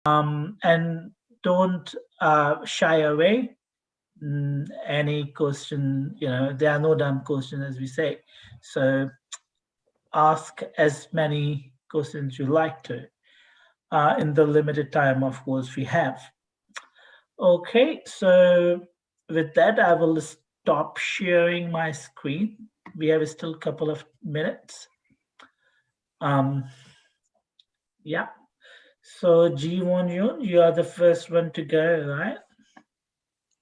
And don't shy away. Any question, there are no dumb questions, as we say. So ask as many questions you like to in the limited time, of course, we have. Okay, so with that, I will stop sharing my screen. We have still a couple of minutes. Um, yeah. So Ji Won Yoon, you are the first one to go, right?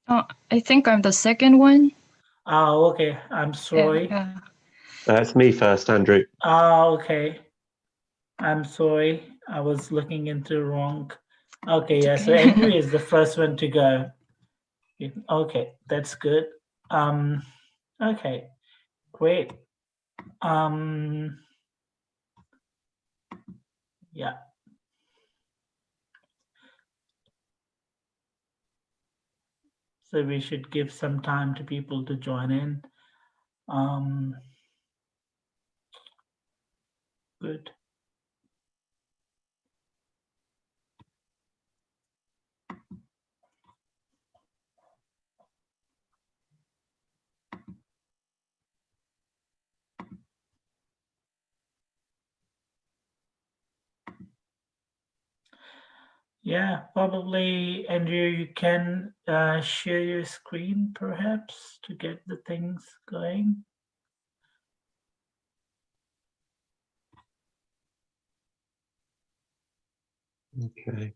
Oh, I think I'm the second one. Okay. I'm sorry. Yeah. It's me first, Andrew. Okay. I'm sorry. I was looking into wrong. Okay, It's yeah. So okay. Andrew is the first one to go. Okay, that's good. Okay, great. Yeah. So we should give some time to people to join in. Good. Yeah, probably, Andrew, you can share your screen perhaps to get the things going. Okay.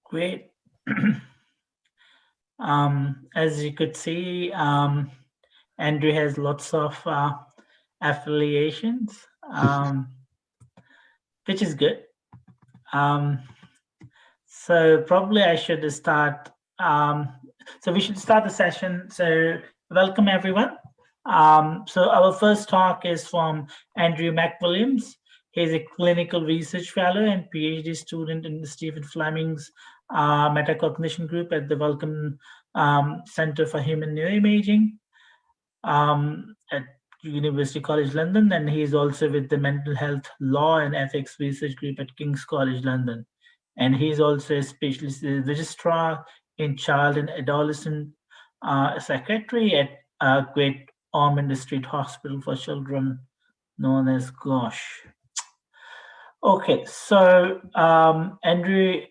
Great. As you could see, Andrew has lots of affiliations, which is good. So probably I should start. So we should start the session. So welcome everyone. So our first talk is from Andrew McWilliams. He's a clinical research fellow and PhD student in the Stephen Fleming's metacognition group at the Wellcome Center for Human Neuroimaging at University College London, and he's also with the Mental Health Law and Ethics Research Group at King's College London. And he's also a specialist registrar in child and adolescent psychiatry at Great Ormond Street Hospital for Children, known as GOSH. Okay, so Andrew,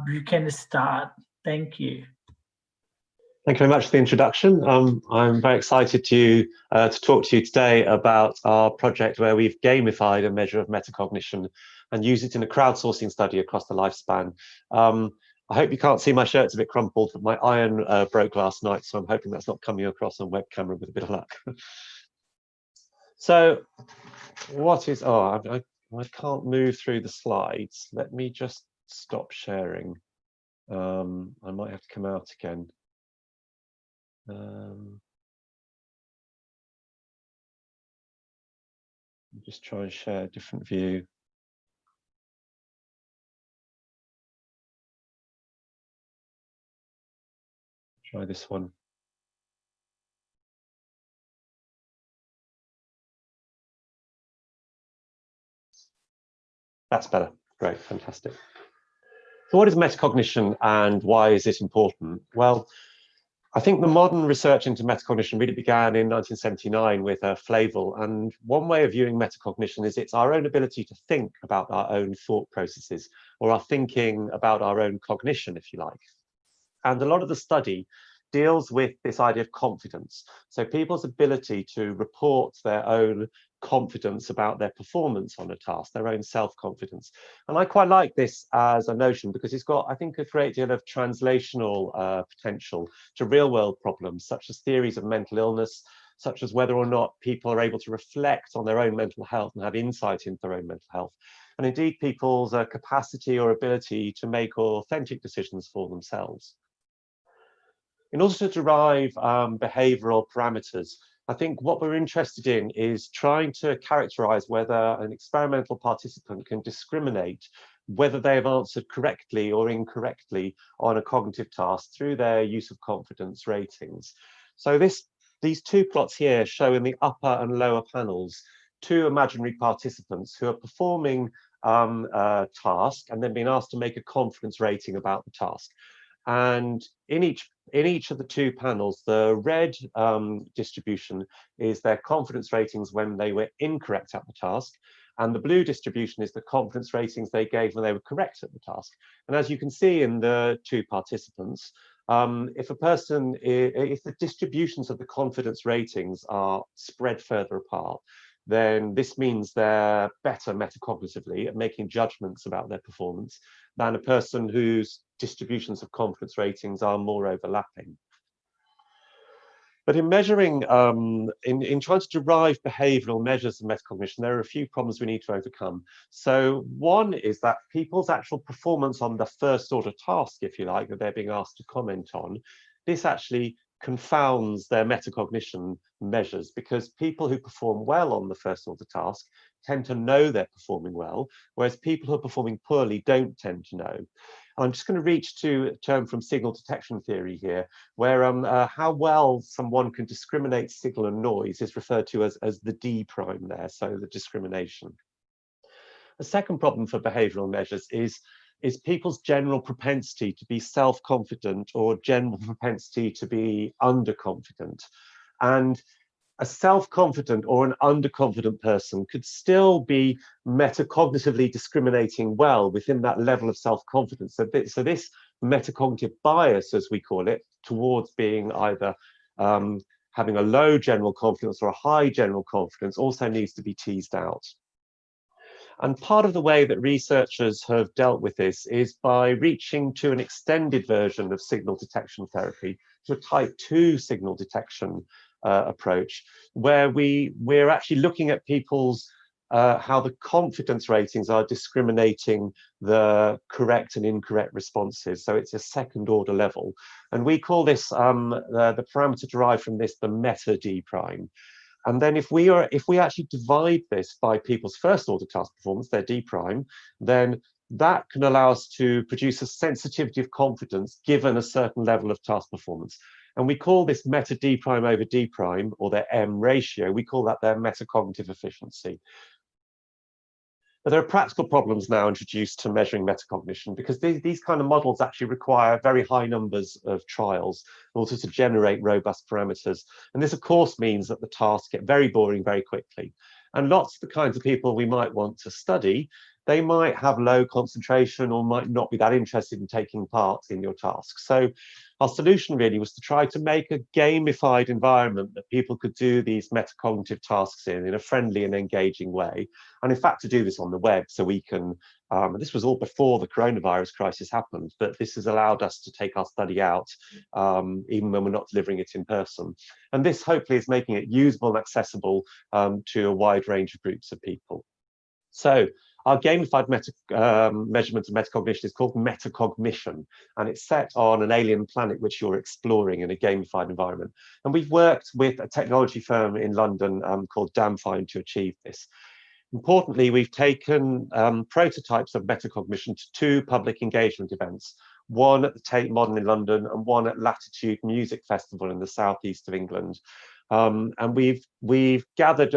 you can start. Thank you. Thank you very much for the introduction. I'm very excited to talk to you today about our project where we've gamified a measure of metacognition and used it in a crowdsourcing study across the lifespan. I hope you can't see my shirt, it's a bit crumpled, but my iron broke last night, so I'm hoping that's not coming across on web camera with a bit of luck. So what is, I can't move through the slides. Let me just stop sharing. I might have to come out again. Just try and share a different view. Try this one. That's better. Great, fantastic. So what is metacognition and why is it important? Well, I think the modern research into metacognition really began in 1979 with Flavel. And one way of viewing metacognition is it's our own ability to think about our own thought processes, or our thinking about our own cognition, if you like. And a lot of the study deals with this idea of confidence. So people's ability to report their own confidence about their performance on a task, their own self-confidence. And I quite like this as a notion because it's got, I think, a great deal of translational potential to real-world problems, such as theories of mental illness, such as whether or not people are able to reflect on their own mental health and have insight into their own mental health. And indeed, people's capacity or ability to make authentic decisions for themselves. In order to derive behavioral parameters I think what we're interested in is trying to characterize whether an experimental participant can discriminate whether they have answered correctly or incorrectly on a cognitive task through their use of confidence ratings. So these two plots here show in the upper and lower panels two imaginary participants who are performing a task and then being asked to make a confidence rating about the task. And in each of the two panels, the red distribution is their confidence ratings when they were incorrect at the task, and the blue distribution is the confidence ratings they gave when they were correct at the task. And as you can see in the two participants, if the distributions of the confidence ratings are spread further apart, then this means they're better metacognitively at making judgments about their performance than a person whose distributions of confidence ratings are more overlapping. But in measuring, in trying to derive behavioral measures of metacognition, there are a few problems we need to overcome. So one is that people's actual performance on the first order task, if you like, that they're being asked to comment on, this actually confounds their metacognition measures, because people who perform well on the first order task tend to know they're performing well, whereas people who are performing poorly don't tend to know. I'm just going to reach to a term from signal detection theory here, where how well someone can discriminate signal and noise is referred to as the D prime there, so the discrimination. The second problem for behavioral measures is people's general propensity to be self-confident or general propensity to be underconfident. And a self-confident or an underconfident person could still be metacognitively discriminating well within that level of self-confidence. So this metacognitive bias, as we call it, towards being either having a low general confidence or a high general confidence also needs to be teased out. And part of the way that researchers have dealt with this is by reaching to an extended version of signal detection therapy, to a type 2 signal detection approach, where we're actually looking at people's how the confidence ratings are discriminating the correct and incorrect responses. So it's a second order level. And we call this, the parameter derived from this, the meta D prime. And then if we actually divide this by people's first order task performance, their D prime, then that can allow us to produce a sensitivity of confidence given a certain level of task performance. And we call this meta D prime over D prime, or their M ratio, we call that their metacognitive efficiency. But there are practical problems now introduced to measuring metacognition, because these kind of models actually require very high numbers of trials in order to generate robust parameters. And this, of course, means that the tasks get very boring very quickly. And lots of the kinds of people we might want to study, they might have low concentration or might not be that interested in taking part in your task. So our solution really was to try to make a gamified environment that people could do these metacognitive tasks in a friendly and engaging way. And in fact, to do this on the web, so we can, this was all before the coronavirus crisis happened, but this has allowed us to take our study out even when we're not delivering it in person. And this hopefully is making it usable and accessible to a wide range of groups of people. So our gamified measurement of metacognition is called metacognition, and it's set on an alien planet which you're exploring in a gamified environment. And we've worked with a technology firm in London called Damfine to achieve this. Importantly, we've taken prototypes of metacognition to two public engagement events, one at the Tate Modern in London and one at Latitude Music Festival in the southeast of England. And we've gathered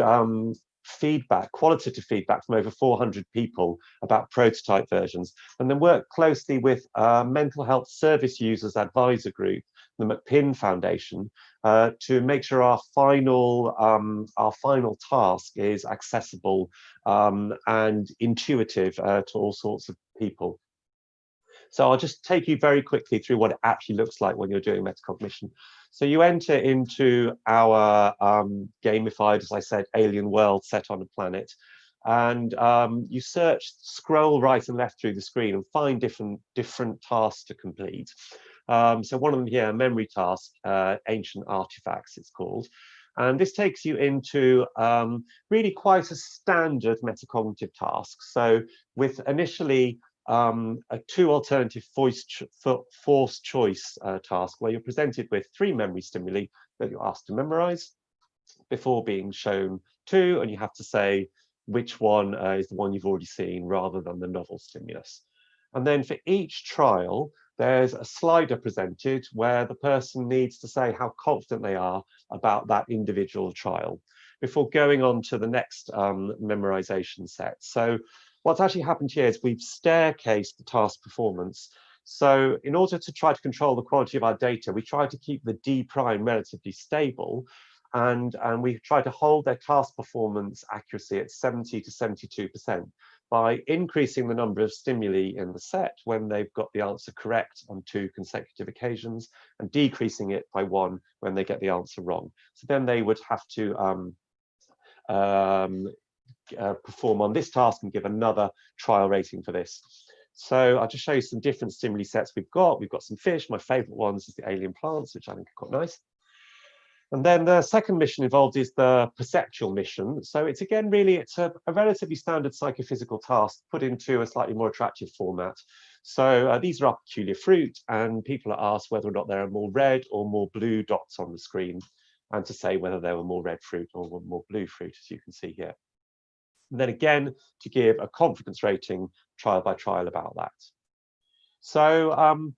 feedback, qualitative feedback from over 400 people about prototype versions, and then worked closely with Mental Health Service Users Advisor Group, the McPinn Foundation, to make sure our final task is accessible and intuitive to all sorts of people. So I'll just take you very quickly through what it actually looks like when you're doing metacognition. So you enter into our gamified, as I said, alien world set on a planet, and you scroll right and left through the screen and find different tasks to complete. So one of them here, memory task, ancient artifacts, it's called. And this takes you into really quite a standard metacognitive task. So with initially a two alternative forced choice task where you're presented with 3 memory stimuli that you're asked to memorize. before being shown two, and you have to say which one is the one you've already seen rather than the novel stimulus. And then for each trial, there's a slider presented where the person needs to say how confident they are about that individual trial before going on to the next memorization set. So what's actually happened here is we've staircased the task performance. So in order to try to control the quality of our data, we try to keep the D prime relatively stable, and we try to hold their task performance accuracy at 70 to 72% by increasing the number of stimuli in the set when they've got the answer correct on 2 consecutive occasions, and decreasing it by 1 when they get the answer wrong. So then they would have to perform on this task and give another trial rating for this. So I'll just show you some different stimuli sets we've got. We've got some fish. My favorite ones is the alien plants, which I think are quite nice. And then the second mission involved is the perceptual mission. So it's again, really, it's a relatively standard psychophysical task put into a slightly more attractive format. So these are our peculiar fruit, and people are asked whether or not there are more red or more blue dots on the screen, and to say whether there were more red fruit or more blue fruit, as you can see here. And then again, to give a confidence rating trial by trial about that. So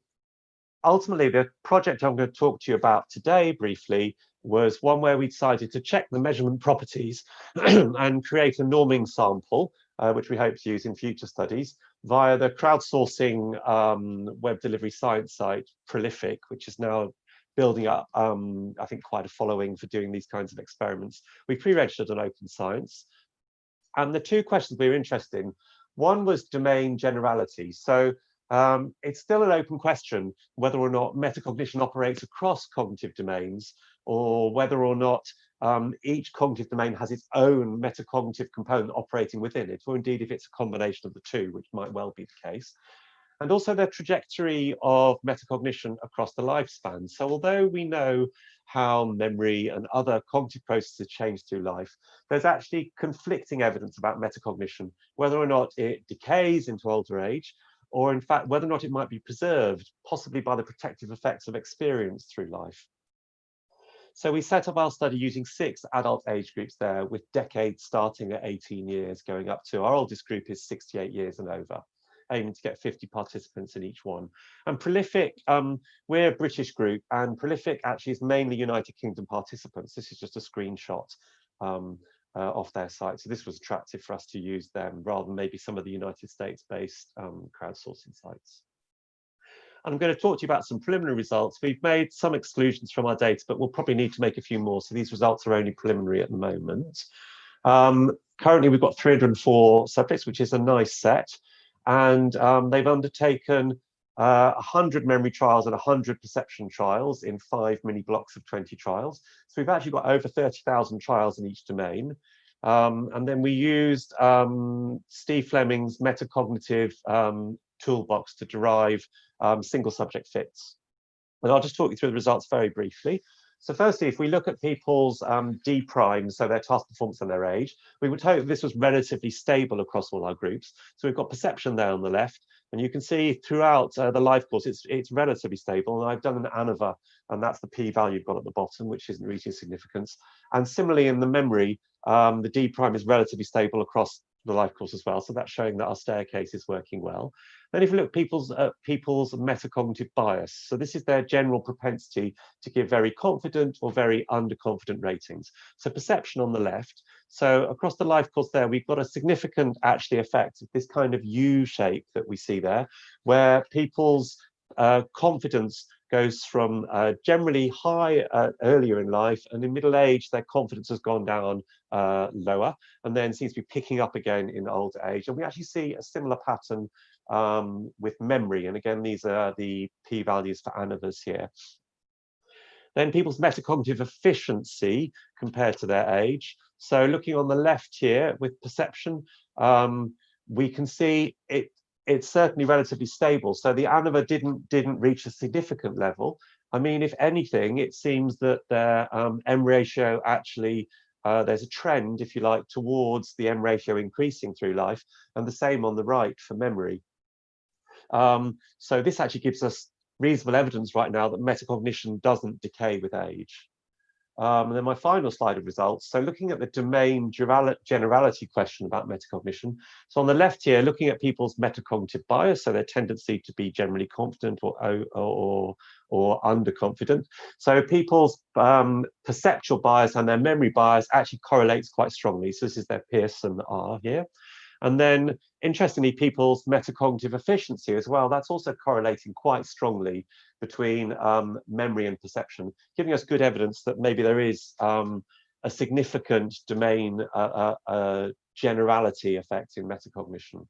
ultimately, the project I'm going to talk to you about today briefly was one where we decided to check the measurement properties and create a norming sample, which we hope to use in future studies, via the crowdsourcing web delivery science site Prolific, which is now building up, I think, quite a following for doing these kinds of experiments. We pre-registered on Open Science. And the 2 questions we were interested in, one was domain generality. So it's still an open question whether or not metacognition operates across cognitive domains, or whether or not each cognitive domain has its own metacognitive component operating within it, or indeed if it's a combination of the 2, which might well be the case. And also the trajectory of metacognition across the lifespan. So although we know how memory and other cognitive processes change through life, there's actually conflicting evidence about metacognition, whether or not it decays into older age, or in fact, whether or not it might be preserved, possibly by the protective effects of experience through life. So we set up our study using 6 adult age groups there, with decades starting at 18 years, going up to, our oldest group is 68 years and over, aiming to get 50 participants in each one. And Prolific, we're a British group, and Prolific actually is mainly United Kingdom participants. This is just a screenshot off their site. So this was attractive for us to use them rather than maybe some of the United States-based crowdsourcing sites. And I'm going to talk to you about some preliminary results. We've made some exclusions from our data, but we'll probably need to make a few more. So these results are only preliminary at the moment. Currently, we've got 304 subjects, which is a nice set. And they've undertaken 100 memory trials and 100 perception trials in 5 mini blocks of 20 trials. So we've actually got over 30,000 trials in each domain. And then we used Steve Fleming's metacognitive toolbox to derive single subject fits. And I'll just talk you through the results very briefly. So firstly, if we look at people's D primes, so their task performance and their age, we would hope this was relatively stable across all our groups. So we've got perception there on the left, and you can see throughout the live course, it's relatively stable. And I've done an ANOVA, and that's the p-value you've got at the bottom, which isn't reaching significance. And similarly in the memory, the D prime is relatively stable across the life course as well. So that's showing that our staircase is working well. Then if you look at people's metacognitive bias, so this is their general propensity to give very confident or very underconfident ratings. So perception on the left. So across the life course there, we've got a significant actually effect of this kind of U shape that we see there, where people's confidence goes from generally high earlier in life, and in middle age their confidence has gone down lower, and then seems to be picking up again in older age. And we actually see a similar pattern with memory, and again these are the p-values for ANOVAs here. Then people's metacognitive efficiency compared to their age. So looking on the left here with perception, we can see it's certainly relatively stable. So the ANOVA didn't reach a significant level. I mean, if anything, it seems that their M ratio actually, there's a trend, if you like, towards the M ratio increasing through life, and the same on the right for memory. So this actually gives us reasonable evidence right now that metacognition doesn't decay with age. And then my final slide of results. So looking at the domain generality question about metacognition. So on the left here, looking at people's metacognitive bias, so their tendency to be generally confident or underconfident. So people's perceptual bias and their memory bias actually correlates quite strongly. So this is their Pearson R here. And then, interestingly, people's metacognitive efficiency as well, that's also correlating quite strongly between memory and perception, giving us good evidence that maybe there is a significant domain generality effect in metacognition.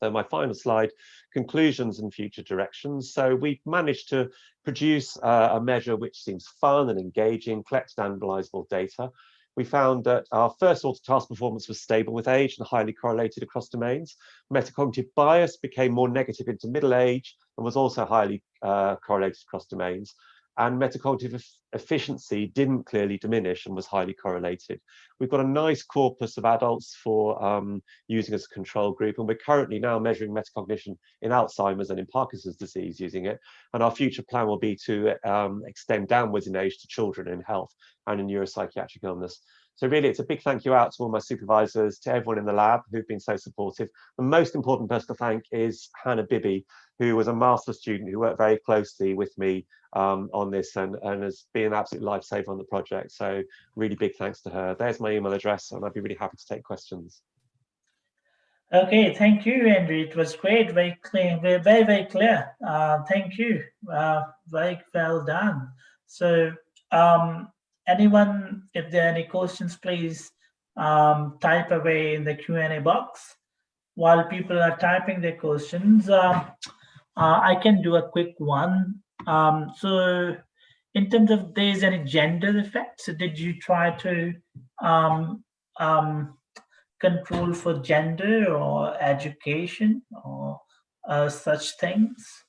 So my final slide, conclusions and future directions. So we've managed to produce a measure which seems fun and engaging, collected analyzable data. We found that our first order task performance was stable with age and highly correlated across domains. Metacognitive bias became more negative into middle age and was also highly correlated across domains. And metacognitive efficiency didn't clearly diminish and was highly correlated. We've got a nice corpus of adults for using as a control group, and we're currently now measuring metacognition in Alzheimer's and in Parkinson's disease using it. And our future plan will be to extend downwards in age to children in health and in neuropsychiatric illness. So really, it's a big thank you out to all my supervisors, to everyone in the lab who've been so supportive. The most important person to thank is Hannah Bibby, who was a master's student who worked very closely with me on this and has been an absolute lifesaver on the project. So really big thanks to her. There's my email address, and I'd be really happy to take questions. Okay, thank you, Andrew. It was great, very clear, very, very clear. Thank you, very well done. So anyone, if there are any questions, please type away in the Q&A box. While people are typing their questions, I can do a quick one. So in terms of there's any gender effects, so did you try to control for gender or education or such things?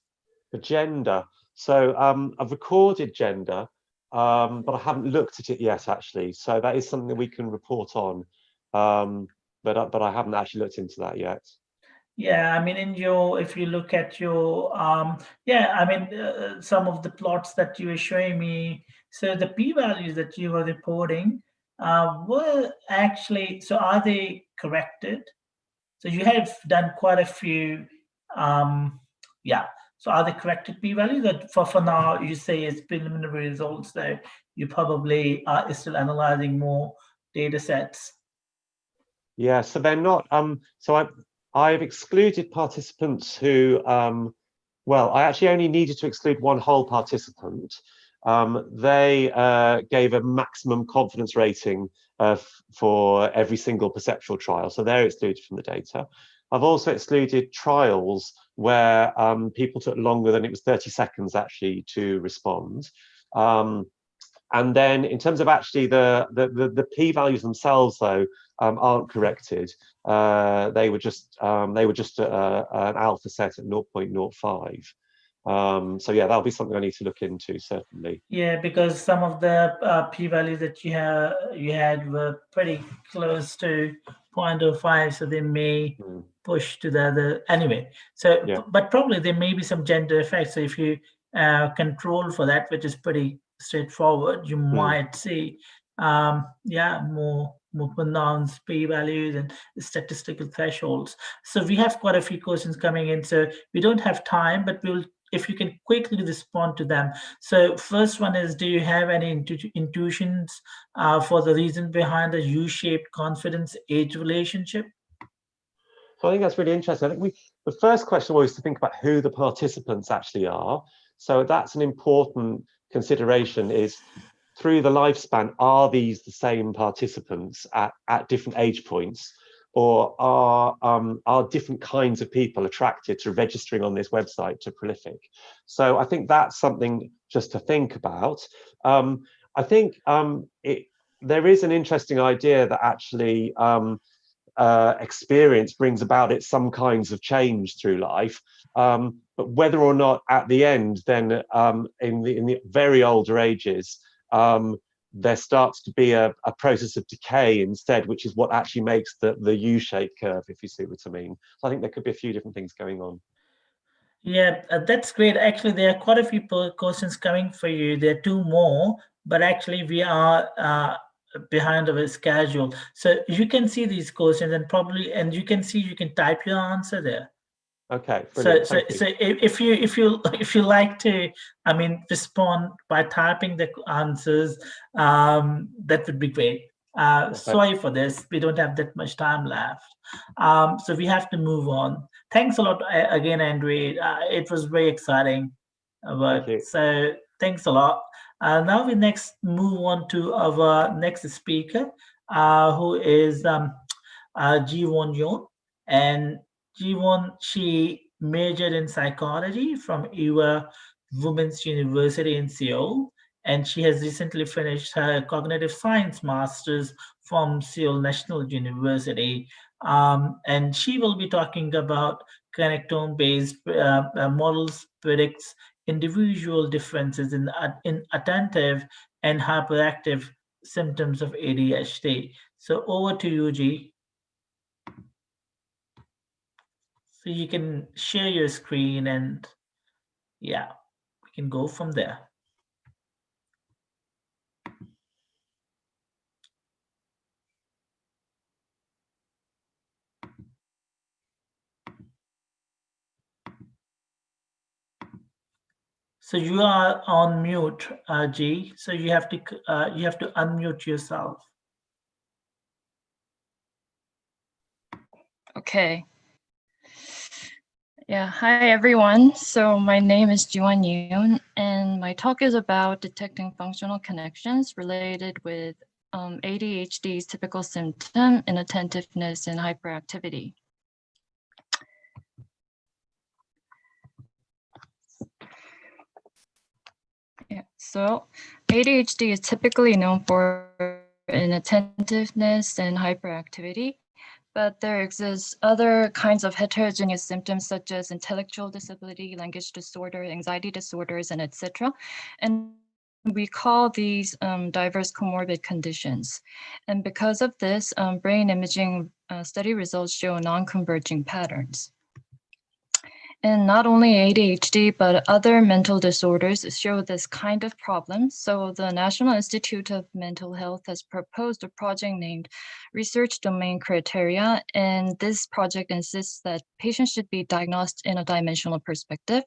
The gender. So I've recorded gender, but I haven't looked at it yet, actually. So that is something that we can report on, but I haven't actually looked into that yet. Yeah, I mean, if you look at your, some of the plots that you were showing me, so the p-values that you were reporting were actually, so are they corrected? So you have done quite a few, so are they corrected p-values? That for now, you say it's preliminary results, so you probably are still analyzing more data sets. Yeah, so they're not, so I've excluded participants who, well, I actually only needed to exclude one whole participant. They gave a maximum confidence rating for every single perceptual trial, so they're excluded from the data. I've also excluded trials where people took longer than it was 30 seconds actually to respond. And then in terms of actually the p-values themselves, though, aren't corrected. They were just an alpha set at 0.05. So yeah, that'll be something I need to look into, certainly. Yeah, because some of the p-values that you had were pretty close to 0.05, so they may push to the other anyway. So, yeah. But probably there may be some gender effects. So if you control for that, which is pretty straightforward, you might see more pronounced p-values and statistical thresholds. So we have quite a few questions coming in, so we don't have time, but we'll, if you can quickly respond to them. So first one is, do you have any intuitions for the reason behind the U-shaped confidence age relationship? So I think that's really interesting. I think the first question was to think about who the participants actually are. So that's an important consideration, is through the lifespan, are these the same participants at different age points, or are different kinds of people attracted to registering on this website to Prolific? So I think that's something just to think about. I think there is an interesting idea that actually experience brings about it some kinds of change through life, but whether or not at the end, then in the very older ages, there starts to be a process of decay instead, which is what actually makes the U-shaped curve, if you see what I mean. So I think there could be a few different things going on. Yeah, that's great. Actually, there are quite a few questions coming for you. There are two more. but actually we are behind our schedule. So you can see these questions and you can see, you can type your answer there. Okay, brilliant. So if you like to, I mean, respond by typing the answers, that would be great. Sorry for this, we don't have that much time left, so we have to move on. Thanks a lot again, Andre. It was very exciting work. So thanks a lot. Now we next move on to our next speaker, who is Ji-won Yoon, and Ji-won, she majored in psychology from Ewha Women's University in Seoul, and she has recently finished her cognitive science master's from Seoul National University. And she will be talking about connectome-based models predicts individual differences in attentive and hyperactive symptoms of ADHD. So over to you, G. So you can share your screen and yeah, we can go from there. So you are on mute, G. So you have to unmute yourself. Okay. Yeah, hi everyone. So my name is Ji-won Yoon, and my talk is about detecting functional connections related with ADHD's typical symptom, inattentiveness, and hyperactivity. Yeah, so ADHD is typically known for inattentiveness and hyperactivity, but there exists other kinds of heterogeneous symptoms such as intellectual disability, language disorder, anxiety disorders, and etc. And we call these diverse comorbid conditions. And because of this, brain imaging study results show non-converging patterns. And not only ADHD, but other mental disorders show this kind of problem. So the National Institute of Mental Health has proposed a project named Research Domain Criteria. And this project insists that patients should be diagnosed in a dimensional perspective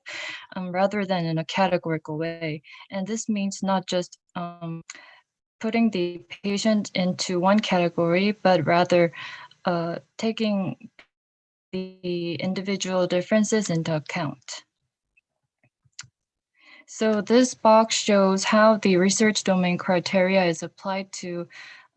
rather than in a categorical way. And this means not just putting the patient into one category, but rather taking the individual differences into account. So this box shows how the research domain criteria is applied to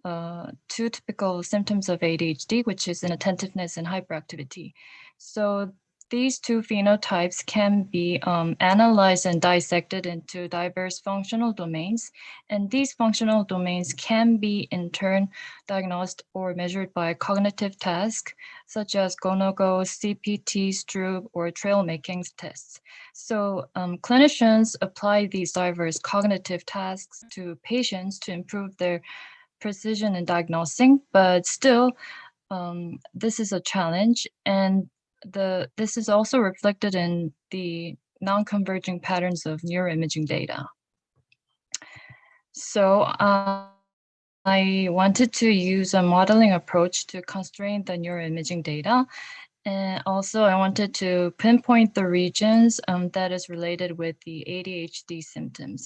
two typical symptoms of ADHD, which is inattentiveness and hyperactivity. So these two phenotypes can be analyzed and dissected into diverse functional domains. And these functional domains can be in turn diagnosed or measured by cognitive tasks, such as go-no-go, CPT, Stroop, or trail making tests. So clinicians apply these diverse cognitive tasks to patients to improve their precision in diagnosing, but still, this is a challenge, and this is also reflected in the non-converging patterns of neuroimaging data. So I wanted to use a modeling approach to constrain the neuroimaging data. And also I wanted to pinpoint the regions that is related with the ADHD symptoms.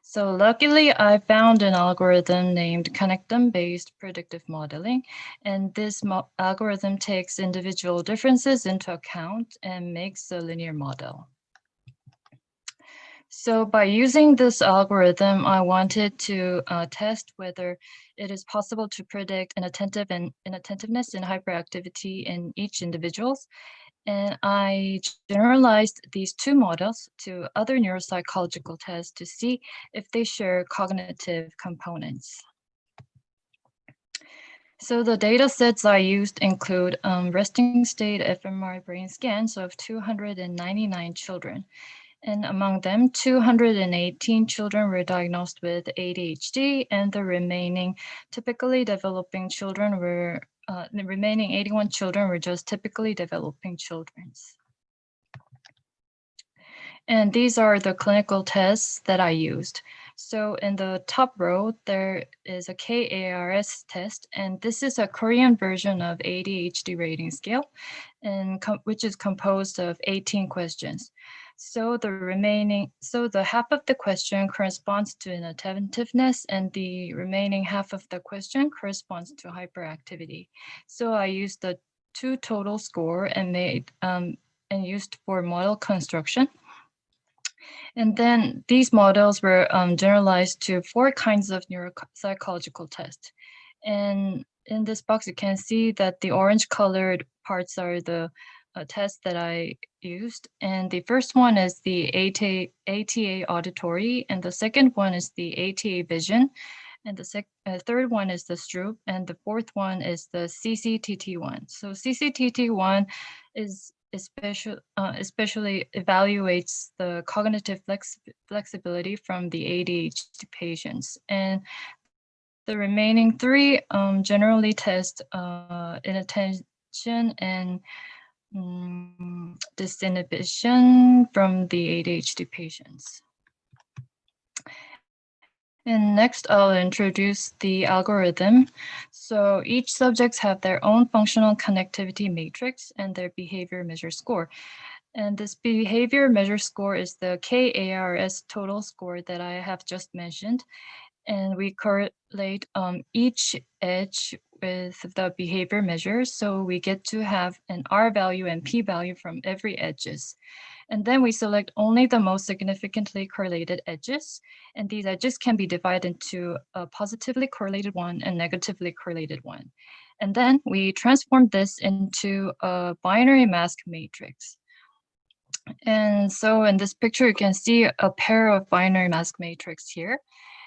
So luckily, I found an algorithm named connectome-based predictive modeling, and this algorithm takes individual differences into account and makes a linear model. So by using this algorithm, I wanted to test whether it is possible to predict inattentiveness and hyperactivity in each individual. And I generalized these two models to other neuropsychological tests to see if they share cognitive components. So the data sets I used include resting state fMRI brain scans of 299 children. And among them, 218 children were diagnosed with ADHD, and the remaining typically developing children were the remaining 81 children were just typically developing children. And these are the clinical tests that I used. So in the top row, there is a KARS test, and this is a Korean version of ADHD rating scale, and which is composed of 18 questions. So the half of the question corresponds to inattentiveness, and the remaining half of the question corresponds to hyperactivity. So I used the 2 total score and used for model construction. And then these models were generalized to 4 kinds of neuropsychological tests. And in this box, you can see that the orange colored parts are the tests that I used. And the first one is the ATA auditory, and the second one is the ATA vision, and the third one is the Stroop, and the fourth one is the CCTT1. So CCTT1 is especially evaluates the cognitive flexibility from the ADHD patients. And the remaining 3 generally test inattention and disinhibition from the ADHD patients. And next, I'll introduce the algorithm. So each subjects have their own functional connectivity matrix and their behavior measure score. And this behavior measure score is the KARS total score that I have just mentioned. And we correlate each edge with the behavior measure. So we get to have an R value and P value from every edges. And then we select only the most significantly correlated edges. And these edges can be divided into a positively correlated one and negatively correlated one. And then we transform this into a binary mask matrix. And so in this picture, you can see a pair of binary mask matrix here.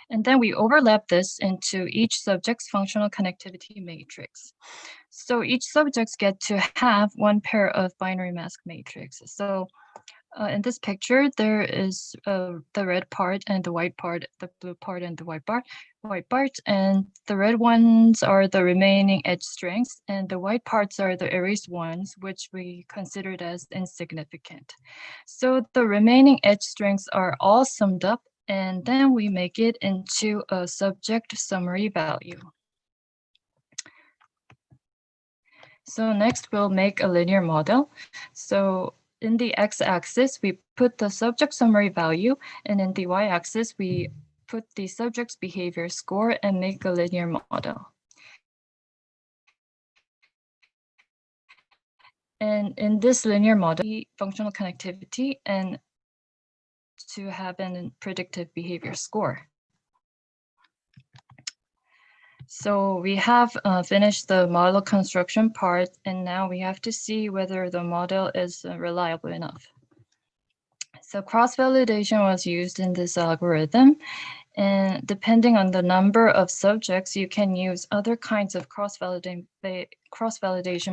And then we overlap this into each subject's functional connectivity matrix. So each subjects get to have 1 pair of binary mask matrix. So in this picture, there is the red part and the white part, the blue part and the white part, and the red ones are the remaining edge strengths, and the white parts are the erased ones, which we considered as insignificant. So the remaining edge strengths are all summed up, and then we make it into a subject summary value. So next, we'll make a linear model. So in the x-axis, we put the subject summary value, and in the y-axis, we put the subject's behavior score and make a linear model. And in this linear model, functional connectivity and to have a predictive behavior score. So we have finished the model construction part, and now we have to see whether the model is reliable enough. So cross-validation was used in this algorithm, and depending on the number of subjects, you can use other kinds of cross-validation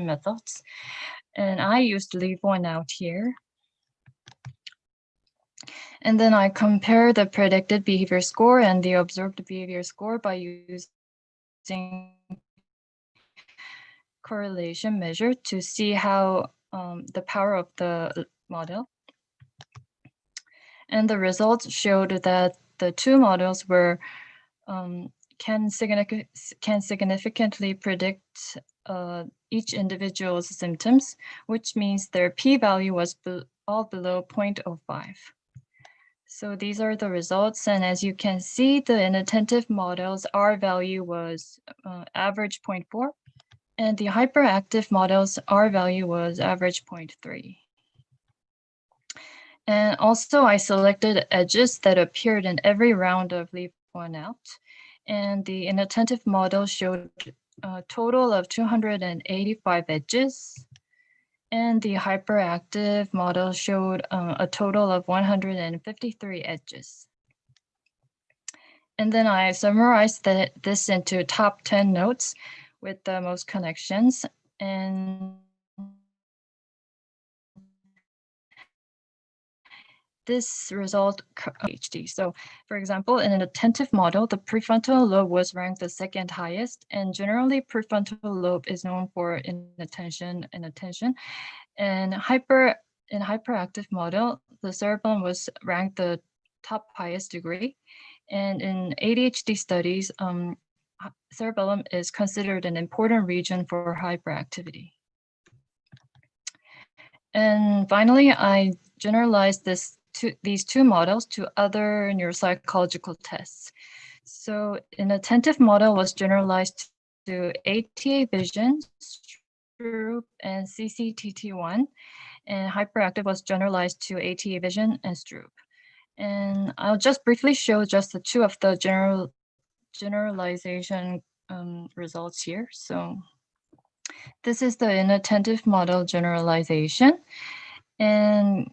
methods. And I used leave one out here. And then I compare the predicted behavior score and the observed behavior score by using correlation measure to see how the power of the model. And the results showed that the 2 models were can significantly predict each individual's symptoms, which means their p-value was all below 0.05. So these are the results, and as you can see, the inattentive models R value was average 0.4, and the hyperactive models R value was average 0.3. And also I selected edges that appeared in every round of leave one out, and the inattentive model showed a total of 285 edges. And the hyperactive model showed a total of 153 edges. And then I summarized this into top 10 nodes with the most connections. And this result HD. So for example, in an attentive model, the prefrontal lobe was ranked the 2nd highest, and generally prefrontal lobe is known for inattention and attention. And in hyperactive model, the cerebellum was ranked the top highest degree. And in ADHD studies, cerebellum is considered an important region for hyperactivity. And finally, I generalized these two models to other neuropsychological tests. So an attentive model was generalized to ATA vision, Stroop, and CCTT1, and hyperactive was generalized to ATA vision and Stroop. And I'll just briefly show just the two of the generalization results here. So this is the inattentive model generalization. And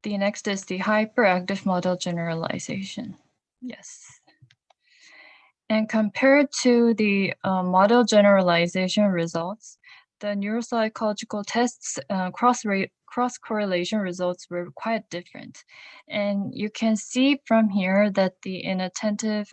the next is the hyperactive model generalization. Yes. And compared to the model generalization results, the neuropsychological tests cross-correlation results were quite different. And you can see from here that the inattentive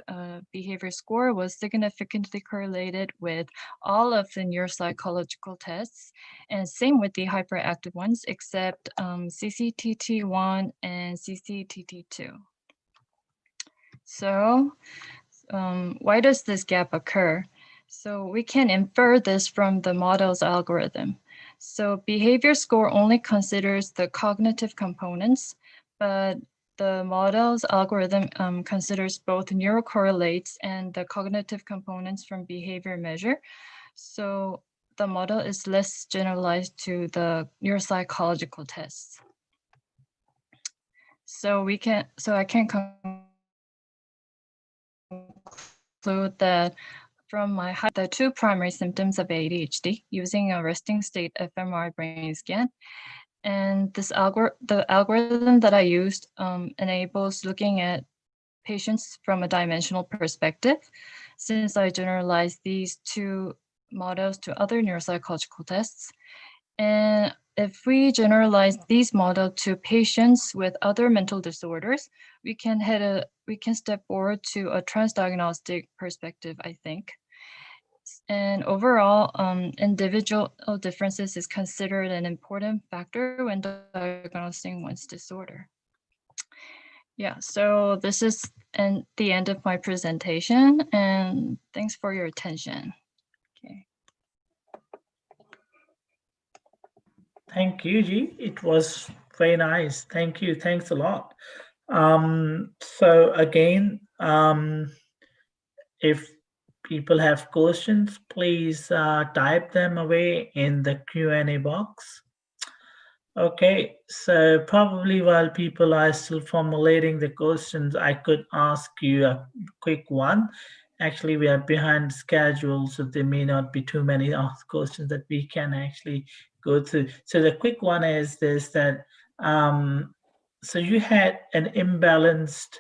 behavior score was significantly correlated with all of the neuropsychological tests, and same with the hyperactive ones, except CCTT1 and CCTT2. So why does this gap occur? So we can infer this from the model's algorithm. So behavior score only considers the cognitive components, but the model's algorithm considers both neurocorrelates and the cognitive components from behavior measure. So the model is less generalized to the neuropsychological tests. So I can conclude that from the two primary symptoms of ADHD using a resting state fMRI brain scan. And the algorithm that I used enables looking at patients from a dimensional perspective, since I generalized these two models to other neuropsychological tests. And if we generalize these models to patients with other mental disorders, we can step forward to a transdiagnostic perspective, I think. And overall, individual differences is considered an important factor when diagnosing one's disorder. Yeah, so this is the end of my presentation, and thanks for your attention. Okay. Thank you, G. It was very nice. Thank you. Thanks a lot. So again, if people have questions, please type them away in the Q&A box. Okay, so probably while people are still formulating the questions, I could ask you a quick one. Actually, we are behind schedule, so there may not be too many questions that we can actually go through. So the quick one is this, that so you had an imbalanced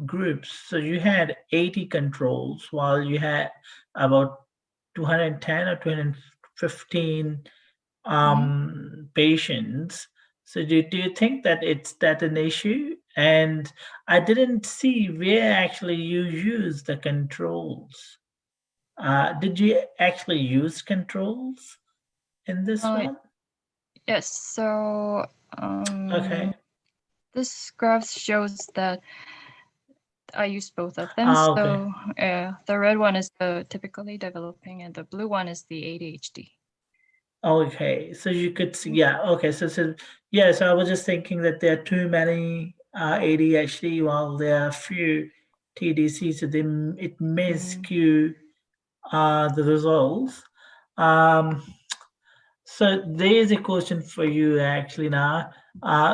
groups. So you had 80 controls while you had about 210 or 215 patients. So do you think that it's that an issue? And I didn't see where actually you use the controls. Did you actually use controls in this one? Yes, so Okay. this graph shows that I used both of them. Okay. So the red one is the typically developing, and the blue one is the ADHD. Okay, so you could see, yeah. Okay, so yeah. So I was just thinking that there are too many ADHD while there are few TDC, so it may skew the results. So there is a question for you actually now.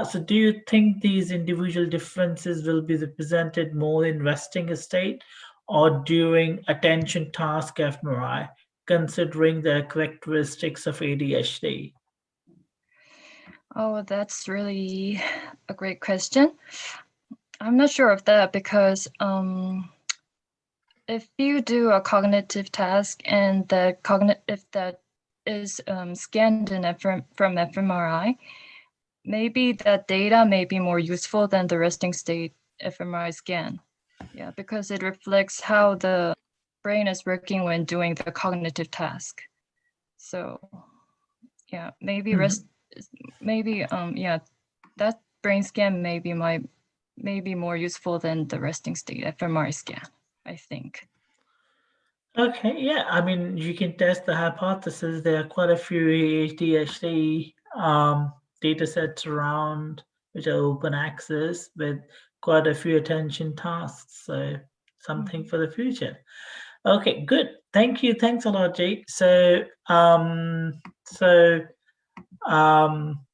So do you think these individual differences will be represented more in resting state or during attention task fMRI, considering the characteristics of ADHD? Oh, that's really a great question. I'm not sure of that because if you do a cognitive task and if that is scanned from fMRI, maybe that data may be more useful than the resting state fMRI scan. Yeah, because it reflects how the brain is working when doing the cognitive task. So yeah, maybe that brain scan maybe might may be more useful than the resting state fMRI scan, I think. Okay, yeah, I mean, you can test the hypothesis. There are quite a few ADHD data sets around which are open access with quite a few attention tasks. So something for the future. Okay, good. Thank you. Thanks a lot, Jake. So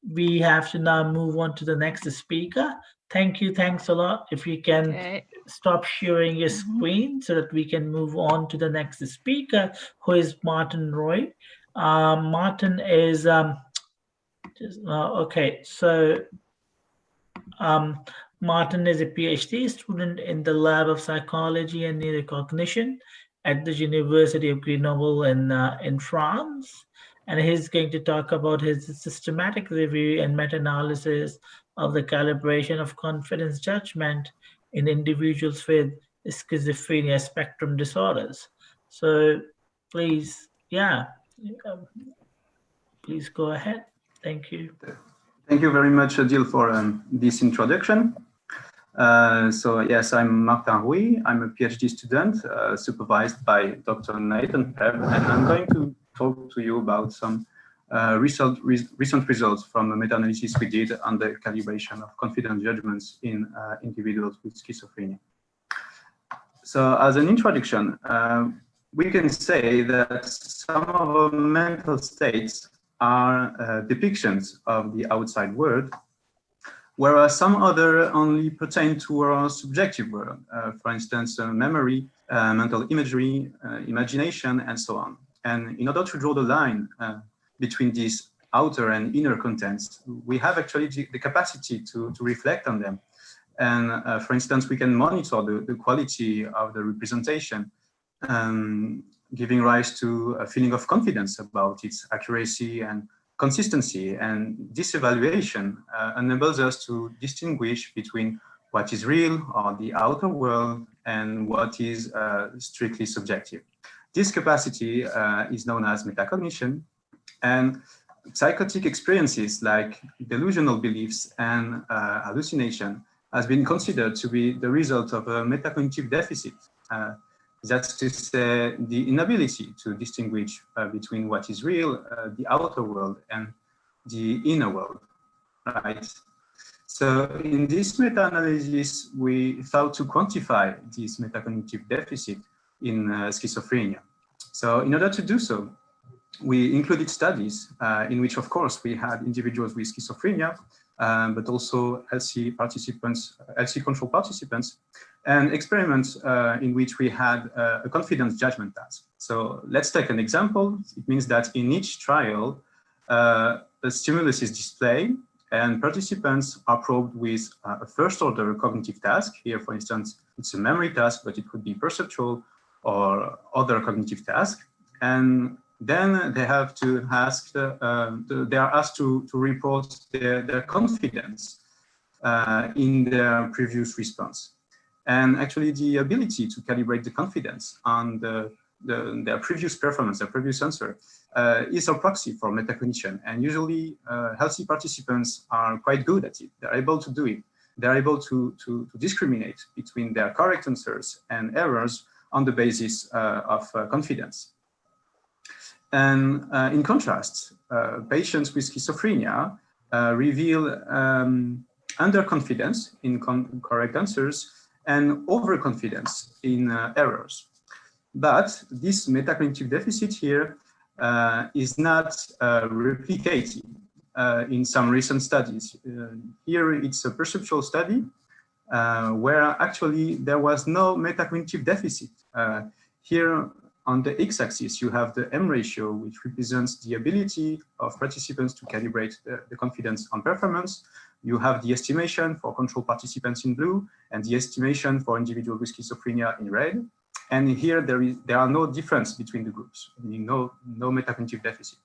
we have to now move on to the next speaker. Thank you. Thanks a lot. If you can stop sharing your screen so that we can move on to the next speaker, who is Martin Roy. Martin is okay. So Martin is a PhD student in the Lab of Psychology and Neurocognition at the University of Grenoble in France. And he's going to talk about his systematic review and meta-analysis of the calibration of confidence judgment in individuals with schizophrenia spectrum disorders. So please, please go ahead. Thank you. Thank you very much, Adil, for this introduction. So yes, I'm Martin Rouy. I'm a PhD student supervised by Dr. Nathan Pebb, and I'm going to talk to you about some recent results from a meta-analysis we did on the calibration of confidence judgments in individuals with schizophrenia. So as an introduction, we can say that some of our mental states are depictions of the outside world, whereas some other only pertain to our subjective world, for instance, memory, mental imagery, imagination, and so on. And in order to draw the line between these outer and inner contents, we have actually the capacity to reflect on them. And for instance, we can monitor the quality of the representation, giving rise to a feeling of confidence about its accuracy and consistency. And this evaluation enables us to distinguish between what is real or the outer world and what is strictly subjective. This capacity is known as metacognition, and psychotic experiences like delusional beliefs and hallucination has been considered to be the result of a metacognitive deficit. That's to say, the inability to distinguish between what is real, the outer world, and the inner world, right? So in this meta-analysis, we thought to quantify this metacognitive deficit in schizophrenia. So in order to do so, we included studies in which, of course, we had individuals with schizophrenia, but also healthy participants, healthy control participants, and experiments in which we had a confidence judgment task. So let's take an example. It means that in each trial, a stimulus is displayed and participants are probed with a first order cognitive task. Here, for instance, it's a memory task, but it could be perceptual or other cognitive task. And then they have to ask, they are asked to report their confidence in their previous response. And actually the ability to calibrate the confidence on their previous performance, their previous answer, is a proxy for metacognition. And usually healthy participants are quite good at it. They're able to do it. They're able to discriminate between their correct answers and errors on the basis of confidence. And in contrast, patients with schizophrenia reveal underconfidence in correct answers and overconfidence in errors. But this metacognitive deficit here is not replicated in some recent studies. Here it's a perceptual study where actually there was no metacognitive deficit. Here on the x-axis, you have the M ratio, which represents the ability of participants to calibrate the confidence on performance. You have the estimation for control participants in blue and the estimation for individuals with schizophrenia in red. And here there are no difference between the groups, meaning no metacognitive deficit.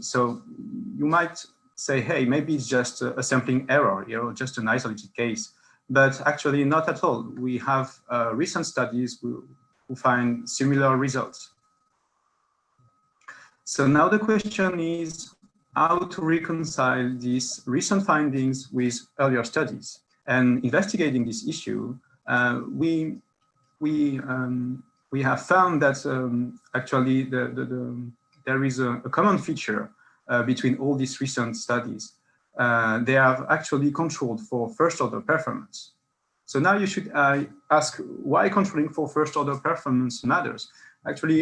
So you might say, hey, maybe it's just a sampling error, just an isolated case, but actually not at all. We have recent studies who find similar results. So now the question is how to reconcile these recent findings with earlier studies. And investigating this issue, we have found that actually there is a common feature between all these recent studies. They have actually controlled for first-order performance. So now you should ask why controlling for first-order performance matters. Actually,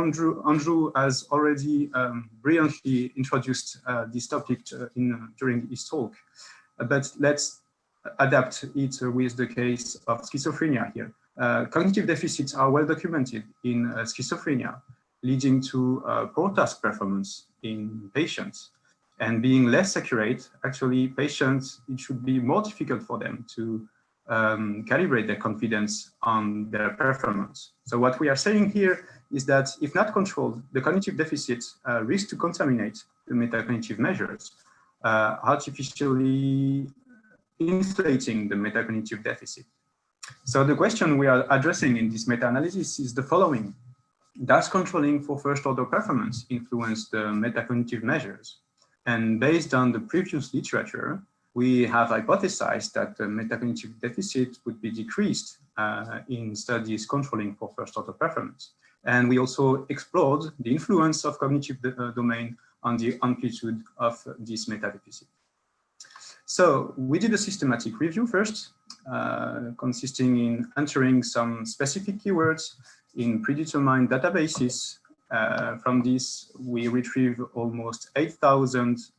Andrew has already brilliantly introduced this topic during his talk, but let's adapt it with the case of schizophrenia here. Cognitive deficits are well documented in schizophrenia, leading to poor task performance in patients. And being less accurate, actually patients, it should be more difficult for them to calibrate their confidence on their performance. So what we are saying here is that if not controlled, the cognitive deficits risk to contaminate the metacognitive measures, artificially inflating the metacognitive deficit. So the question we are addressing in this meta-analysis is the following. Does controlling for first-order performance influence the metacognitive measures? And based on the previous literature, we have hypothesized that the metacognitive deficit would be decreased in studies controlling for first-order performance. And we also explored the influence of cognitive domain on the amplitude of this meta-deficit. So we did a systematic review first, consisting in entering some specific keywords in predetermined databases. From this, we retrieved almost 8,000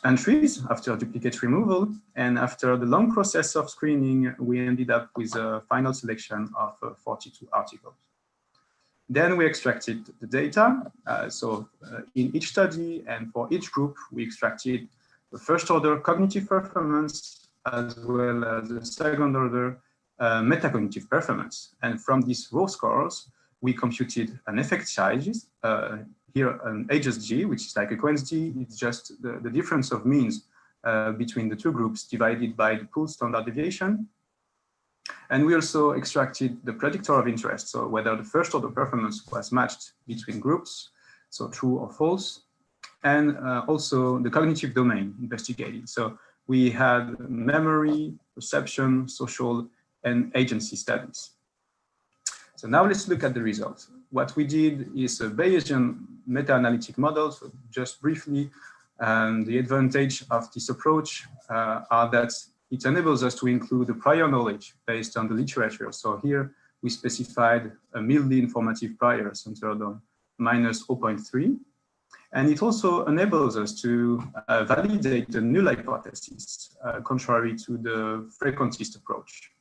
entries after duplicate removal. And after the long process of screening, we ended up with a final selection of 42 articles. Then we extracted the data. In each study and for each group, we extracted the first order cognitive performance as well as the second order metacognitive performance. And from these raw scores, we computed an effect size, here an HSG, which is like a QNSG. It's just the difference of means between the two groups divided by the pooled standard deviation. And we also extracted the predictor of interest, so whether the first order performance was matched between groups, so true or false, and also the cognitive domain investigated. So we had memory, perception, social, and agency studies. So now let's look at the results. What we did is a Bayesian meta-analytic model. So just briefly, the advantage of this approach are that it enables us to include the prior knowledge based on the literature. So here we specified a mildly informative prior centered on -0.3. And it also enables us to validate the null hypothesis, contrary to the frequentist approach.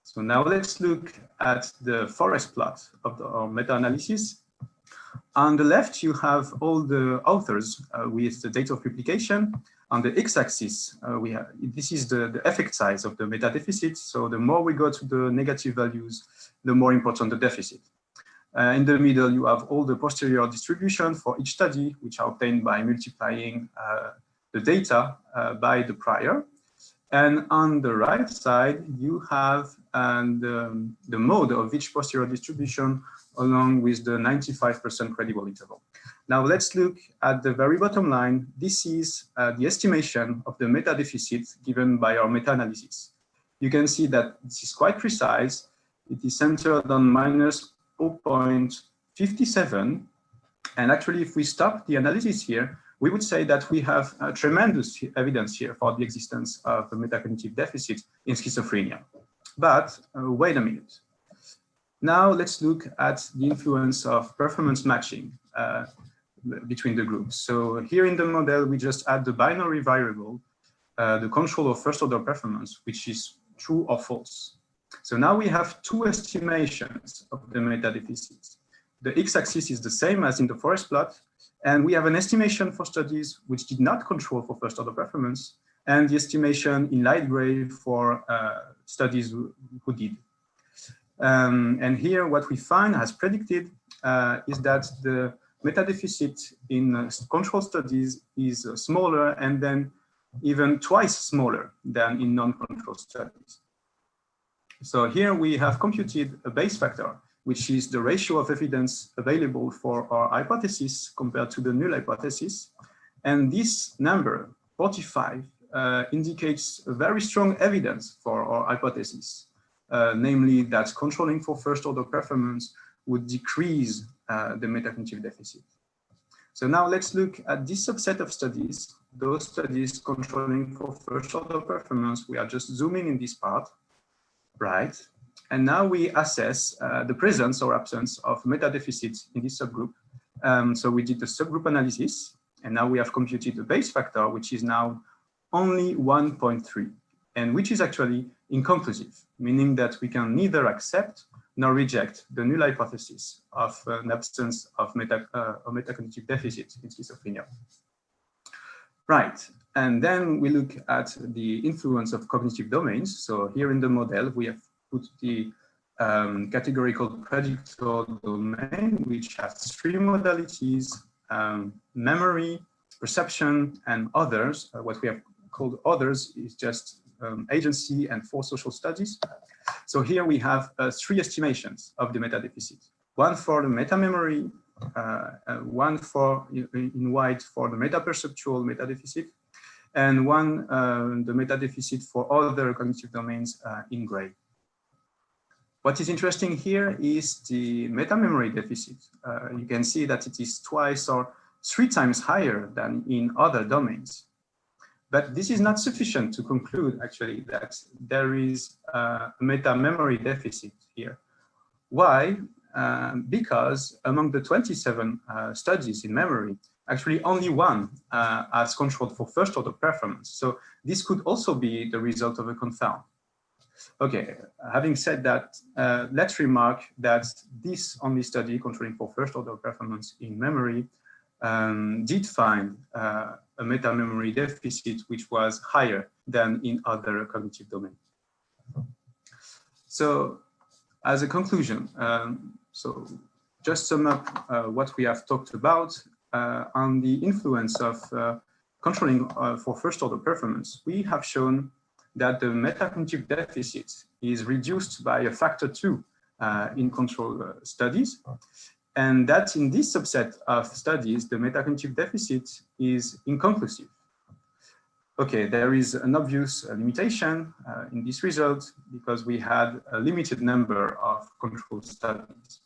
So now let's look at the forest plot of our meta-analysis. On the left, you have all the authors with the date of publication. On the x-axis, this is the effect size of the meta-deficit. So the more we go to the negative values, the more important the deficit. In the middle, you have all the posterior distribution for each study, which are obtained by multiplying the data by the prior. And on the right side, you have the mode of each posterior distribution along with the 95% credible interval. Now let's look at the very bottom line. This is the estimation of the meta-deficit given by our meta-analysis. You can see that this is quite precise. It is centered on -0.57. And actually, if we stop the analysis here, we would say that we have tremendous evidence here for the existence of the metacognitive deficit in schizophrenia. But wait a minute. Now let's look at the influence of performance matching between the groups. So here in the model, we just add the binary variable, the control of first order performance, which is true or false. So now we have two estimations of the meta-deficits. The x-axis is the same as in the forest plot, and we have an estimation for studies which did not control for first order performance, and the estimation in light gray for studies who did. And here what we find as predicted is that the meta-deficit in control studies is smaller and then even twice smaller than in non-control studies. So here we have computed a base factor, which is the ratio of evidence available for our hypothesis compared to the null hypothesis. And this number, 45, indicates very strong evidence for our hypothesis, namely that controlling for first order performance would decrease the metacognitive deficit. So now let's look at this subset of studies, those studies controlling for first order performance. We are just zooming in this part, right? And now we assess the presence or absence of meta deficits in this subgroup. So we did the subgroup analysis, and now we have computed the base factor, which is now only 1.3, and which is actually inconclusive, meaning that we can neither accept nor reject the null hypothesis of an absence of metacognitive deficit in schizophrenia. Right, and then we look at the influence of cognitive domains. So here in the model, we have put the categorical predictor domain, which has 3 modalities, memory, perception, and others. What we have called others is just agency and 4 social studies. So here we have 3 estimations of the meta deficit. One for the meta memory, one for in white for the meta perceptual meta deficit, and one the meta deficit for other cognitive domains in gray. What is interesting here is the meta memory deficit. You can see that it is 2 or 3 times higher than in other domains. But this is not sufficient to conclude actually that there is a meta memory deficit here. Why? Because among the 27 studies in memory, actually only 1 has controlled for first order performance. So this could also be the result of a confound. Okay, having said that, let's remark that this only study controlling for first order performance in memory did find a meta memory deficit which was higher than in other cognitive domains. So as a conclusion, so just sum up what we have talked about on the influence of controlling for first order performance. We have shown that the metacognitive deficit is reduced by a factor 2 in control studies, and that in this subset of studies, the metacognitive deficit is inconclusive. Okay, there is an obvious limitation in this result because we had a limited number of control studies.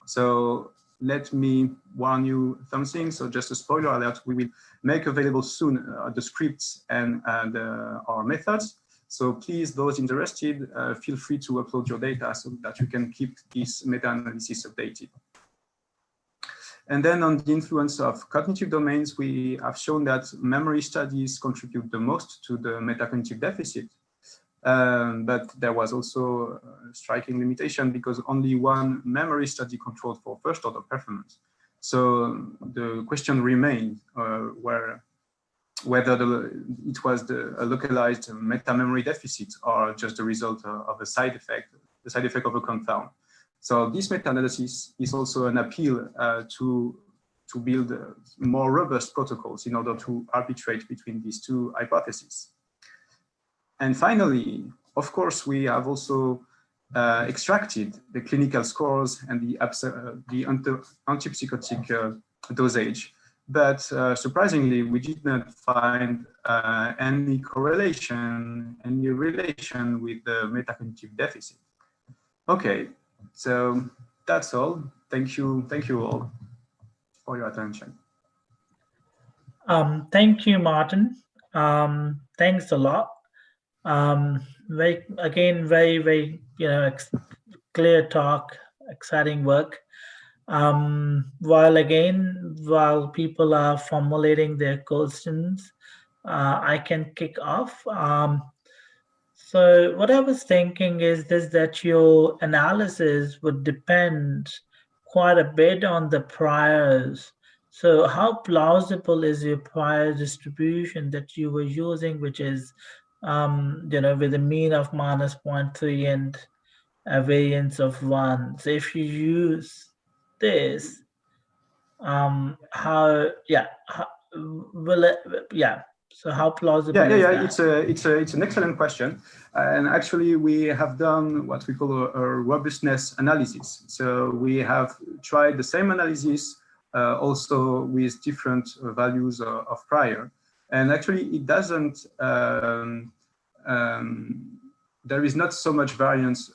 So let me warn you something. So just a spoiler alert, we will make available soon the scripts and our methods. So please, those interested, feel free to upload your data so that you can keep this meta-analysis updated. And then on the influence of cognitive domains, we have shown that memory studies contribute the most to the metacognitive deficit. But there was also a striking limitation because only 1 memory study controlled for first order performance. So the question remained whether it was a localized meta-memory deficit or just the result of a side effect, the side effect of a confound. So this meta-analysis is also an appeal to build more robust protocols in order to arbitrate between these 2 hypotheses. And finally, of course, we have also extracted the clinical scores and the antipsychotic dosage. But surprisingly, we did not find any correlation, any relation with the metacognitive deficit. Okay, so that's all. Thank you all for your attention. Thank you, Martin. Thanks a lot. Very, very, clear talk, exciting work. While people are formulating their questions, I can kick off. So what I was thinking is that your analysis would depend quite a bit on the priors. So how plausible is your prior distribution that you were using, which is, with a mean of -0.3 and a variance of 1. So if you use this, So how plausible is that? It's an excellent question, and actually we have done what we call a robustness analysis. So we have tried the same analysis also with different values of prior, And actually, it doesn't. There is not so much variance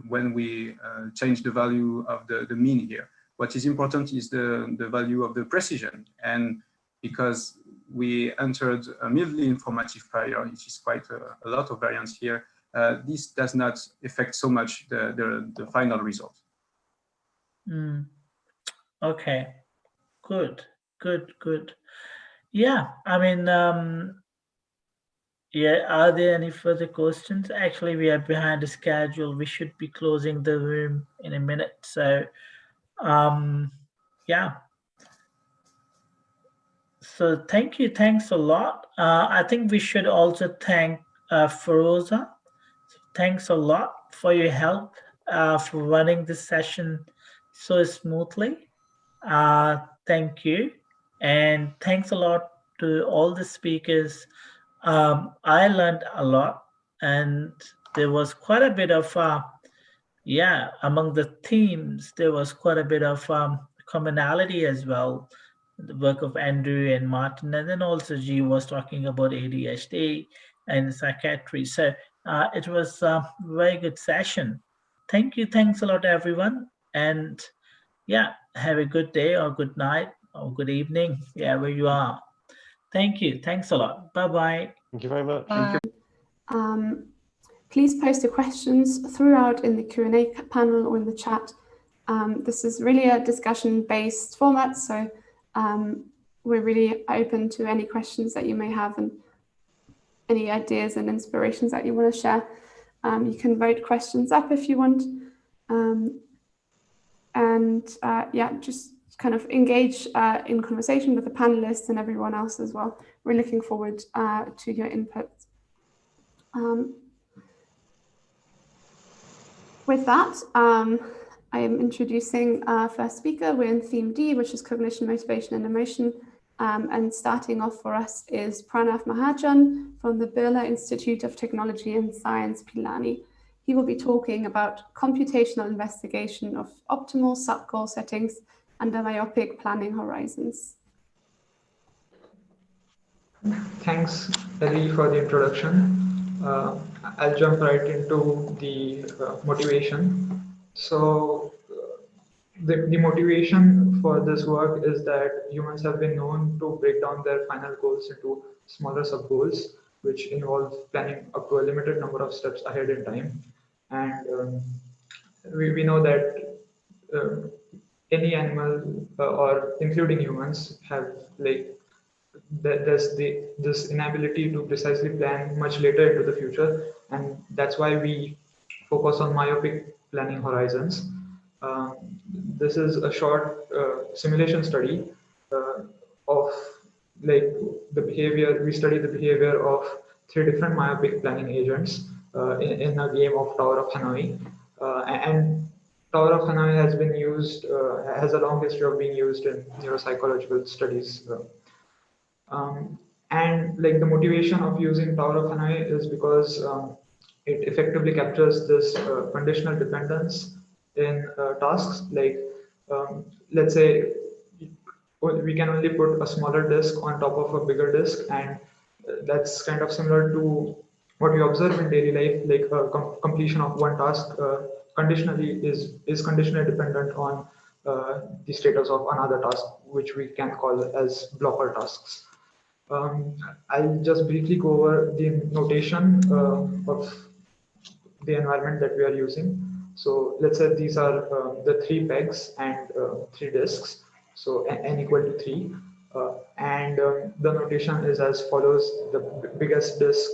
when we change the value of the mean here. What is important is the value of the precision. And because we entered a mildly informative prior, which is quite a lot of variance here, this does not affect so much the final result. Okay, good. Yeah, I mean, yeah, are there any further questions? Actually, we are behind the schedule. We should be closing the room in a minute. So, yeah. So thanks a lot. I think we should also thank Feroza. Thanks a lot for your help for running this session so smoothly. Thank you. And thanks a lot to all the speakers. I learned a lot, and there was quite a bit of, among the themes, there was quite a bit of commonality as well. The work of Andrew and Martin, and then also G was talking about ADHD and psychiatry. So it was a very good session. Thanks a lot, everyone. And yeah, have a good day or good night or good evening, where you are. Thank you. Thanks a lot. Bye-bye. Thank you very much. Thank you. Please post your questions throughout in the Q&A panel or in the chat. This is really a discussion-based format, so we're really open to any questions that you may have and any ideas and inspirations that you want to share. You can vote questions up if you want. Just kind of engage in conversation with the panelists and everyone else as well. We're looking forward to your input. With that, I am introducing our first speaker. We're in theme D, which is cognition, motivation, and emotion. And starting off for us is Pranav Mahajan from the Birla Institute of Technology and Science, Pilani. He will be talking about computational investigation of optimal sub-goal settings under myopic planning horizons. Thanks, Ellie, for the introduction. I'll jump right into the motivation. So the motivation for this work is that humans have been known to break down their final goals into smaller sub-goals, which involve planning up to a limited number of steps ahead in time. And we know that any animal or including humans have there's this inability to precisely plan much later into the future, and that's why we focus on myopic planning horizons. This is a short simulation study of the behavior. We study the behavior of 3 different myopic planning agents in a game of Tower of Hanoi, and Tower of Hanoi has been used, has a long history of being used in neuropsychological studies. And the motivation of using Tower of Hanoi is because it effectively captures this conditional dependence in tasks. Let's say we can only put a smaller disk on top of a bigger disk, and that's kind of similar to what we observe in daily life, completion of one task conditionally is conditionally dependent on the status of another task, which we can call as blocker tasks. I'll just briefly go over the notation of the environment that we are using. So let's say these are the 3 pegs and 3 disks. So n equal to 3. And the notation is as follows. The biggest disk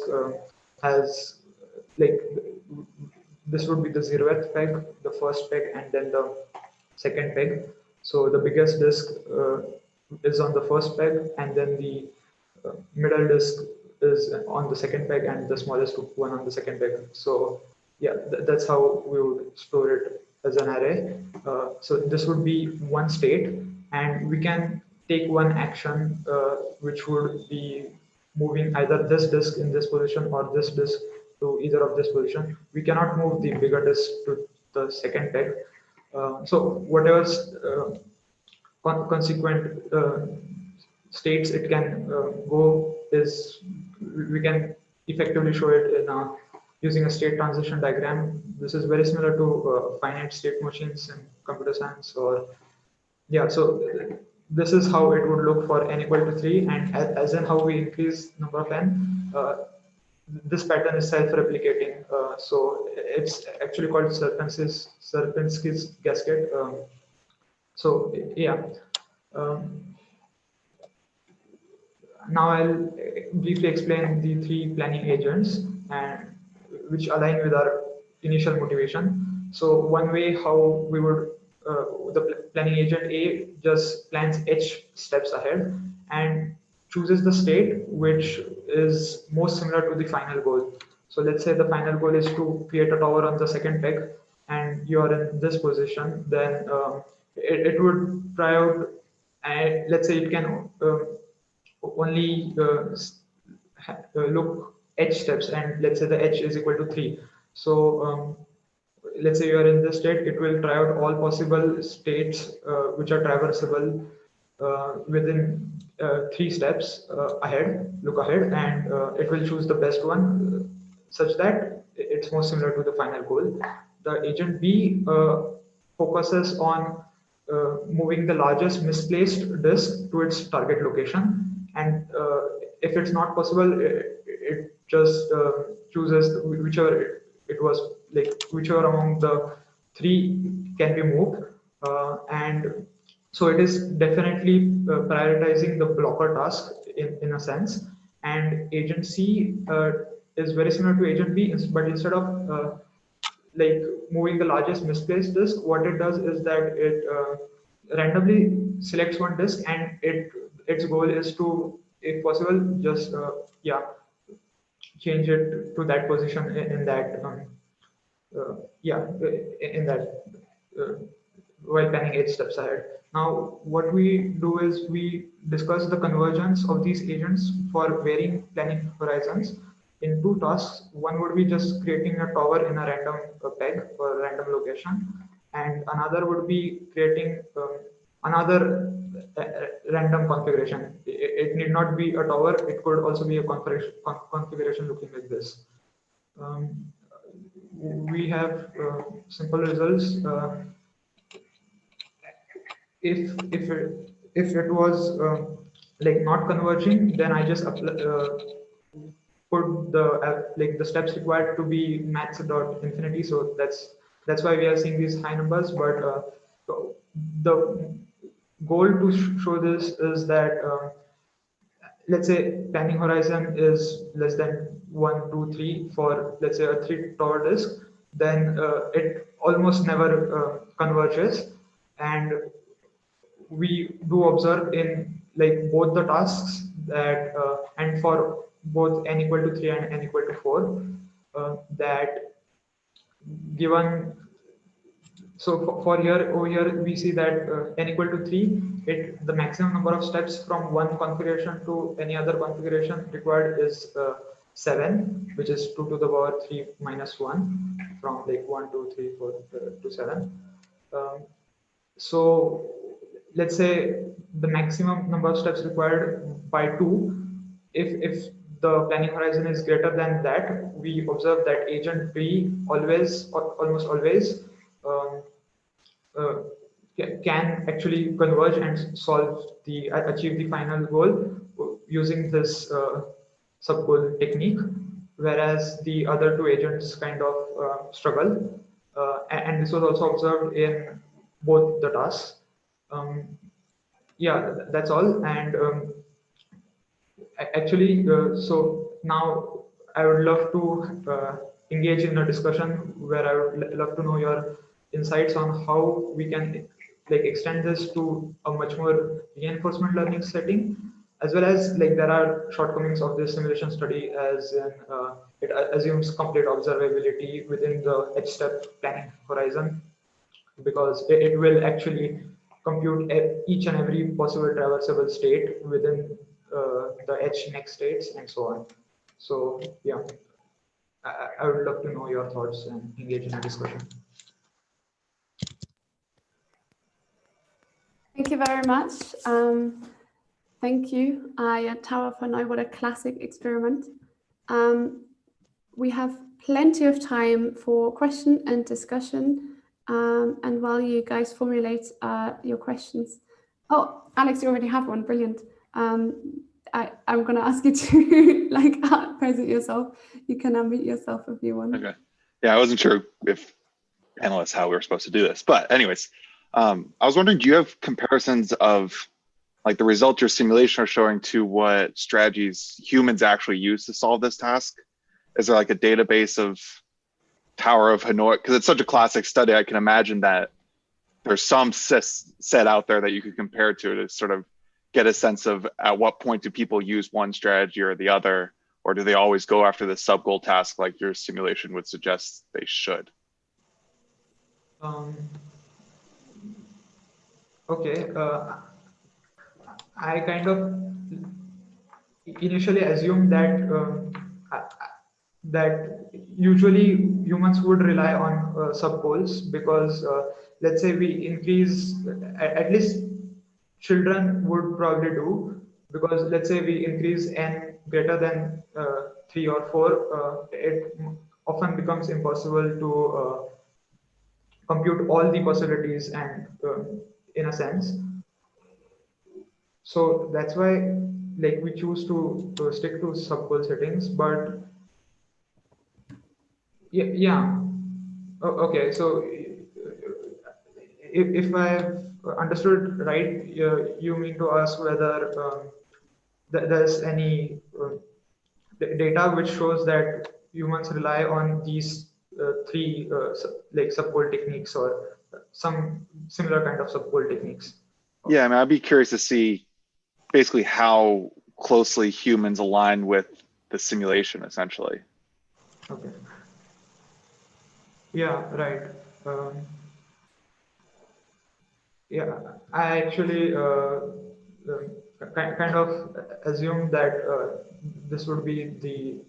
has this would be the 0th peg, the first peg, and then the second peg. So the biggest disk is on the first peg, and then the middle disk is on the second peg, and the smallest one on the second peg. So yeah, that's how we would store it as an array. So this would be one state, and we can take one action which would be moving either this disk in this position or this disk to either of this position. We cannot move the bigger disk to the second peg. So whatever consequent states it can go we can effectively show it in using a state transition diagram. This is very similar to finite state machines in computer science, or yeah. So this is how it would look for n equal to 3, and as in how we increase number of n, this pattern is self-replicating. So it's actually called Sierpinski's cascade. So yeah. Now I'll briefly explain the 3 planning agents and which align with our initial motivation. So one way how we would the planning agent A just plans h steps ahead and chooses the state which is most similar to the final goal. So let's say the final goal is to create a tower on the second peg, and you are in this position. Then it would try out, and let's say it can only look h steps, and let's say the h is equal to 3. So let's say you are in this state, it will try out all possible states which are traversable within 3 steps ahead, look ahead, and it will choose the best one such that it's more similar to the final goal. The agent B focuses on moving the largest misplaced disk to its target location, and if it's not possible, it just chooses whichever it was, like whichever among the 3 can be moved, and so it is definitely prioritizing the blocker task in a sense. And agent C is very similar to agent B, but instead of like moving the largest misplaced disk, what it does is that it randomly selects one disk, and its goal is to, if possible, just yeah, change it to that position in that yeah, in that while planning 8 steps ahead. Now, what we do is we discuss the convergence of these agents for varying planning horizons in 2 tasks. One would be just creating a tower in a random peg or a random location, and another would be creating another random configuration. It need not be a tower, it could also be a configuration looking like this. We have simple results. If it was like not converging, then I just put the like the steps required to be max.infinity. So that's why we are seeing these high numbers. But the goal to show this is that let's say planning horizon is less than 1, 2, 3 for, let's say, a 3 tower disk, then it almost never converges. And we do observe in like both the tasks that and for both n equal to 3 and n equal to 4 that given, so for here over here we see that n equal to 3, the maximum number of steps from one configuration to any other configuration required is 7, which is 2 to the power 3 minus 1, from like 1, 2, 3, 4 to 7. So let's say the maximum number of steps required by 2, if the planning horizon is greater than that, we observe that agent B always, or almost always, can actually converge and achieve the final goal using this sub-goal technique, whereas the other 2 agents kind of struggle. And this was also observed in both the tasks. Yeah, that's all. And actually, so now I would love to engage in a discussion where I would love to know your insights on how we can like extend this to a much more reinforcement learning setting, as well as like there are shortcomings of this simulation study, as in it assumes complete observability within the H-step planning horizon, because it will actually compute each and every possible traversable state within the H next states and so on. So yeah, I would love to know your thoughts and engage in a discussion. Thank you very much. Thank you. Yeah, Tower of Hanoi, what a classic experiment. We have plenty of time for question and discussion. And while you guys formulate your questions. Oh, Alex, you already have one. Brilliant. I'm going to ask you to present yourself. You can unmute yourself if you want. Okay. Yeah, I wasn't sure if panelists how we were supposed to do this, but anyways, I was wondering, do you have comparisons of like the results your simulation are showing to what strategies humans actually use to solve this task? Is there like a database of Tower of Hanoi? Because it's such a classic study, I can imagine that there's some set out there that you could compare to sort of get a sense of at what point do people use one strategy or the other, or do they always go after the sub-goal task like your simulation would suggest they should? Okay, I kind of initially assumed that usually humans would rely on sub-goals because let's say we increase, at least children would probably do, because let's say we increase n greater than 3 or 4, it often becomes impossible to compute all the possibilities and in a sense. So that's why like we choose to stick to sub-goal settings, but yeah. Okay, so if I've understood right, you mean to ask whether there's any data which shows that humans rely on these three like sub-goal techniques or some similar kind of sub-goal techniques. Yeah, I mean, I'd be curious to see basically how closely humans align with the simulation, essentially. Okay. Yeah, right. Yeah, I actually kind of assumed that this would be the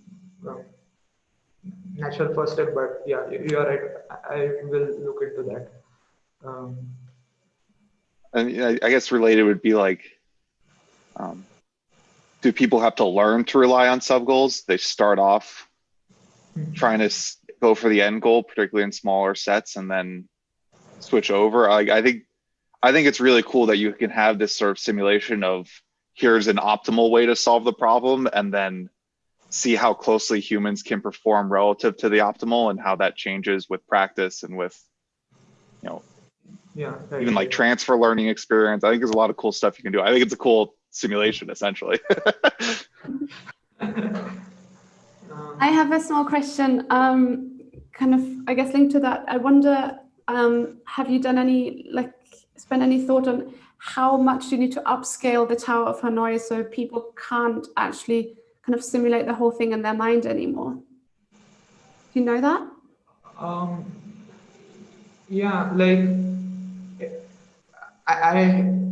natural first step, but yeah, you are right. I will look into that. And I guess related would be like, do people have to learn to rely on sub goals? They start off trying to go for the end goal, particularly in smaller sets, and then switch over. I think it's really cool that you can have this sort of simulation of here's an optimal way to solve the problem, and then see how closely humans can perform relative to the optimal and how that changes with practice and with, you know, yeah, even like transfer learning experience. I think there's a lot of cool stuff you can do. I think it's a cool simulation, essentially. I have a small question, kind of, I guess, linked to that. I wonder, have you done spent any thought on how much you need to upscale the Tower of Hanoi so people can't actually kind of simulate the whole thing in their mind anymore? Do you know that? Yeah, like I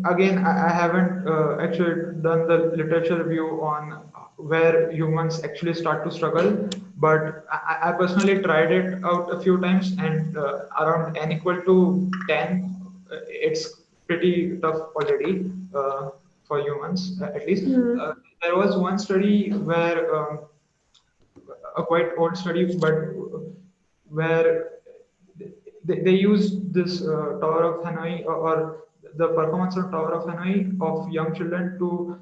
haven't actually done the literature review on where humans actually start to struggle, but I personally tried it out a few times, and around n equal to 10, it's pretty tough already for humans, at least. There was one study where, a quite old study, but where they used this Tower of Hanoi or the performance of Tower of Hanoi of young children to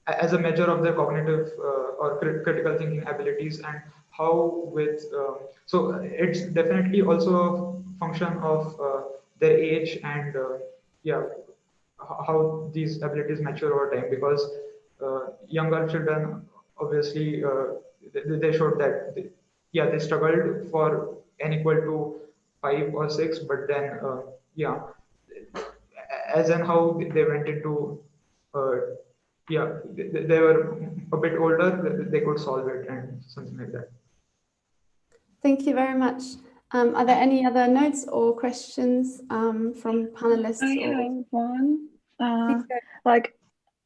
as a measure of their cognitive or critical thinking abilities, and how with so it's definitely also a function of their age and yeah, how these abilities mature over time, because younger children obviously they showed that they struggled for n equal to 5 or 6, but then yeah, as in how they went into they were a bit older, they could solve it and something like that. Thank you very much. Are there any other notes or questions from panelists? I have one. Like,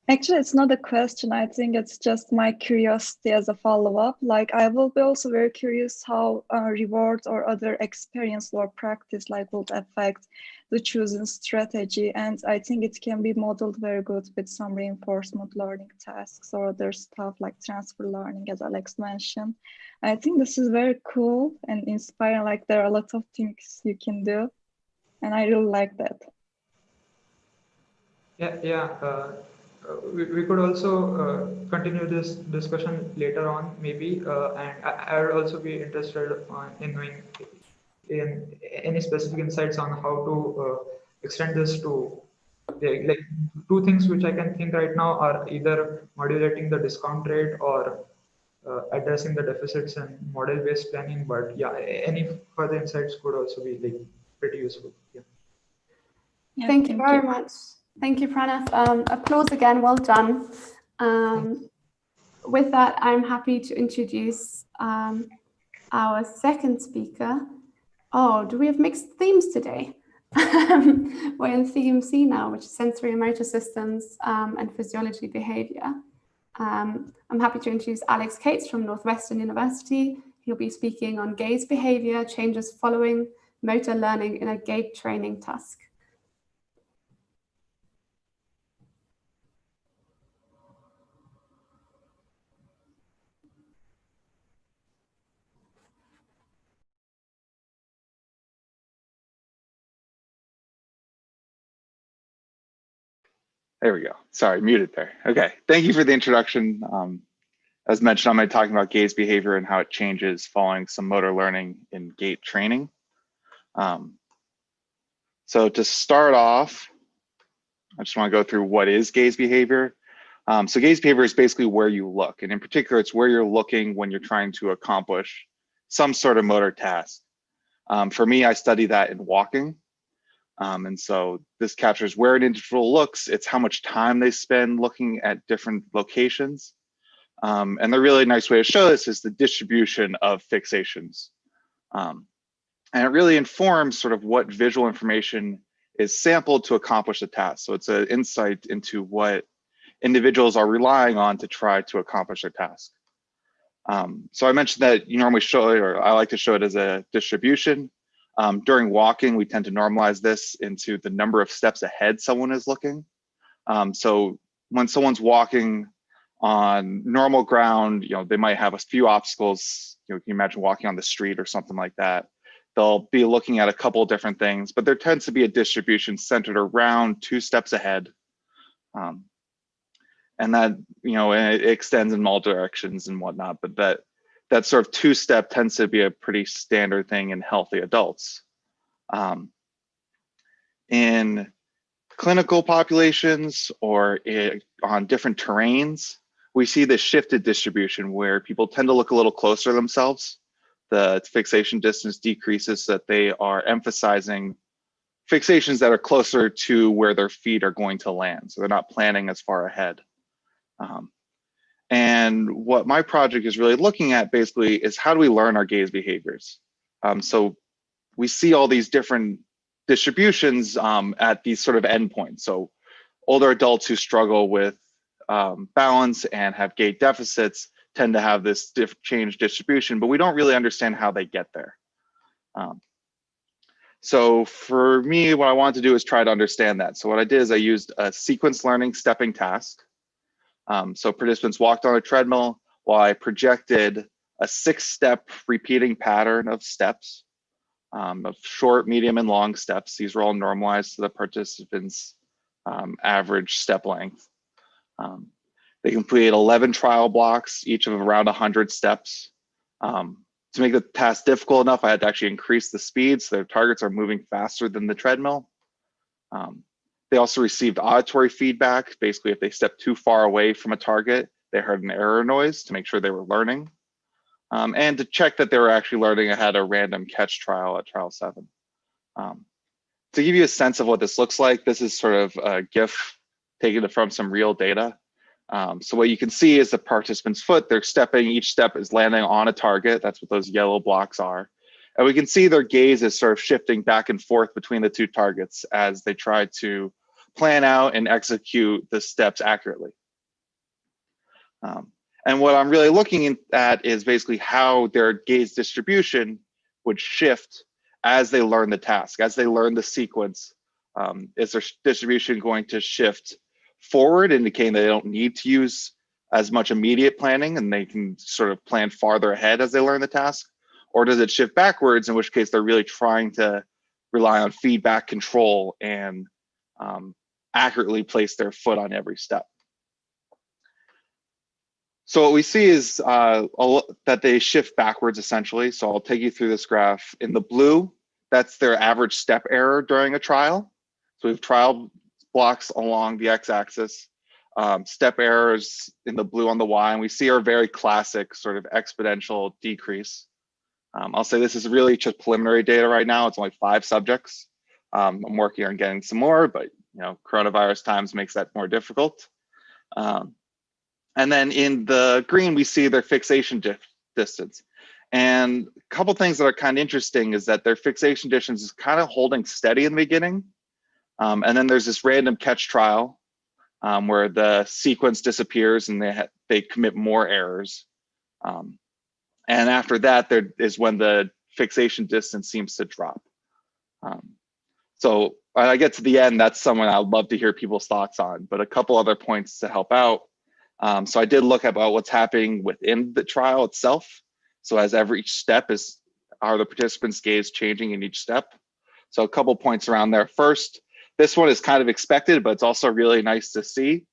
Actually, it's not a question. I think it's just my curiosity as a follow-up. Like, I will be also very curious how rewards or other experience or practice like would affect the chosen strategy. And I think it can be modeled very good with some reinforcement learning tasks or other stuff like transfer learning, as Alex mentioned. I think this is very cool and inspiring. Like, there are a lot of things you can do, and I really like that. We could also continue this discussion later on, maybe, and I would also be interested in knowing in any specific insights on how to extend this to like two things which I can think right now are either modulating the discount rate or addressing the deficits in model-based planning. But yeah, any further insights could also be like pretty useful. Yeah, Thank you very much. Thank you, Pranav. Applause again, well done. With that, I'm happy to introduce our second speaker. Oh, do we have mixed themes today? We're in theme C now, which is sensory and motor systems and physiology behavior. I'm happy to introduce Alex Cates from Northwestern University. He'll be speaking on gaze behavior changes following motor learning in a gait training task. There we go. Sorry, muted there. Okay, thank you for the introduction. As mentioned, I'm going to be talking about gaze behavior and how it changes following some motor learning in gait training. So to start off, I just want to go through what is gaze behavior. So gaze behavior is basically where you look, and in particular, it's where you're looking when you're trying to accomplish some sort of motor task. For me, I study that in walking. And so this captures where an individual looks, it's how much time they spend looking at different locations. And the really nice way to show this is the distribution of fixations. And it really informs sort of what visual information is sampled to accomplish the task. So it's an insight into what individuals are relying on to try to accomplish their task. So I mentioned that you normally show it, or I like to show it as a distribution. During walking, we tend to normalize this into the number of steps ahead someone is looking. So when someone's walking on normal ground, they might have a few obstacles. You can imagine walking on the street or something like that. They'll be looking at a couple of different things, but there tends to be a distribution centered around 2 steps ahead. And that, it extends in all directions and whatnot, but that sort of 2-step tends to be a pretty standard thing in healthy adults. In clinical populations or on different terrains, we see this shifted distribution where people tend to look a little closer to themselves. The fixation distance decreases so that they are emphasizing fixations that are closer to where their feet are going to land. So they're not planning as far ahead. And what my project is really looking at basically is how do we learn our gaze behaviors? So we see all these different distributions at these sort of endpoints. So older adults who struggle with balance and have gait deficits tend to have this change distribution, but we don't really understand how they get there. So for me, what I wanted to do is try to understand that. So what I did is I used a sequence learning stepping task. So participants walked on a treadmill while I projected a 6-step repeating pattern of steps, of short, medium, and long steps. These were all normalized to the participants' average step length. They completed 11 trial blocks, each of around 100 steps. To make the task difficult enough, I had to actually increase the speed so their targets are moving faster than the treadmill. They also received auditory feedback. Basically, if they stepped too far away from a target, they heard an error noise to make sure they were learning. And to check that they were actually learning, I had a random catch trial at trial 7. To give you a sense of what this looks like, this is sort of a GIF taken from some real data. So what you can see is the participant's foot, they're stepping, each step is landing on a target. That's what those yellow blocks are. And we can see their gaze is sort of shifting back and forth between the 2 targets as they try to plan out and execute the steps accurately. And what I'm really looking at is basically how their gaze distribution would shift as they learn the task, as they learn the sequence. Is their distribution going to shift forward, indicating they don't need to use as much immediate planning and they can sort of plan farther ahead as they learn the task? Or does it shift backwards, in which case they're really trying to rely on feedback control and accurately place their foot on every step? So what we see is that they shift backwards essentially. So I'll take you through this graph. In the blue, that's their average step error during a trial. So we have trial blocks along the x-axis, step errors in the blue on the y, and we see our very classic sort of exponential decrease. I'll say this is really just preliminary data right now. It's only 5 subjects. I'm working on getting some more, but coronavirus times makes that more difficult. And then in the green, we see their fixation distance. And a couple things that are kind of interesting is that their fixation distance is kind of holding steady in the beginning. And then there's this random catch trial where the sequence disappears and they commit more errors. And after that, there is when the fixation distance seems to drop. So when I get to the end, that's someone I'd love to hear people's thoughts on, but a couple other points to help out. So I did look about what's happening within the trial itself. So as every step are the participants' gaze changing in each step? So a couple points around there. First, this one is kind of expected, but it's also really nice to see.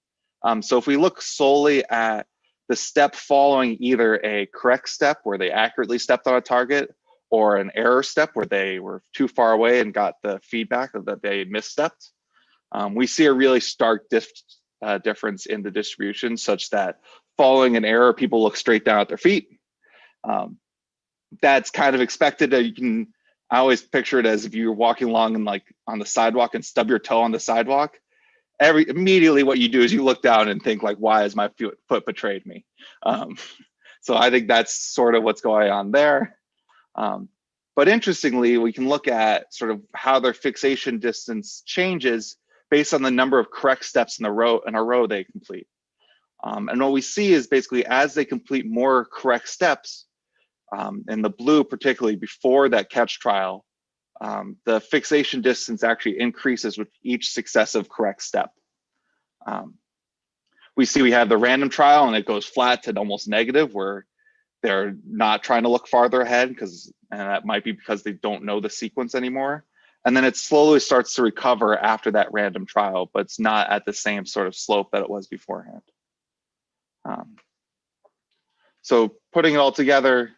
So if we look solely at the step following either a correct step where they accurately stepped on a target or an error step where they were too far away and got the feedback that they misstepped, we see a really stark difference in the distribution, such that following an error, people look straight down at their feet. That's kind of expected. I always picture it as if you were walking along and like on the sidewalk and stub your toe on the sidewalk. Immediately what you do is you look down and think like, why has my foot betrayed me? So I think that's sort of what's going on there. But interestingly, we can look at sort of how their fixation distance changes based on the number of correct steps in a row they complete. And what we see is basically as they complete more correct steps, in the blue particularly before that catch trial, the fixation distance actually increases with each successive correct step. We have the random trial and it goes flat to almost negative, where they're not trying to look farther ahead, and that might be because they don't know the sequence anymore. And then it slowly starts to recover after that random trial, but it's not at the same sort of slope that it was beforehand. So putting it all together,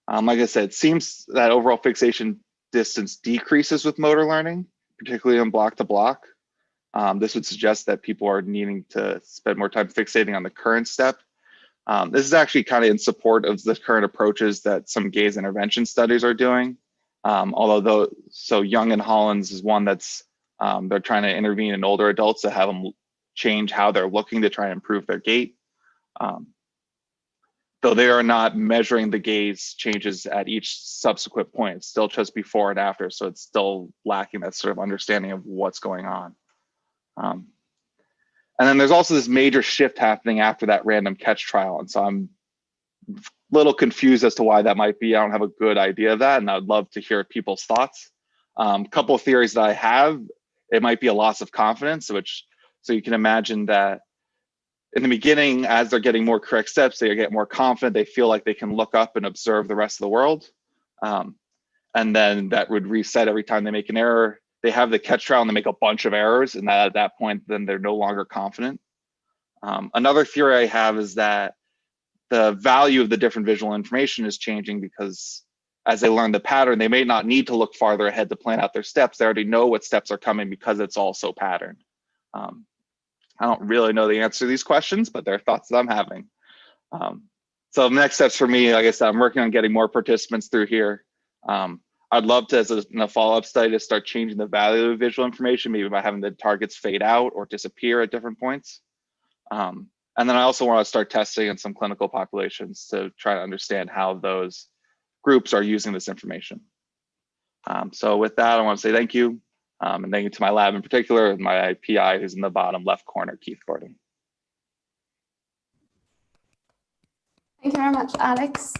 like I said, it seems that overall fixation distance decreases with motor learning, particularly on block to block. This would suggest that people are needing to spend more time fixating on the current step. This is actually kind of in support of the current approaches that some gaze intervention studies are doing. So Young and Hollins is one that's, they're trying to intervene in older adults to have them change how they're looking to try and improve their gait. Though they are not measuring the gaze changes at each subsequent point, it's still just before and after, so it's still lacking that sort of understanding of what's going on. And then there's also this major shift happening after that random catch trial, and so I'm a little confused as to why that might be. I don't have a good idea of that, and I'd love to hear people's thoughts. A couple of theories that I have, it might be a loss of confidence, so you can imagine that in the beginning, as they're getting more correct steps, they get more confident, they feel like they can look up and observe the rest of the world. And then that would reset every time they make an error. They have the catch trial and they make a bunch of errors, and at that point, then they're no longer confident. Another theory I have is that the value of the different visual information is changing, because as they learn the pattern, they may not need to look farther ahead to plan out their steps. They already know what steps are coming because it's all so patterned. I don't really know the answer to these questions, but they're thoughts that I'm having. So next steps for me, like I said, I'm working on getting more participants through here. I'd love to, in a follow-up study, to start changing the value of visual information, maybe by having the targets fade out or disappear at different points. And then I also want to start testing in some clinical populations to try to understand how those groups are using this information. So with that, I want to say thank you. And thank you to my lab in particular, and my PI who's in the bottom left corner, Keith Gordon. Thank you very much, Alex.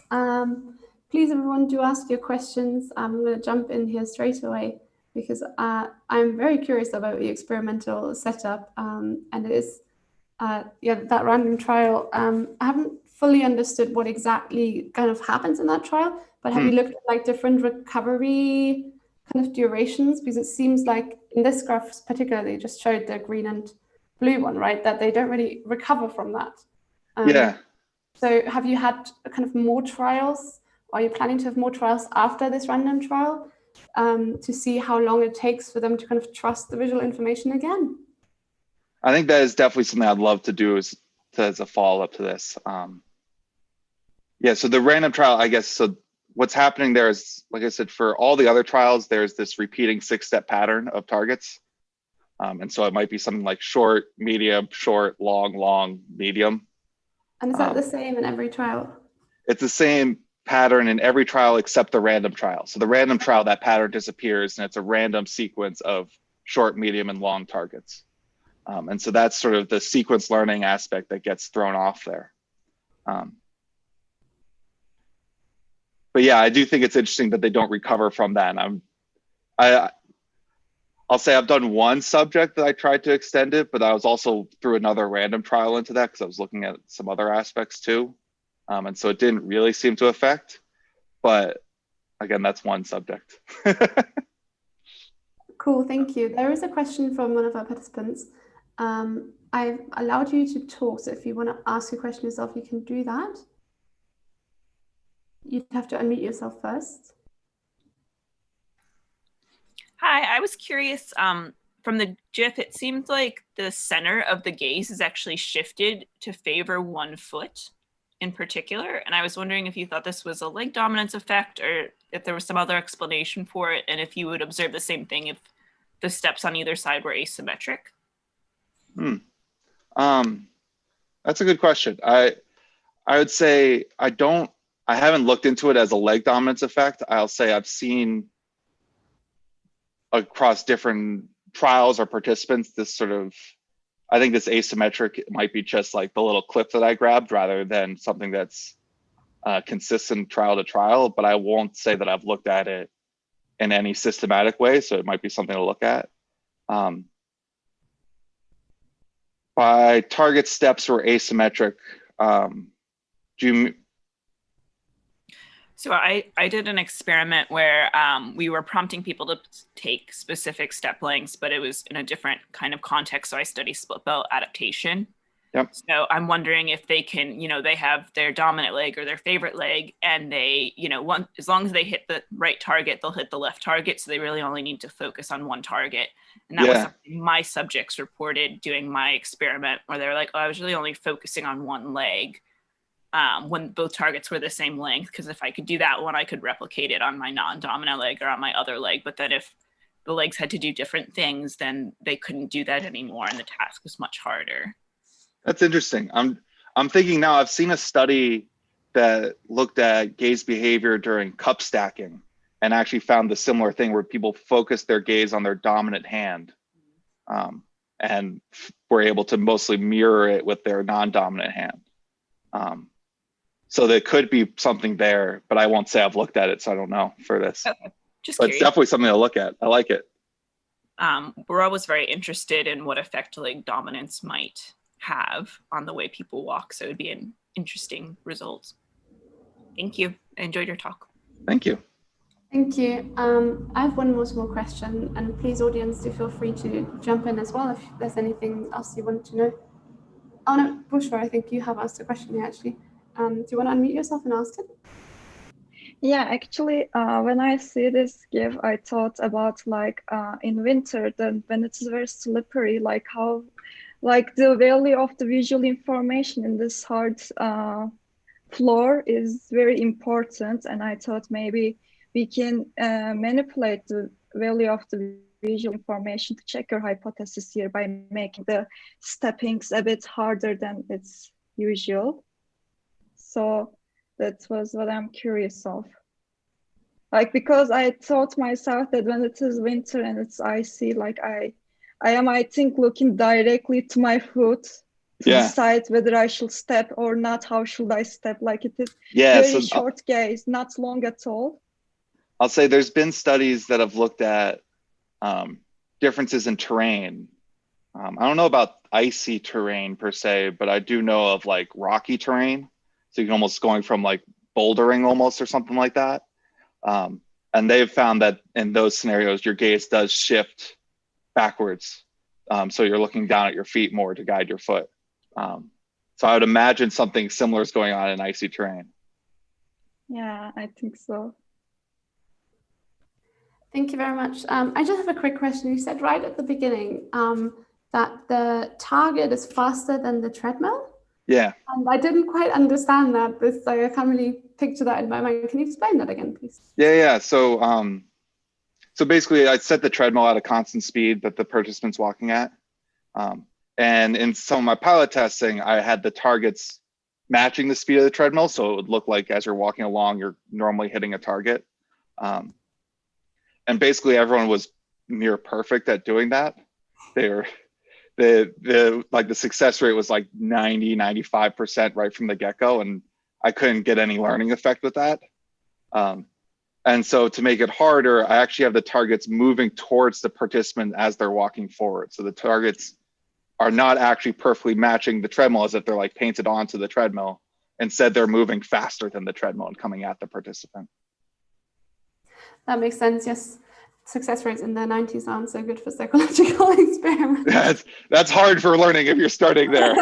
Please, everyone, do ask your questions. I'm going to jump in here straight away because I'm very curious about the experimental setup, and it is, yeah, that random trial. I haven't fully understood what exactly kind of happens in that trial, but have you looked at like different recovery kind of durations? Because it seems like in this graph particularly, just showed the green and blue one, right? That they don't really recover from that. Yeah. So have you had kind of more trials? Are you planning to have more trials after this random trial to see how long it takes for them to kind of trust the visual information again? I think that is definitely something I'd love to do as a follow-up to this. Yeah, so the random trial, I guess, so what's happening there is, like I said, for all the other trials, there's this repeating 6-step pattern of targets. And so it might be something like short, medium, short, long, long, medium. And is that the same in every trial? It's the same pattern in every trial except the random trial. So the random trial, that pattern disappears and it's a random sequence of short, medium, and long targets. And so that's sort of the sequence learning aspect that gets thrown off there. But yeah, I do think it's interesting that they don't recover from that. And I'll say I've done one subject that I tried to extend it, but I was also through another random trial into that because I was looking at some other aspects too. And so it didn't really seem to affect, but again, that's one subject. Cool, thank you. There is a question from one of our participants. I've allowed you to talk, so if you want to ask a question yourself, you can do that. You'd have to unmute yourself first. Hi, I was curious, from the GIF, it seems like the center of the gaze is actually shifted to favor one foot in particular. And I was wondering if you thought this was a leg dominance effect or if there was some other explanation for it, and if you would observe the same thing if the steps on either side were asymmetric. That's a good question. I would say I haven't looked into it as a leg dominance effect. I'll say I've seen across different trials or participants, this sort of, I think this asymmetric might be just like the little clip that I grabbed rather than something that's consistent trial to trial, but I won't say that I've looked at it in any systematic way. So it might be something to look at. By target steps were asymmetric. So I did an experiment where we were prompting people to take specific step lengths, but it was in a different kind of context. So I study split belt adaptation. Yep. So I'm wondering if they can, they have their dominant leg or their favorite leg, and they, as long as they hit the right target, they'll hit the left target. So they really only need to focus on one target. And that was something my subjects reported doing my experiment, where they were like, oh, I was really only focusing on one leg when both targets were the same length. Because if I could do that one, I could replicate it on my non-dominant leg or on my other leg. But then if the legs had to do different things, then they couldn't do that anymore. And the task was much harder. That's interesting. I'm thinking now, I've seen a study that looked at gaze behavior during cup stacking and actually found the similar thing where people focused their gaze on their dominant hand and were able to mostly mirror it with their non-dominant hand. So there could be something there, but I won't say I've looked at it, so I don't know for this. Okay. Just but curious. It's definitely something to look at. I like it. We're always very interested in what effect leg dominance might have on the way people walk. So it'd be an interesting result. Thank you. I enjoyed your talk. Thank you. Thank you. I have one more small question, and please, audience, do feel free to jump in as well if there's anything else you want to know. Oh no, Bushra, I think you have asked a question here actually. Do you want to unmute yourself and ask it? Yeah, actually, when I see this GIF, I thought about like in winter, then when it's very slippery, like how, like the value of the visual information in this hard floor is very important. And I thought maybe we can manipulate the value of the visual information to check your hypothesis here by making the steppings a bit harder than it's usual. So that was what I'm curious of. Like, because I thought myself that when it is winter and it's icy, like I am, I think, looking directly to my foot to decide whether I should step or not. How should I step? Like, it is very short gaze, not long at all. I'll say there's been studies that have looked at differences in terrain. I don't know about icy terrain per se, but I do know of like rocky terrain. So you can almost going from like bouldering almost or something like that. And they've found that in those scenarios, your gaze does shift backwards. So you're looking down at your feet more to guide your foot. So I would imagine something similar is going on in icy terrain. Yeah, I think so. Thank you very much. I just have a quick question. You said right at the beginning that the target is faster than the treadmill. Yeah. And I didn't quite understand that. This, like, I can't really picture that in my mind. Can you explain that again, please? Yeah. So, so basically, I set the treadmill at a constant speed that the participant's walking at. And in some of my pilot testing, I had the targets matching the speed of the treadmill. So it would look like as you're walking along, you're normally hitting a target. And basically everyone was near perfect at doing that. They were, the success rate was like 90–95% right from the get-go, and I couldn't get any learning effect with that. And so to make it harder, I actually have the targets moving towards the participant as they're walking forward. So the targets are not actually perfectly matching the treadmill as if they're like painted onto the treadmill. Instead, they're moving faster than the treadmill and coming at the participant. That makes sense, yes. Success rates in the 90s aren't so good for psychological experiments. That's hard for learning if you're starting there.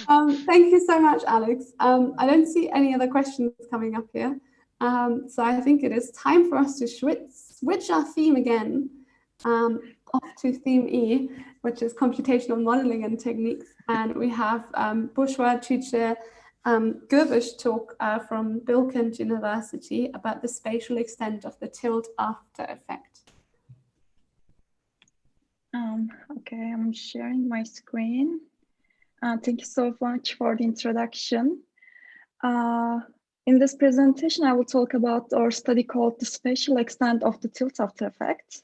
Thank you so much, Alex. I don't see any other questions coming up here. So I think it is time for us to switch our theme again off to theme E, which is computational modeling and techniques. And we have Bushra Tuche Gervish talk from Bilkent University about the spatial extent of the tilt after effect. Okay, I'm sharing my screen. Thank you so much for the introduction. In this presentation, I will talk about our study called the spatial extent of the tilt after effect.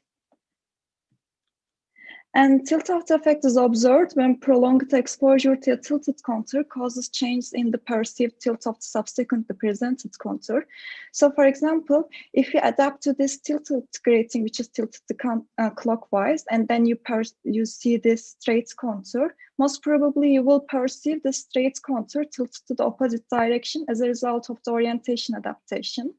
And tilt after effect is observed when prolonged exposure to a tilted contour causes changes in the perceived tilt of the subsequently presented contour. So for example, if you adapt to this tilted grating, which is tilted clockwise, and then you see this straight contour, most probably you will perceive the straight contour tilted to the opposite direction as a result of the orientation adaptation.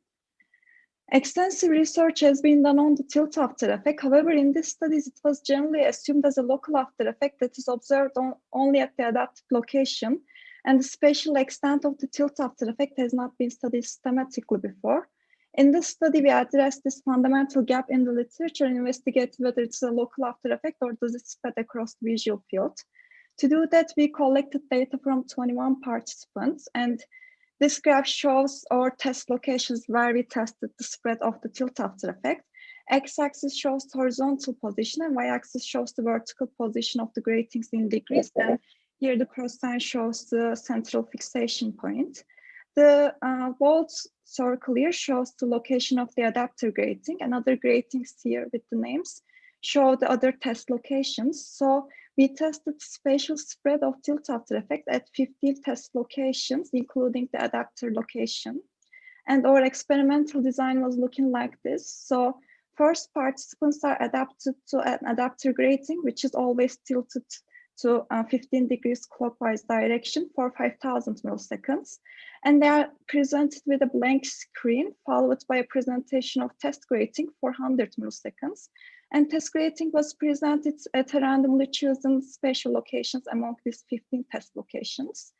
Extensive research has been done on the tilt after effect. However, in these studies, it was generally assumed as a local after effect that is observed only at the adapted location, and the spatial extent of the tilt after effect has not been studied systematically before. In this study, we addressed this fundamental gap in the literature and investigated whether it's a local after effect or does it spread across the visual field. To do that, we collected data from 21 participants, and this graph shows our test locations where we tested the spread of the tilt after effect. X-axis shows the horizontal position and Y-axis shows the vertical position of the gratings in degrees. And here the cross sign shows the central fixation point. The bold circle here shows the location of the adapter grating, and other gratings here with the names show the other test locations. So we tested spatial spread of tilt after effect at 15 test locations, including the adapter location. And our experimental design was looking like this. So first, participants are adapted to an adapter grating, which is always tilted to 15 degrees clockwise direction for 5,000 milliseconds. And they are presented with a blank screen, followed by a presentation of test grating for 100 milliseconds. And test grating was presented at randomly chosen spatial locations among these 15 test locations.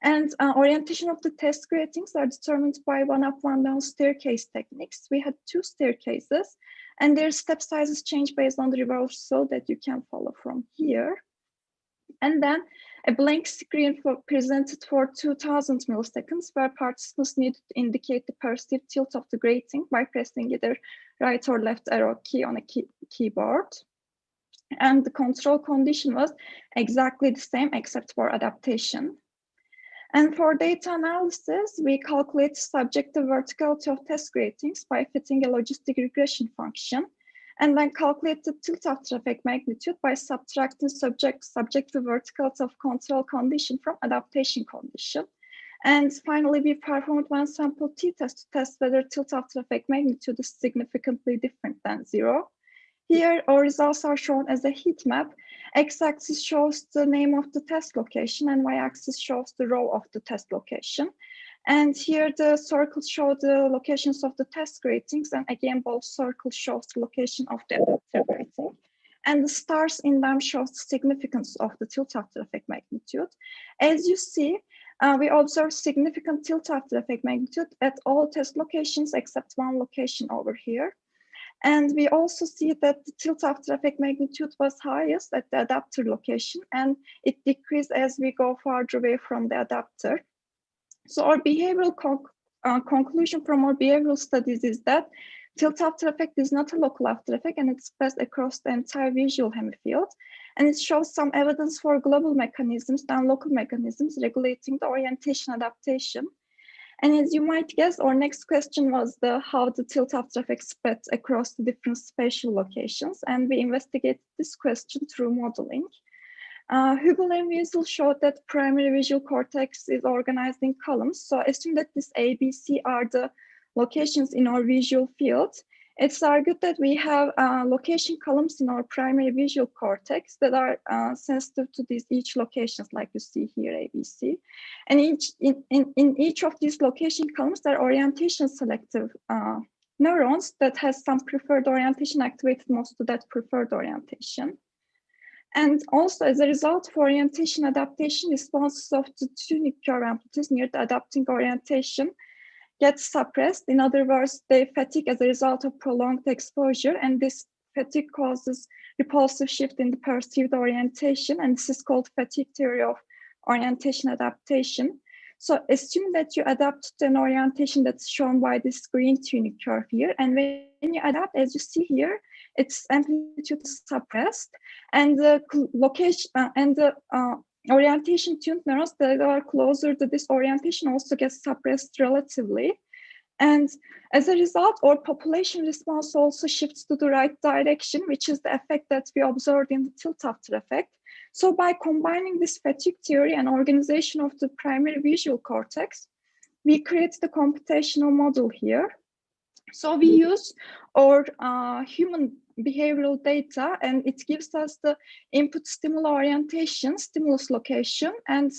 And orientation of the test gratings are determined by one-up, one-down staircase techniques. We had 2 staircases, and their step sizes change based on the reversal that you can follow from here. And then a blank screen presented for 2000 milliseconds, where participants need to indicate the perceived tilt of the grating by pressing either right or left arrow key on a keyboard. And the control condition was exactly the same except for adaptation. And for data analysis, we calculate subjective verticality of test gratings by fitting a logistic regression function, and then calculate the tilt after effect magnitude by subtracting subjective verticality of control condition from adaptation condition. And finally, we performed one sample t-test to test whether tilt after effect magnitude is significantly different than 0. Here, our results are shown as a heat map. X-axis shows the name of the test location, and y-axis shows the row of the test location. And here the circles show the locations of the test gratings, and again, both circles show the location of the adapter grating. And the stars in them shows the significance of the tilt after effect magnitude. As you see, we observe significant tilt after effect magnitude at all test locations except one location over here. And we also see that the tilt after effect magnitude was highest at the adapter location, and it decreased as we go farther away from the adapter. So our behavioral conclusion from our behavioral studies is that tilt after effect is not a local after effect, and it's spread across the entire visual hemifield. And it shows some evidence for global mechanisms and local mechanisms regulating the orientation adaptation. And as you might guess, our next question was how the tilt after effect spread across the different spatial locations. And we investigated this question through modeling. Hubel and Wiesel showed that primary visual cortex is organized in columns. So assume that this A, B, C are the locations in our visual field. It's argued that we have location columns in our primary visual cortex that are sensitive to these each locations, like you see here, A, B, C. And in each of these location columns, there are orientation selective neurons that has some preferred orientation activated most to that preferred orientation. And also, as a result of orientation adaptation, responses of the tuning curve amplitudes near the adapting orientation get suppressed. In other words, they fatigue as a result of prolonged exposure, and this fatigue causes repulsive shift in the perceived orientation, and this is called fatigue theory of orientation adaptation. So assume that you adapt to an orientation that's shown by this green tuning curve here, and when you adapt, as you see here, its amplitude is suppressed, and the location and the orientation tuned neurons that are closer to this orientation also get suppressed relatively. And as a result, our population response also shifts to the right direction, which is the effect that we observed in the tilt after effect. So by combining this fatigue theory and organization of the primary visual cortex, we create the computational model here. So we use our human behavioral data, and it gives us the input stimuli orientation, stimulus location, and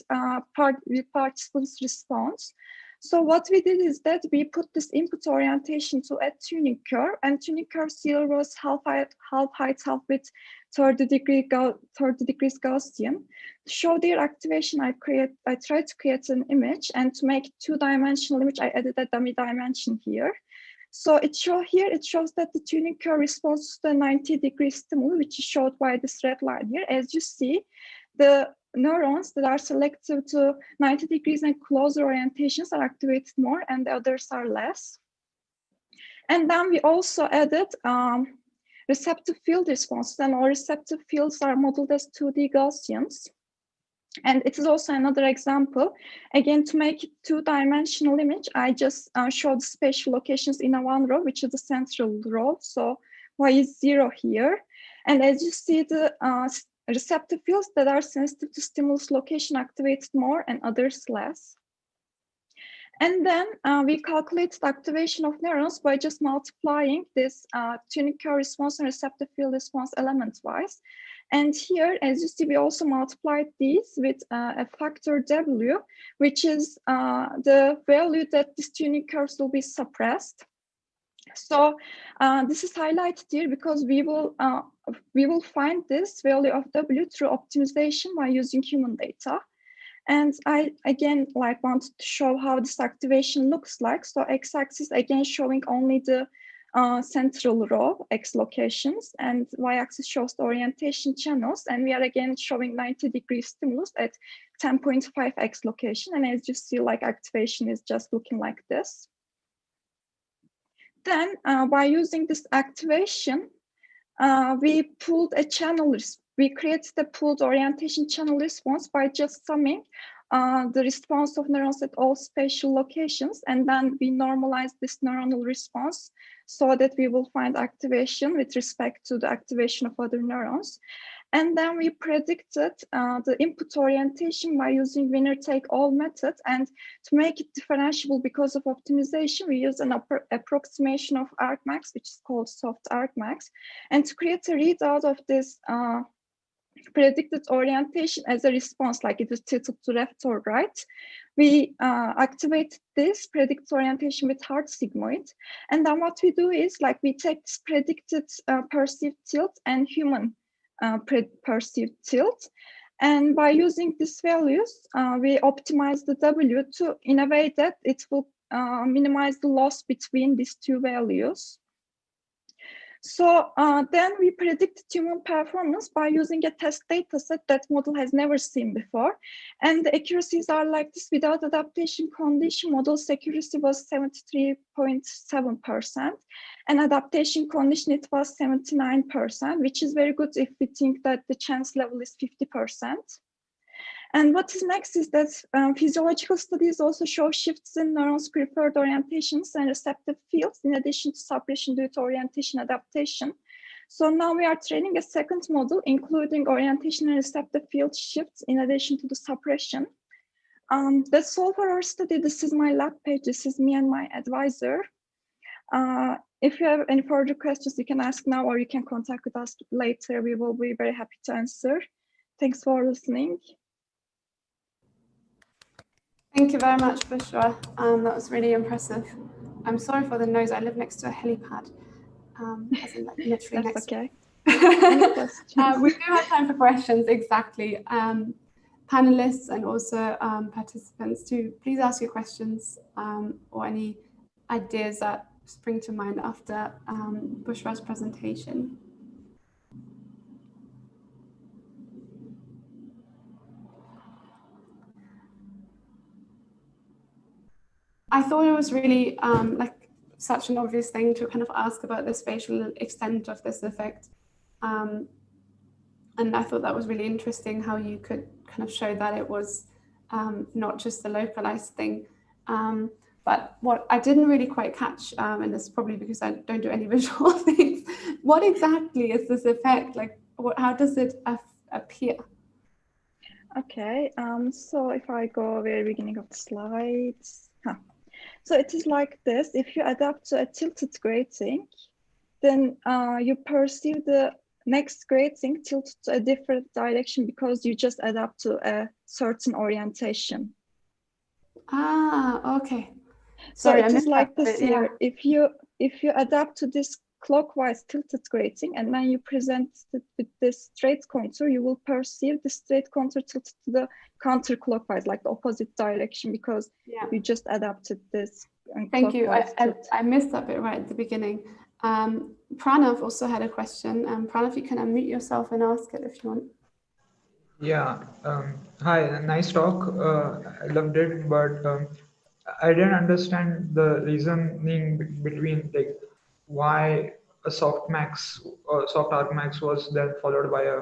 participants' response. So what we did is that we put this input orientation to a tuning curve, and tuning curve here was half height, half width, 30 degrees Gaussian. To show their activation, I tried to create an image, and to make two-dimensional image, I added a dummy dimension here. So it shows that the tuning curve responds to the 90-degree stimuli, which is showed by this red line here. As you see, the neurons that are selective to 90 degrees and closer orientations are activated more, and the others are less. And then we also added receptive field responses, and our receptive fields are modeled as 2D Gaussians. And it is also another example. Again, to make it two-dimensional image, I just showed spatial locations in a one row, which is the central row. So Y is 0 here. And as you see, the receptive fields that are sensitive to stimulus location activated more and others less. And then we calculate the activation of neurons by just multiplying this tuning curve response and receptive field response element-wise. And here, as you see, we also multiplied these with a factor W, which is the value that these tuning curves will be suppressed. So this is highlighted here because we will find this value of W through optimization by using human data. And I, again, wanted to show how this activation looks like. So x-axis, again, showing only the central row, X locations, and Y-axis shows the orientation channels. And we are again showing 90-degree stimulus at 10.5 X location. And as you see, activation is just looking like this. Then by using this activation, we pulled a channel. We created the pooled orientation channel response by just summing the response of neurons at all spatial locations, and then we normalize this neuronal response so that we will find activation with respect to the activation of other neurons. And then we predicted the input orientation by using winner-take-all method. And to make it differentiable because of optimization, we use an approximation of argmax, which is called soft argmax. And to create a readout of this predicted orientation as a response, like it is tilted to left or right, we activate this predicted orientation with hard sigmoid. And then what we do is, like, we take this predicted perceived tilt and human perceived tilt, and by using these values we optimize the W in a way that it will minimize the loss between these two values. So then we predicted human performance by using a test data set that model has never seen before. And the accuracies are like this. Without adaptation condition, model's accuracy was 73.7%. And adaptation condition, it was 79%, which is very good if we think that the chance level is 50%. And what is next is that physiological studies also show shifts in neurons' preferred orientations and receptive fields, in addition to suppression due to orientation adaptation. So now we are training a second model, including orientation and receptive field shifts, in addition to the suppression. That's all for our study. This is my lab page. This is me and my advisor. If you have any further questions, you can ask now, or you can contact with us later. We will be very happy to answer. Thanks for listening. Thank you very much, Bushra. That was really impressive. I'm sorry for the noise. I live next to a helipad. As in, like, literally That's next. okay. We do have time for questions, exactly. Panelists and also participants, to please ask your questions or any ideas that spring to mind after Bushra's presentation. I thought it was really like such an obvious thing to kind of ask about the spatial extent of this effect. And I thought that was really interesting, how you could kind of show that it was not just the localized thing. But what I didn't really quite catch, and this is probably because I don't do any visual things, what exactly is this effect? Like, how does it appear? Okay, so if I go very beginning of the slides. So it is like this. If you adapt to a tilted grating, then you perceive the next grating tilted to a different direction because you just adapt to a certain orientation. Ah, okay. So it is like this here. If you adapt to this clockwise tilted grating and then you present it with this straight contour, you will perceive the straight contour tilted to the counterclockwise, like the opposite direction, because you just adapted this. Thank you. I missed that bit right at the beginning. Pranav also had a question. Pranav, you can unmute yourself and ask it if you want. Yeah. Hi. Nice talk. I loved it, but I didn't understand the reasoning between, like, why a soft argmax was then followed by a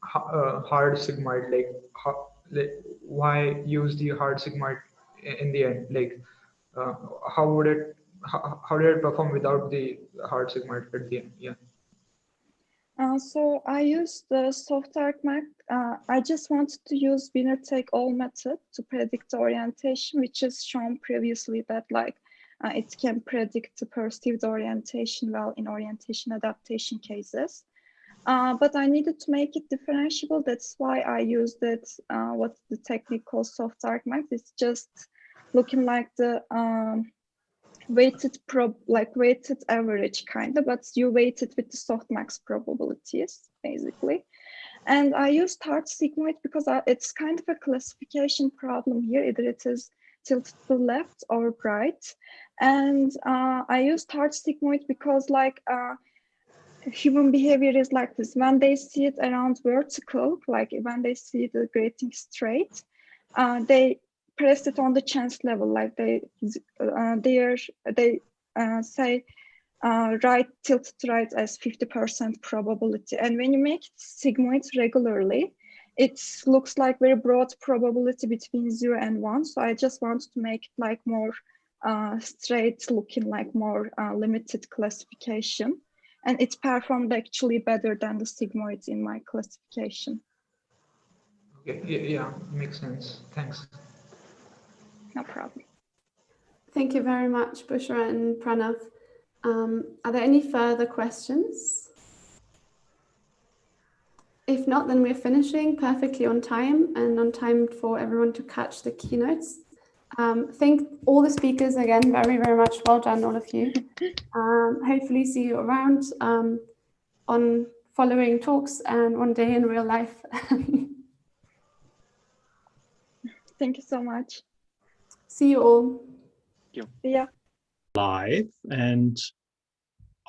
hard sigmoid. Like why use the hard sigmoid in the end? Like, how did it perform without the hard sigmoid at the end? Yeah. So I used the soft argmax. I just wanted to use winner-take-all method to predict the orientation, which is shown previously that, like, it can predict the perceived orientation well in orientation adaptation cases. But I needed to make it differentiable. That's why I used it. What the technique calls soft argmax. It's just looking like the weighted average kind of, but you weight it with the softmax probabilities basically. And I used hard sigmoid because it's kind of a classification problem here. Either it is tilted to the left or right. And I used hard sigmoid because, like, human behavior is like this. When they see it around vertical, like when they see the grating straight, they press it on the chance level, like they say right tilted right as 50% probability. And when you make sigmoids regularly, it looks like very broad probability between 0 and 1. So I just want to make it like more straight looking, like more limited classification. And it performed actually better than the sigmoids in my classification. Okay, yeah, makes sense. Thanks. No problem. Thank you very much, Bushra and Pranav. Are there any further questions? If not, then we're finishing perfectly on time and on time for everyone to catch the keynotes. Thank all the speakers again, very, very much. Well done, all of you. Hopefully see you around on following talks and one day in real life. Thank you so much. See you all. Yeah. Live and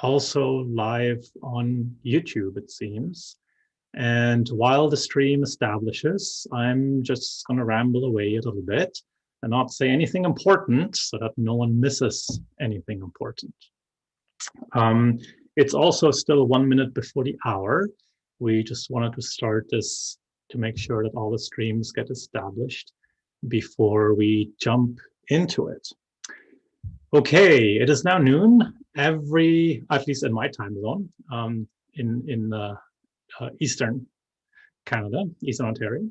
also live on YouTube, it seems. And while the stream establishes, I'm just going to ramble away a little bit and not say anything important so that no one misses anything important. It's also still 1 minute before the hour. We just wanted to start this to make sure that all the streams get established before we jump into it. Okay, it is now noon. At least in my time zone, in Eastern Canada, Eastern Ontario.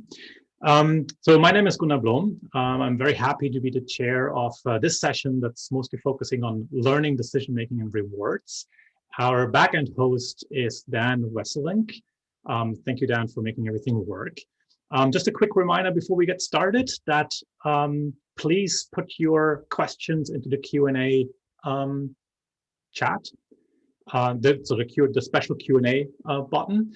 So my name is Gunnar Blom. I'm very happy to be the chair of this session that's mostly focusing on learning, decision-making, and rewards. Our backend host is Dan Wesselink. Thank you, Dan, for making everything work. Just a quick reminder before we get started that please put your questions into the Q&A chat, the special Q&A button.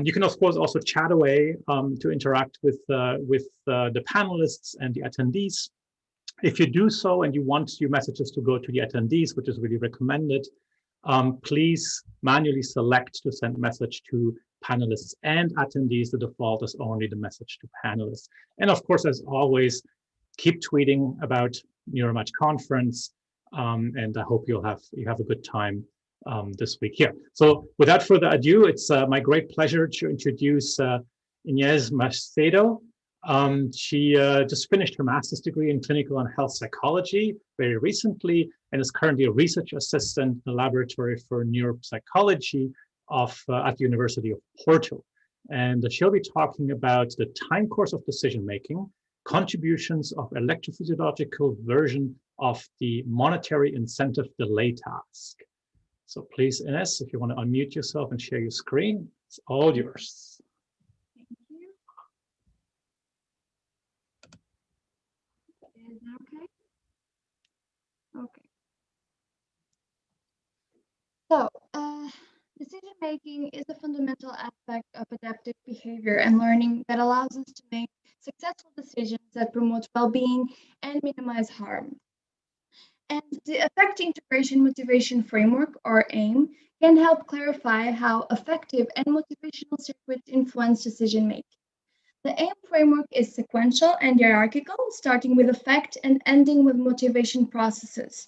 You can, of course, also chat away to interact with the panelists and the attendees. If you do so and you want your messages to go to the attendees, which is really recommended, please manually select to send message to panelists and attendees. The default is only the message to panelists. And of course, as always, keep tweeting about Neuromatch Conference, and I hope you have a good time this week here. So without further ado, it's my great pleasure to introduce Inés Macedo. She just finished her master's degree in clinical and health psychology very recently and is currently a research assistant in the laboratory for neuropsychology at the University of Porto. And she'll be talking about the time course of decision-making, contributions of electrophysiological version of the monetary incentive delay task. So please, Inés, if you want to unmute yourself and share your screen, it's all yours. Thank you. Is that okay? Okay. So, decision-making is a fundamental aspect of adaptive behavior and learning that allows us to make successful decisions that promote well-being and minimize harm. And the Affect Integration Motivation Framework, or AIM, can help clarify how affective and motivational circuits influence decision-making. The AIM framework is sequential and hierarchical, starting with affect and ending with motivation processes.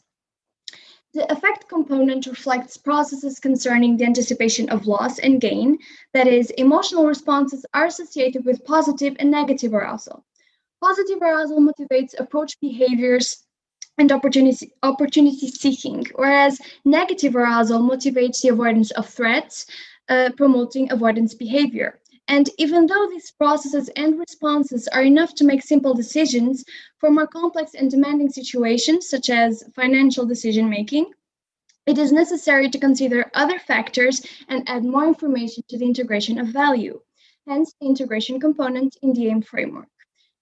The affect component reflects processes concerning the anticipation of loss and gain, that is, emotional responses are associated with positive and negative arousal. Positive arousal motivates approach behaviors and opportunity seeking, whereas negative arousal motivates the avoidance of threats, promoting avoidance behavior. And even though these processes and responses are enough to make simple decisions, for more complex and demanding situations, such as financial decision-making, it is necessary to consider other factors and add more information to the integration of value, hence the integration component in the AIM framework.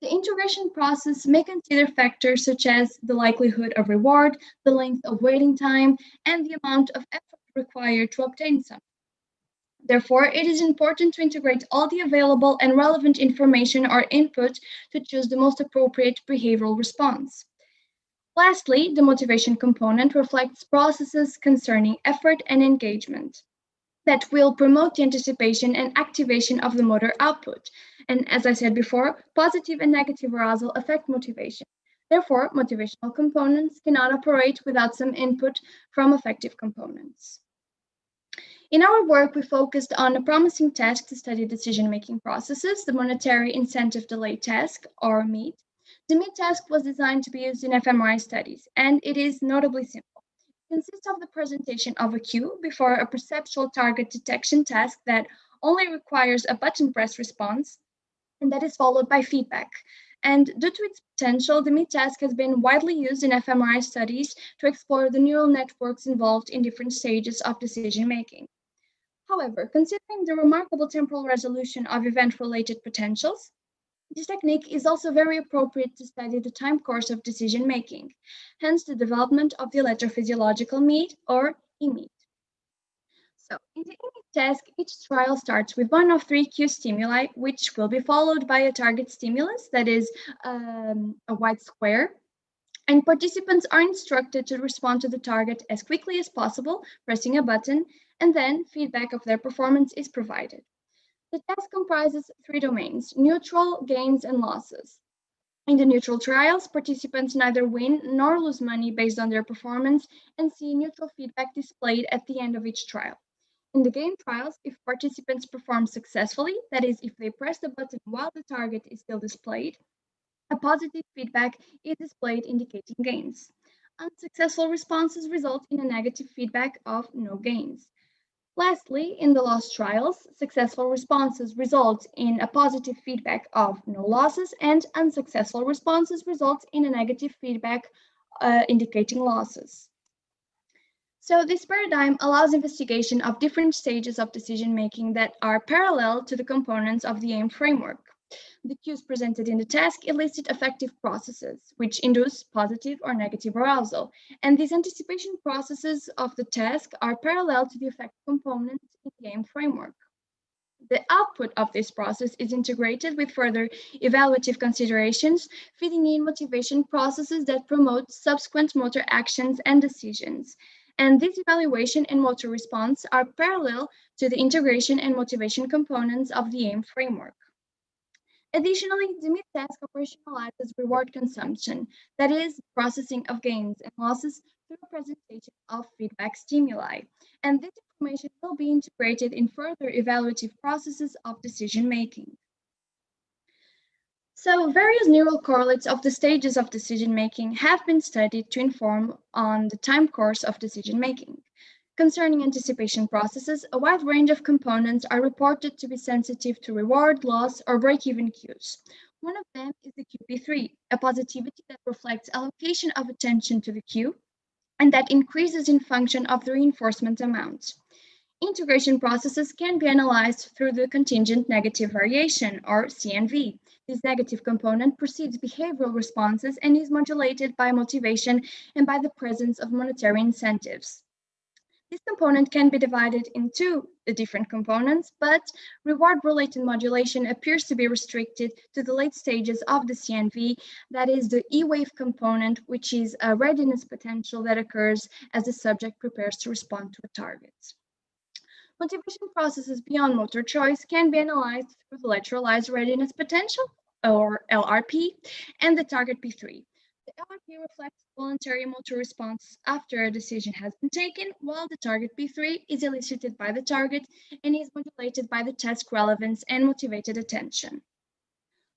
The integration process may consider factors such as the likelihood of reward, the length of waiting time, and the amount of effort required to obtain something. Therefore, it is important to integrate all the available and relevant information or input to choose the most appropriate behavioral response. Lastly, the motivation component reflects processes concerning effort and engagement that will promote the anticipation and activation of the motor output. And as I said before, positive and negative arousal affect motivation. Therefore, motivational components cannot operate without some input from affective components. In our work, we focused on a promising task to study decision-making processes, the monetary incentive delay task, or MEIT. The MEIT task was designed to be used in fMRI studies, and it is notably simple. It consists of the presentation of a cue before a perceptual target detection task that only requires a button press response, and that is followed by feedback. And due to its potential, the MEIT task has been widely used in fMRI studies to explore the neural networks involved in different stages of decision-making. However, considering the remarkable temporal resolution of event-related potentials, this technique is also very appropriate to study the time course of decision-making, hence the development of the electrophysiological MEIT, or EMEIT. So, in the EMEIT task, each trial starts with one of 3 cue stimuli, which will be followed by a target stimulus, that is a white square, and participants are instructed to respond to the target as quickly as possible, pressing a button, and then feedback of their performance is provided. The task comprises 3 domains: neutral, gains, and losses. In the neutral trials, participants neither win nor lose money based on their performance and see neutral feedback displayed at the end of each trial. In the gain trials, if participants perform successfully, that is, if they press the button while the target is still displayed, a positive feedback is displayed indicating gains. Unsuccessful responses result in a negative feedback of no gains. Lastly, in the loss trials, successful responses result in a positive feedback of no losses, and unsuccessful responses result in a negative feedback indicating losses. So this paradigm allows investigation of different stages of decision-making that are parallel to the components of the AIM framework. The cues presented in the task elicit affective processes, which induce positive or negative arousal, and these anticipation processes of the task are parallel to the affect components in the AIM framework. The output of this process is integrated with further evaluative considerations, feeding in motivation processes that promote subsequent motor actions and decisions. And this evaluation and motor response are parallel to the integration and motivation components of the AIM framework. Additionally, the MEIT task operationalizes reward consumption, that is, processing of gains and losses through presentation of feedback stimuli. And this information will be integrated in further evaluative processes of decision-making. So, various neural correlates of the stages of decision-making have been studied to inform on the time course of decision-making. Concerning anticipation processes, a wide range of components are reported to be sensitive to reward, loss, or break-even cues. One of them is the QP3, a positivity that reflects allocation of attention to the cue and that increases in function of the reinforcement amount. Integration processes can be analyzed through the contingent negative variation, or CNV. This negative component precedes behavioral responses and is modulated by motivation and by the presence of monetary incentives. This component can be divided into the different components, but reward-related modulation appears to be restricted to the late stages of the CNV, that is the E-wave component, which is a readiness potential that occurs as the subject prepares to respond to a target. Motivation processes beyond motor choice can be analyzed through the lateralized readiness potential, or LRP, and the target P3. The LRP reflects voluntary motor response after a decision has been taken, while the target P3 is elicited by the target and is modulated by the task relevance and motivated attention.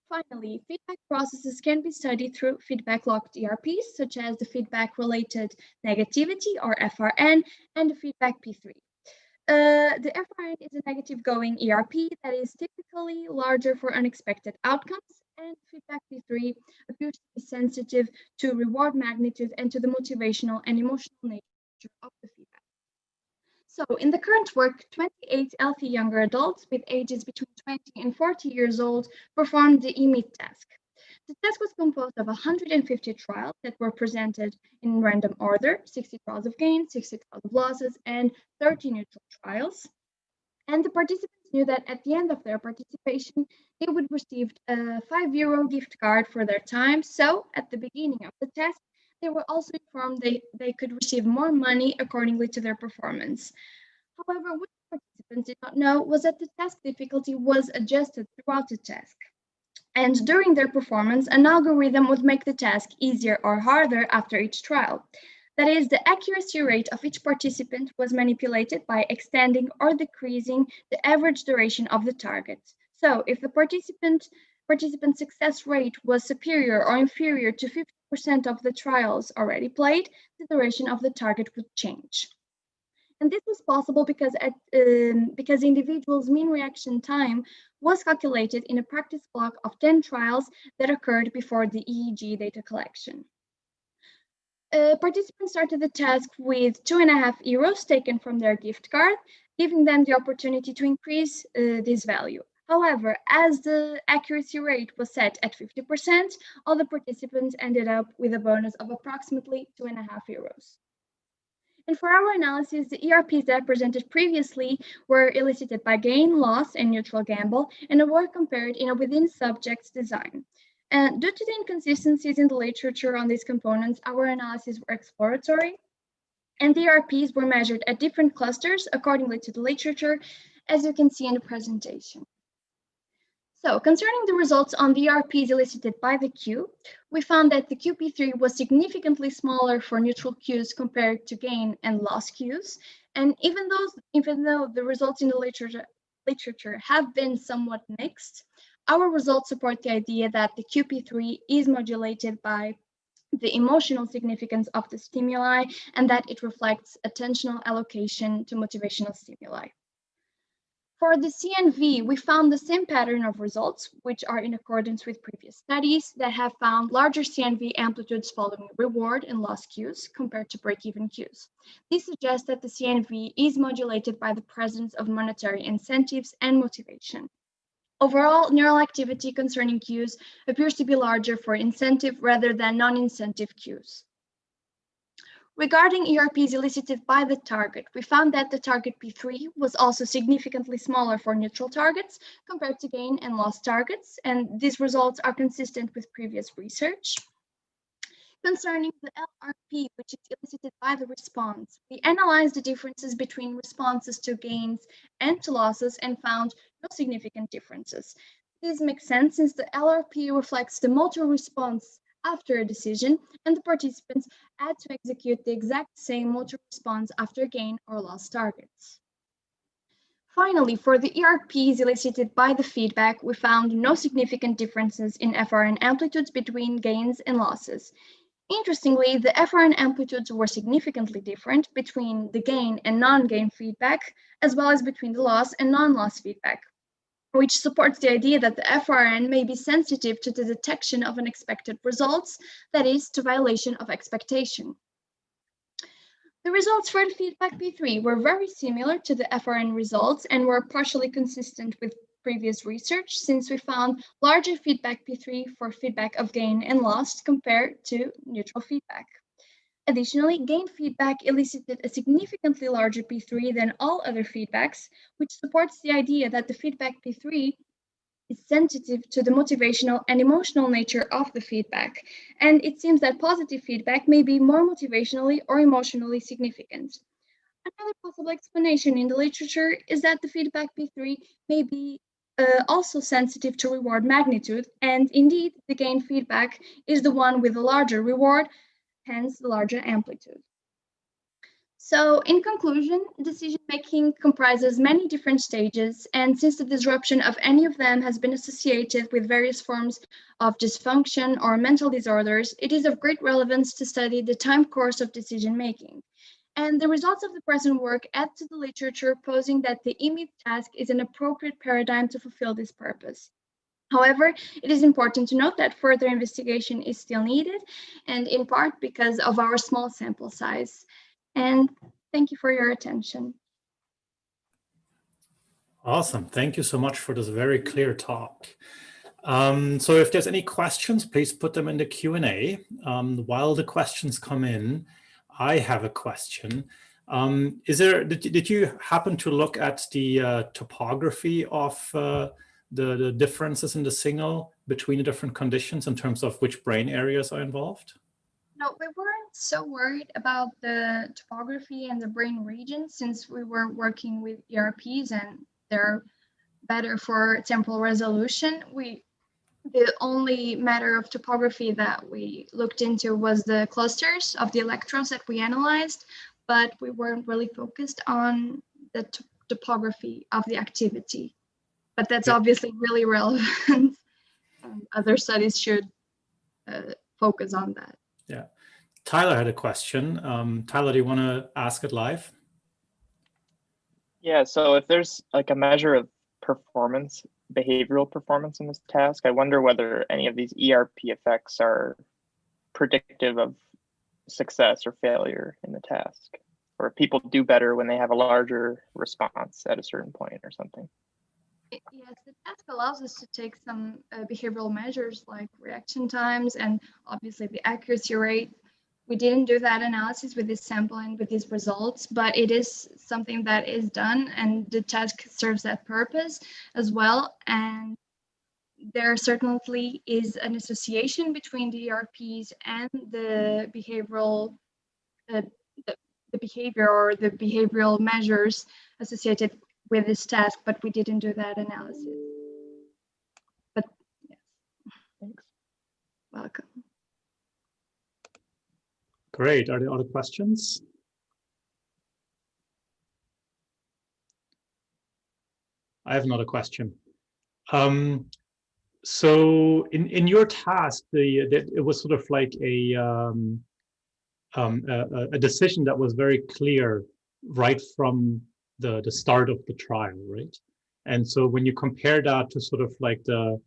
Finally, feedback processes can be studied through feedback-locked ERPs, such as the feedback-related negativity, or FRN, and the feedback P3. The FRN is a negative going ERP that is typically larger for unexpected outcomes, and feedback P3 appears to be sensitive to reward magnitude and to the motivational and emotional nature of the feedback. So in the current work, 28 healthy younger adults with ages between 20 and 40 years old performed the EMEIT task. The task was composed of 150 trials that were presented in random order, 60 trials of gains, 60 trials of losses, and 30 neutral trials. And the participants knew that at the end of their participation, they would receive a €5 gift card for their time. So at the beginning of the test, they were also informed they could receive more money accordingly to their performance. However, what the participants did not know was that the task difficulty was adjusted throughout the task. And during their performance, an algorithm would make the task easier or harder after each trial. That is, the accuracy rate of each participant was manipulated by extending or decreasing the average duration of the target. So if the participant success rate was superior or inferior to 50% of the trials already played, the duration of the target would change. And this was possible because individuals' mean reaction time was calculated in a practice block of 10 trials that occurred before the EEG data collection. Participants started the task with €2.50 taken from their gift card, giving them the opportunity to increase this value. However, as the accuracy rate was set at 50%, all the participants ended up with a bonus of approximately €2.50. And for our analysis, the ERPs that presented previously were elicited by gain, loss, and neutral gamble, and were compared in a within-subjects design. And due to the inconsistencies in the literature on these components, our analyses were exploratory, and the ERPs were measured at different clusters accordingly to the literature, as you can see in the presentation. So, concerning the results on the ERPs elicited by the Q, we found that the QP3 was significantly smaller for neutral Qs compared to gain and loss Qs. And even though the results in the literature have been somewhat mixed, our results support the idea that the QP3 is modulated by the emotional significance of the stimuli and that it reflects attentional allocation to motivational stimuli. For the CNV, we found the same pattern of results, which are in accordance with previous studies that have found larger CNV amplitudes following reward and loss cues compared to break-even cues. This suggests that the CNV is modulated by the presence of monetary incentives and motivation. Overall, neural activity concerning cues appears to be larger for incentive rather than non-incentive cues. Regarding ERPs elicited by the target, we found that the target P3 was also significantly smaller for neutral targets compared to gain and loss targets, and these results are consistent with previous research. Concerning the LRP, which is elicited by the response, we analyzed the differences between responses to gains and to losses and found no significant differences. This makes sense since the LRP reflects the motor response after a decision, and the participants had to execute the exact same motor response after gain or loss targets. Finally, for the ERPs elicited by the feedback, we found no significant differences in FRN amplitudes between gains and losses. Interestingly, the FRN amplitudes were significantly different between the gain and non-gain feedback, as well as between the loss and non-loss feedback, which supports the idea that the FRN may be sensitive to the detection of unexpected results, that is, to violation of expectation. The results for the feedback P3 were very similar to the FRN results and were partially consistent with previous research, since we found larger feedback P3 for feedback of gain and loss compared to neutral feedback. Additionally, gain feedback elicited a significantly larger P3 than all other feedbacks, which supports the idea that the feedback P3 is sensitive to the motivational and emotional nature of the feedback, and it seems that positive feedback may be more motivationally or emotionally significant. Another possible explanation in the literature is that the feedback P3 may be also sensitive to reward magnitude, and indeed, the gain feedback is the one with a larger reward, hence the larger amplitude. So in conclusion, decision-making comprises many different stages, and since the disruption of any of them has been associated with various forms of dysfunction or mental disorders, it is of great relevance to study the time course of decision-making. And the results of the present work add to the literature posing that the EMIP task is an appropriate paradigm to fulfill this purpose. However, it is important to note that further investigation is still needed, and in part because of our small sample size. And thank you for your attention. Awesome. Thank you so much for this very clear talk. So if there's any questions, please put them in the Q&A. While the questions come in, I have a question. Did you happen to look at the topography of the differences in the signal between the different conditions in terms of which brain areas are involved? No, we weren't so worried about the topography and the brain regions since we were working with ERPs and they're better for temporal resolution. We the only matter of topography that we looked into was the clusters of the electrons that we analyzed, but we weren't really focused on the topography of the activity. But that's obviously really relevant. Other studies should focus on that. Yeah. Tyler had a question. Tyler, do you want to ask it live? Yeah, so if there's like a measure of performance, behavioral performance in this task, I wonder whether any of these ERP effects are predictive of success or failure in the task, or if people do better when they have a larger response at a certain point or something. Yes, the task allows us to take some behavioral measures like reaction times and obviously the accuracy rate. We didn't do that analysis with this sample and with these results, but it is something that is done, and the task serves that purpose as well. And there certainly is an association between the ERPs and the behavioral, the behavior or the behavioral measures associated with this task, but we didn't do that analysis. But yes. Thanks. Welcome. Great. Are there other questions? I have another question. So in your task, it was sort of like a decision that was very clear right from the start of the trial, right? And so when you compare that to sort of like the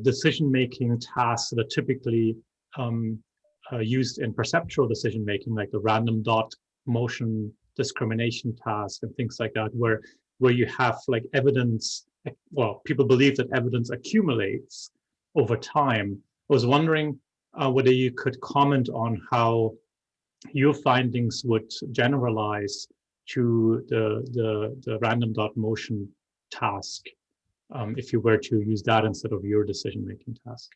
decision-making tasks that are typically used in perceptual decision-making, like the random dot motion discrimination task and things like that, where you have like evidence, well, people believe that evidence accumulates over time. I was wondering whether you could comment on how your findings would generalize to the random dot motion task, if you were to use that instead of your decision-making task.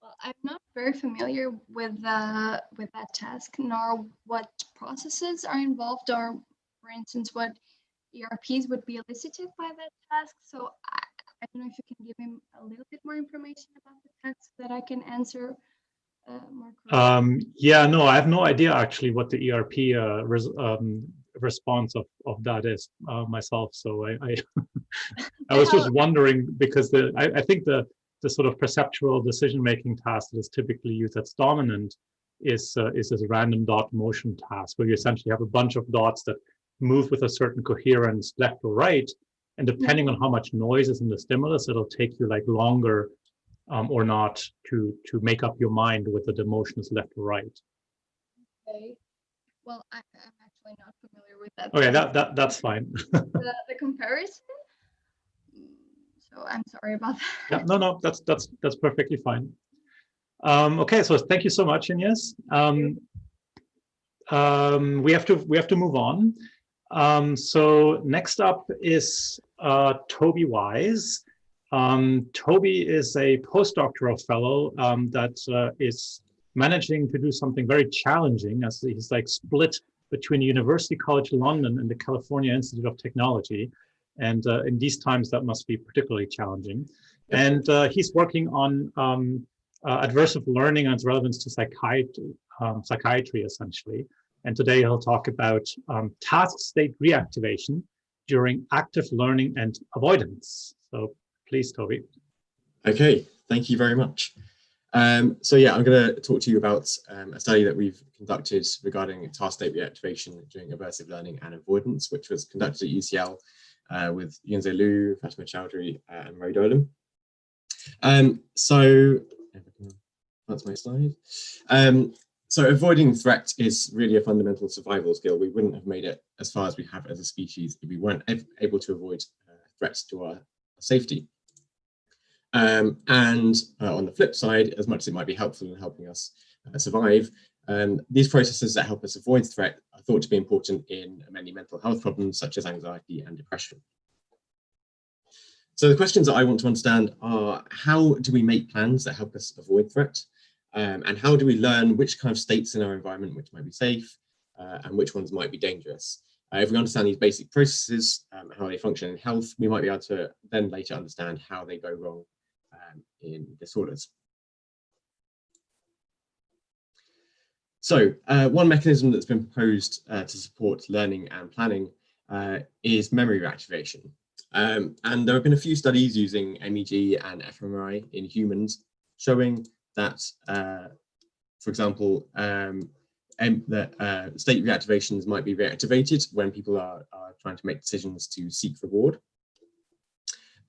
Well, I'm not very familiar with that task, nor what processes are involved, or for instance, what ERPs would be elicited by that task. So I don't know if you can give me a little bit more information about the task so that I can answer more correctly. Yeah, no, I have no idea actually what the ERP response of that is myself. So I I was just wondering, because I think the sort of perceptual decision-making task that is typically used that's dominant is this random dot motion task, where you essentially have a bunch of dots that move with a certain coherence left or right, and depending on how much noise is in the stimulus, it'll take you like longer or not to make up your mind whether the motion is left or right. Okay. Well, I'm actually not familiar with that. Okay, that's fine. the comparison. So I'm sorry about that. Yeah, no, that's perfectly fine. Okay, so thank you so much, Ines. We have to move on. So next up is Toby Wise. Toby is a postdoctoral fellow that is managing to do something very challenging, as he's like split between University College London and the California Institute of Technology. And in these times, that must be particularly challenging. And he's working on adversive learning and its relevance to psychiatry, essentially. And today he'll talk about task state reactivation during active learning and avoidance. So please, Toby. Okay, thank you very much. So yeah, I'm going to talk to you about a study that we've conducted regarding task state reactivation during aversive learning and avoidance, which was conducted at UCL with Yunze Liu, Fatima Chowdhury, and Murray Dolan. So that's my slide. So avoiding threat is really a fundamental survival skill. We wouldn't have made it as far as we have as a species if we weren't able to avoid threats to our safety. And on the flip side, as much as it might be helpful in helping us survive, these processes that help us avoid threat are thought to be important in many mental health problems such as anxiety and depression. So the questions that I want to understand are, how do we make plans that help us avoid threat? And how do we learn which kind of states in our environment which might be safe and which ones might be dangerous? If we understand these basic processes, how they function in health, we might be able to then later understand how they go wrong in disorders. So one mechanism that's been proposed to support learning and planning is memory reactivation. And there have been a few studies using MEG and fMRI in humans showing that, for example, that state reactivations might be reactivated when people are trying to make decisions to seek reward.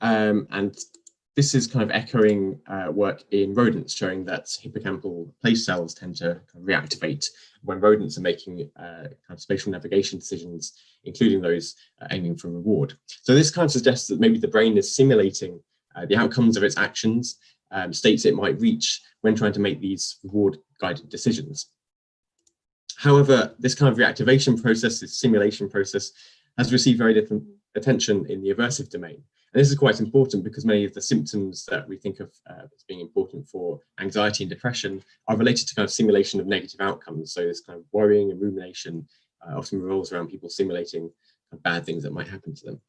And this is kind of echoing work in rodents, showing that hippocampal place cells tend to kind of reactivate when rodents are making kind of spatial navigation decisions, including those aiming for reward. So this kind of suggests that maybe the brain is simulating the outcomes of its actions, states it might reach when trying to make these reward-guided decisions. However, this kind of reactivation process, this simulation process, has received very little attention in the aversive domain. And this is quite important because many of the symptoms that we think of as being important for anxiety and depression are related to kind of simulation of negative outcomes. So this kind of worrying and rumination often revolves around people simulating bad things that might happen to them.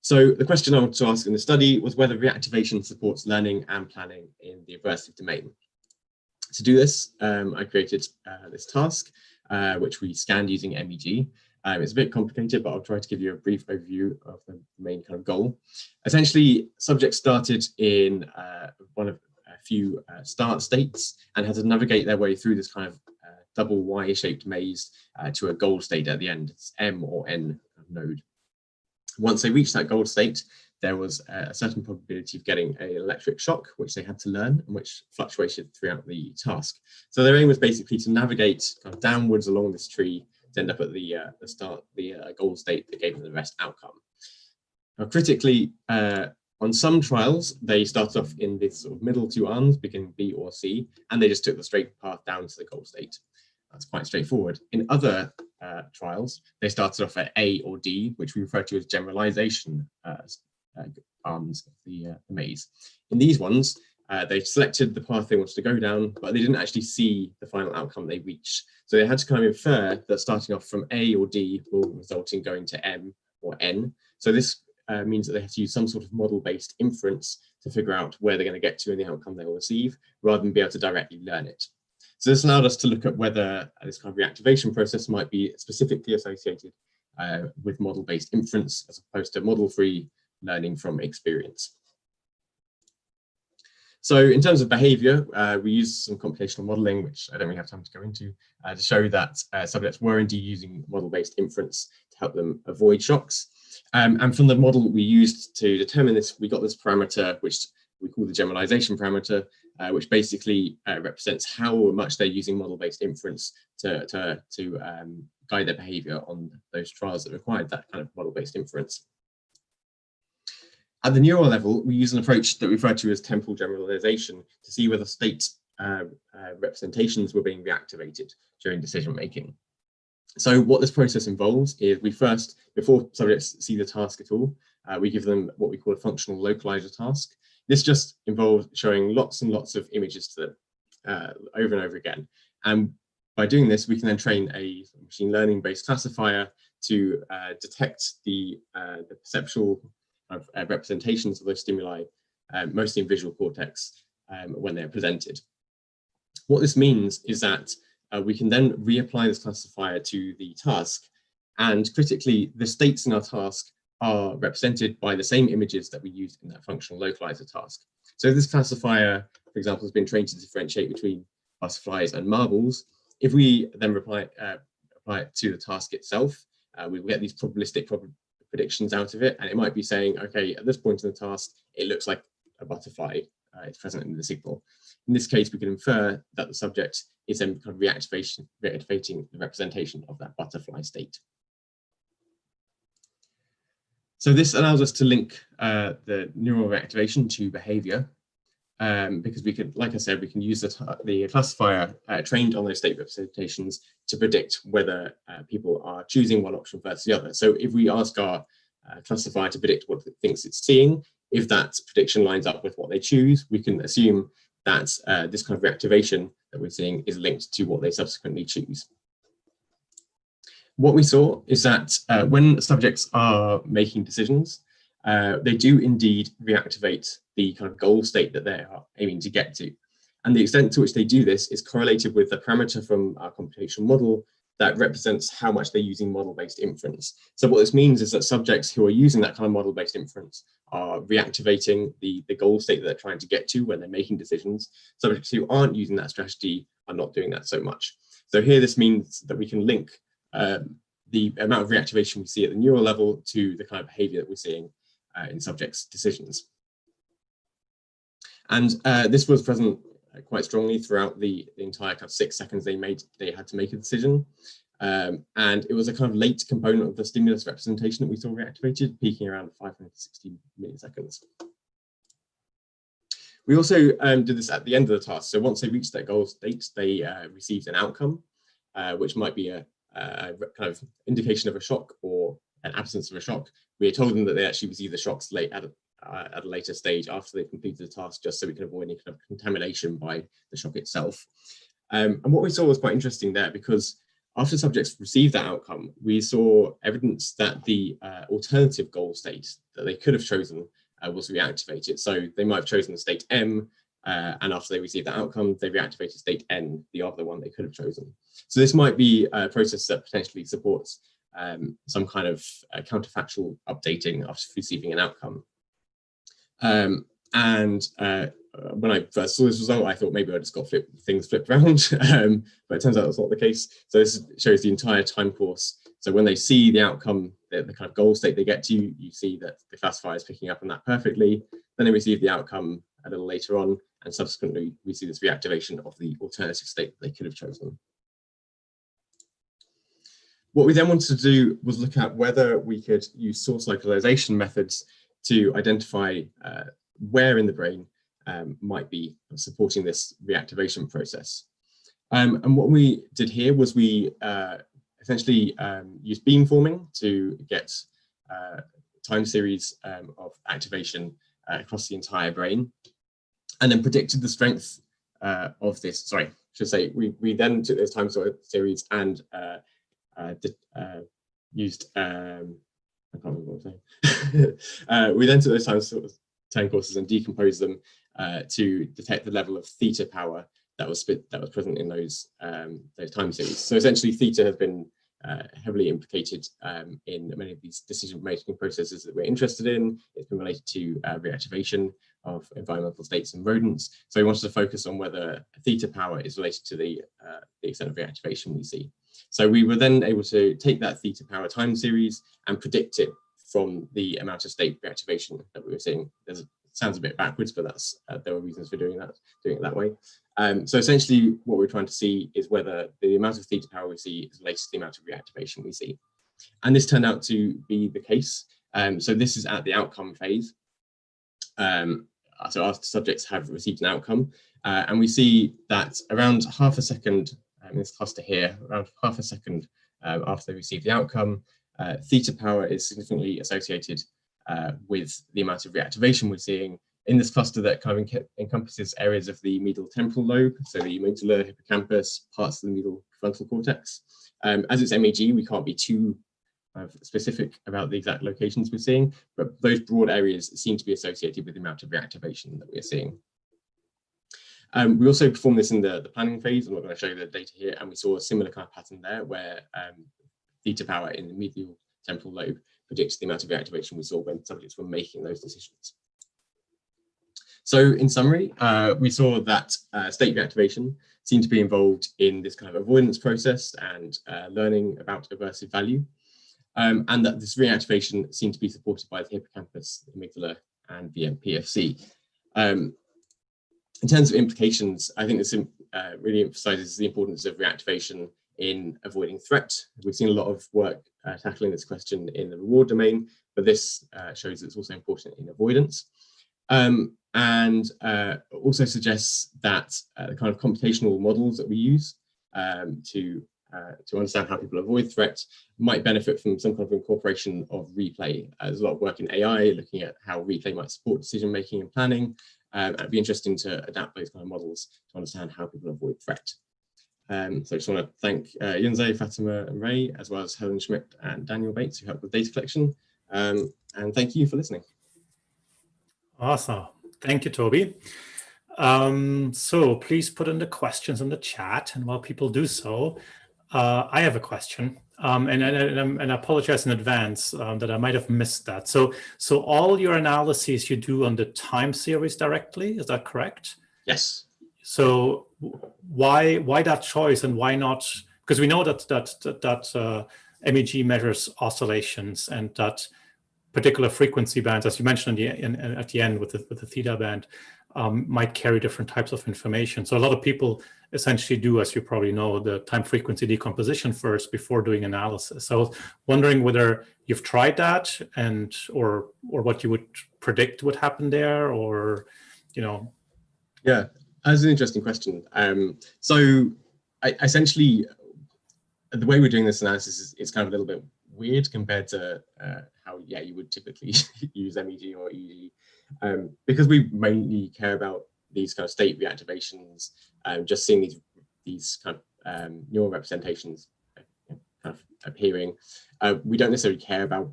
So the question I wanted to ask in the study was whether reactivation supports learning and planning in the aversive domain. To do this, I created this task, which we scanned using MEG. It's a bit complicated, but I'll try to give you a brief overview of the main kind of goal. Essentially, subjects started in one of a few start states and had to navigate their way through this kind of double Y-shaped maze to a goal state at the end. It's M or N node. Once they reached that goal state, there was a certain probability of getting an electric shock, which they had to learn and which fluctuated throughout the task. So their aim was basically to navigate kind of downwards along this tree to end up at the goal state that gave them the best outcome. Now, critically, on some trials, they started off in this sort of middle two arms, beginning B or C, and they just took the straight path down to the goal state. That's quite straightforward. In other trials, they started off at A or D, which we refer to as generalization arms of the maze. In these ones, they selected the path they wanted to go down, but they didn't actually see the final outcome they reached. So they had to kind of infer that starting off from A or D will result in going to M or N. So this means that they have to use some sort of model-based inference to figure out where they're going to get to and the outcome they will receive, rather than be able to directly learn it. So this allowed us to look at whether this kind of reactivation process might be specifically associated with model-based inference as opposed to model-free learning from experience. So in terms of behavior, we used some computational modeling, which I don't really have time to go into, to show that subjects were indeed using model-based inference to help them avoid shocks. And from the model we used to determine this, we got this parameter, which we call the generalization parameter, which basically represents how much they're using model-based inference to guide their behavior on those trials that required that kind of model-based inference. At the neural level, we use an approach that we refer to as temporal generalization to see whether state representations were being reactivated during decision making. So what this process involves is we first, before subjects see the task at all, we give them what we call a functional localizer task. This just involves showing lots and lots of images to them over and over again. And by doing this, we can then train a machine learning based classifier to detect the perceptual representations of those stimuli, mostly in visual cortex, when they're presented. What this means is that we can then reapply this classifier to the task, and critically, the states in our task are represented by the same images that we used in that functional localizer task. So this classifier, for example, has been trained to differentiate between butterflies and marbles. If we then apply it to the task itself, we will get these probabilistic predictions out of it, and it might be saying, okay, at this point in the task, it looks like a butterfly is present in the signal. In this case, we can infer that the subject is then kind of reactivating the representation of that butterfly state. So this allows us to link the neural reactivation to behavior, because we can, like I said, we can use the classifier trained on those state representations to predict whether people are choosing one option versus the other. So if we ask our classifier to predict what it thinks it's seeing, if that prediction lines up with what they choose, we can assume that this kind of reactivation that we're seeing is linked to what they subsequently choose. What we saw is that when subjects are making decisions, they do indeed reactivate the kind of goal state that they are aiming to get to. And the extent to which they do this is correlated with the parameter from our computational model that represents how much they're using model-based inference. So what this means is that subjects who are using that kind of model-based inference are reactivating the goal state that they're trying to get to when they're making decisions. Subjects who aren't using that strategy are not doing that so much. So here this means that we can link the amount of reactivation we see at the neural level to the kind of behavior that we're seeing in subjects' decisions. And this was present quite strongly throughout the entire kind of 6 seconds they had to make a decision. And it was a kind of late component of the stimulus representation that we saw reactivated, peaking around 560 milliseconds. We also did this at the end of the task. So once they reached their goal state, they received an outcome, which might be a kind of indication of a shock or an absence of a shock. We told them that they actually received the shocks late at a later stage after they've completed the task, just so we can avoid any kind of contamination by the shock itself. And what we saw was quite interesting there, because after subjects received that outcome, we saw evidence that the alternative goal state that they could have chosen was reactivated. So they might have chosen state M, and after they received that outcome, they reactivated state N, the other one they could have chosen. So this might be a process that potentially supports some kind of counterfactual updating after receiving an outcome. When I first saw this result, I thought maybe I just got things flipped around, but it turns out that's not the case. So this shows the entire time course. So when they see the outcome, the kind of goal state they get to, you see that the classifier is picking up on that perfectly. Then they receive the outcome a little later on, and subsequently we see this reactivation of the alternative state that they could have chosen. What we then wanted to do was look at whether we could use source localization methods to identify where in the brain might be supporting this reactivation process. And what we did here was we essentially used beamforming to get time series of activation across the entire brain, and then predicted the strength of this. Sorry, I should say we then took those time series and used I can't remember what I'm saying. We then took those time courses and decomposed them to detect the level of theta power that was present in those time series. So essentially, theta has been heavily implicated in many of these decision-making processes that we're interested in. It's been related to reactivation of environmental states in rodents. So we wanted to focus on whether theta power is related to the extent of reactivation we see. So we were then able to take that theta power time series and predict it from the amount of state reactivation that we were seeing. It sounds a bit backwards, but that's there were reasons for doing it that way. So essentially what we're trying to see is whether the amount of theta power we see is related to the amount of reactivation we see. And this turned out to be the case. So this is at the outcome phase. So our subjects have received an outcome, and we see that around half a second, in this cluster here, around half a second after they receive the outcome, theta power is significantly associated with the amount of reactivation we're seeing in this cluster that kind of encompasses areas of the medial temporal lobe, so the amygdala, hippocampus, parts of the medial frontal cortex. As it's MEG, we can't be too specific about the exact locations we're seeing, but those broad areas seem to be associated with the amount of reactivation that we're seeing. We also performed this in the planning phase. I'm not going to show you the data here, and we saw a similar kind of pattern there where theta power in the medial temporal lobe predicts the amount of reactivation we saw when subjects were making those decisions. So in summary, we saw that state reactivation seemed to be involved in this kind of avoidance process and learning about aversive value, and that this reactivation seemed to be supported by the hippocampus, amygdala, and the PFC. In terms of implications, I think this really emphasizes the importance of reactivation in avoiding threat. We've seen a lot of work tackling this question in the reward domain, but this shows that it's also important in avoidance. And also suggests that the kind of computational models that we use to understand how people avoid threats might benefit from some kind of incorporation of replay. There's a lot of work in AI looking at how replay might support decision making and planning. And it'd be interesting to adapt those kind of models to understand how people avoid threat. So I just want to thank Yunze, Fatima, and Ray, as well as Helen Schmidt and Daniel Bates, who helped with data collection. And thank you for listening. Awesome. Thank you, Toby. So please put in the questions in the chat, and while people do so, I have a question, and I apologize in advance that I might have missed that. So all your analyses you do on the time series directly, is that correct? Yes. So why that choice, and why not? Because we know that MEG measures oscillations, and that particular frequency bands, as you mentioned at the end with the theta band, might carry different types of information. So a lot of people essentially do, as you probably know, the time frequency decomposition first before doing analysis. So I was wondering whether you've tried that, and or what you would predict would happen there, or Yeah, that's an interesting question. So essentially, the way we're doing this analysis is kind of a little bit weird compared to how you would typically use MEG or EEG, because we mainly care about these kind of state reactivations, just seeing these kind of neural representations kind of appearing. We don't necessarily care about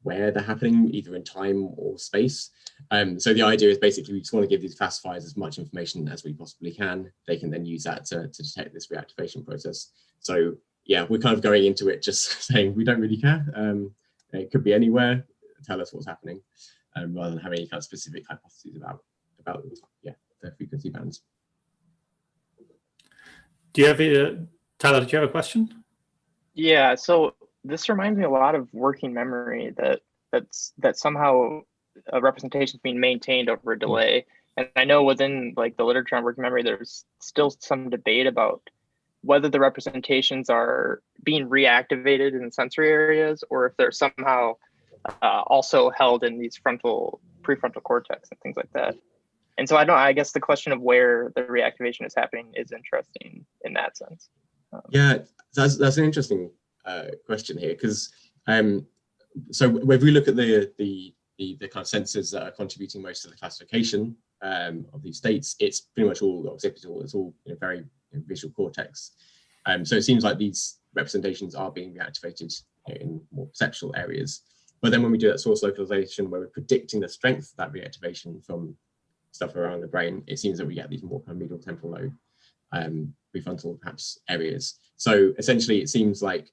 where they're happening, either in time or space. So the idea is basically we just want to give these classifiers as much information as we possibly can. They can then use that to detect this reactivation process. So yeah, we're kind of going into it just saying we don't really care. It could be anywhere. Tell us what's happening, rather than having any kind of specific hypotheses about the frequency bands. Do you have Tyler? Did you have a question? Yeah. So this reminds me a lot of working memory, that somehow a representation is being maintained over a delay. And I know within like the literature on working memory, there's still some debate about whether the representations are being reactivated in sensory areas, or if they're somehow also held in these prefrontal cortex and things like that. And so I guess the question of where the reactivation is happening is interesting in that sense. Yeah, that's an interesting question here, because so if we look at the kind of sensors that are contributing most to the classification of these states, it's pretty much all occipital. It's all very visual cortex. So it seems like these representations are being reactivated in more perceptual areas. But then when we do that source localization, where we're predicting the strength of that reactivation from stuff around the brain, it seems that we get these more kind of medial temporal lobe, prefrontal perhaps areas. So essentially, it seems like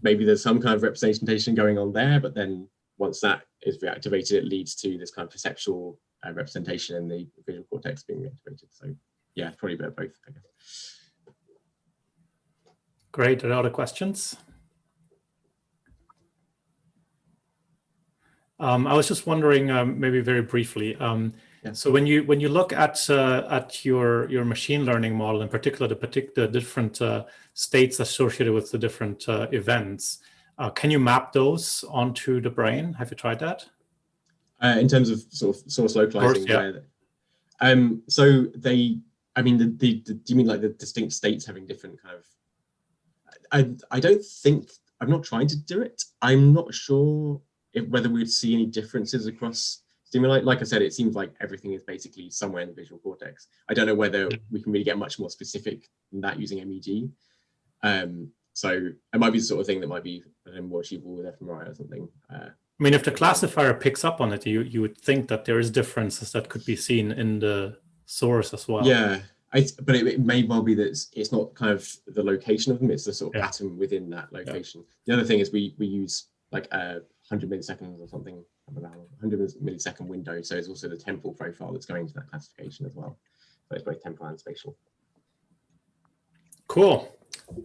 maybe there's some kind of representation going on there, but then once that is reactivated, it leads to this kind of perceptual representation in the visual cortex being reactivated. So yeah, probably a bit of both, I guess. Great. Are there other questions? I was just wondering, maybe very briefly. So when you look at your machine learning model, in particular the different states associated with the different events, can you map those onto the brain? Have you tried that? In terms of sort of source localizing, of course, yeah. So do you mean like the distinct states having different kind of? I'm not trying to do it. I'm not sure whether we'd see any differences across stimuli. Like I said, it seems like everything is basically somewhere in the visual cortex. I don't know whether we can really get much more specific than that using MEG. So it might be the sort of thing that might be more achievable with fMRI or something. I mean, if the classifier picks up on it, you would think that there is differences that could be seen in the source as well. Yeah, but it may well be that it's not kind of the location of them, it's the sort of pattern within that location. The other thing is we use like 100 milliseconds or something, about 100 millisecond window. So it's also the temporal profile that's going to that classification as well. So it's both temporal and spatial. Cool.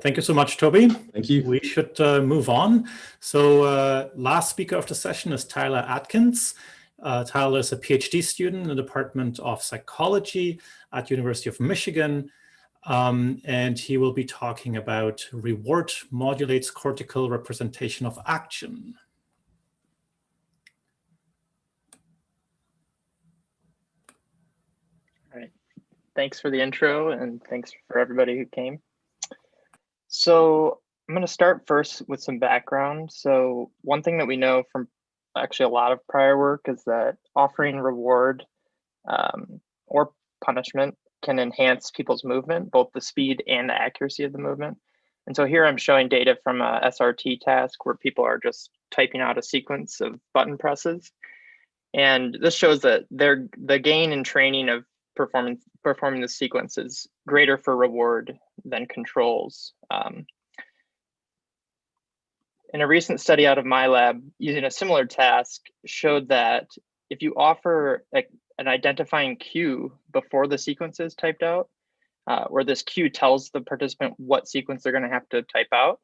Thank you so much, Toby. Thank you. We should move on. So last speaker of the session is Tyler Atkins. Tyler is a PhD student in the Department of Psychology at University of Michigan. And he will be talking about reward modulates cortical representation of action. All right. Thanks for the intro, and thanks for everybody who came. So I'm going to start first with some background. So one thing that we know from actually a lot of prior work is that offering reward or punishment can enhance people's movement, both the speed and the accuracy of the movement. And so here I'm showing data from a SRT task where people are just typing out a sequence of button presses. And this shows that the gain in training of performing the sequence is greater for reward than controls. In a recent study out of my lab, using a similar task, showed that if you offer an identifying cue before the sequence is typed out, where this cue tells the participant what sequence they're going to have to type out,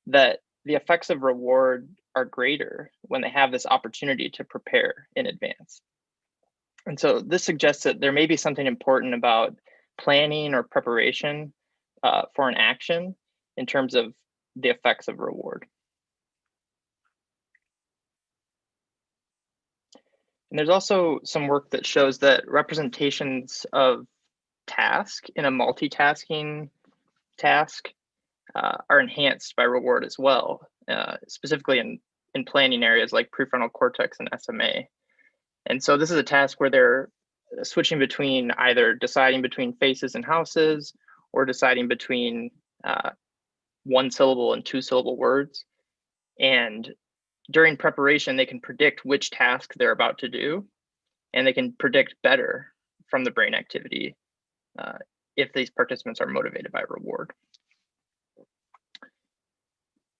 that the effects of reward are greater when they have this opportunity to prepare in advance. And so this suggests that there may be something important about planning or preparation for an action in terms of the effects of reward. And there's also some work that shows that representations of task in a multitasking task are enhanced by reward as well, specifically in planning areas like prefrontal cortex and SMA. And so this is a task where they're switching between either deciding between faces and houses or deciding between 1-syllable and 2-syllable words. And during preparation, they can predict which task they're about to do, and they can predict better from the brain activity if these participants are motivated by reward.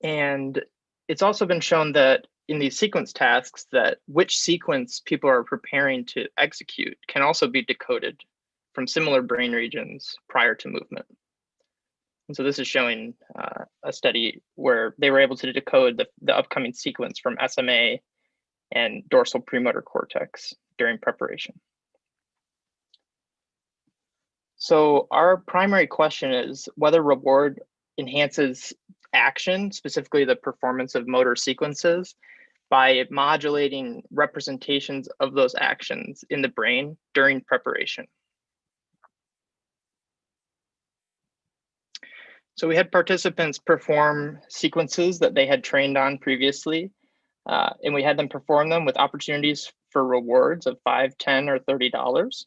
And it's also been shown that in these sequence tasks, that which sequence people are preparing to execute can also be decoded from similar brain regions prior to movement. And so this is showing a study where they were able to decode the upcoming sequence from SMA and dorsal premotor cortex during preparation. So our primary question is whether reward enhances action, specifically the performance of motor sequences, by modulating representations of those actions in the brain during preparation. So we had participants perform sequences that they had trained on previously, and we had them perform them with opportunities for rewards of $5, $10, or $30.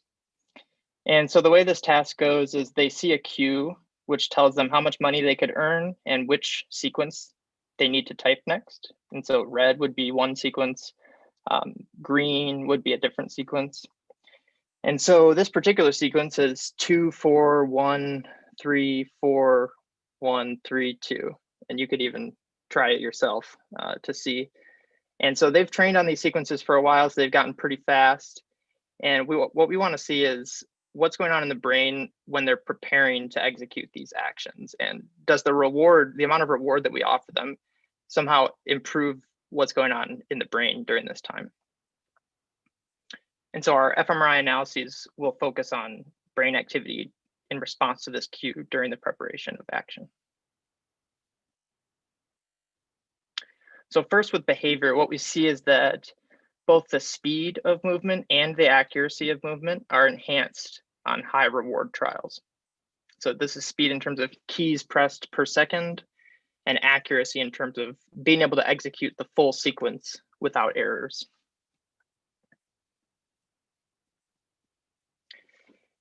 And so the way this task goes is they see a cue which tells them how much money they could earn and which sequence they need to type next. And so red would be one sequence, green would be a different sequence. And so this particular sequence is 2, 4, 1, 3, 4, 1, 3, 2. And you could even try it yourself to see. And so they've trained on these sequences for a while, so they've gotten pretty fast. And what we want to see is what's going on in the brain when they're preparing to execute these actions. And does the amount of reward that we offer them, somehow improve what's going on in the brain during this time? And so our fMRI analyses will focus on brain activity in response to this cue during the preparation of action. So first with behavior, what we see is that both the speed of movement and the accuracy of movement are enhanced on high reward trials. So this is speed in terms of keys pressed per second, and accuracy in terms of being able to execute the full sequence without errors.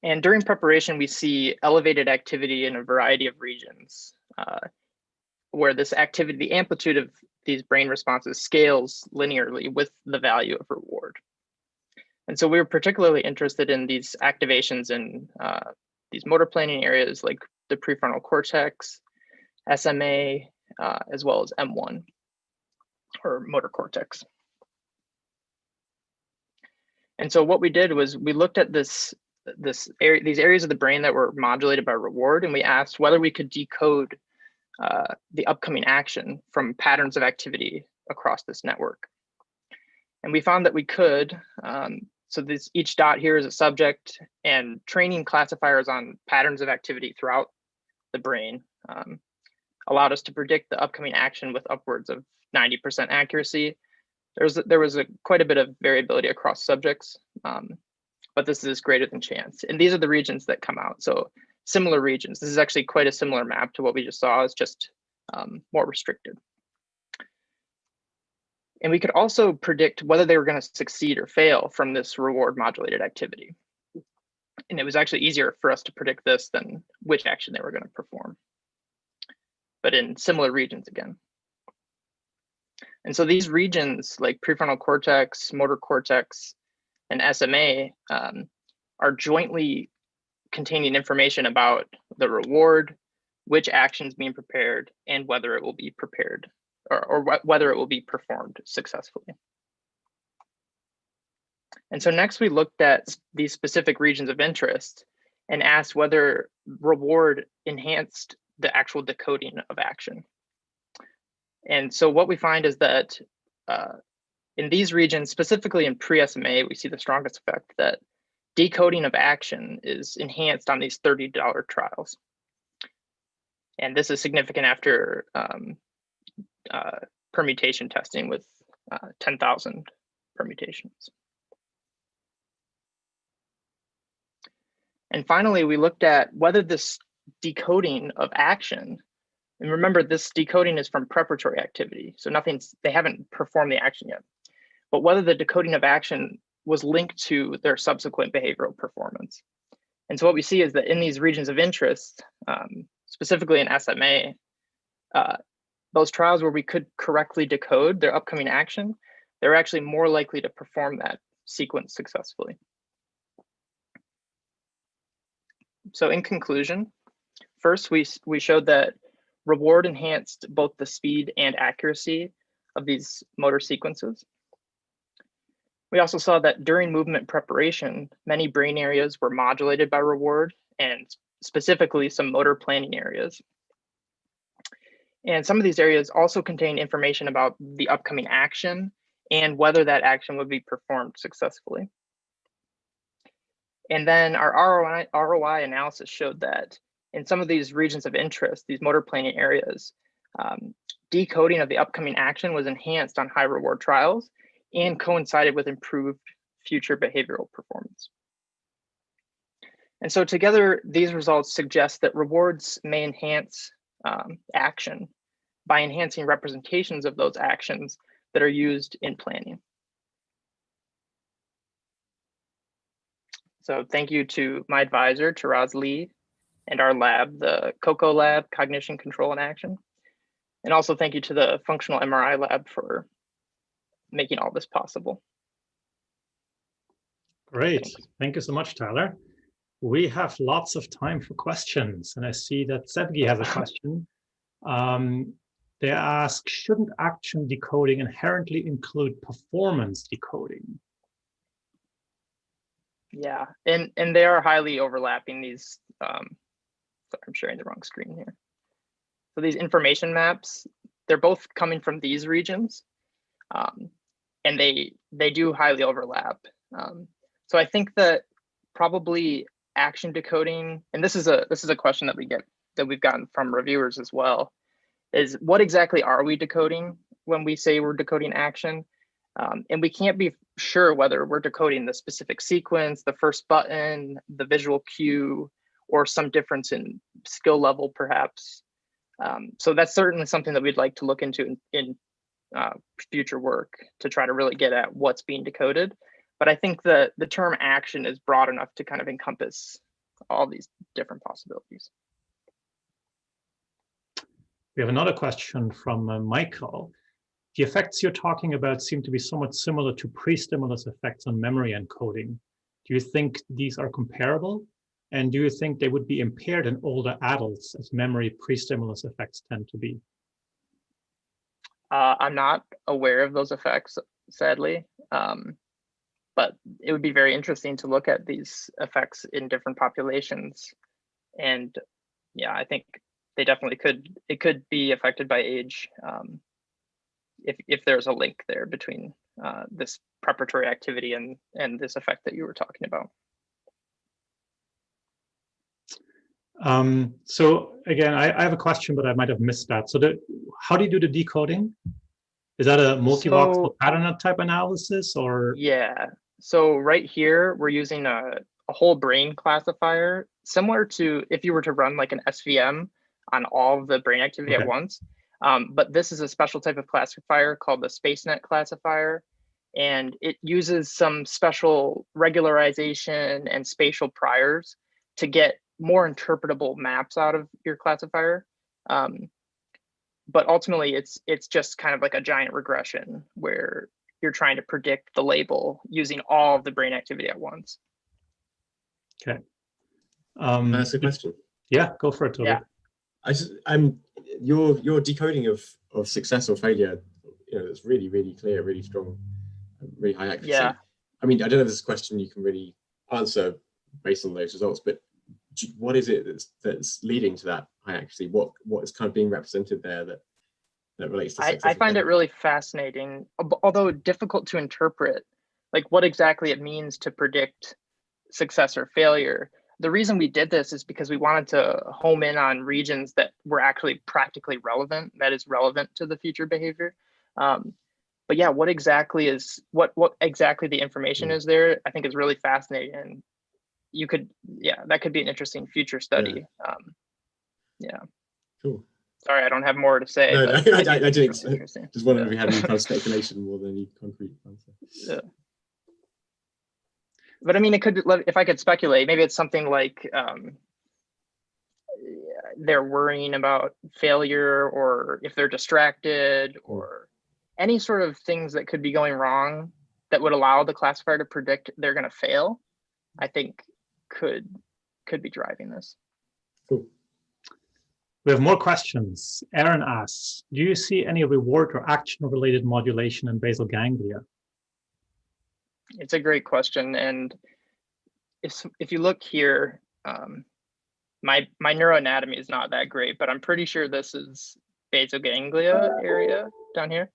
And during preparation, we see elevated activity in a variety of regions where this activity, the amplitude of these brain responses scales linearly with the value of reward. And so we were particularly interested in these activations in these motor planning areas like the prefrontal cortex, SMA, as well as M1, or motor cortex. And so what we did was we looked at these areas of the brain that were modulated by reward, and we asked whether we could decode the upcoming action from patterns of activity across this network. And we found that we could. So each dot here is a subject, and training classifiers on patterns of activity throughout the brain allowed us to predict the upcoming action with upwards of 90% accuracy. There was quite a bit of variability across subjects, but this is greater than chance. And these are the regions that come out. So similar regions. This is actually quite a similar map to what we just saw. It's just more restricted. And we could also predict whether they were going to succeed or fail from this reward modulated activity. And it was actually easier for us to predict this than which action they were going to perform, but in similar regions again. And so these regions like prefrontal cortex, motor cortex, and SMA are jointly containing information about the reward, which actions being prepared, and whether it will be prepared or whether it will be performed successfully. And so next we looked at these specific regions of interest and asked whether reward enhanced the actual decoding of action. And so what we find is that in these regions, specifically in pre-SMA, we see the strongest effect that decoding of action is enhanced on these $30 trials. And this is significant after permutation testing with 10,000 permutations. And finally, we looked at whether this decoding of action, and remember this decoding is from preparatory activity, so they haven't performed the action yet, but whether the decoding of action was linked to their subsequent behavioral performance. And so what we see is that in these regions of interest, specifically in SMA, those trials where we could correctly decode their upcoming action, they're actually more likely to perform that sequence successfully. So in conclusion, first we showed that reward enhanced both the speed and accuracy of these motor sequences. We also saw that during movement preparation, many brain areas were modulated by reward, and specifically some motor planning areas. And some of these areas also contain information about the upcoming action and whether that action would be performed successfully. And then our ROI analysis showed that in some of these regions of interest, these motor planning areas, decoding of the upcoming action was enhanced on high reward trials and coincided with improved future behavioral performance. And so together, these results suggest that rewards may enhance action by enhancing representations of those actions that are used in planning. So thank you to my advisor, Taraz Lee, and our lab, the COCO lab, Cognition, Control, and Action. And also thank you to the Functional MRI lab for making all this possible. Great. Thank you so much, Tyler. We have lots of time for questions, and I see that Sevgi has a question. They ask, shouldn't action decoding inherently include performance decoding? Yeah, and they are highly overlapping these. Sorry, I'm sharing the wrong screen here. So these information maps, they're both coming from these regions, and they do highly overlap. So I think that probably action decoding, and this is a question that we've gotten from reviewers as well, is what exactly are we decoding when we say we're decoding action? And we can't be sure whether we're decoding the specific sequence, the first button, the visual cue, or some difference in skill level, perhaps. So that's certainly something that we'd like to look into in future work to try to really get at what's being decoded. But I think the term action is broad enough to kind of encompass all these different possibilities. We have another question from Michael. The effects you're talking about seem to be somewhat similar to pre-stimulus effects on memory encoding. Do you think these are comparable? And do you think they would be impaired in older adults as memory pre-stimulus effects tend to be? I'm not aware of those effects, sadly, but it would be very interesting to look at these effects in different populations. And yeah, I think they definitely could be affected by age. If there's a link there between this preparatory activity and this effect that you were talking about. So again, I have a question, but I might have missed that. So how do you do the decoding? Is that a multivoxel pattern type analysis or? Yeah, so right here, we're using a whole brain classifier, similar to if you were to run like an SVM on all of the brain activity at once. But this is a special type of classifier called the SpaceNet classifier. And it uses some special regularization and spatial priors to get more interpretable maps out of your classifier. But ultimately, it's just kind of like a giant regression where you're trying to predict the label using all of the brain activity at once. Okay. That's a question. Yeah, go for it, Toby. Yeah. Your decoding of success or failure, it's really, really clear, really strong, really high accuracy. Yeah. I mean, I don't know if this is a question you can really answer based on those results, but what is it that's leading to that high accuracy? What is kind of being represented there that relates to success? I find it really fascinating, although difficult to interpret, like what exactly it means to predict success or failure. The reason we did this is because we wanted to home in on regions that were actually practically relevant, that is relevant to the future behavior. But yeah, what exactly the information is there, I think is really fascinating. And that could be an interesting future study. Yeah. Cool. Sorry, I don't have more to say. No, but I didn't. Just wondering if we had any kind of speculation more than any concrete answer. Yeah. But I mean, it could, if I could speculate, maybe it's something like they're worrying about failure, or if they're distracted, or any sort of things that could be going wrong that would allow the classifier to predict they're going to fail, I think could be driving this. Cool. We have more questions. Aaron asks, do you see any reward or action-related modulation in basal ganglia? It's a great question. And if you look here, my neuroanatomy is not that great, but I'm pretty sure this is basal ganglia area down here.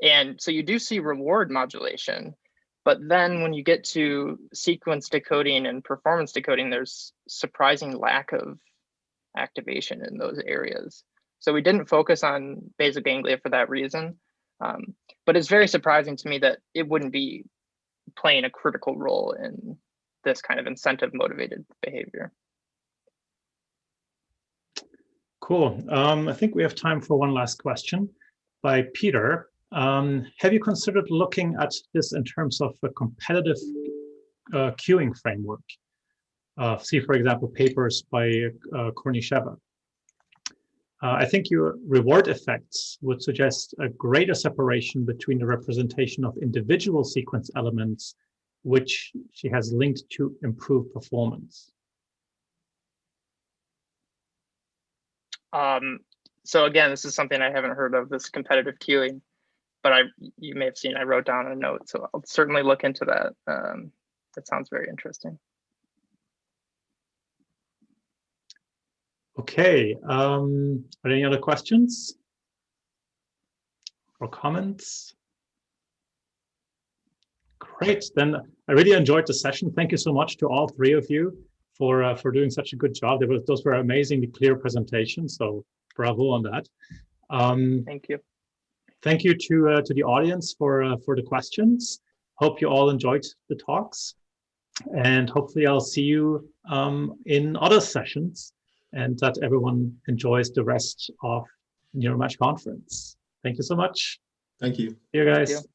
And so you do see reward modulation, but then when you get to sequence decoding and performance decoding, there's surprising lack of activation in those areas. So we didn't focus on basal ganglia for that reason. But it's very surprising to me that it wouldn't be playing a critical role in this kind of incentive motivated behavior. Cool. I think we have time for one last question by Peter. Have you considered looking at this in terms of a competitive queuing framework? See, for example, papers by Kornisheva. I think your reward effects would suggest a greater separation between the representation of individual sequence elements, which she has linked to improved performance. So again, this is something I haven't heard of, this competitive queuing, but you may have seen I wrote down a note, so I'll certainly look into that. That sounds very interesting. Okay, are there any other questions or comments? Great, then I really enjoyed the session. Thank you so much to all three of you for doing such a good job. Those were amazingly clear presentations, so bravo on that. Thank you. Thank you to the audience for the questions. Hope you all enjoyed the talks, and hopefully I'll see you in other sessions, and that everyone enjoys the rest of NeuroMatch conference. Thank you so much. Thank you. See you guys. Thank you.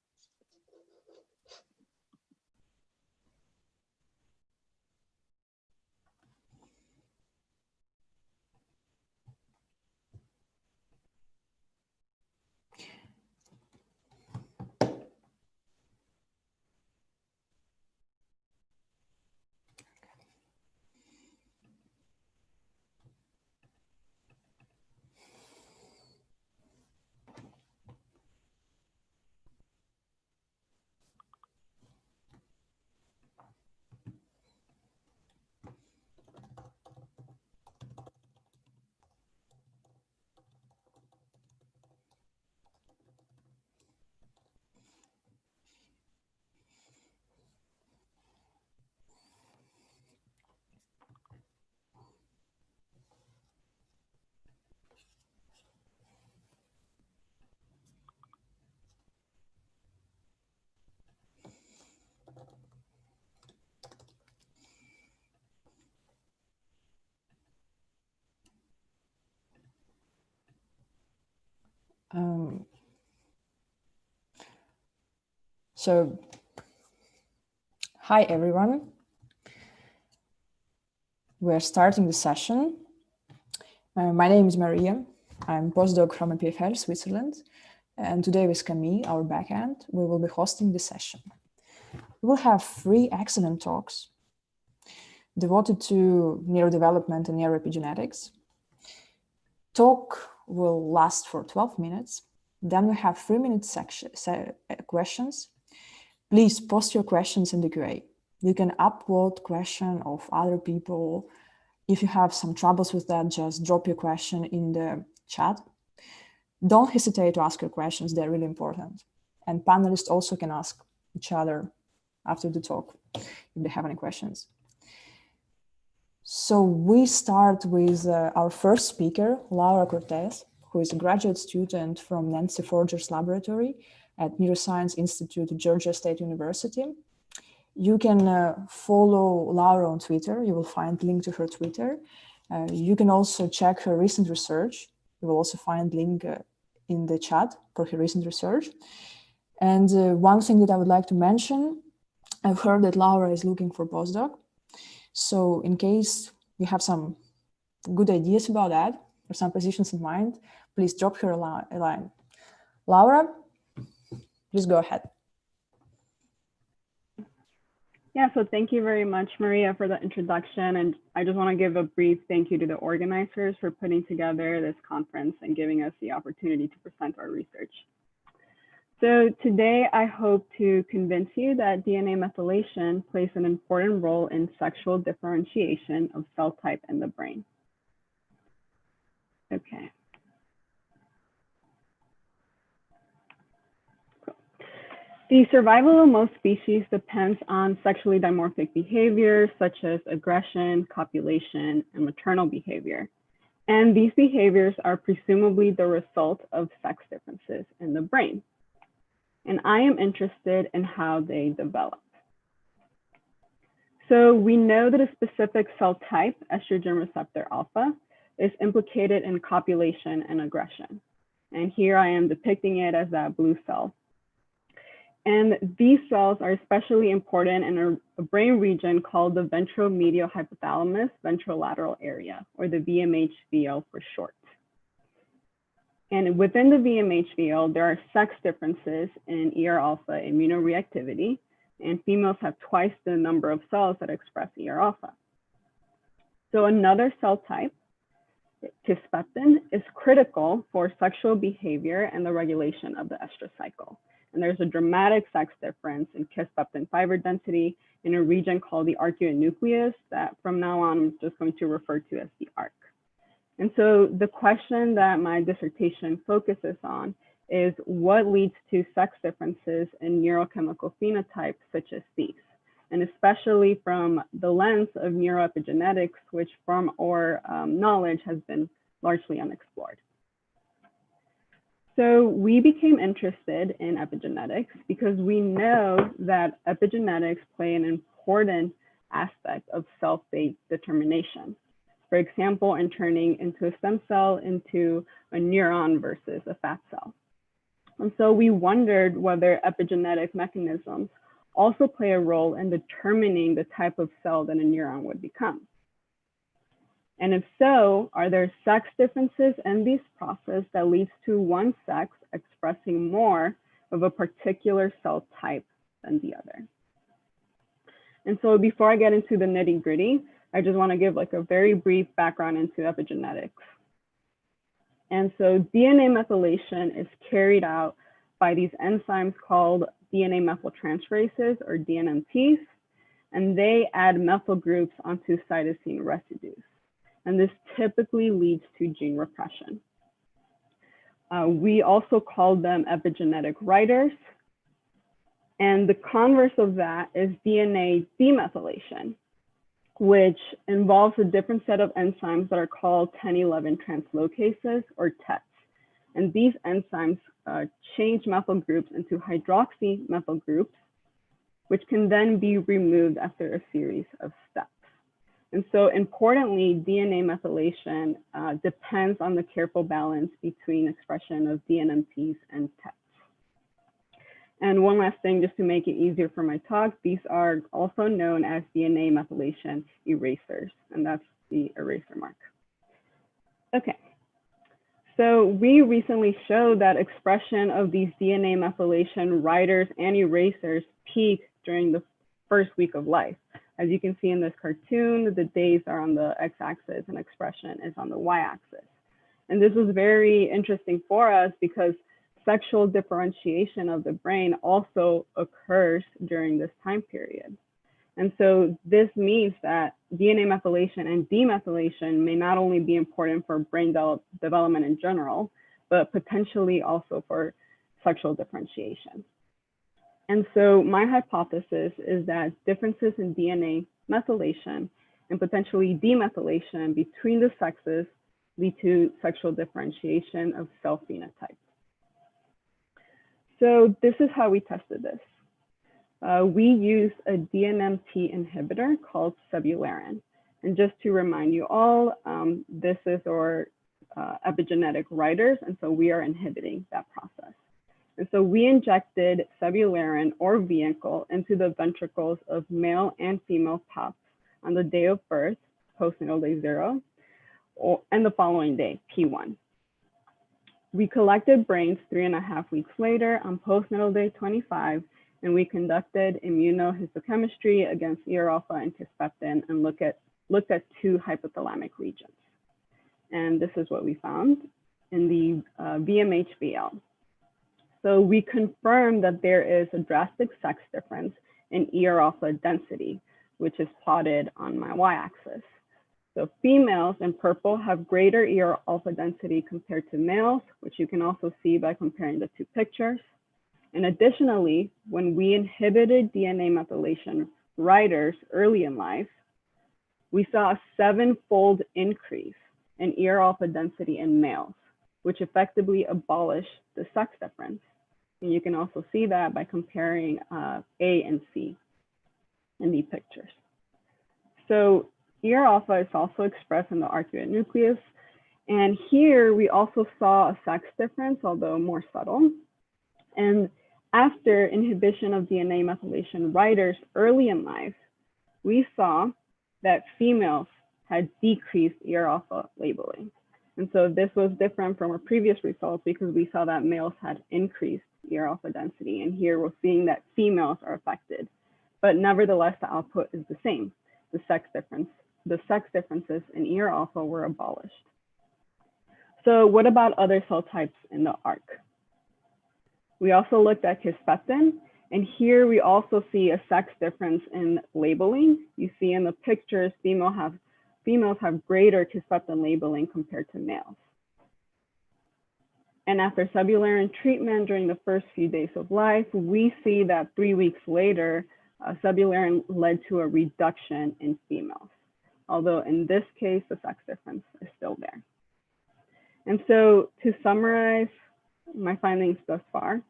So, hi everyone. We're starting the session. My name is Maria. I'm postdoc from EPFL, Switzerland. And today with Camille, our backend, we will be hosting the session. We will have 3 excellent talks devoted to neurodevelopment and neuroepigenetics. Talk will last for 12 minutes. Then we have 3-minute questions. Please post your questions in the QA. You can upvote question of other people. If you have some troubles with that, just drop your question in the chat. Don't hesitate to ask your questions, they're really important. And panelists also can ask each other after the talk if they have any questions. So we start with our first speaker, Laura Cortez, who is a graduate student from Nancy Forger's laboratory at Neuroscience Institute at Georgia State University. You can follow Laura on Twitter. You will find link to her Twitter. You can also check her recent research. You will also find link in the chat for her recent research. And one thing that I would like to mention, I've heard that Laura is looking for postdoc. So in case you have some good ideas about that or some positions in mind, please drop her a line. Laura, please go ahead. Yeah, so thank you very much, Maria, for the introduction. And I just want to give a brief thank you to the organizers for putting together this conference and giving us the opportunity to present our research. So today, I hope to convince you that DNA methylation plays an important role in sexual differentiation of cell type in the brain. Okay. The survival of most species depends on sexually dimorphic behaviors such as aggression, copulation, and maternal behavior. And these behaviors are presumably the result of sex differences in the brain. And I am interested in how they develop. So we know that a specific cell type, estrogen receptor alpha, is implicated in copulation and aggression. And here I am depicting it as that blue cell. And these cells are especially important in a brain region called the ventromedial hypothalamus ventrolateral area, or the VMHVL for short. And within the VMHVL, there are sex differences in ER alpha immunoreactivity, and females have twice the number of cells that express ER alpha. So another cell type, kisspeptin, is critical for sexual behavior and the regulation of the estrous cycle. And there's a dramatic sex difference in kisspeptin fiber density in a region called the arcuate nucleus that from now on, I'm just going to refer to as the ARC. And so the question that my dissertation focuses on is what leads to sex differences in neurochemical phenotypes such as these, and especially from the lens of neuroepigenetics, which from our knowledge has been largely unexplored. So we became interested in epigenetics because we know that epigenetics play an important aspect of cell fate determination. For example, in turning into a stem cell into a neuron versus a fat cell. And so we wondered whether epigenetic mechanisms also play a role in determining the type of cell that a neuron would become. And if so, are there sex differences in this process that leads to one sex expressing more of a particular cell type than the other? And so before I get into the nitty gritty, I just want to give like a very brief background into epigenetics. And so DNA methylation is carried out by these enzymes called DNA methyltransferases, or DNMTs, and they add methyl groups onto cytosine residues. And this typically leads to gene repression. We also call them epigenetic writers. And the converse of that is DNA demethylation, which involves a different set of enzymes that are called 1011 translocases, or TETs. And these enzymes change methyl groups into hydroxy methyl groups, which can then be removed after a series of steps. And so importantly, DNA methylation depends on the careful balance between expression of DNMTs and TETs. And one last thing, just to make it easier for my talk, these are also known as DNA methylation erasers, and that's the eraser mark. Okay, So we recently showed that expression of these DNA methylation writers and erasers peak during the first week of life. As you can see in this cartoon, the days are on the x-axis and expression is on the y-axis. And this was very interesting for us because sexual differentiation of the brain also occurs during this time period. And so this means that DNA methylation and demethylation may not only be important for brain development in general, but potentially also for sexual differentiation. And so my hypothesis is that differences in DNA methylation and potentially demethylation between the sexes lead to sexual differentiation of cell phenotype. So this is how we tested this. We used a DNMT inhibitor called sebularin. And just to remind you all, this is our epigenetic writers, and so we are inhibiting that process. And so we injected sebularin or vehicle into the ventricles of male and female pups on the day of birth, postnatal day 0, and the following day, P1. We collected brains 3.5 weeks later on postnatal day 25, and we conducted immunohistochemistry against ER-alpha and kisspeptin and looked at 2 hypothalamic regions. And this is what we found in the VMH-VL. So we confirmed that there is a drastic sex difference in ER-alpha density, which is plotted on my y-axis. So females in purple have greater ER-alpha density compared to males, which you can also see by comparing the 2 pictures. And additionally, when we inhibited DNA methylation writers early in life, we saw a 7-fold increase in ER-alpha density in males, which effectively abolished the sex difference. And you can also see that by comparing A and C in the pictures. So ER-alpha is also expressed in the arcuate nucleus. And here we also saw a sex difference, although more subtle. And after inhibition of DNA methylation writers early in life, we saw that females had decreased ER-alpha labeling. And so this was different from our previous results because we saw that males had increased ER-alpha density. And here we're seeing that females are affected. But nevertheless, the output is the same. The sex differences in ER-alpha were abolished. So what about other cell types in the ARC? We also looked at kisspeptin, and here we also see a sex difference in labeling. You see in the pictures, females have greater kisspeptin labeling compared to males. And after sebularin treatment during the first few days of life, we see that 3 weeks later, sebularin led to a reduction in females. Although in this case, the sex difference is still there. And so to summarize my findings thus far,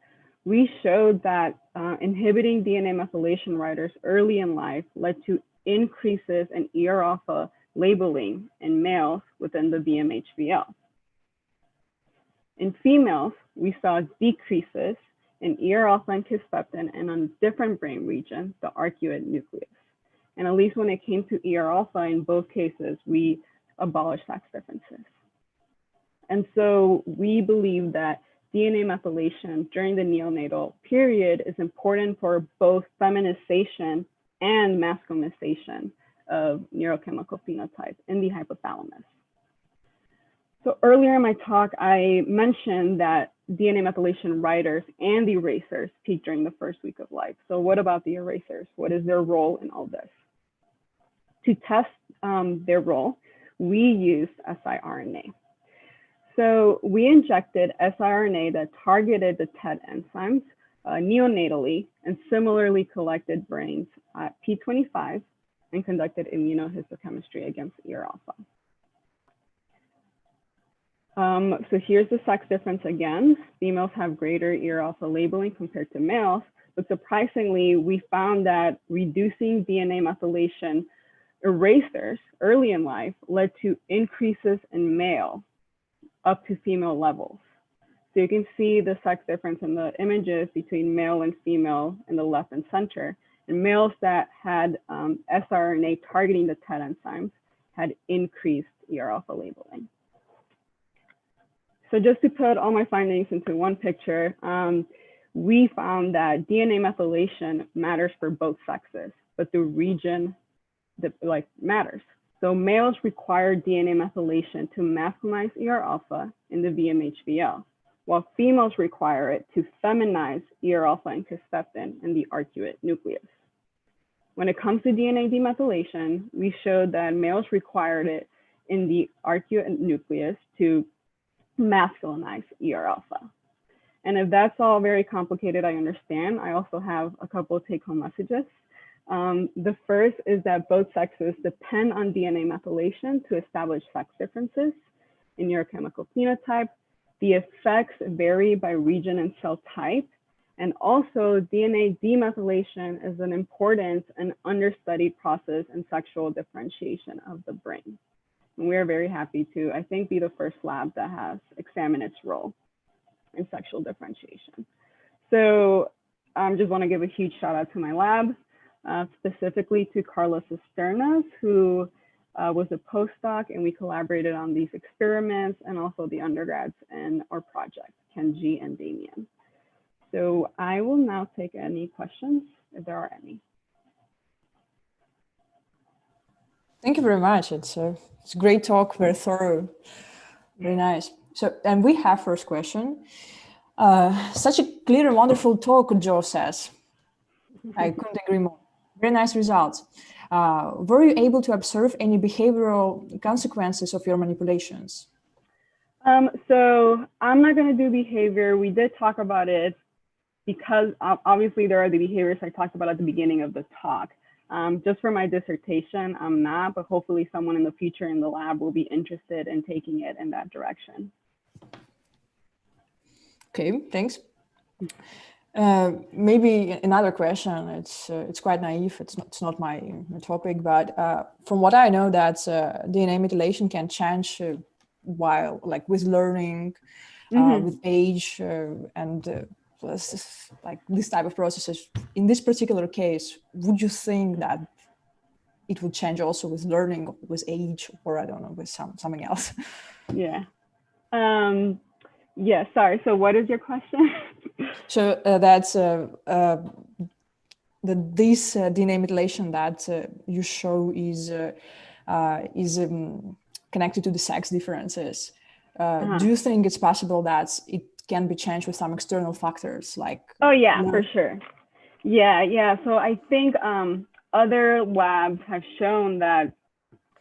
we showed that inhibiting DNA methylation writers early in life led to increases in ER-alpha labeling in males within the VMH-VL. In females, we saw decreases in ER-alpha and kisspeptin and on a different brain region, the arcuate nucleus. And at least when it came to ER-alpha, in both cases, we abolished sex differences. And so we believe that DNA methylation during the neonatal period is important for both feminization and masculinization of neurochemical phenotype in the hypothalamus. So earlier in my talk, I mentioned that DNA methylation writers and erasers peak during the first week of life. So what about the erasers? What is their role in all this? To test their role, we used siRNA. So we injected siRNA that targeted the TET enzymes neonatally and similarly collected brains at P25 and conducted immunohistochemistry against ER-alpha. So here's the sex difference again. Females have greater ER-alpha labeling compared to males, but surprisingly, we found that reducing DNA methylation erasers early in life led to increases in male up to female levels. So you can see the sex difference in the images between male and female in the left and center. And males that had siRNA targeting the TET enzymes had increased ER-alpha labeling. So just to put all my findings into one picture, we found that DNA methylation matters for both sexes, but the region that matters. So males require DNA methylation to masculinize ER alpha in the VMHVL, while females require it to feminize ER alpha and cystectin in the arcuate nucleus. When it comes to DNA demethylation, we showed that males required it in the arcuate nucleus to masculinize ER alpha. And if that's all very complicated, I understand. I also have a couple of take-home messages. The first is that both sexes depend on DNA methylation to establish sex differences in neurochemical phenotype. The effects vary by region and cell type. And also DNA demethylation is an important and understudied process in sexual differentiation of the brain. And we're very happy to, I think, be the first lab that has examined its role in sexual differentiation. So I just want to give a huge shout out to my lab. Specifically to Carlos Cisternas, who was a postdoc, and we collaborated on these experiments, and also the undergrads in our project, Kenji and Damien. So I will now take any questions, if there are any. Thank you very much. It's a great talk, very thorough, very nice. So, and we have first question. Such a clear and wonderful talk, Joe says. I couldn't agree more. Very nice results. Were you able to observe any behavioral consequences of your manipulations? So I'm not going to do behavior. We did talk about it because obviously there are the behaviors I talked about at the beginning of the talk. Just for my dissertation, I'm not, but hopefully someone in the future in the lab will be interested in taking it in that direction. Okay, thanks. Maybe another question. It's quite naive. It's not my topic, but from what I know, that DNA methylation can change while with learning, with age, and plus like this type of processes. In this particular case, would you think that it would change also with learning, with age, or I don't know, with something else? Yeah. Yeah. Sorry. So what is your question? So that's this DNA methylation that you show is connected to the sex differences. Do you think it's possible that it can be changed with some external factors like? Oh yeah, for sure. Yeah. So I think other labs have shown that,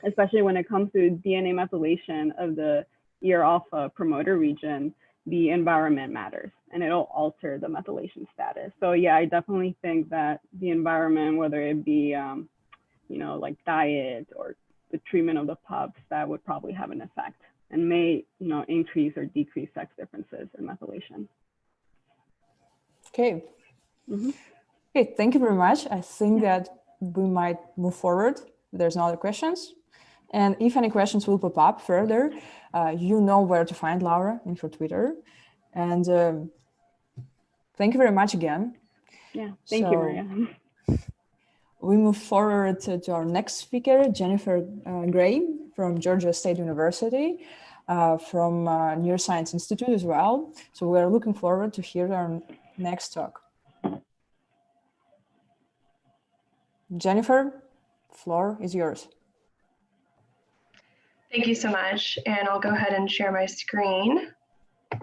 especially when it comes to DNA methylation of the ER alpha promoter region, the environment matters and it'll alter the methylation status. So yeah, I definitely think that the environment, whether it be, like diet or the treatment of the pups, that would probably have an effect and may, increase or decrease sex differences in methylation. Okay. Okay, thank you very much. I think that we might move forward. There's no other questions. And if any questions will pop up further, you know where to find Laura in her Twitter. And thank you very much again. Yeah, thank you, Maria. We move forward to our next speaker, Jennifer Gray from Georgia State University, from Neuroscience Institute as well. So we're looking forward to hear our next talk. Jennifer, floor is yours. Thank you so much. And I'll go ahead and share my screen. All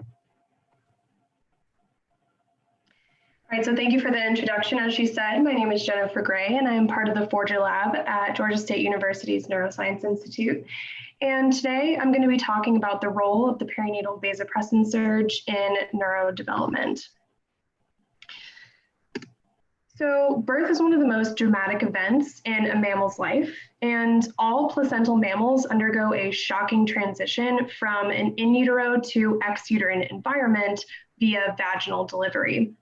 right, so thank you for the introduction. As she said, my name is Jennifer Gray, and I am part of the Forger Lab at Georgia State University's Neuroscience Institute. And today I'm going to be talking about the role of the perinatal vasopressin surge in neurodevelopment. So birth is one of the most dramatic events in a mammal's life, and all placental mammals undergo a shocking transition from an in utero to ex-uterine environment via vaginal delivery.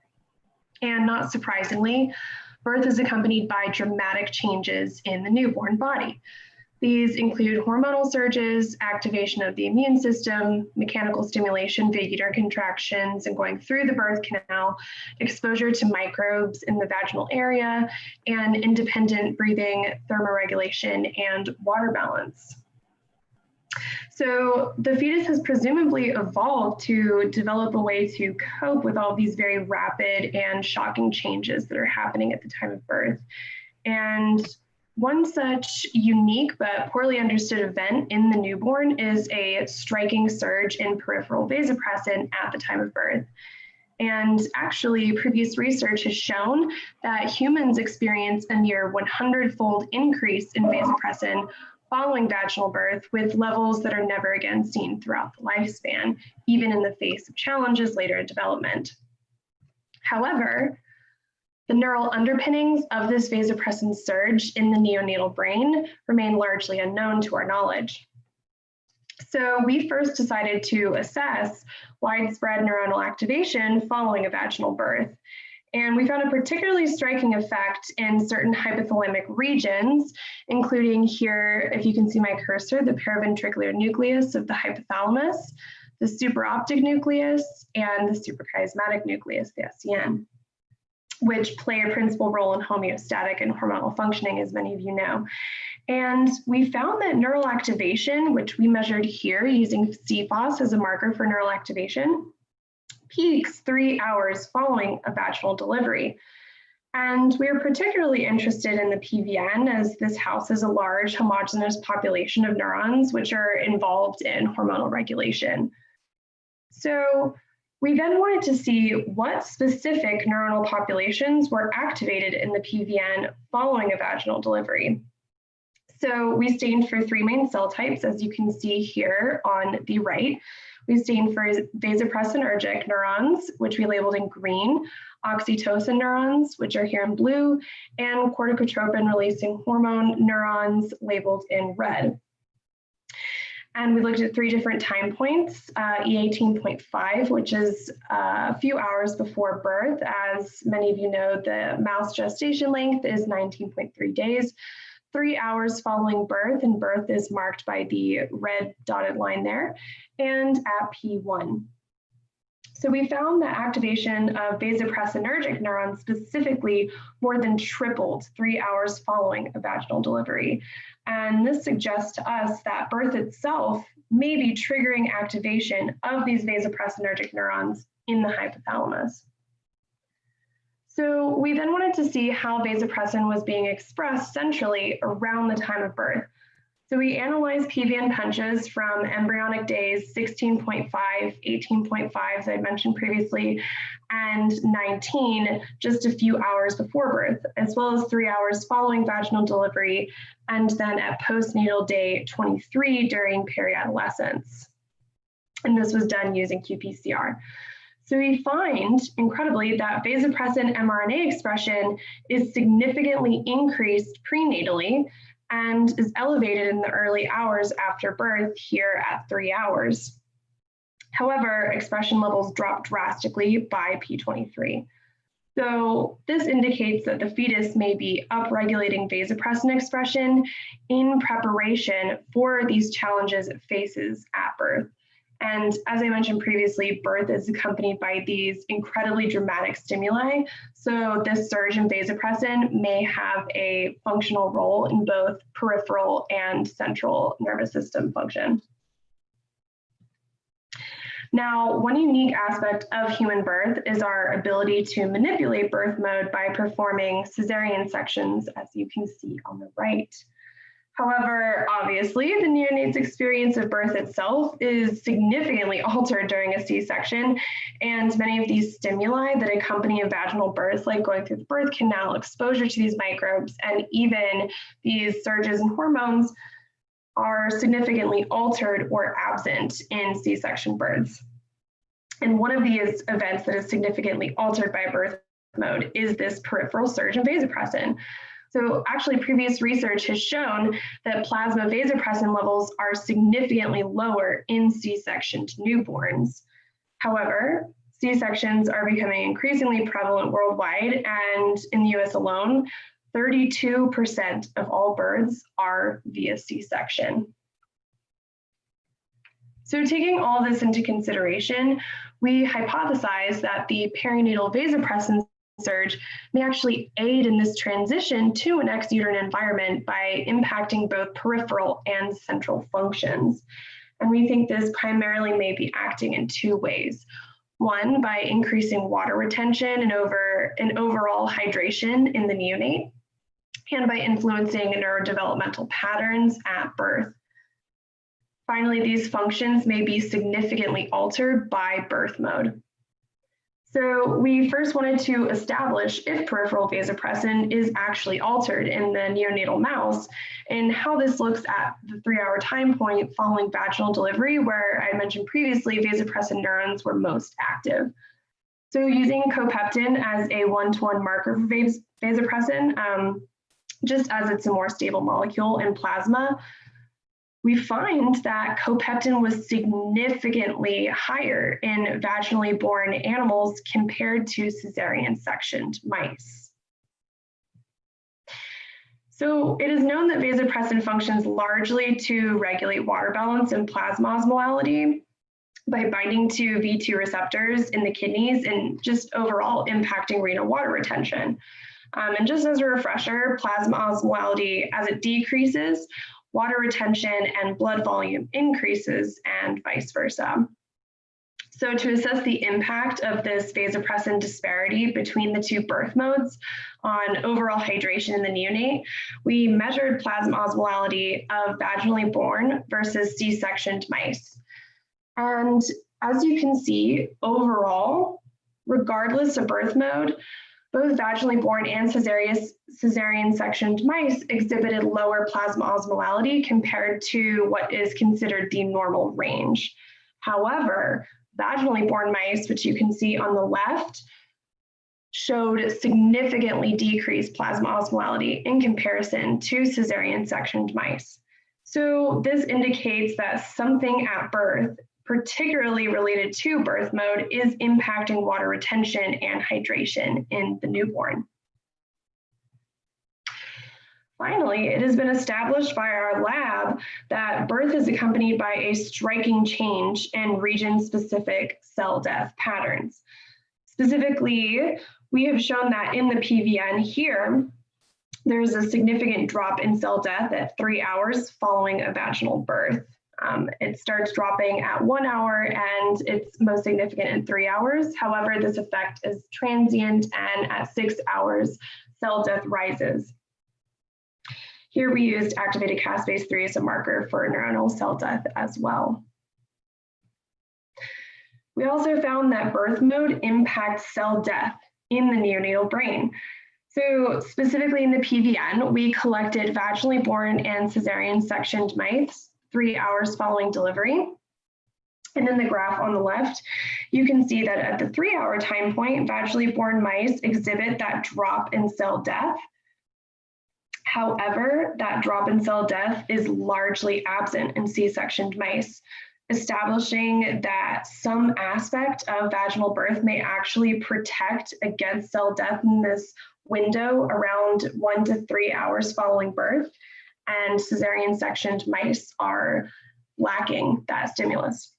And not surprisingly, birth is accompanied by dramatic changes in the newborn body. These include hormonal surges, activation of the immune system, mechanical stimulation via uterine contractions and going through the birth canal, exposure to microbes in the vaginal area, and independent breathing, thermoregulation, and water balance. So the fetus has presumably evolved to develop a way to cope with all these very rapid and shocking changes that are happening at the time of birth. And one such unique but poorly understood event in the newborn is a striking surge in peripheral vasopressin at the time of birth. And actually, previous research has shown that humans experience a near 100-fold increase in vasopressin following vaginal birth, with levels that are never again seen throughout the lifespan, even in the face of challenges later in development. However, the neural underpinnings of this vasopressin surge in the neonatal brain remain largely unknown to our knowledge. So we first decided to assess widespread neuronal activation following a vaginal birth. And we found a particularly striking effect in certain hypothalamic regions, including here, if you can see my cursor, the paraventricular nucleus of the hypothalamus, the supraoptic nucleus, and the suprachiasmatic nucleus, the SCN, which play a principal role in homeostatic and hormonal functioning, as many of you know. And we found that neural activation, which we measured here using CFOS as a marker for neural activation, peaks 3 hours following a vaginal delivery. And we are particularly interested in the PVN, as this houses a large homogeneous population of neurons which are involved in hormonal regulation. So we then wanted to see what specific neuronal populations were activated in the PVN following a vaginal delivery. So we stained for 3 main cell types, as you can see here on the right. We stained for vasopressinergic neurons, which we labeled in green, oxytocin neurons, which are here in blue, and corticotropin-releasing hormone neurons labeled in red. And we looked at 3 different time points, E18.5, which is a few hours before birth. As many of you know, the mouse gestation length is 19.3 days. 3 hours following birth, and birth is marked by the red dotted line there, and at P1. So we found that activation of vasopressinergic neurons specifically more than tripled 3 hours following a vaginal delivery. And this suggests to us that birth itself may be triggering activation of these vasopressinergic neurons in the hypothalamus. So we then wanted to see how vasopressin was being expressed centrally around the time of birth. So we analyzed PVN punches from embryonic days 16.5, 18.5, as I mentioned previously, and 19, just a few hours before birth, as well as 3 hours following vaginal delivery, and then at postnatal day 23 during periadolescence. And this was done using qPCR. So we find, incredibly, that vasopressin mRNA expression is significantly increased prenatally and is elevated in the early hours after birth here at 3 hours. However, expression levels drop drastically by P23. So this indicates that the fetus may be upregulating vasopressin expression in preparation for these challenges it faces at birth. And as I mentioned previously, birth is accompanied by these incredibly dramatic stimuli. So this surge in vasopressin may have a functional role in both peripheral and central nervous system function. Now, one unique aspect of human birth is our ability to manipulate birth mode by performing cesarean sections, as you can see on the right. However, obviously, the neonate's experience of birth itself is significantly altered during a C-section, and many of these stimuli that accompany a vaginal birth, like going through the birth canal, exposure to these microbes, and even these surges in hormones, are significantly altered or absent in C-section births. And one of these events that is significantly altered by birth mode is this peripheral surge in vasopressin. So actually, previous research has shown that plasma vasopressin levels are significantly lower in C-sectioned newborns. However, C-sections are becoming increasingly prevalent worldwide, and in the US alone, 32% of all births are via C-section. So taking all this into consideration, we hypothesize that the perinatal vasopressin surge may actually aid in this transition to an exuterine environment by impacting both peripheral and central functions. And we think this primarily may be acting in two ways. One, by increasing water retention and overall hydration in the neonate, and by influencing neurodevelopmental patterns at birth. Finally, these functions may be significantly altered by birth mode. So we first wanted to establish if peripheral vasopressin is actually altered in the neonatal mouse and how this looks at the 3-hour time point following vaginal delivery, where I mentioned previously vasopressin neurons were most active. So using copeptin as a 1-to-1 marker for vasopressin, just as it's a more stable molecule in plasma, we find that copeptin was significantly higher in vaginally born animals compared to cesarean-sectioned mice. So it is known that vasopressin functions largely to regulate water balance and plasma osmolality by binding to V2 receptors in the kidneys and just overall impacting renal water retention. And just as a refresher, plasma osmolality, as it decreases, water retention and blood volume increases, and vice versa. So to assess the impact of this vasopressin disparity between the two birth modes on overall hydration in the neonate, we measured plasma osmolality of vaginally born versus C-sectioned mice. And as you can see, overall, regardless of birth mode, both vaginally born and cesarean-sectioned mice exhibited lower plasma osmolality compared to what is considered the normal range. However, vaginally born mice, which you can see on the left, showed significantly decreased plasma osmolality in comparison to cesarean-sectioned mice. So this indicates that something at birth, particularly related to birth mode, is impacting water retention and hydration in the newborn. Finally, it has been established by our lab that birth is accompanied by a striking change in region-specific cell death patterns. Specifically, we have shown that in the PVN here, there's a significant drop in cell death at 3 hours following a vaginal birth. It starts dropping at 1 hour and it's most significant in 3 hours. However, this effect is transient, and at 6 hours, cell death rises. Here we used activated caspase 3 as a marker for neuronal cell death as well. We also found that birth mode impacts cell death in the neonatal brain. So specifically in the PVN, we collected vaginally born and cesarean-sectioned mice 3 hours following delivery. And in the graph on the left, you can see that at the 3-hour time point, vaginally born mice exhibit that drop in cell death. However, that drop in cell death is largely absent in C-sectioned mice, establishing that some aspect of vaginal birth may actually protect against cell death in this window around 1 to 3 hours following birth, and cesarean-sectioned mice are lacking that stimulus.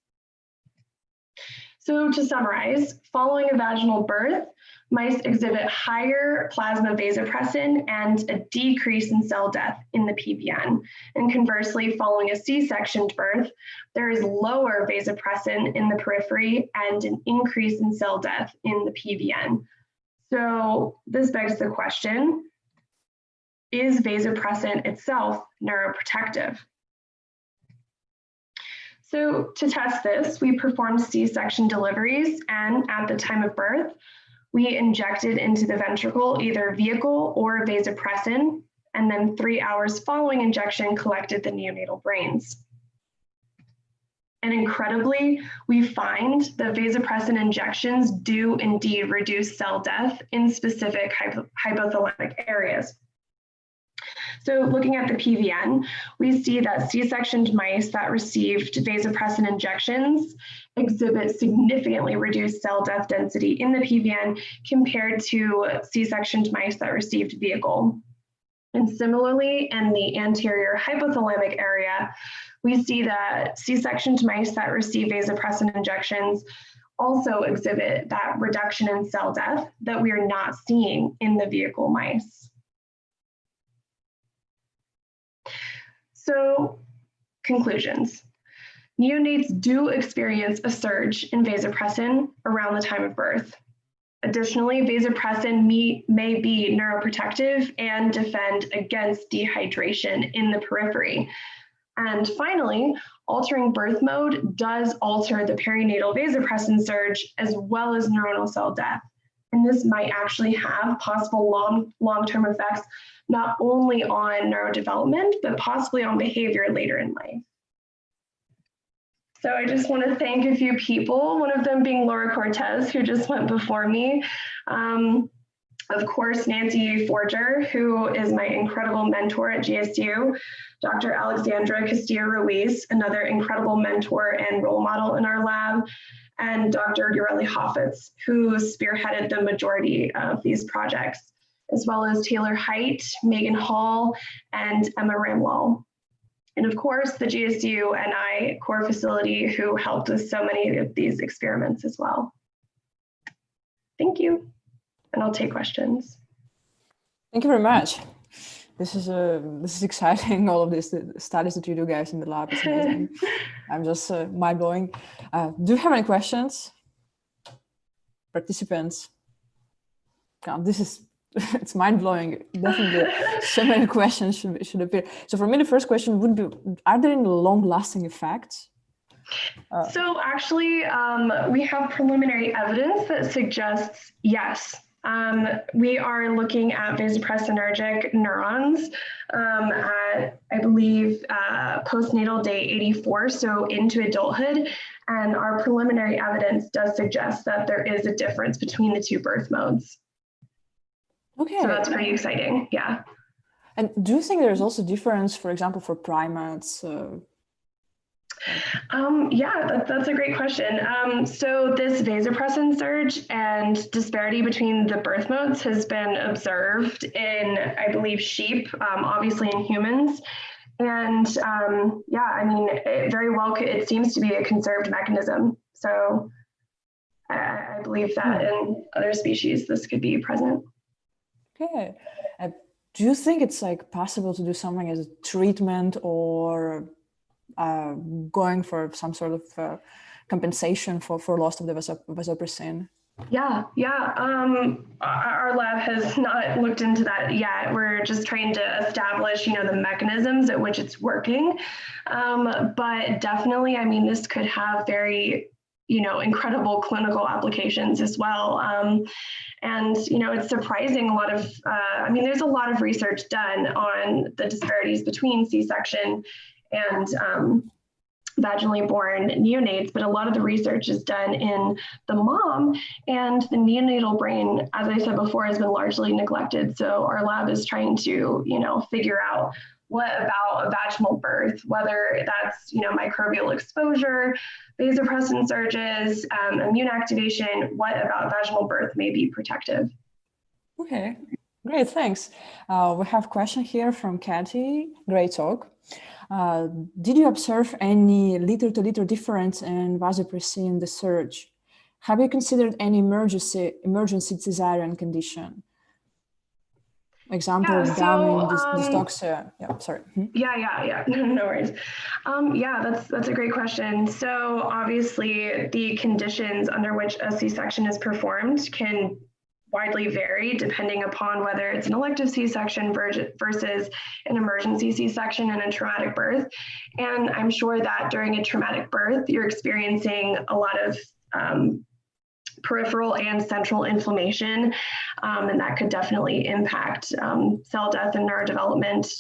So to summarize, following a vaginal birth, mice exhibit higher plasma vasopressin and a decrease in cell death in the PVN. And conversely, following a C-sectioned birth, there is lower vasopressin in the periphery and an increase in cell death in the PVN. So this begs the question, is vasopressin itself neuroprotective? So to test this, we performed C-section deliveries, and at the time of birth, we injected into the ventricle either vehicle or vasopressin, and then 3 hours following injection collected the neonatal brains. And incredibly, we find that vasopressin injections do indeed reduce cell death in specific hypothalamic areas. So looking at the PVN, we see that C-sectioned mice that received vasopressin injections exhibit significantly reduced cell death density in the PVN compared to C-sectioned mice that received vehicle. And similarly, in the anterior hypothalamic area, we see that C-sectioned mice that receive vasopressin injections also exhibit that reduction in cell death that we are not seeing in the vehicle mice. So, conclusions. neonates do experience a surge in vasopressin around the time of birth. Additionally, vasopressin may be neuroprotective and defend against dehydration in the periphery. And finally, altering birth mode does alter the perinatal vasopressin surge as well as neuronal cell death. And this might actually have possible long-term effects, not only on neurodevelopment, but possibly on behavior later in life. So I just want to thank a few people, one of them being Laura Cortez, who just went before me. Of course, Nancy Forger, who is my incredible mentor at GSU, Dr. Alexandra Castillo-Ruiz, another incredible mentor and role model in our lab, and Dr. Ureli Hoffitz, who spearheaded the majority of these projects, as well as Taylor Height, Megan Hall, and Emma Ramwell. And of course, the GSU NI core facility, who helped with so many of these experiments as well. Thank you, and I'll take questions. Thank you very much. This is exciting. All of this studies that you do, guys, in the lab is amazing. I'm just mind blowing. Do you have any questions, participants? This is it's mind blowing. Definitely, so many questions should appear. So for me, the first question would be: are there any long-lasting effects? So actually, we have preliminary evidence that suggests yes. We are looking at vasopressinergic neurons at, I believe, postnatal day 84, so into adulthood. And our preliminary evidence does suggest that there is a difference between the two birth modes. Okay. So that's pretty exciting, yeah. And do you think there's also difference, for example, for primates? Yeah, that's a great question. So this vasopressin surge and disparity between the birth modes has been observed in, I believe, sheep, obviously in humans. And yeah, I mean, it seems to be a conserved mechanism. So I believe that in other species, this could be present. Okay. Do you think it's like possible to do something as a treatment or going for some sort of compensation for loss of the vasopressin? Yeah. Our lab has not looked into that yet. We're just trying to establish, the mechanisms at which it's working. But definitely, I mean, this could have very, incredible clinical applications as well. And, it's surprising a lot of, there's a lot of research done on the disparities between C-section and vaginally born neonates, but a lot of the research is done in the mom, and the neonatal brain, as I said before, has been largely neglected. So our lab is trying to, figure out what about a vaginal birth, whether that's, microbial exposure, vasopressin surges, immune activation, what about vaginal birth may be protective. Okay, great, thanks. We have a question here from Kathy. Great talk. Did you observe any liter-to-liter difference in vasopressin in the surge? Have you considered any emergency cesarean condition? Example, Down dystoxia. Yeah, sorry. Yeah. No worries. Yeah, that's a great question. So obviously, the conditions under which a C-section is performed can widely vary depending upon whether it's an elective C-section versus an emergency C-section and a traumatic birth. And I'm sure that during a traumatic birth, you're experiencing a lot of peripheral and central inflammation, and that could definitely impact cell death and neurodevelopment.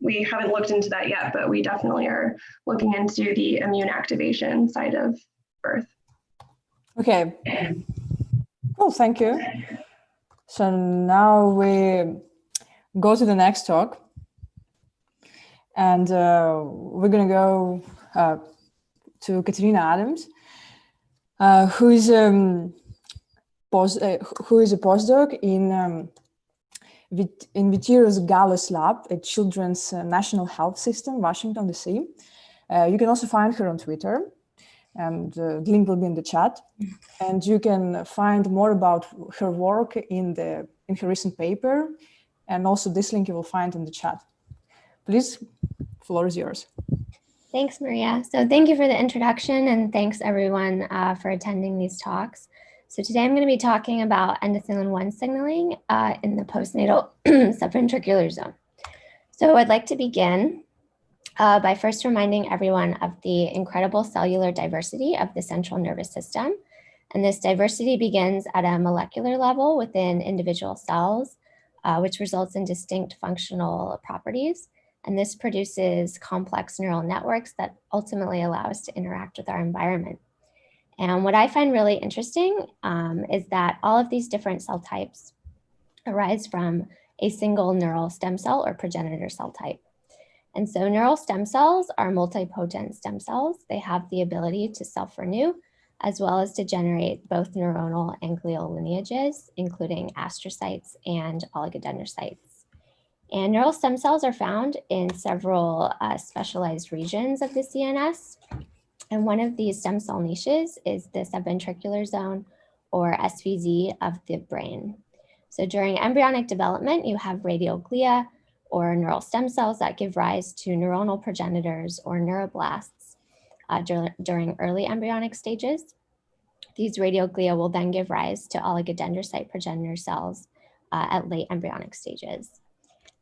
We haven't looked into that yet, but we definitely are looking into the immune activation side of birth. Okay. Well, thank you. So now we go to the next talk, and we're going to go to Katerina Adams, who is a postdoc in Vitiros Gallus Lab at Children's National Health System, Washington, D.C. You can also find her on Twitter, and the link will be in the chat. And you can find more about her work in her recent paper, and also this link you will find in the chat. Please, the floor is yours. Thanks, Maria. So thank you for the introduction, and thanks everyone for attending these talks. So today I'm going to be talking about endothelin-1 signaling in the postnatal subventricular zone. So I'd like to begin by first reminding everyone of the incredible cellular diversity of the central nervous system. And this diversity begins at a molecular level within individual cells, which results in distinct functional properties. And this produces complex neural networks that ultimately allow us to interact with our environment. And what I find really interesting is that all of these different cell types arise from a single neural stem cell or progenitor cell type. And so neural stem cells are multipotent stem cells. They have the ability to self-renew, as well as to generate both neuronal and glial lineages, including astrocytes and oligodendrocytes. And neural stem cells are found in several specialized regions of the CNS. And one of these stem cell niches is the subventricular zone, or SVZ, of the brain. So during embryonic development, you have radioglia, or neural stem cells that give rise to neuronal progenitors or neuroblasts during early embryonic stages. These radioglia will then give rise to oligodendrocyte progenitor cells at late embryonic stages.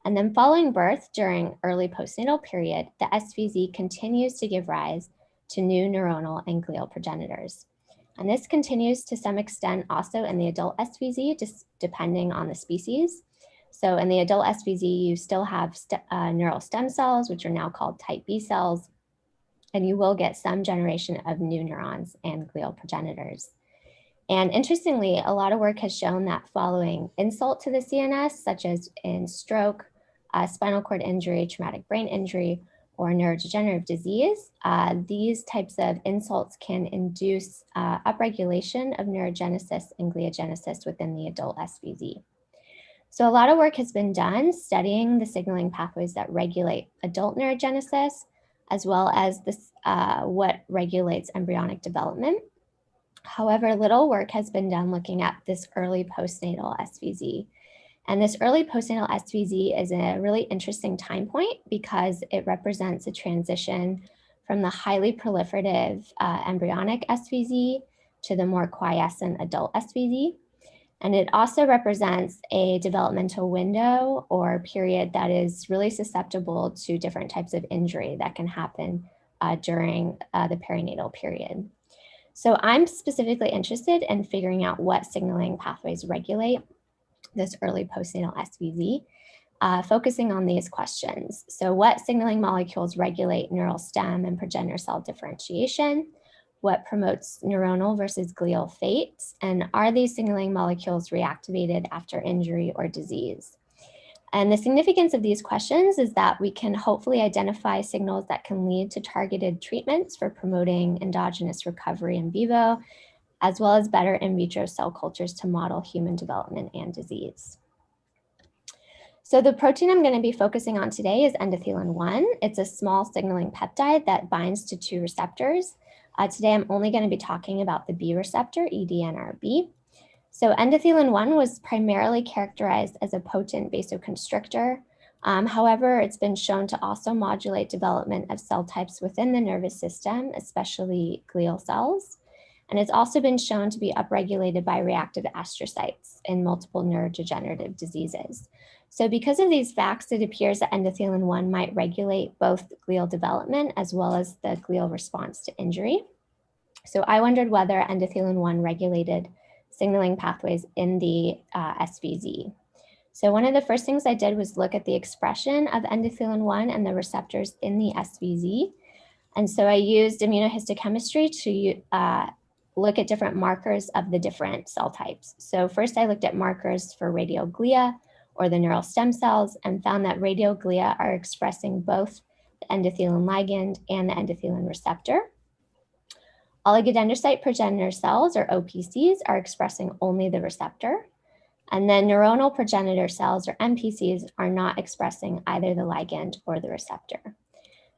And then following birth during early postnatal period, the SVZ continues to give rise to new neuronal and glial progenitors. And this continues to some extent also in the adult SVZ, just depending on the species. So in the adult SVZ, you still have neural stem cells, which are now called type B cells, and you will get some generation of new neurons and glial progenitors. And interestingly, a lot of work has shown that following insult to the CNS, such as in stroke, spinal cord injury, traumatic brain injury, or neurodegenerative disease, these types of insults can induce upregulation of neurogenesis and gliogenesis within the adult SVZ. So a lot of work has been done studying the signaling pathways that regulate adult neurogenesis, as well as this, what regulates embryonic development. However, little work has been done looking at this early postnatal SVZ. And this early postnatal SVZ is a really interesting time point because it represents a transition from the highly proliferative embryonic SVZ to the more quiescent adult SVZ. And it also represents a developmental window or period that is really susceptible to different types of injury that can happen during the perinatal period. So I'm specifically interested in figuring out what signaling pathways regulate this early postnatal SVZ, focusing on these questions. So what signaling molecules regulate neural stem and progenitor cell differentiation? What promotes neuronal versus glial fate? And are these signaling molecules reactivated after injury or disease? And the significance of these questions is that we can hopefully identify signals that can lead to targeted treatments for promoting endogenous recovery in vivo, as well as better in vitro cell cultures to model human development and disease. So the protein I'm going to be focusing on today is endothelin-1. It's a small signaling peptide that binds to two receptors. Today I'm only going to be talking about the B receptor, EDNRB. So endothelin-1 was primarily characterized as a potent vasoconstrictor. However, it's been shown to also modulate development of cell types within the nervous system, especially glial cells. And it's also been shown to be upregulated by reactive astrocytes in multiple neurodegenerative diseases. So because of these facts, it appears that endothelin-1 might regulate both glial development as well as the glial response to injury. So I wondered whether endothelin-1 regulated signaling pathways in the SVZ. So one of the first things I did was look at the expression of endothelin-1 and the receptors in the SVZ. And so I used immunohistochemistry to look at different markers of the different cell types. So first I looked at markers for radioglia, or the neural stem cells, and found that radioglia are expressing both the endothelin ligand and the endothelin receptor. Oligodendrocyte progenitor cells, or OPCs, are expressing only the receptor. And then neuronal progenitor cells, or NPCs, are not expressing either the ligand or the receptor.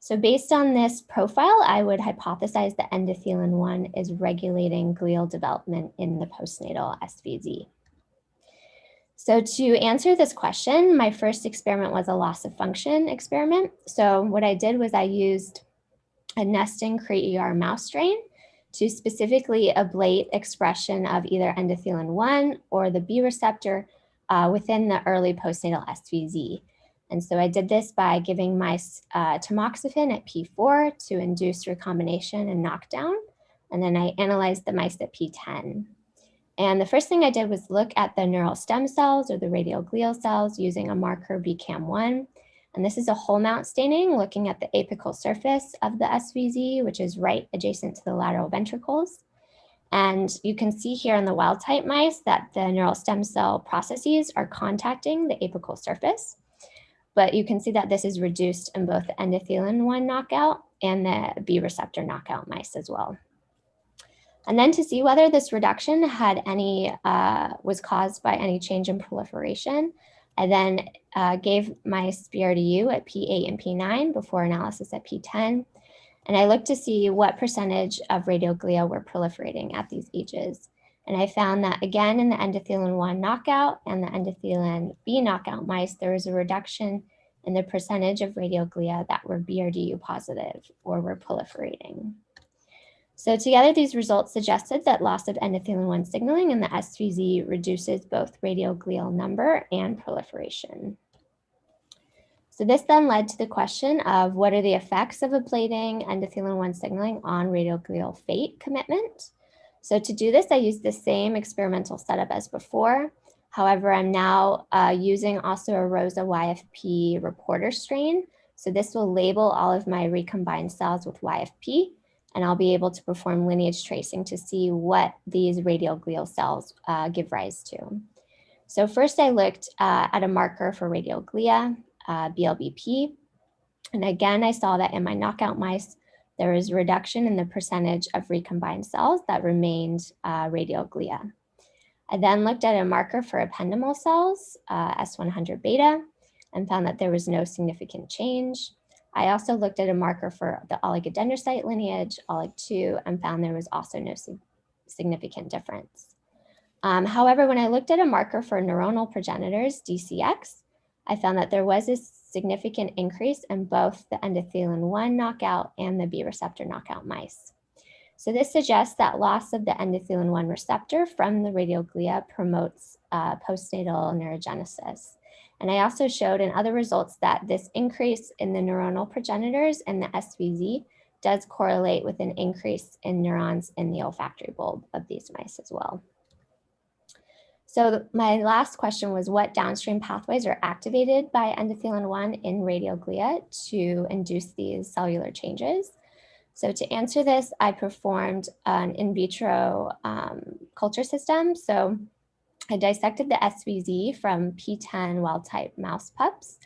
So based on this profile, I would hypothesize that endothelin-1 is regulating glial development in the postnatal SVZ. So to answer this question, my first experiment was a loss of function experiment. So what I did was I used a nesting CRE-ER mouse strain to specifically ablate expression of either endothelin-1 or the B receptor within the early postnatal SVZ. And so I did this by giving mice tamoxifen at P4 to induce recombination and knockdown. And then I analyzed the mice at P10. And the first thing I did was look at the neural stem cells or the radial glial cells using a marker BCAM1. And this is a whole mount staining looking at the apical surface of the SVZ, which is right adjacent to the lateral ventricles. And you can see here in the wild type mice that the neural stem cell processes are contacting the apical surface. But you can see that this is reduced in both the endothelin-1 knockout and the B receptor knockout mice as well. And then to see whether this reduction had any, was caused by any change in proliferation, I then gave mice BRDU at P8 and P9 before analysis at P10. And I looked to see what percentage of radial glia were proliferating at these ages. And I found that again, in the endothelin-1 knockout and the endothelin-B knockout mice, there was a reduction in the percentage of radial glia that were BRDU positive or were proliferating. So together, these results suggested that loss of endothelin-1 signaling in the SVZ reduces both radial glial number and proliferation. So this then led to the question of what are the effects of ablating endothelin-1 signaling on radial glial fate commitment. So to do this, I used the same experimental setup as before. However, I'm now using also a ROSA YFP reporter strain. So this will label all of my recombined cells with YFP, and I'll be able to perform lineage tracing to see what these radial glial cells give rise to. So first I looked at a marker for radial glia, BLBP. And again, I saw that in my knockout mice, there was a reduction in the percentage of recombined cells that remained radial glia. I then looked at a marker for ependymal cells, S100 beta, and found that there was no significant change. I also looked at a marker for the oligodendrocyte lineage, OLIG2, and found there was also no significant difference. However, when I looked at a marker for neuronal progenitors, DCX, I found that there was a significant increase in both the endothelin-1 knockout and the B receptor knockout mice. So this suggests that loss of the endothelin-1 receptor from the radial glia promotes postnatal neurogenesis. And I also showed in other results that this increase in the neuronal progenitors and the SVZ does correlate with an increase in neurons in the olfactory bulb of these mice as well. So my last question was, what downstream pathways are activated by endothelin-1 in radial glia to induce these cellular changes? So to answer this, I performed an in vitro culture system. So I dissected the SVZ from P10 wild type mouse pups,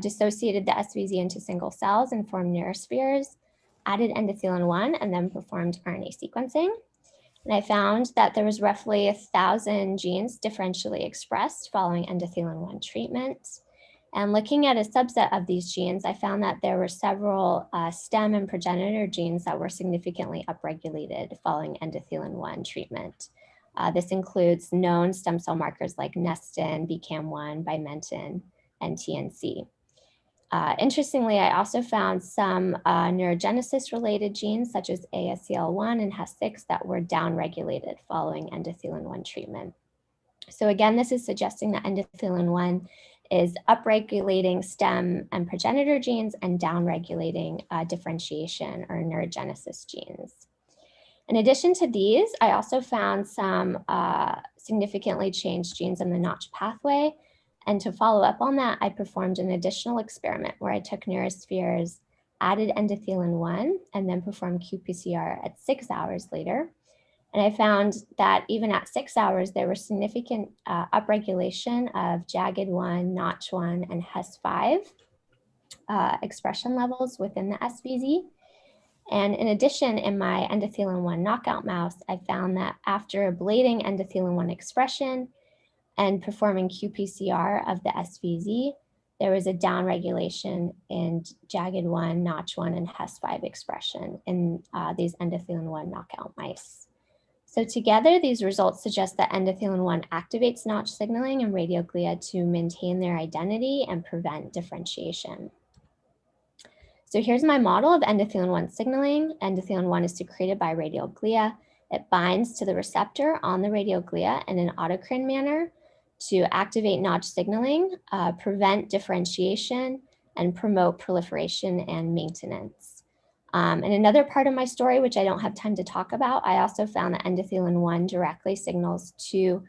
dissociated the SVZ into single cells and formed neurospheres, added endothelin-1, and then performed RNA sequencing. And I found that there was roughly 1,000 genes differentially expressed following endothelin-1 treatment. And looking at a subset of these genes, I found that there were several stem and progenitor genes that were significantly upregulated following endothelin-1 treatment. This includes known stem cell markers like nestin, BCAM1, bimentin, and TNC. Interestingly, I also found some neurogenesis-related genes such as ASCL1 and HES6 that were downregulated following endothelin-1 treatment. So again, this is suggesting that endothelin-1 is upregulating stem and progenitor genes and downregulating differentiation or neurogenesis genes. In addition to these, I also found some significantly changed genes in the Notch pathway. And to follow up on that, I performed an additional experiment where I took neurospheres, added endothelin-1, and then performed qPCR at 6 hours later. And I found that even at 6 hours, there was significant upregulation of JAGID1, Notch1, and HES5 expression levels within the SVZ. And in addition, in my endothelin-1 knockout mouse, I found that after ablating endothelin-1 expression and performing qPCR of the SVZ, there was a downregulation in JAGID1, Notch1, and HES5 expression in these endothelin-1 knockout mice. So together, these results suggest that endothelin-1 activates Notch signaling in radial glia to maintain their identity and prevent differentiation. So here's my model of endothelin-1 signaling. Endothelin-1 is secreted by radial glia. It binds to the receptor on the radial glia in an autocrine manner to activate Notch signaling, prevent differentiation, and promote proliferation and maintenance. And another part of my story, which I don't have time to talk about, I also found that endothelin-1 directly signals to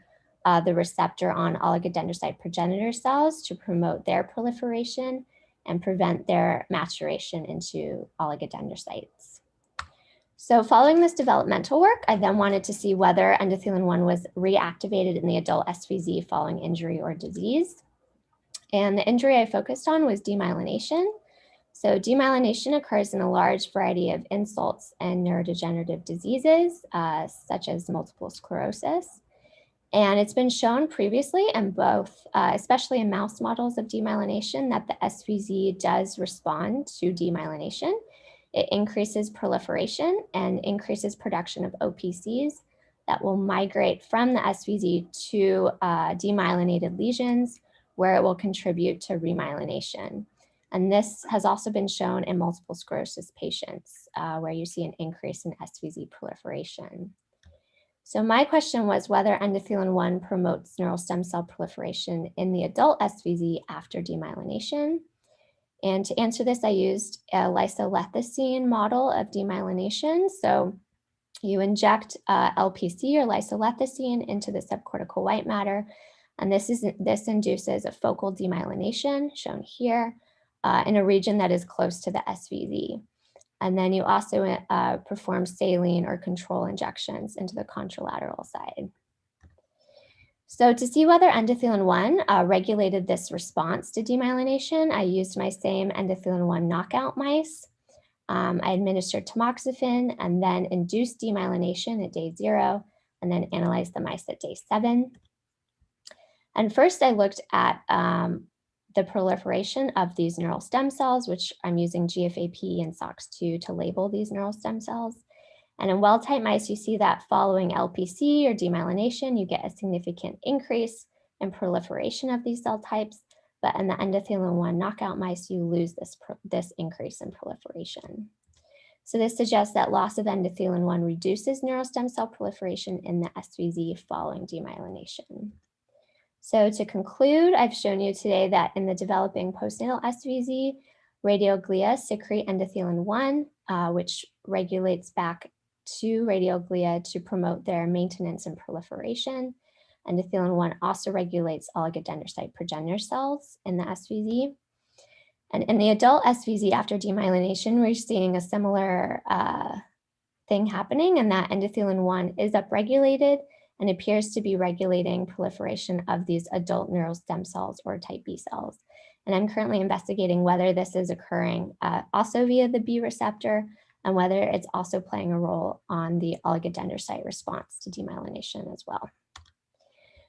the receptor on oligodendrocyte progenitor cells to promote their proliferation and prevent their maturation into oligodendrocytes. So following this developmental work, I then wanted to see whether endothelin-1 was reactivated in the adult SVZ following injury or disease. And the injury I focused on was demyelination. So demyelination occurs in a large variety of insults and neurodegenerative diseases, such as multiple sclerosis. And it's been shown previously in both, especially in mouse models of demyelination, that the SVZ does respond to demyelination. It increases proliferation and increases production of OPCs that will migrate from the SVZ to demyelinated lesions, where it will contribute to remyelination. And this has also been shown in multiple sclerosis patients, where you see an increase in SVZ proliferation. So my question was whether endothelin-1 promotes neural stem cell proliferation in the adult SVZ after demyelination. And to answer this, I used a lysolethicine model of demyelination. So you inject LPC or lysolethicine into the subcortical white matter, and this induces a focal demyelination, shown here, in a region that is close to the SVZ. And then you also perform saline or control injections into the contralateral side. So to see whether endothelin-1 regulated this response to demyelination, I used my same endothelin-1 knockout mice. I administered tamoxifen and then induced demyelination at day 0, and then analyzed the mice at day 7. And first I looked at the proliferation of these neural stem cells, which I'm using GFAP and SOX2 to label these neural stem cells. And in wild-type mice, you see that following LPC or demyelination, you get a significant increase in proliferation of these cell types. But in the endothelin-1 knockout mice, you lose this increase in proliferation. So this suggests that loss of endothelin-1 reduces neural stem cell proliferation in the SVZ following demyelination. So to conclude, I've shown you today that in the developing postnatal SVZ, radial glia secrete endothelin-1, which regulates back to radial glia to promote their maintenance and proliferation. Endothelin-1 also regulates oligodendrocyte progenitor cells in the SVZ. And in the adult SVZ after demyelination, we're seeing a similar thing happening, and that endothelin-1 is upregulated and appears to be regulating proliferation of these adult neural stem cells or type B cells. And I'm currently investigating whether this is occurring also via the B receptor and whether it's also playing a role on the oligodendrocyte response to demyelination as well.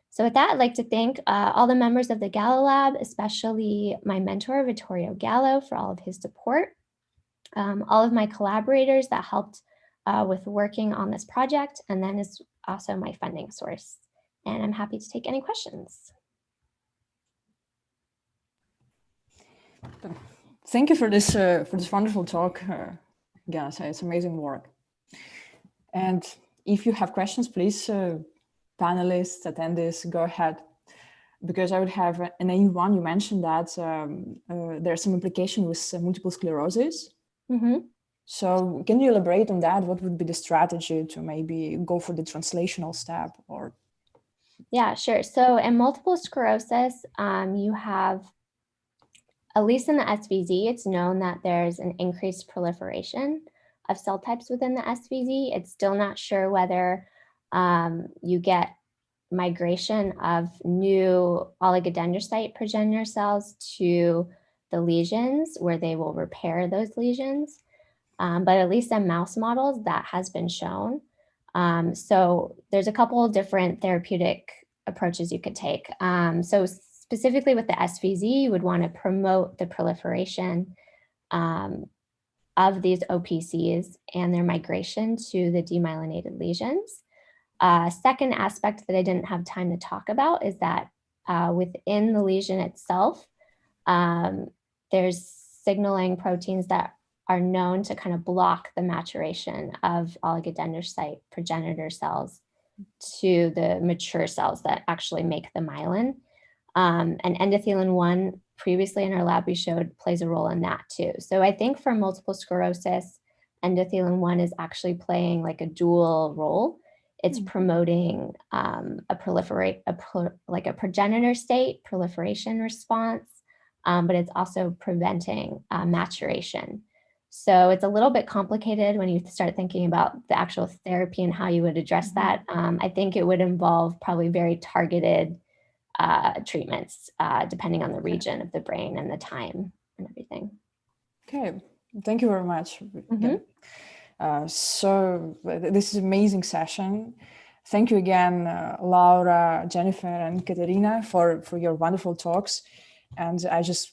So with that, I'd like to thank all the members of the Gallo Lab, especially my mentor, Vittorio Gallo, for all of his support, all of my collaborators that helped with working on this project, and then is also my funding source. And I'm happy to take any questions. Thank you for this wonderful talk, Ganasa. It's amazing work. And if you have questions, please, panelists, attendees, go ahead. Because I would have an A1, you mentioned that there's some implication with multiple sclerosis. Mm-hmm. So can you elaborate on that? What would be the strategy to maybe go for the translational step? Or Yeah, sure. So in multiple sclerosis, you have, at least in the SVZ, it's known that there's an increased proliferation of cell types within the SVZ. It's still not sure whether you get migration of new oligodendrocyte progenitor cells to the lesions where they will repair those lesions. But at least in mouse models, that has been shown. So there's a couple of different therapeutic approaches you could take. So specifically with the SVZ, you would want to promote the proliferation of these OPCs and their migration to the demyelinated lesions. Second aspect that I didn't have time to talk about is that within the lesion itself, there's signaling proteins that are known to kind of block the maturation of oligodendrocyte progenitor cells to the mature cells that actually make the myelin. And endothelin-1, previously in our lab, we showed plays a role in that too. So I think for multiple sclerosis, endothelin-1 is actually playing like a dual role. It's promoting a progenitor state proliferation response, but it's also preventing maturation. So it's a little bit complicated when you start thinking about the actual therapy and how you would address that. I think it would involve probably very targeted treatments depending on the region of the brain and the time and everything. Okay, thank you very much. So this is an amazing session. Thank you again, Laura, Jennifer, and Katerina for your wonderful talks. And I just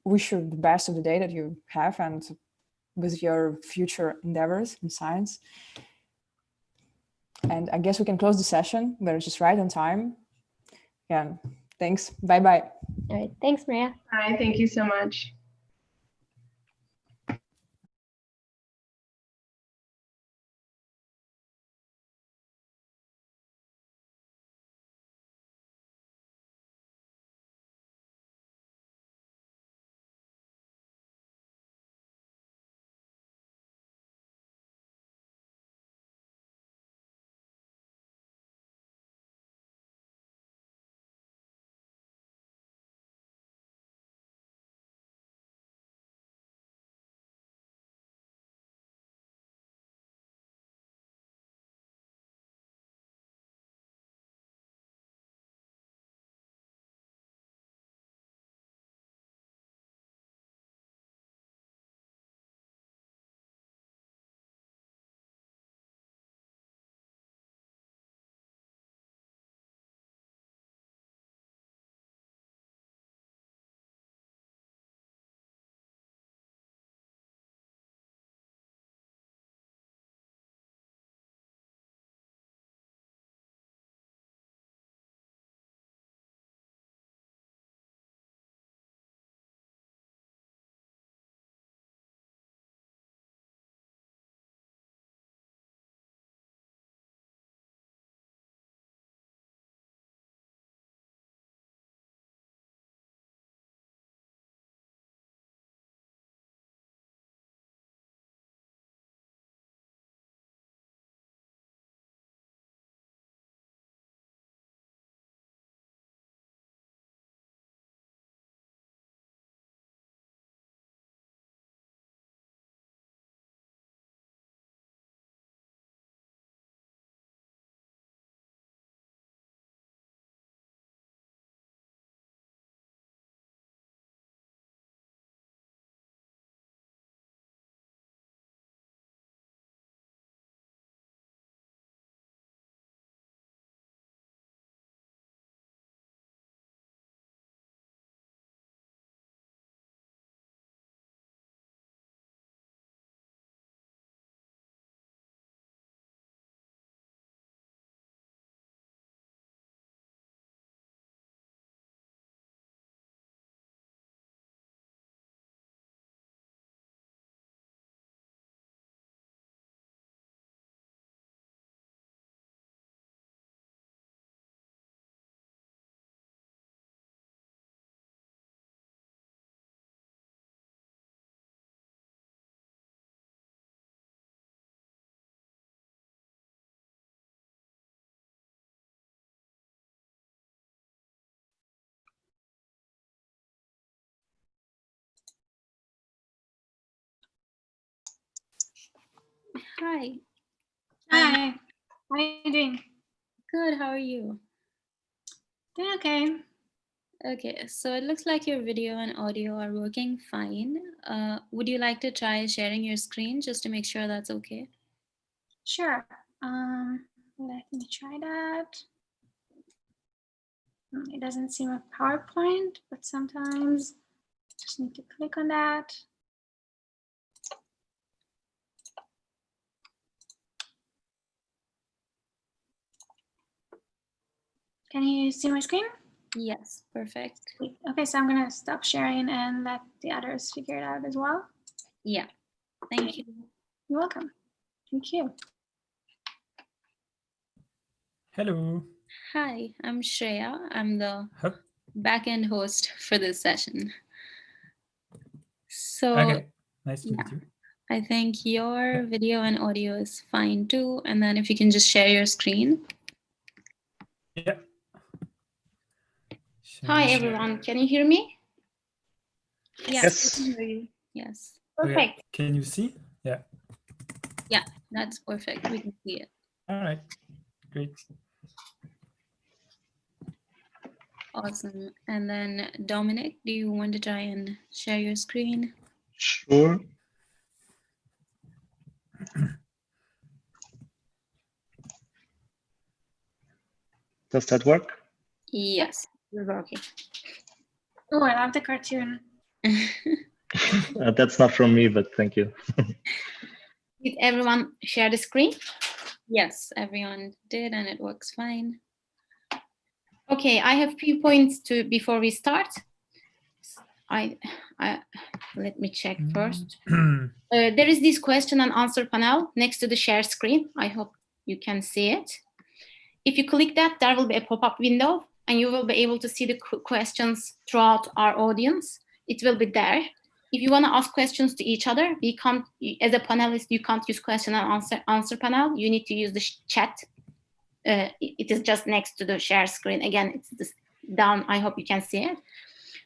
wish you the best of the day that you have and with your future endeavors in science. And I guess we can close the session. We're just right on time. Yeah, thanks. Bye-bye. All right, thanks, Maria. Bye, thank you so much. Hi. Hi. How are you doing? Good. How are you? Doing okay. Okay, so it looks like your video and audio are working fine. Would you like to try sharing your screen just to make sure that's okay? Sure. Let me try that. It doesn't seem a PowerPoint, but sometimes just need to click on that. Can you see my screen? Yes, perfect. Okay, so I'm gonna stop sharing and let the others figure it out as well. Yeah. Thank you. You're welcome. Thank you. Hello. Hi, I'm Shreya. I'm the Huh? backend host for this session. So, Okay, nice to meet you. I think your video and audio is fine too. And then if you can just share your screen. Yeah. Hi, everyone. Can you hear me? Yes. We can hear you. Yes. Perfect. Okay. Can you see? Yeah. Yeah, that's perfect. We can see it. All right. Great. Awesome. And then Dominic, do you want to try and share your screen? Sure. Does that work? Yes, you're working. Oh, I love the cartoon. That's not from me, but thank you. Did everyone share the screen? Yes, everyone did, and it works fine. Okay, I have few points to before we start. I let me check first. There is this question and answer panel next to the share screen. I hope you can see it. If you click that, there will be a pop-up window, and you will be able to see the questions throughout our audience. It will be there. If you want to ask questions to each other, we can't, as a panelist, you can't use question and answer panel. You need to use the chat. It is just next to the share screen. Again, it's just down. I hope you can see it.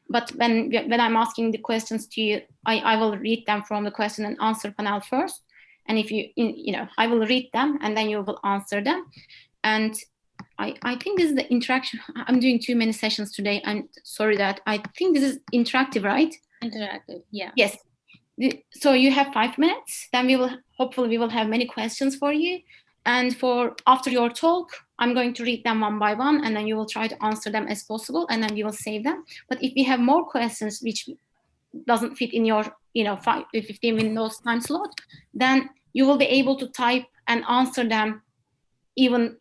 But when I'm asking the questions to you, I will read them from the question and answer panel first. And if I will read them, and then you will answer them. And I think this is the interaction. I'm doing too many sessions today. I'm sorry that. I think this is interactive, right? Interactive, yeah. Yes. So you have 5 minutes. Then hopefully we will have many questions for you. And after your talk, I'm going to read them one by one, and then you will try to answer them as possible, and then we will save them. But if we have more questions which doesn't fit in your 15 minutes time slot, then you will be able to type and answer them even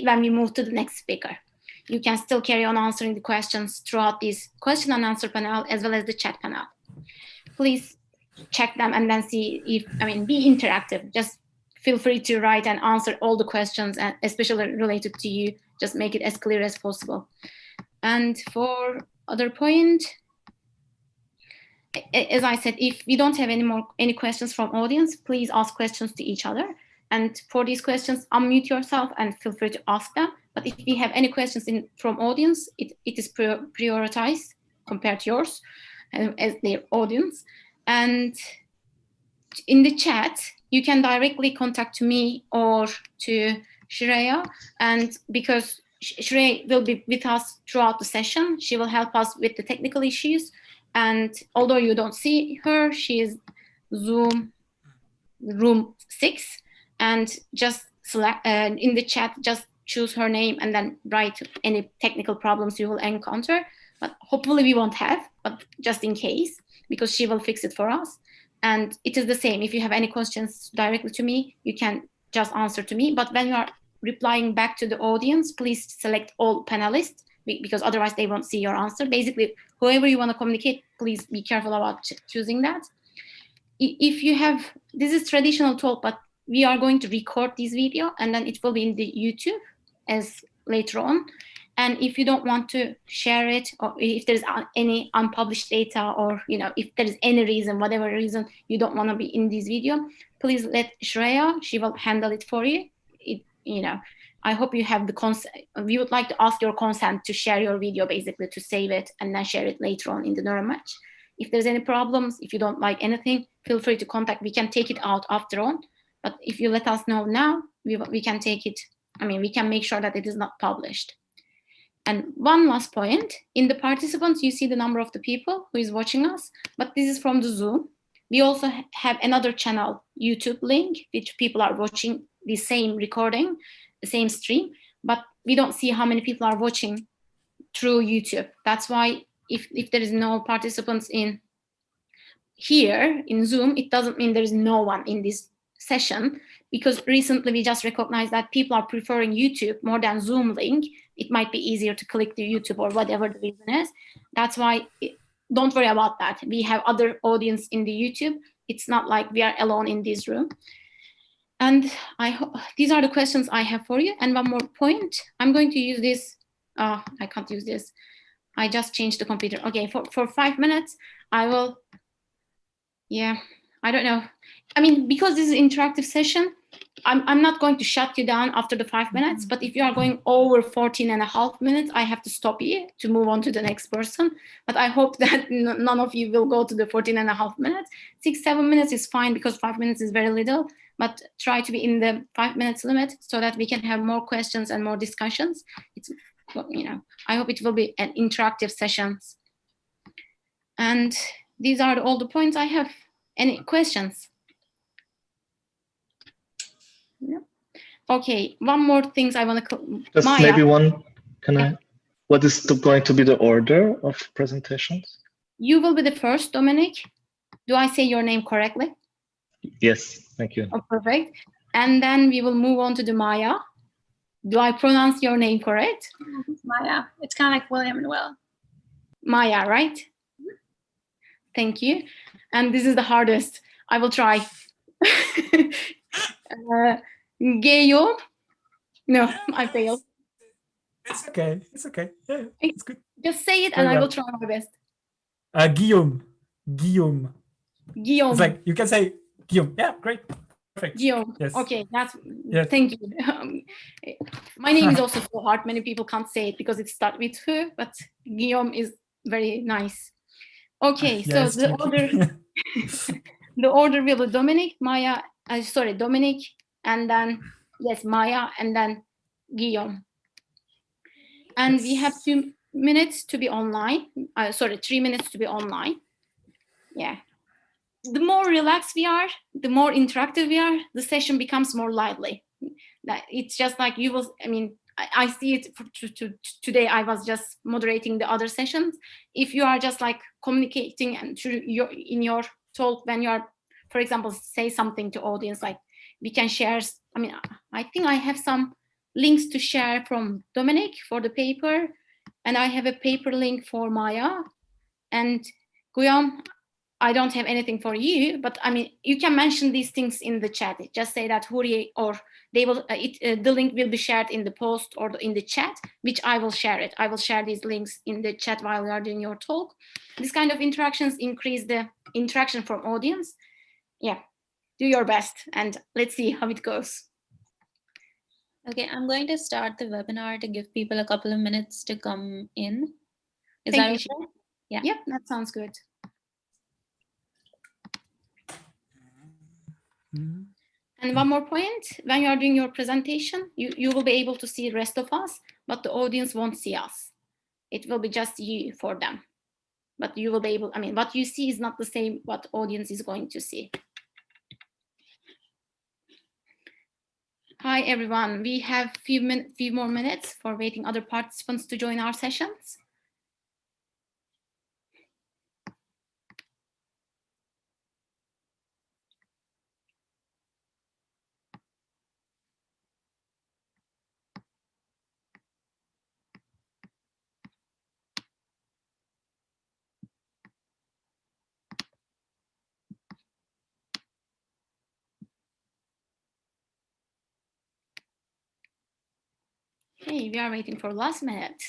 when we move to the next speaker. You can still carry on answering the questions throughout this question and answer panel as well as the chat panel. Please check them and then see be interactive. Just feel free to write and answer all the questions, and especially related to you. Just make it as clear as possible. And for other point, as I said, if we don't have any questions from audience, please ask questions to each other. And for these questions, unmute yourself and feel free to ask them. But if we have any questions from audience, it is prioritized compared to yours as their audience. And in the chat, you can directly contact me or to Shreya. And because Shreya will be with us throughout the session, she will help us with the technical issues. And although you don't see her, she is Zoom room 6. And just select in the chat, just choose her name and then write any technical problems you will encounter. But hopefully we won't have, but just in case, because she will fix it for us. And it is the same. If you have any questions directly to me, you can just answer to me. But when you are replying back to the audience, please select all panelists, because otherwise they won't see your answer. Basically, whoever you want to communicate, please be careful about choosing that. If you have, this is traditional talk, but we are going to record this video and then it will be in the YouTube as later on. And if you don't want to share it, or if there's any unpublished data, or if there is any reason, whatever reason you don't want to be in this video, please let Shreya. She will handle it for you. I hope you have the consent. We would like to ask your consent to share your video, basically to save it and then share it later on in the neuromatch. If there's any problems, if you don't like anything, feel free to contact. We can take it out after on. But if you let us know now, we can take it. We can make sure that it is not published. And one last point, in the participants, you see the number of the people who is watching us, but this is from the Zoom. We also have another channel, YouTube link, which people are watching the same recording, the same stream, but we don't see how many people are watching through YouTube. That's why if there is no participants in here in Zoom, it doesn't mean there is no one in this session, because recently we just recognized that people are preferring YouTube more than Zoom link. It might be easier to click the YouTube or whatever the reason is. That's why don't worry about that. We have other audience in the YouTube. it's not like we are alone in this room. And I hope these are the questions I have for you. And one more point, I'm going to use this. I can't use this. I just changed the computer. Okay, for 5 minutes, I will, yeah, I don't know. I mean, because this is an interactive session, I'm not going to shut you down after the 5 minutes, but if you are going over 14.5 minutes, I have to stop you to move on to the next person. But I hope that none of you will go to the 14.5 minutes. 6-7 minutes is fine because 5 minutes is very little, but try to be in the 5 minutes limit so that we can have more questions and more discussions. It's, you know, I hope it will be an interactive sessions. And these are all the points I have. Any questions? No. Okay, one more thing I want to. Just Maya. maybe one. What is going to be the order of presentations? You will be the first, Dominic. Do I say your name correctly? Yes, thank you. Oh, perfect. And then we will move on to the Maya. Do I pronounce your name correct? It's Maya. It's kind of like William and Will. Maya, right? Thank you. And this is the hardest. I will try. Guillaume? No, I failed. It's okay. It's okay. Yeah, it's good. Just say it Very and I will well. try my best. Guillaume. Guillaume. Guillaume. It's like you can say Guillaume. Yeah, great. Perfect. Guillaume. Yes. Okay, that's Yes. thank you. My name is also so hard. Many people can't say it because it starts with who, but Guillaume is very nice. Okay, Yes, so the order the order will be Dominic, Maya, sorry, Dominic, and then yes, Maya, and then Guillaume. And we have 2 minutes to be online. Sorry, 3 minutes to be online. Yeah. The more relaxed we are, the more interactive we are, the session becomes more lively. It's just like you will, I mean, I see it today. I was just moderating the other sessions. If you are just like communicating and in your talk, when you are, for example, say something to audience, like we can share, I mean, I think I have some links to share from Dominic for the paper, and I have a paper link for Maya, and Guillaume, I don't have anything for you, but I mean, you can mention these things in the chat. Just say that Huri, or they will, the link will be shared in the post or in the chat, which I will share it. I will share these links in the chat while you are doing your talk. This kind of interactions increase the interaction from audience. Yeah, do your best and let's see how it goes. Okay, I'm going to start the webinar to give people a couple of minutes to come in. Is Thank that you, okay? Yeah. Yep, that sounds good. And one more point, when you are doing your presentation, you will be able to see the rest of us, but the audience won't see us. It will be just you for them. But you will be able, I mean, what you see is not the same what audience is going to see. Hi, everyone. We have few more minutes for waiting other participants to join our sessions. Okay, we are waiting for last minute.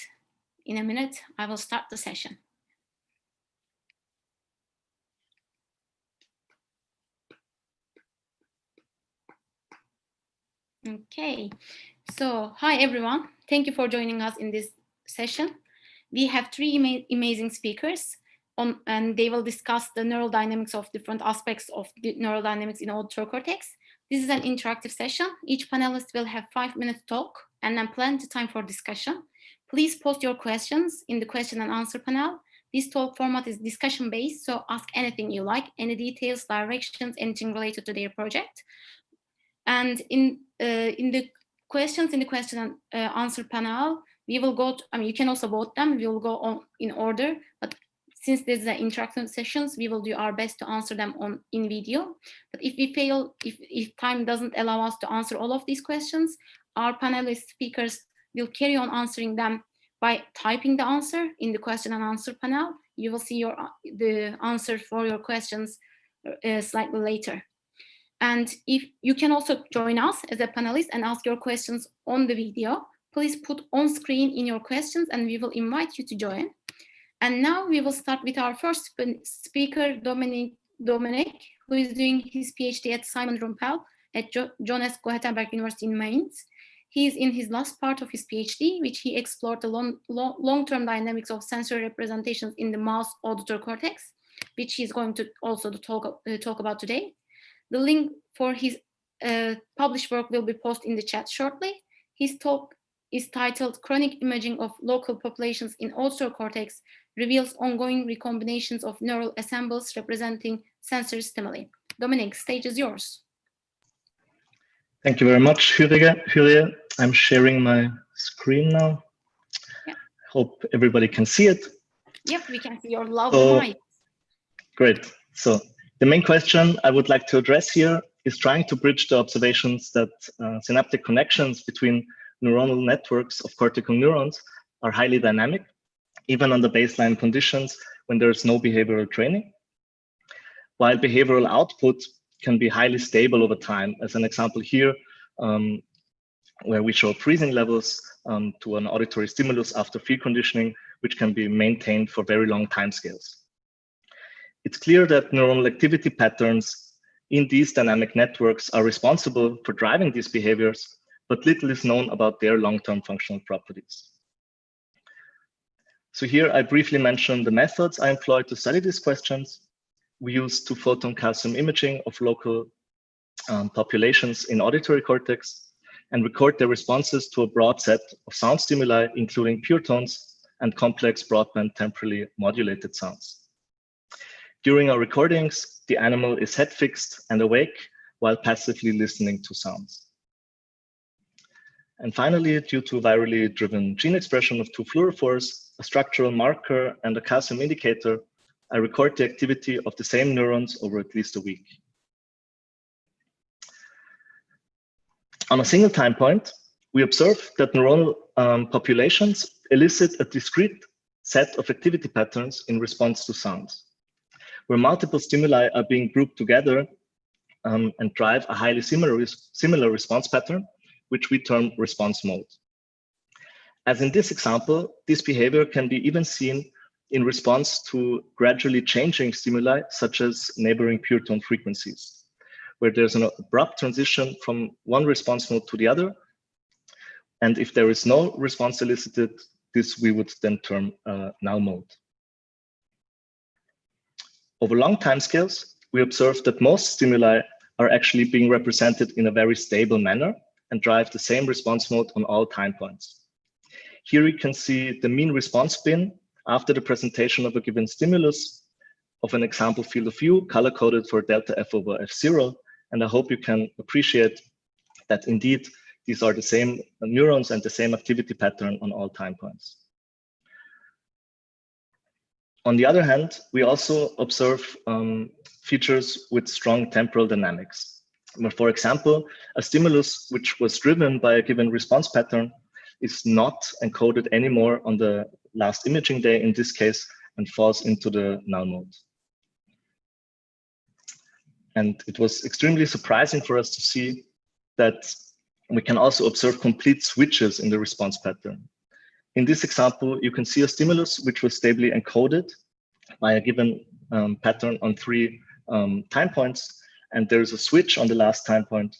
In a minute, I will start the session. Okay, so hi everyone. Thank you for joining us in this session. We have three amazing speakers and they will discuss the neural dynamics of different aspects of the neural dynamics in old cortex. This is an interactive session. Each panelist will have 5 minutes talk and then plenty of time for discussion. Please post your questions in the question and answer panel. This talk format is discussion based, so ask anything you like, any details, directions, anything related to their project. And in the questions in the question and answer panel, we will go to, I mean, you can also vote them. We will go on in order, but since this is an interactive sessions, we will do our best to answer them in video. But if we fail, if time doesn't allow us to answer all of these questions, our panelist speakers will carry on answering them by typing the answer in the question and answer panel. You will see the answer for your questions slightly later. And if you can also join us as a panelist and ask your questions on the video, please put on screen in your questions and we will invite you to join. And now we will start with our first speaker, Dominic, who is doing his PhD at Simon Rumpel at John S. Gothenburg University in Mainz. He is in his last part of his PhD, which he explored the long-term dynamics of sensory representations in the mouse auditory cortex, which he's going to also talk about today. The link for his published work will be posted in the chat shortly. His talk is titled Chronic Imaging of Local Populations in Auditory Cortex Reveals Ongoing Recombinations of Neural Assemblies Representing Sensory Stimuli. Dominic, stage is yours. Thank you very much, Hyria. I'm sharing my screen now. Yeah. Hope everybody can see it. Yep, we can see your lovely mic. Great. So the main question I would like to address here is trying to bridge the observations that synaptic connections between neuronal networks of cortical neurons are highly dynamic, even under baseline conditions when there's no behavioral training, while behavioral output can be highly stable over time. As an example here, where we show freezing levels to an auditory stimulus after field conditioning, which can be maintained for very long timescales. It's clear that neuronal activity patterns in these dynamic networks are responsible for driving these behaviors, but little is known about their long-term functional properties. So here I briefly mention the methods I employed to study these questions. We use 2-photon calcium imaging of local populations in auditory cortex and record their responses to a broad set of sound stimuli, including pure tones and complex broadband temporally modulated sounds. During our recordings, the animal is head fixed and awake while passively listening to sounds. And finally, due to virally driven gene expression of 2 fluorophores, a structural marker and a calcium indicator, I record the activity of the same neurons over at least a week. On a single time point, we observe that neuronal populations elicit a discrete set of activity patterns in response to sounds, where multiple stimuli are being grouped together and drive a highly similar response pattern, which we term response mode. As in this example, this behavior can be even seen in response to gradually changing stimuli, such as neighboring pure tone frequencies, where there's an abrupt transition from one response mode to the other. And if there is no response elicited, this we would then term null mode. Over long timescales, we observe that most stimuli are actually being represented in a very stable manner and drive the same response mode on all time points. Here you can see the mean response bin after the presentation of a given stimulus of an example field of view, color-coded for delta f over f0. And I hope you can appreciate that indeed, these are the same neurons and the same activity pattern on all time points. On the other hand, we also observe features with strong temporal dynamics. For example, a stimulus which was driven by a given response pattern is not encoded anymore on the last imaging day in this case and falls into the null mode. And it was extremely surprising for us to see that we can also observe complete switches in the response pattern. In this example, you can see a stimulus which was stably encoded by a given pattern on 3 time points. And there is a switch on the last time point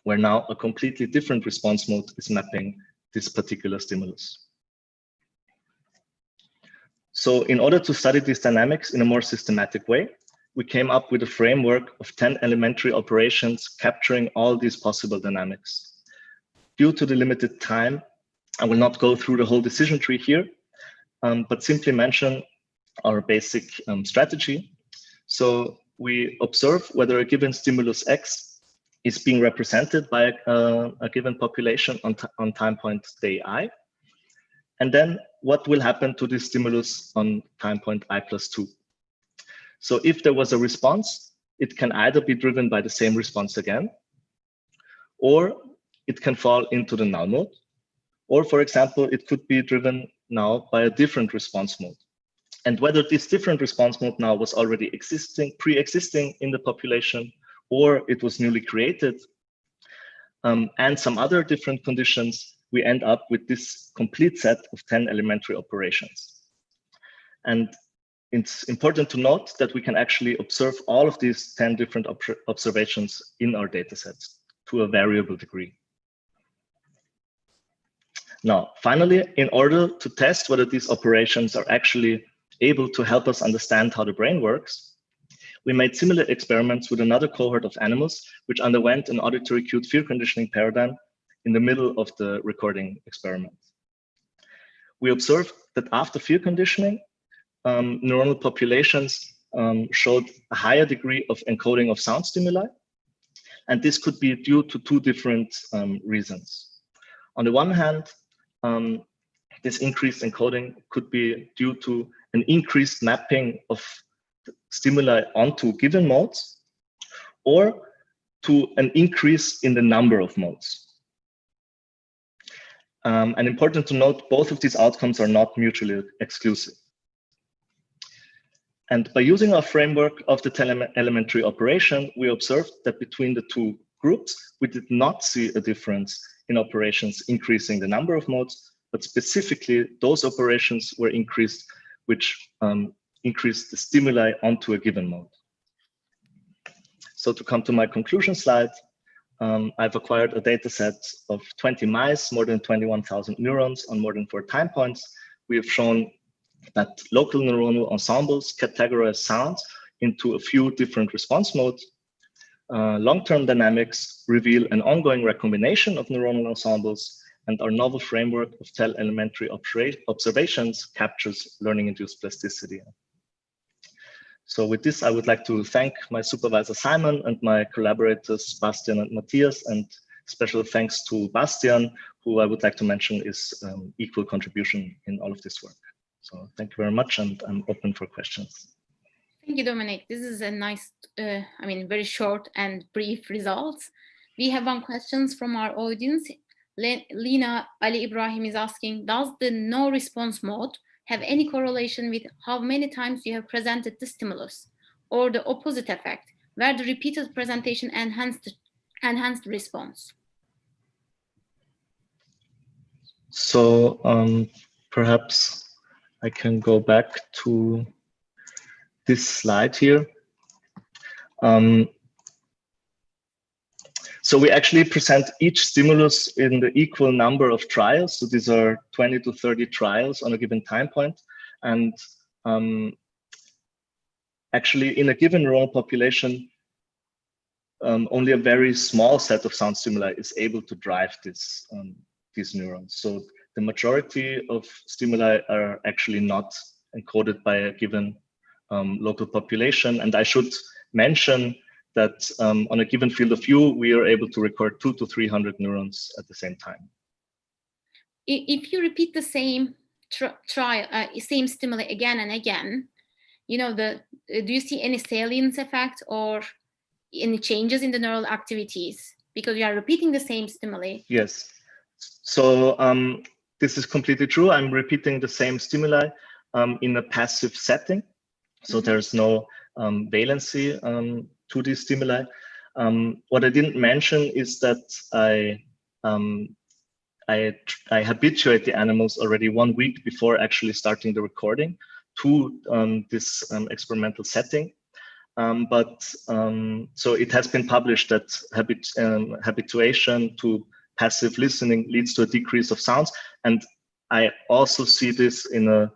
where now a completely different response mode is mapping this particular stimulus. So in order to study these dynamics in a more systematic way, we came up with a framework of 10 elementary operations capturing all these possible dynamics. Due to the limited time, I will not go through the whole decision tree here, but simply mention our basic strategy. So we observe whether a given stimulus X is being represented by a given population on time point day I. And then what will happen to this stimulus on time point I+2. So if there was a response, it can either be driven by the same response again, or it can fall into the null mode. Or for example, it could be driven now by a different response mode. and whether this different response mode now was already pre-existing in the population, or it was newly created, and some other different conditions, we end up with this complete set of 10 elementary operations. And it's important to note that we can actually observe all of these 10 different observations in our datasets to a variable degree. Now, finally, in order to test whether these operations are actually able to help us understand how the brain works, we made similar experiments with another cohort of animals which underwent an auditory cued fear conditioning paradigm in the middle of the recording experiment. We observed that after fear conditioning, neuronal populations showed a higher degree of encoding of sound stimuli. And this could be due to two different reasons. On the one hand, this increased encoding could be due to an increased mapping of stimuli onto given modes, or to an increase in the number of modes. And important to note, both of these outcomes are not mutually exclusive. And by using our framework of the 10 elementary operation, we observed that between the two groups, we did not see a difference in operations increasing the number of modes, but specifically those operations were increased which increased the stimuli onto a given mode. So to come to my conclusion slide, I've acquired a data set of 20 mice, more than 21,000 neurons on more than 4 time points. We have shown that local neuronal ensembles categorize sounds into a few different response modes. Long-term dynamics reveal an ongoing recombination of neuronal ensembles, and our novel framework of 10 elementary observations captures learning-induced plasticity. So with this, I would like to thank my supervisor Simon and my collaborators Bastian and Matthias, and special thanks to Bastian, who I would like to mention is equal contribution in all of this work. So thank you very much, and I'm open for questions. Thank you, Dominic. This is a nice, very short and brief results. We have one question from our audience. Lina Ali Ibrahim is asking, does the no response mode have any correlation with how many times you have presented the stimulus, or the opposite effect, where the repeated presentation enhanced response? So perhaps I can go back to this slide here. So we actually present each stimulus in the equal number of trials. So these are 20 to 30 trials on a given time point. And actually in a given neuronal population, only a very small set of sound stimuli is able to drive this, these neurons. So the majority of stimuli are actually not encoded by a given local population. And I should mention that on a given field of view, we are able to record 200 to 300 neurons at the same time. If you repeat the same same stimuli again and again, do you see any salience effect or any changes in the neural activities because you are repeating the same stimuli? Yes. So this is completely true. I'm repeating the same stimuli in a passive setting. So there's no valency to these stimuli. What I didn't mention is that I habituate the animals already 1 week before actually starting the recording to this experimental setting. So it has been published that habituation to passive listening leads to a decrease of sounds. And I also see this in a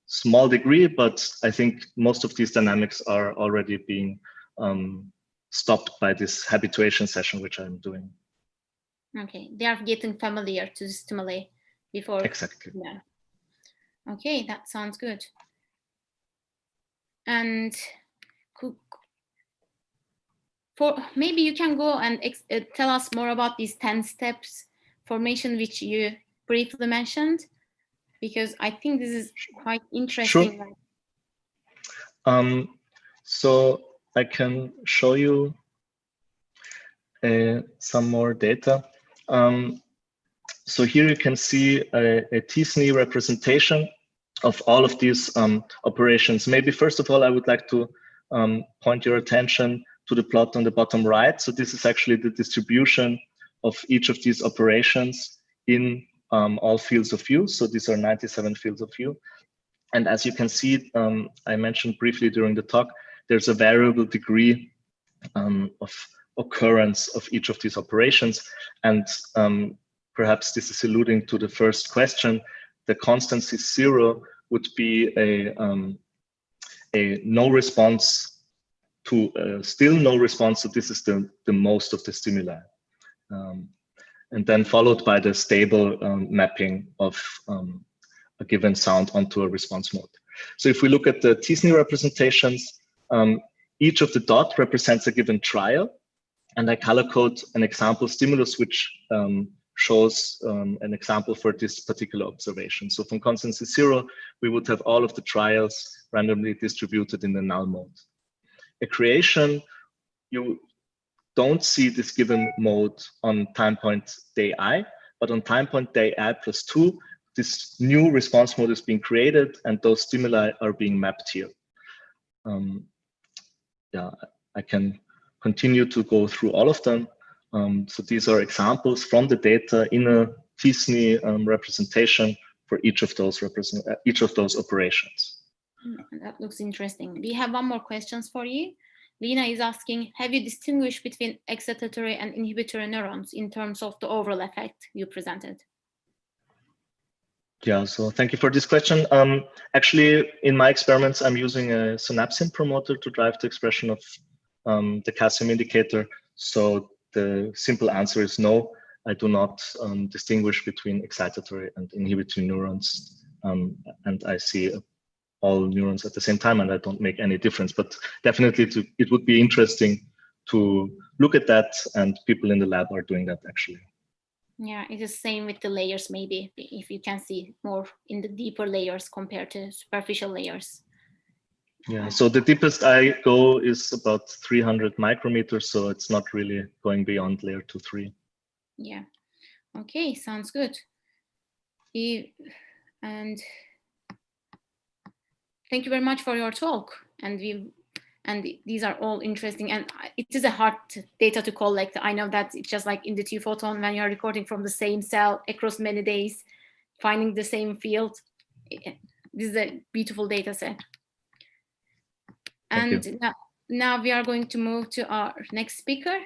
small degree, but I think most of these dynamics are already being stopped by this habituation session, which I'm doing. Okay, they are getting familiar to the stimuli before. Exactly. Yeah. Okay, that sounds good. And maybe you can go and tell us more about these 10 steps formation, which you briefly mentioned, because I think this is quite interesting. Sure. So I can show you some more data. So here you can see a T-SNE representation of all of these operations. Maybe first of all, I would like to point your attention to the plot on the bottom right. So this is actually the distribution of each of these operations in all fields of view. So these are 97 fields of view. And as you can see, I mentioned briefly during the talk, there's a variable degree of occurrence of each of these operations. And perhaps this is alluding to the first question. The constancy 0 would be a no response to still no response. So this is the most of the stimuli. And then followed by the stable mapping of a given sound onto a response mode. So if we look at the t-SNE representations, each of the dot represents a given trial, and I color code an example stimulus which shows an example for this particular observation. So from constancy 0, we would have all of the trials randomly distributed in the null mode. A creation, you don't see this given mode on time point day I, but on time point day I plus 2, this new response mode is being created and those stimuli are being mapped here. Yeah, I can continue to go through all of them. So these are examples from the data in a t-SNE representation for each of those operations. That looks interesting. We have one more question for you. Lina is asking, have you distinguished between excitatory and inhibitory neurons in terms of the overall effect you presented? Yeah, so thank you for this question. Actually, in my experiments, I'm using a synapsin promoter to drive the expression of the calcium indicator. So the simple answer is no, I do not distinguish between excitatory and inhibitory neurons. And I see all neurons at the same time, and I don't make any difference. But definitely it would be interesting to look at that, and people in the lab are doing that actually. Yeah, it is the same with the layers, maybe, if you can see more in the deeper layers compared to superficial layers. Yeah, so the deepest I go is about 300 micrometers, so it's not really going beyond layer 2-3. Yeah, okay, sounds good. And thank you very much for your talk. And these are all interesting, and it is a hard data to collect. I know that it's just like in the 2-photon when you're recording from the same cell across many days, finding the same field. This is a beautiful data set. And now we are going to move to our next speaker,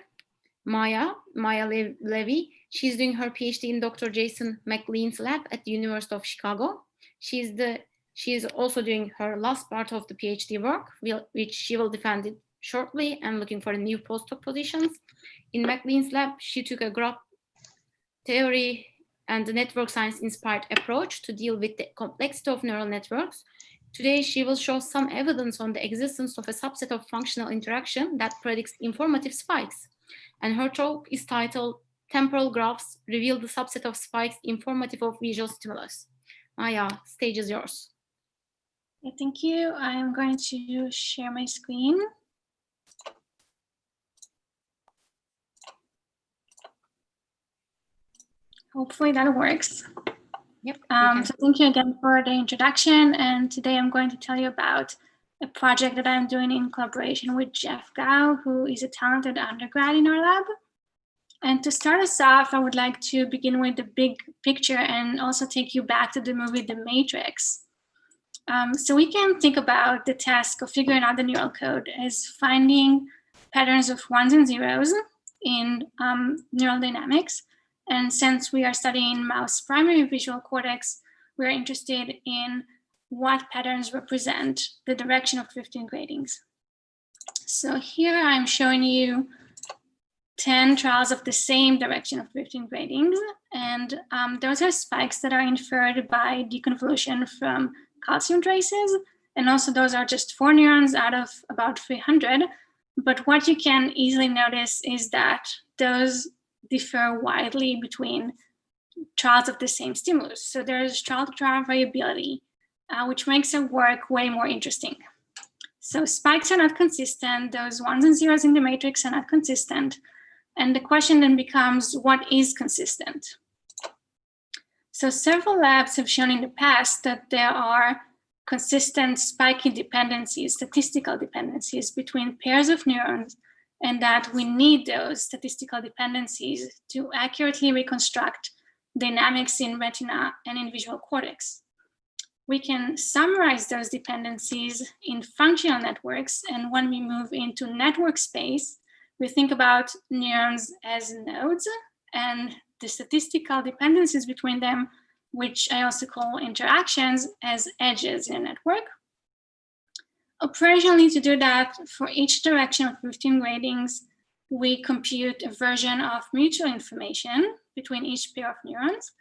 Maya Levy. She's doing her PhD in Dr. Jason McLean's lab at the University of Chicago. She is also doing her last part of the PhD work, which she will defend it shortly, and looking for new postdoc positions. In McLean's lab, she took a graph theory and the network science inspired approach to deal with the complexity of neural networks. Today, she will show some evidence on the existence of a subset of functional interaction that predicts informative spikes. And her talk is titled Temporal Graphs Reveal the Subset of Spikes Informative of Visual Stimulus. Maya, stage is yours. Okay, thank you. I am going to share my screen. Hopefully that works. Yep. So thank you again for the introduction. And today I'm going to tell you about a project that I'm doing in collaboration with Jeff Gao, who is a talented undergrad in our lab. And to start us off, I would like to begin with the big picture and also take you back to the movie The Matrix. So we can think about the task of figuring out the neural code as finding patterns of ones and zeros in neural dynamics. And since we are studying mouse primary visual cortex, we're interested in what patterns represent the direction of 15 gradings. So here I'm showing you 10 trials of the same direction of 15 gradings. And those are spikes that are inferred by deconvolution from calcium traces. And also those are just 4 neurons out of about 300. But what you can easily notice is that those differ widely between trials of the same stimulus. So there's trial-to-trial variability, which makes our work way more interesting. So spikes are not consistent. Those ones and zeros in the matrix are not consistent. And the question then becomes, what is consistent? So several labs have shown in the past that there are consistent spiky dependencies, statistical dependencies between pairs of neurons, and that we need those statistical dependencies to accurately reconstruct dynamics in retina and in visual cortex. We can summarize those dependencies in functional networks, and when we move into network space, we think about neurons as nodes and the statistical dependencies between them, which I also call interactions, as edges in a network. Operationally, to do that, for each direction of 15 gradings, we compute a version of mutual information between each pair of neurons.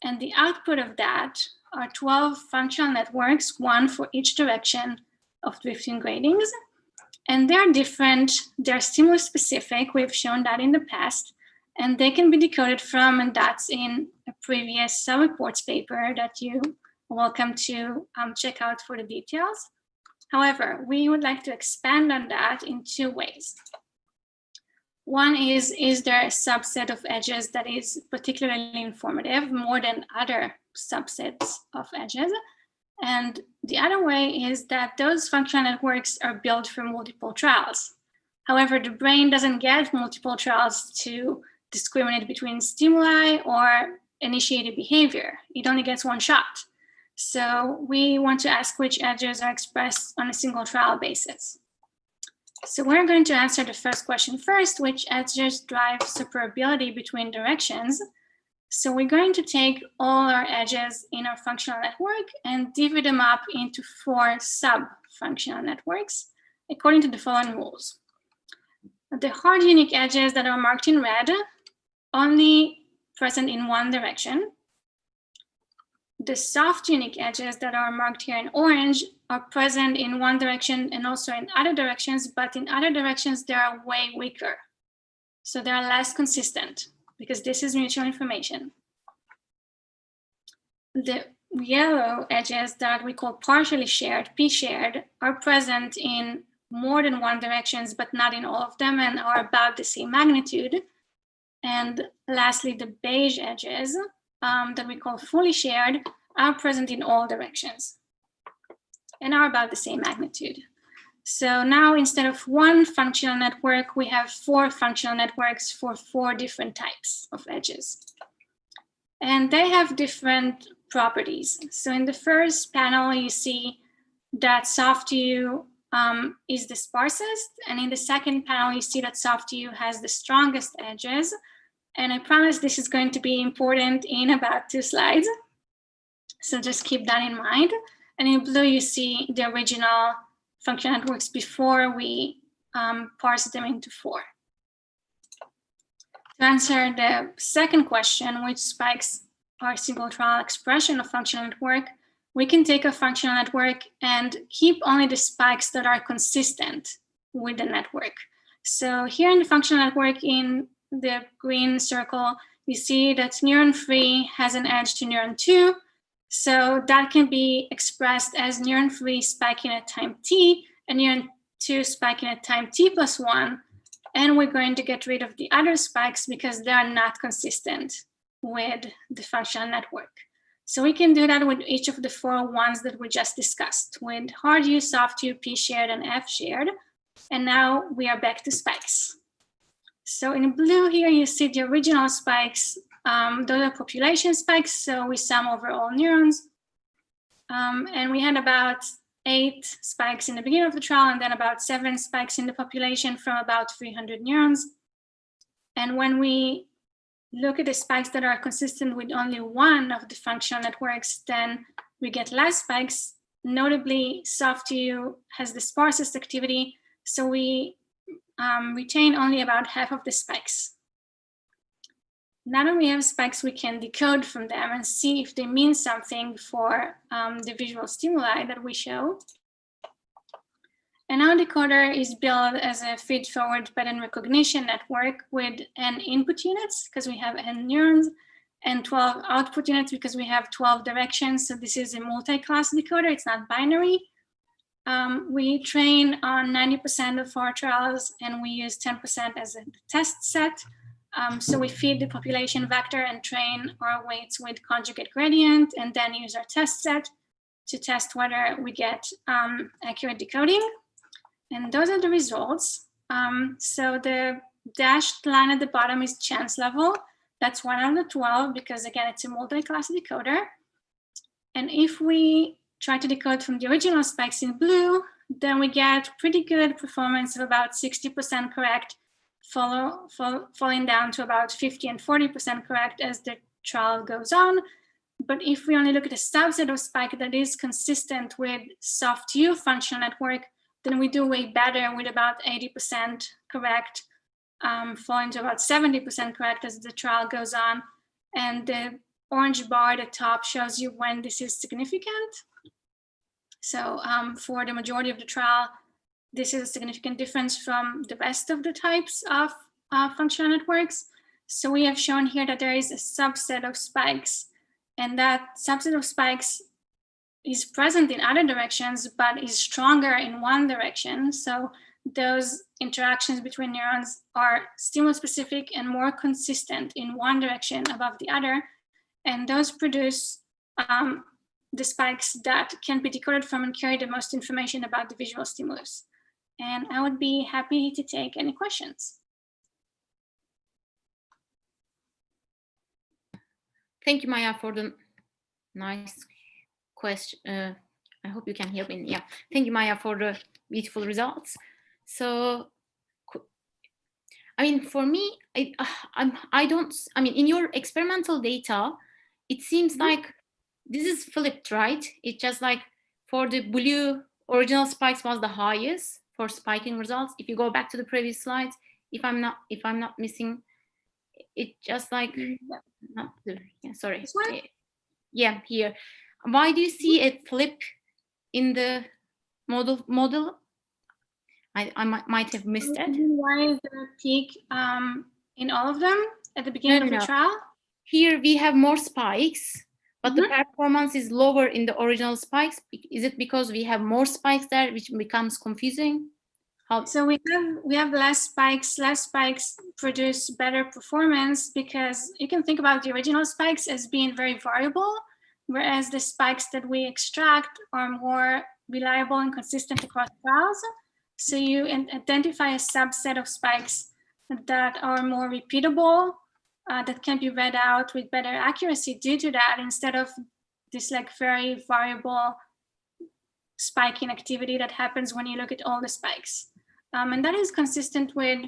And the output of that are 12 functional networks, one for each direction of 15 gradings. And they're different, they're stimulus specific. We've shown that in the past, and they can be decoded from, and that's in a previous reports paper that you are welcome to check out for the details. However, we would like to expand on that in two ways. One is there a subset of edges that is particularly informative, more than other subsets of edges? And the other way is that those functional networks are built for multiple trials. However, the brain doesn't get multiple trials to discriminate between stimuli or initiated behavior. It only gets one shot. So we want to ask which edges are expressed on a single trial basis. So we're going to answer the first question first, which edges drive separability between directions. So we're going to take all our edges in our functional network and divvy them up into 4 sub-functional networks according to the following rules. The hard unique edges that are marked in red only present in one direction. The soft unique edges that are marked here in orange are present in one direction and also in other directions, but in other directions they are way weaker. So they're less consistent because this is mutual information. The yellow edges that we call partially shared, p-shared, are present in more than one directions, but not in all of them, and are about the same magnitude. And lastly, the beige edges that we call fully shared are present in all directions and are about the same magnitude. So now instead of one functional network, we have 4 functional networks for 4 different types of edges. And they have different properties. So in the first panel, you see that soft hue is the sparsest. And in the second panel, you see that soft hue has the strongest edges. And I promise this is going to be important in about 2 slides. So just keep that in mind. And in blue, you see the original functional networks before we parse them into 4. To answer the second question, which spikes are single trial expression of functional network, we can take a functional network and keep only the spikes that are consistent with the network. So here in the functional network in the green circle, you see that neuron 3 has an edge to neuron 2. So that can be expressed as neuron 3 spiking at time t and neuron 2 spiking at time t+1. And we're going to get rid of the other spikes because they are not consistent with the functional network. So we can do that with each of the 4 ones that we just discussed, with hard hue, soft hue, p-shared, and f-shared. And now we are back to spikes. So in blue here, you see the original spikes. Those are population spikes, so we sum over all neurons. And we had about 8 spikes in the beginning of the trial, and then about 7 spikes in the population from about 300 neurons. And when we look at the spikes that are consistent with only one of the functional networks, then we get less spikes. Notably, soft hue has the sparsest activity, so we retain only about half of the spikes. Now that we have spikes, we can decode from them and see if they mean something for the visual stimuli that we show. And our decoder is built as a feed-forward pattern recognition network with n input units, because we have n neurons, and 12 output units because we have 12 directions. So this is a multi-class decoder, it's not binary. We train on 90% of our trials, and we use 10% as a test set. So we feed the population vector and train our weights with conjugate gradient, and then use our test set to test whether we get accurate decoding. And those are the results. So the dashed line at the bottom is chance level. That's 1 out of 12 because, again, it's a multi-class decoder. And if we try to decode from the original spikes in blue, then we get pretty good performance of about 60% correct, falling down to about 50 and 40% correct as the trial goes on. But if we only look at a subset of spike that is consistent with soft U functional network, then we do way better with about 80% correct, falling to about 70% correct as the trial goes on. And the orange bar at the top shows you when this is significant. So for the majority of the trial, this is a significant difference from the rest of the types of functional networks. So we have shown here that there is a subset of spikes, and that subset of spikes is present in other directions, but is stronger in one direction. So those interactions between neurons are stimulus-specific and more consistent in one direction above the other. And those produce the spikes that can be decoded from and carry the most information about the visual stimulus. And I would be happy to take any questions. Thank you, Maya, for the nice question. I hope you can hear me. Yeah, thank you, Maya, for the beautiful results. So, I mean, for me, in your experimental data, it seems like this is flipped, right? It's just like for the blue, original spikes was the highest for spiking results. If you go back to the previous slides, if I'm not missing, it just like sorry. Yeah, here. Why do you see a flip in the model? I might have missed it. Why is there a peak in all of them at the beginning of the trial? Here we have more spikes, but the performance is lower in the original spikes. Is it because we have more spikes there, which becomes confusing? So we have less spikes. Less spikes produce better performance because you can think about the original spikes as being very variable, whereas the spikes that we extract are more reliable and consistent across trials. So you identify a subset of spikes that are more repeatable, that can be read out with better accuracy due to that, instead of this like very variable spiking activity that happens when you look at all the spikes. And that is consistent with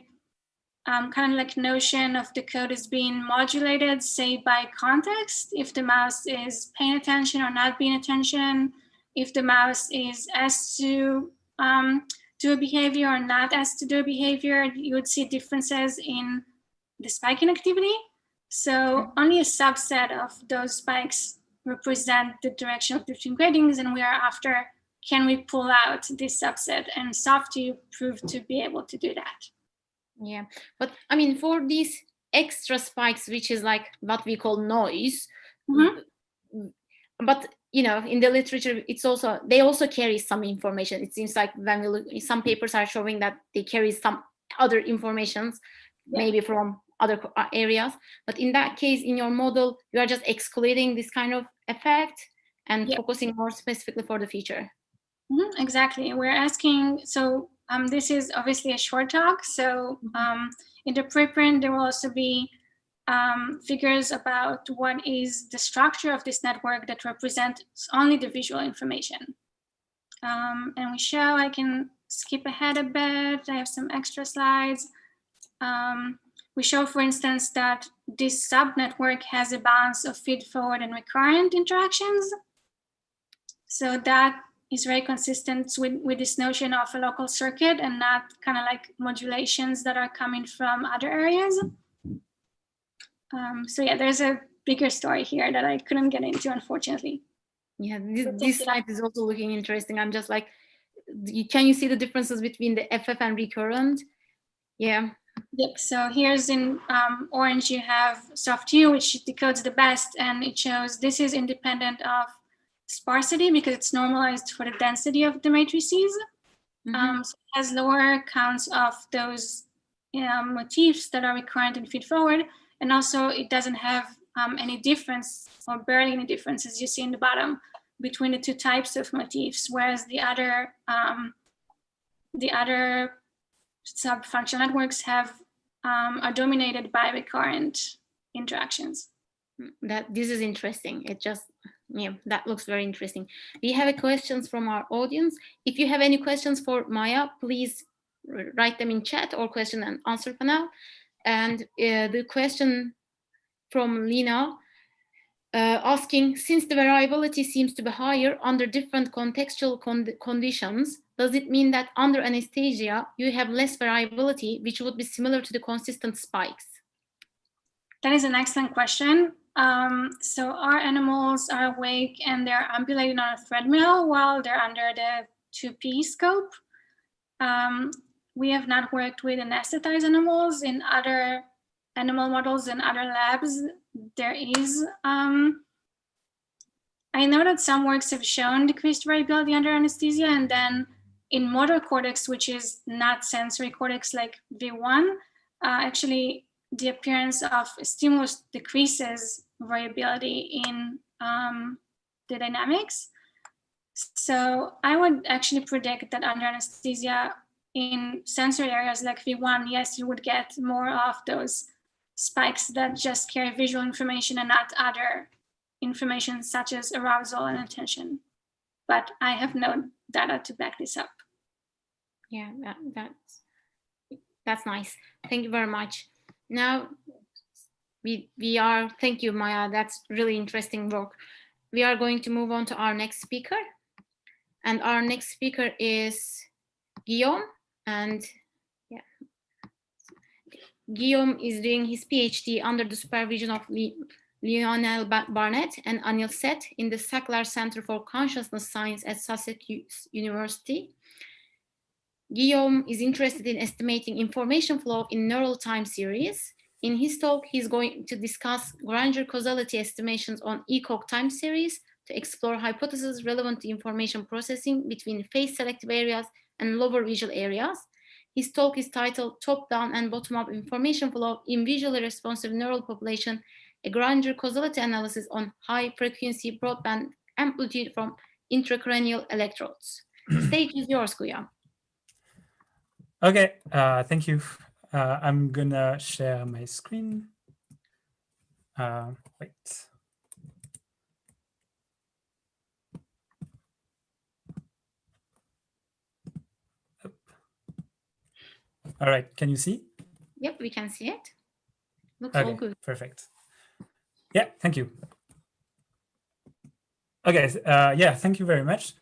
kind of like notion of the code as being modulated, say by context, if the mouse is paying attention or not paying attention, if the mouse is asked to do a behavior or not asked to do a behavior, you would see differences in the spiking activity. So only a subset of those spikes represent the direction of different gradings, and we are after, can we pull out this subset? And SoftU proved to be able to do that. Yeah, but I mean, for these extra spikes, which is like what we call noise, but you know, in the literature, they also carry some information. It seems like when we look, some papers are showing that they carry some other informations, maybe from other areas. But in that case, in your model, you are just excluding this kind of effect and focusing more specifically for the future. Exactly. We're asking, so this is obviously a short talk. So in the preprint, there will also be figures about what is the structure of this network that represents only the visual information. And we show, I can skip ahead a bit. I have some extra slides. We show, for instance, that this subnetwork has a balance of feed-forward and recurrent interactions. So that is very consistent with this notion of a local circuit and not kind of like modulations that are coming from other areas. So yeah, there's a bigger story here that I couldn't get into, unfortunately. Yeah, this slide is also looking interesting. I'm just like, can you see the differences between the FF and recurrent? Yeah. Yep, so here's in orange, you have SoftU, which decodes the best, and it shows this is independent of sparsity because it's normalized for the density of the matrices. So it has lower counts of those motifs that are recurrent and feed forward. And also it doesn't have any difference, or barely any difference, as you see in the bottom, between the two types of motifs, whereas the other sub-functional networks are dominated by recurrent interactions. This is interesting. That looks very interesting. We have questions from our audience. If you have any questions for Maya, please write them in chat or question and answer panel. And the question from Lina asking, since the variability seems to be higher under different contextual conditions, does it mean that under anesthesia you have less variability, which would be similar to the consistent spikes? That is an excellent question. So our animals are awake and they're ambulating on a treadmill while they're under the 2P scope. We have not worked with anesthetized animals. In other animal models and other labs, there is. I know that some works have shown decreased variability under anesthesia, and then in motor cortex, which is not sensory cortex like V1, actually the appearance of stimulus decreases variability in the dynamics. So I would actually predict that under anesthesia in sensory areas like V1, yes, you would get more of those spikes that just carry visual information and not other information such as arousal and attention. But I have no data to back this up. Yeah, that's nice. Thank you very much. Now thank you, Maya. That's really interesting work. We are going to move on to our next speaker. And our next speaker is Guillaume. And yeah, Guillaume is doing his PhD under the supervision of Lionel Barnett and Anil Seth in the Sackler Center for Consciousness Science at Sussex University. Guillaume is interested in estimating information flow in neural time series. In his talk, he's going to discuss Granger causality estimations on ECOG time series to explore hypotheses relevant to information processing between phase-selective areas and lower visual areas. His talk is titled Top-Down and Bottom-Up Information Flow in Visually Responsive Neural Population, a Granger causality analysis on high-frequency broadband amplitude from intracranial electrodes. The stage is yours, Guillaume. Okay, thank you. I'm gonna share my screen. Wait. All right, can you see? Yep, we can see it. Looks okay, all good. Perfect. Yeah, thank you. Okay, yeah, thank you very much.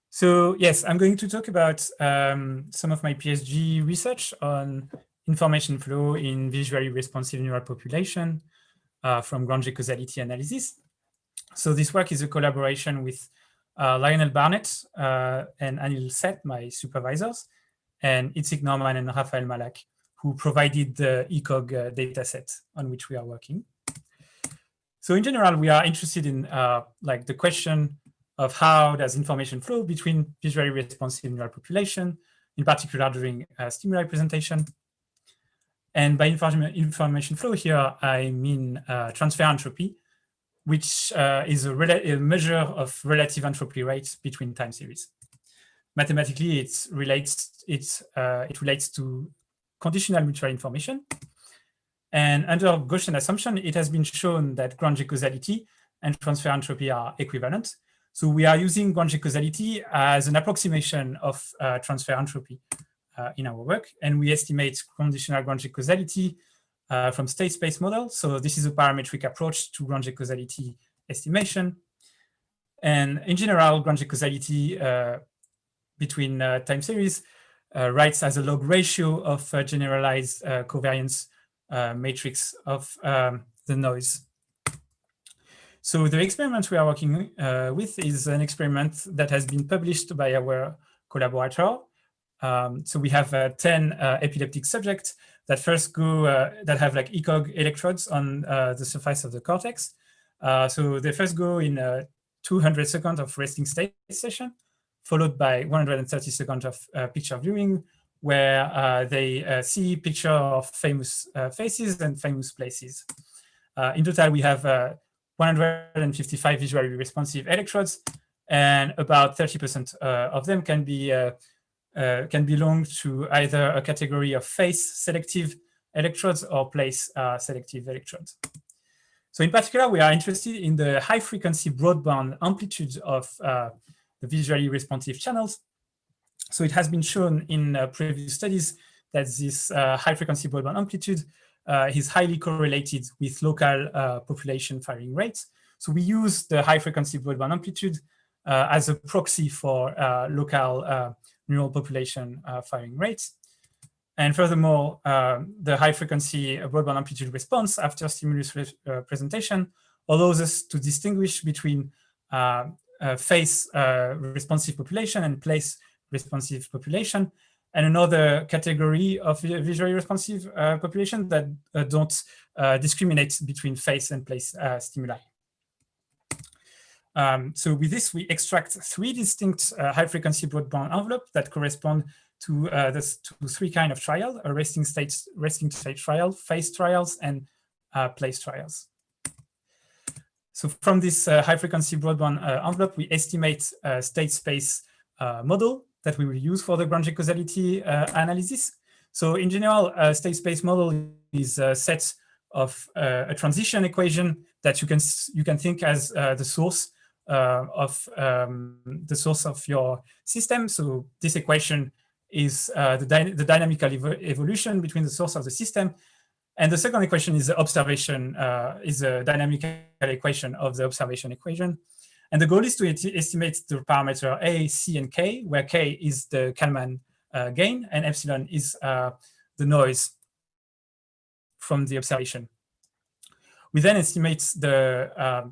So yes, I'm going to talk about some of my PhD research on information flow in visually responsive neural population from Granger causality analysis. So this work is a collaboration with Lionel Barnett and Anil Seth, my supervisors, and Itzik Norman and Raphael Malak, who provided the ECOG dataset on which we are working. So in general, we are interested in like the question of how does information flow between visually responsive neural population, in particular during stimuli presentation. And by information flow here, I mean transfer entropy, which is a measure of relative entropy rates between time series. Mathematically, it relates to conditional mutual information. And under Gaussian assumption, it has been shown that Granger causality and transfer entropy are equivalent. So we are using Granger causality as an approximation of transfer entropy in our work. And we estimate conditional Granger causality from state space model. So this is a parametric approach to Granger causality estimation. And in general, Granger causality between time series writes as a log ratio of generalized covariance matrix of the noise. So the experiment we are working with is an experiment that has been published by our collaborator. So we have 10 epileptic subjects that first go, that have like ECOG electrodes on the surface of the cortex. So they first go in 200 seconds of resting state session, followed by 130 seconds of picture viewing, where they see picture of famous faces and famous places. In total, we have 155 visually responsive electrodes, and about 30% of them can belong to either a category of face selective electrodes or place selective electrodes. So in particular, we are interested in the high frequency broadband amplitude of the visually responsive channels. So it has been shown in previous studies that this high frequency broadband amplitude is highly correlated with local population firing rates. So we use the high frequency broadband amplitude as a proxy for local neural population firing rates. And furthermore, the high frequency broadband amplitude response after stimulus presentation allows us to distinguish between face responsive population and place responsive population, and another category of visually responsive population that don't discriminate between face and place stimuli. So with this, we extract 3 distinct high frequency broadband envelopes that correspond to three kinds of trial: a resting state trial, phase trials, and place trials. So from this high frequency broadband envelope, we estimate a state space model that we will use for the Grangé causality analysis. So in general, a state space model is a set of a transition equation that you can think as the source of your system. So this equation is the dynamical evolution between the source of the system, and the second equation is the observation, is a dynamical equation of the observation equation. And the goal is to estimate the parameter A, C, and K, where K is the Kalman gain and epsilon is the noise from the observation. We then estimate the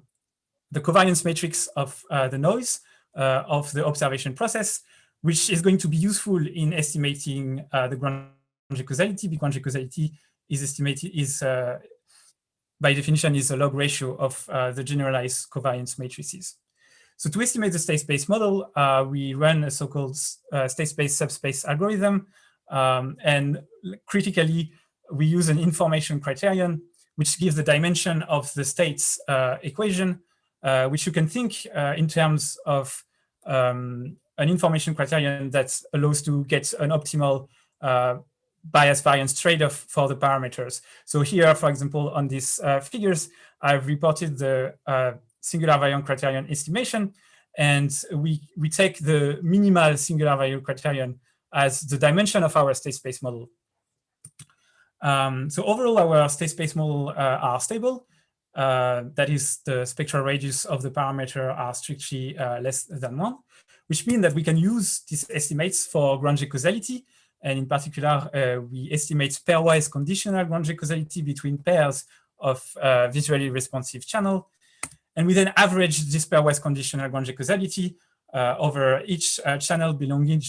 covariance matrix of the noise of the observation process, which is going to be useful in estimating the Grangé causality. The Grangé causality is by definition is a log ratio of the generalized covariance matrices. So to estimate the state space model, we run a so-called state space subspace algorithm, and critically, we use an information criterion which gives the dimension of the states equation, which you can think in terms of an information criterion that allows to get an optimal bias variance trade-off for the parameters. So here, for example, on these figures, I've reported the singular variance criterion estimation, and we take the minimal singular variance criterion as the dimension of our state space model. So overall, our state space model are stable. That is, the spectral radius of the parameter are strictly less than 1, which means that we can use these estimates for Grangé causality. And in particular, we estimate pairwise conditional Grangé causality between pairs of visually responsive channel. And we then average this pairwise conditional Grangé causality over each channel belonging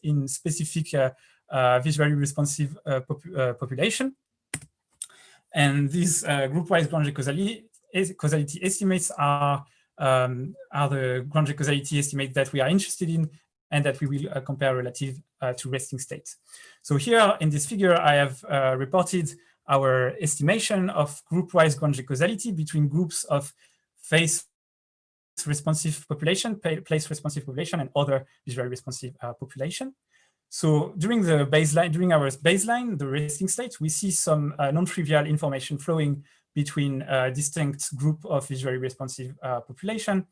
in specific visually responsive population. And these group-wise Grangé causality estimates are the Grangé causality estimates that we are interested in and that we will compare relative to resting states. So here in this figure, I have reported our estimation of group-wise Grangé causality between groups of face responsive population, place responsive population, and other visually responsive population. So during our baseline, the resting states, we see some non-trivial information flowing between a distinct group of visually responsive population.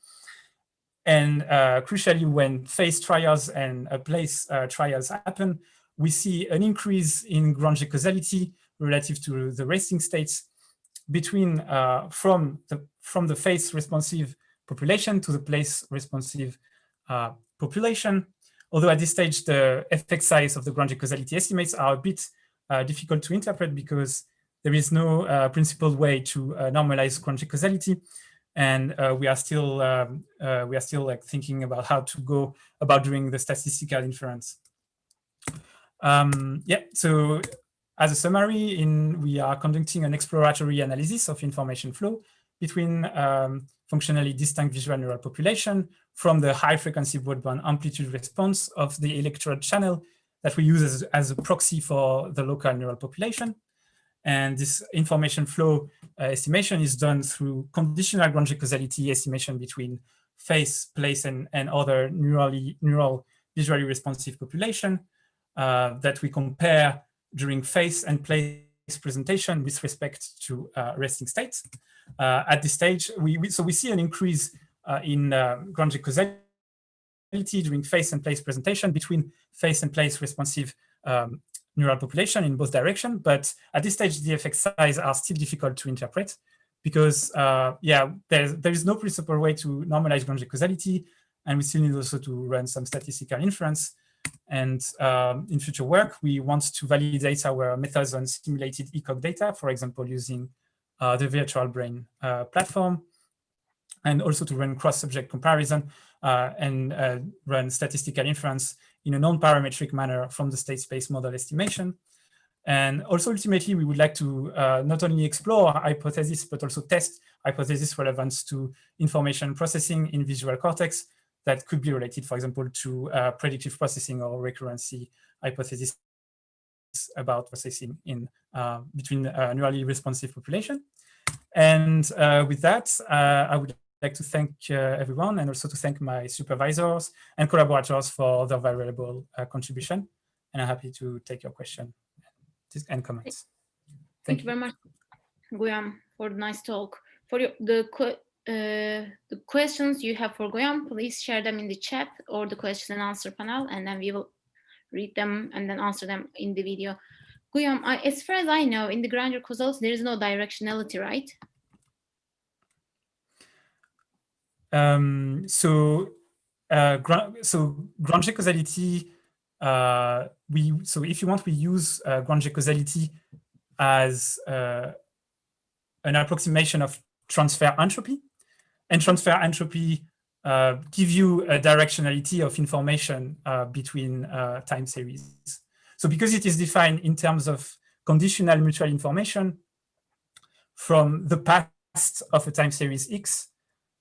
And crucially, when phase trials and place trials happen, we see an increase in Grangé causality relative to the resting states between from the phase responsive population to the place responsive population. Although at this stage, the effect size of the Grangé causality estimates are a bit difficult to interpret because there is no principled way to normalize Grangé causality, and we are still like thinking about how to go about doing the statistical inference. Yeah. So as a summary, we are conducting an exploratory analysis of information flow between functionally distinct visual neural population from the high frequency broadband amplitude response of the electrode channel that we use as a proxy for the local neural population. And this information flow estimation is done through conditional Grand causality estimation between face, place, and other neural visually responsive population that we compare during face and place presentation with respect to resting states. At this stage, we see an increase in Grand causality during face and place presentation between face and place responsive neural population in both directions. But at this stage, the effect size are still difficult to interpret because, yeah, there is no principal way to normalize Grand causality, and we still need also to run some statistical inference. And in future work, we want to validate our methods on simulated ECOG data, for example, using the virtual brain platform, and also to run cross-subject comparison and run statistical inference in a non-parametric manner from the state space model estimation. And also, ultimately, we would like to not only explore hypotheses, but also test hypothesis relevance to information processing in visual cortex that could be related, for example, to predictive processing or recurrency hypothesis about processing in between neurally responsive population. And with that, I would like to thank everyone, and also to thank my supervisors and collaborators for their valuable contribution. And I'm happy to take your question and comments. Thank you very much, Guillaume, for the nice talk. For the questions you have for Guillaume, please share them in the chat or the question and answer panel, and then we will read them and then answer them in the video. Guillaume, as far as I know, in the Grand causality, there is no directionality, right? So Grand causality, so if you want, we use Grand causality as an approximation of transfer entropy, and transfer entropy give you a directionality of information between time series. So because it is defined in terms of conditional mutual information from the past of a time series X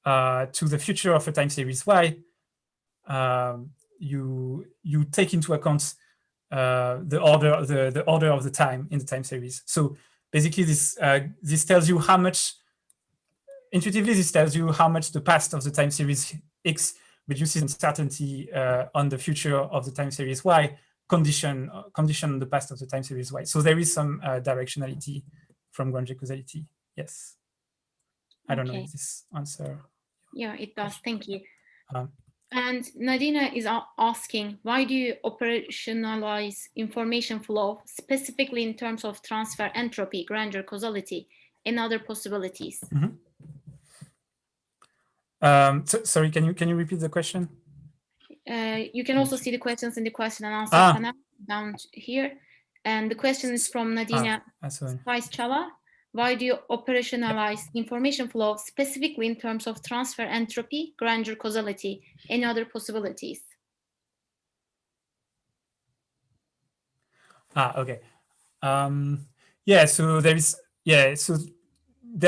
to the future of a time series Y, you take into account the order of the time in the time series. So basically, this tells you how much, intuitively, this tells you how much the past of the time series X reduces uncertainty on the future of the time series Y, condition the past of the time series Y. So there is some directionality from Grand causality. Yes. I don't know if this answer. Yeah, it does. Thank you. And Nadina is asking, why do you operationalize information flow specifically in terms of transfer entropy, Grand causality, and other possibilities? Sorry, can you repeat the question? You can also see the questions in the question and answer panel down here. And the question is from Nadina Chala. Why do you operationalize information flow specifically in terms of transfer entropy, Grand causality, and other possibilities? Okay. Yeah, so there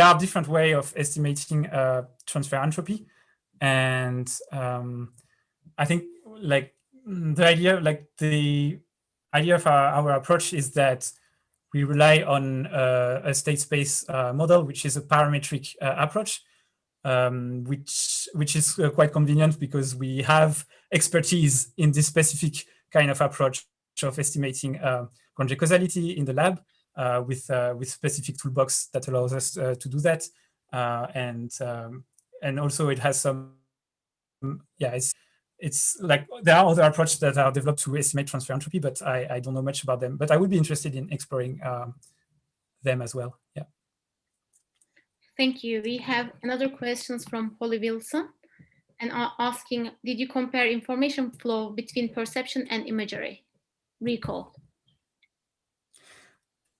are different ways of estimating transfer entropy, and I think the idea of our approach is that we rely on a state space model, which is a parametric approach, which is quite convenient because we have expertise in this specific kind of approach of estimating Grand causality in the lab with specific toolbox that allows us to do that, and also it has some it's like there are other approaches that are developed to estimate transfer entropy, but I don't know much about them. But I would be interested in exploring them as well. Yeah. Thank you. We have another questions from Holly Wilson, and asking, did you compare information flow between perception and imagery? Recall.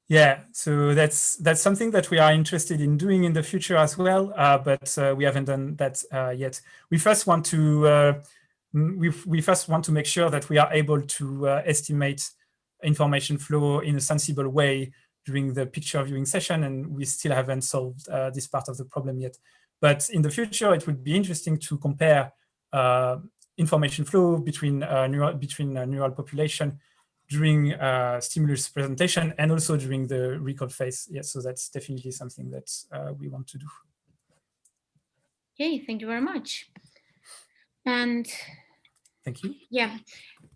Yeah, so that's something that we are interested in doing in the future as well, but we haven't done that yet. We first want to make sure that we are able to estimate information flow in a sensible way during the picture viewing session, and we still haven't solved this part of the problem yet. But in the future, it would be interesting to compare information flow between neural population during stimulus presentation and also during the recall phase. Yes, so that's definitely something that we want to do. Okay, thank you very much. And thank you. Yeah,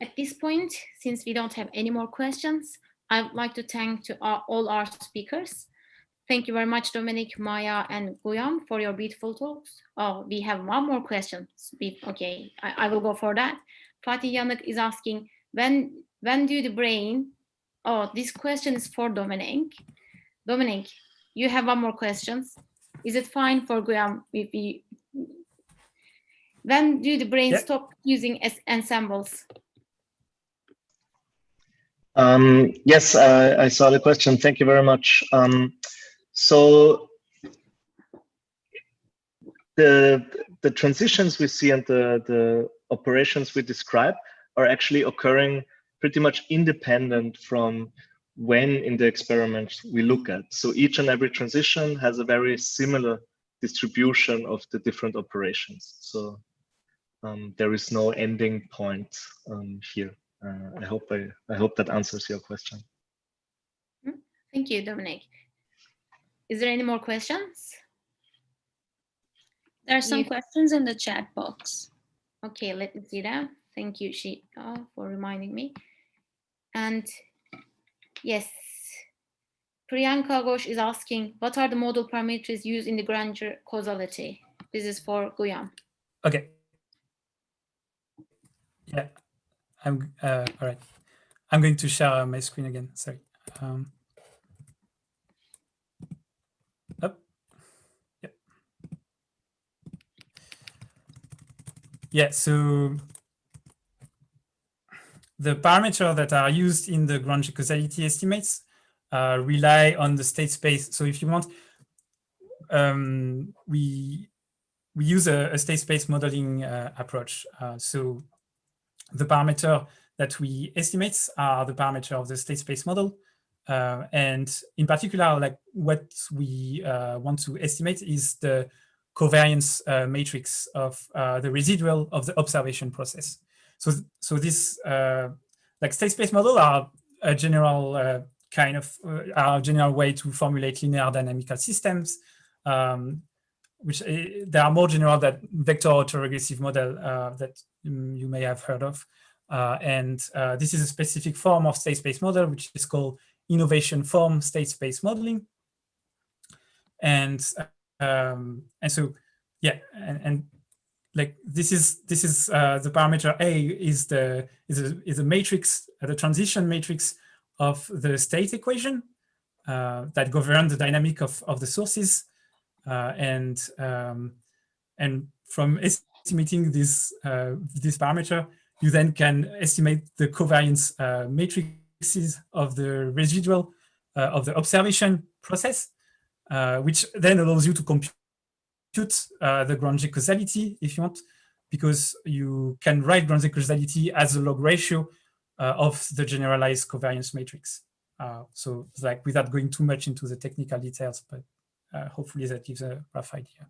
at this point, since we don't have any more questions, I would like to thank all our speakers. Thank you very much, Dominic, Maya, and Guillaume, for your beautiful talks. Oh, we have one more question. Okay, I will go for that. Fatih Yanık is asking, when do the brain... Oh, this question is for Dominic. Dominic, you have one more question. Is it fine for Guillaume if we... When do the brain stop using ensembles? Yes, I saw the question. Thank you very much. So the transitions we see and the operations we describe are actually occurring pretty much independent from when in the experiment we look at. So each and every transition has a very similar distribution of the different operations. So there is no ending point here. I hope that answers your question. Thank you, Dominic. Is there any more questions? There are some questions in the chat box. Okay, let me see that. Thank you, Shika, for reminding me. And yes, Priyanka Ghosh is asking, what are the model parameters used in the Granger causality? This is for Guillaume. Okay. Yeah, I'm all right. I'm going to share my screen again. Sorry. Yeah. Yeah. So the parameters that are used in the Granger causality estimates rely on the state space. So if you want, we use a state space modeling approach. So the parameter that we estimate are the parameter of the state space model. And in particular, like what we want to estimate is the covariance matrix of the residual of the observation process. So this like state space model are a general kind of our general way to formulate linear dynamical systems, which they are more general than vector autoregressive model that you may have heard of. And this is a specific form of state space model, which is called innovation form state space modeling. And so, yeah, and like this is the parameter A is a matrix, the transition matrix of the state equation that govern the dynamic of the sources. And from estimating this parameter, you then can estimate the covariance matrices of the residual of the observation process, which then allows you to compute the Granger causality if you want, because you can write Granger causality as a log ratio of the generalized covariance matrix. So like without going too much into the technical details, but hopefully that gives a rough idea.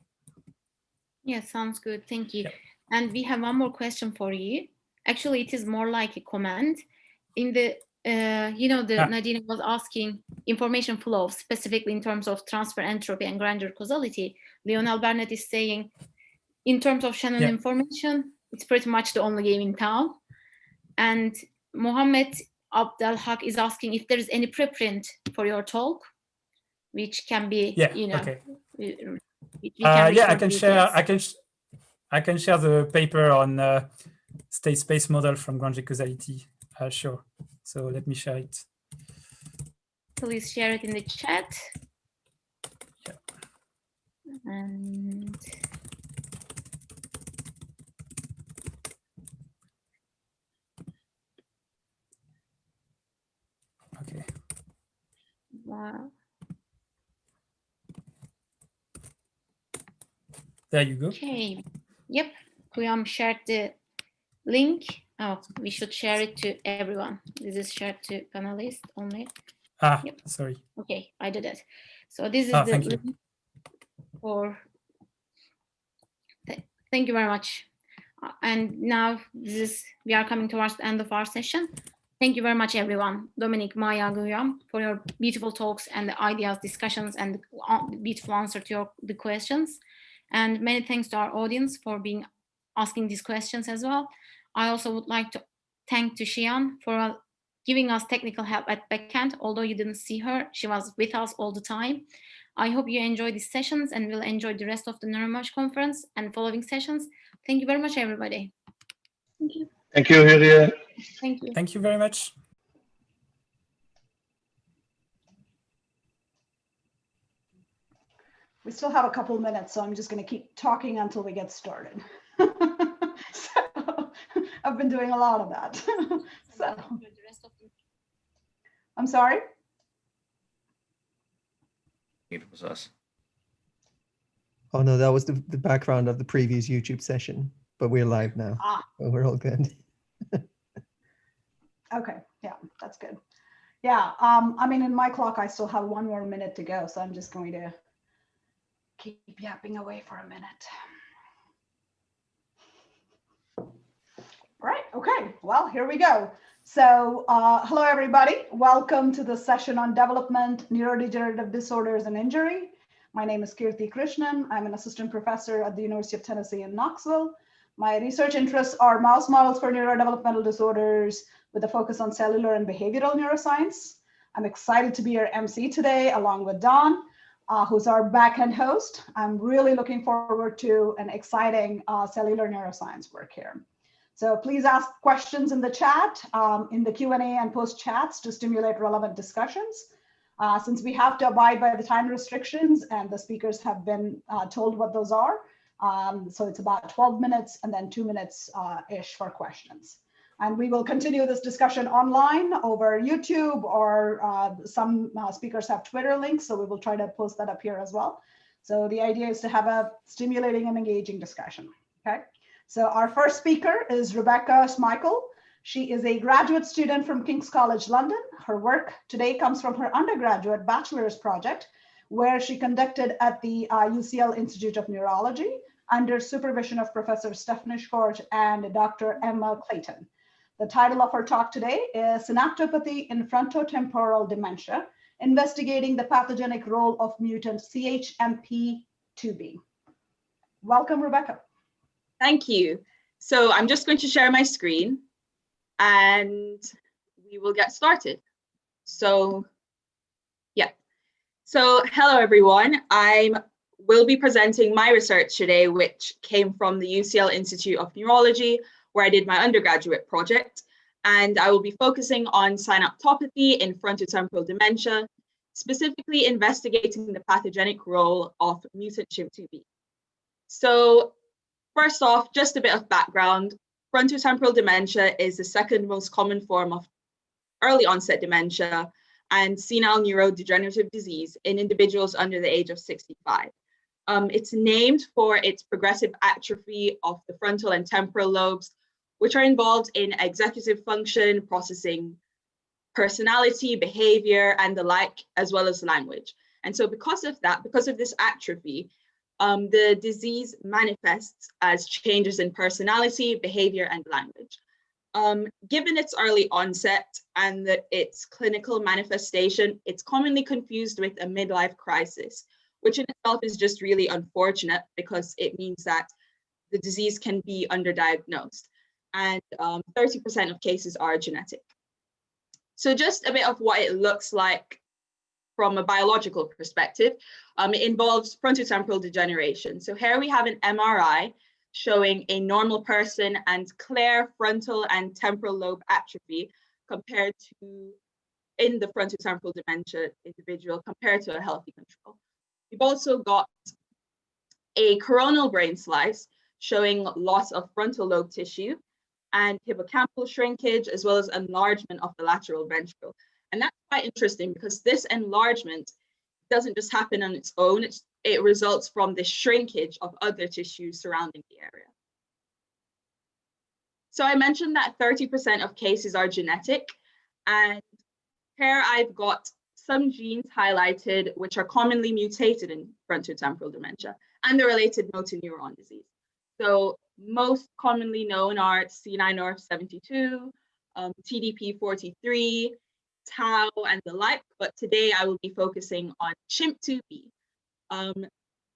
Yeah, sounds good. Thank you. Yeah. And we have one more question for you. Actually, it is more like a comment. In the, Nadine was asking information flow, specifically in terms of transfer entropy and Granger causality. Lionel Burnett is saying, in terms of Shannon information, it's pretty much the only game in town. And Mohammed Abdel Haq is asking if there is any preprint for your talk, which can be, okay. I can share. I can share the paper on state space model from Granger causality. Sure. So let me share it. Please share it in the chat. Yeah. And okay. Wow. There you go. Okay. Yep. Guillaume shared the link. Oh, we should share it to everyone. This is shared to panelists only. Yep. Sorry. Okay, I did it. So this is the link for. Thank you very much. And now we are coming towards the end of our session. Thank you very much, everyone. Dominic, Maya, Guillaume, for your beautiful talks and the ideas, discussions, and the beautiful answer to the questions. And many thanks to our audience for asking these questions as well. I also would like to thank Xian for giving us technical help at backend. Although you didn't see her, she was with us all the time. I hope you enjoy these sessions and will enjoy the rest of the NeuroMerge conference and following sessions. Thank you very much, everybody. Thank you. Thank you, Hyria. Thank you. Thank you very much. We still have a couple of minutes, so I'm just going to keep talking until we get started. So I've been doing a lot of that. So I'm sorry? It was us. Oh no, that was the background of the previous YouTube session, but we're live now. So we're all good. Okay, yeah, that's good. Yeah, I mean, in my clock, I still have 1 more minute to go, so I'm just going to keep yapping away for a minute. Right, okay, well, here we go. So hello, everybody. Welcome to the session on development, neurodegenerative disorders, and injury. My name is Kirti Krishnan. I'm an assistant professor at the University of Tennessee in Knoxville. My research interests are mouse models for neurodevelopmental disorders with a focus on cellular and behavioral neuroscience. I'm excited to be your MC today, along with Don, who's our backend host. I'm really looking forward to an exciting cellular neuroscience work here. So please ask questions in the chat, in the Q&A and post chats to stimulate relevant discussions. Since we have to abide by the time restrictions and the speakers have been told what those are, so it's about 12 minutes and then 2 minutes ish for questions. And we will continue this discussion online over YouTube, or some speakers have Twitter links, so we will try to post that up here as well. So the idea is to have a stimulating and engaging discussion, okay? So our first speaker is Rebecca Schmeichel. She is a graduate student from King's College London. Her work today comes from her undergraduate bachelor's project, where she conducted at the UCL Institute of Neurology under supervision of Professor Stephanie Schwartz and Dr. Emma Clayton. The title of her talk today is Synaptopathy in Frontotemporal Dementia, Investigating the Pathogenic Role of Mutant CHMP2B. Welcome, Rebecca. Thank you. So I'm just going to share my screen and we will get started. So yeah. So hello, everyone. I will be presenting my research today, which came from the UCL Institute of Neurology, where I did my undergraduate project. And I will be focusing on synaptopathy in frontotemporal dementia, specifically investigating the pathogenic role of mutant CHMP2B. So first off, just a bit of background. Frontotemporal dementia is the second most common form of early onset dementia and senile neurodegenerative disease in individuals under the age of 65. It's named for its progressive atrophy of the frontal and temporal lobes, which are involved in executive function, processing personality, behavior, and the like, as well as language. And so because of that, because of this atrophy, the disease manifests as changes in personality, behavior, and language. Given its early onset and its clinical manifestation, it's commonly confused with a midlife crisis, which in itself is just really unfortunate because it means that the disease can be underdiagnosed. And 30% of cases are genetic. So just a bit of what it looks like from a biological perspective. It involves frontotemporal degeneration. So here we have an MRI showing a normal person and clear frontal and temporal lobe atrophy compared to, in the frontotemporal dementia individual, compared to a healthy control. We've also got a coronal brain slice showing loss of frontal lobe tissue and hippocampal shrinkage, as well as enlargement of the lateral ventricle. And that's quite interesting because this enlargement doesn't just happen on its own, it results from the shrinkage of other tissues surrounding the area. So I mentioned that 30% of cases are genetic, and here I've got some genes highlighted which are commonly mutated in frontotemporal dementia and the related motor neuron disease. So most commonly known are C9orf72, TDP43, tau, and the like, but today I will be focusing on CHIMP2B.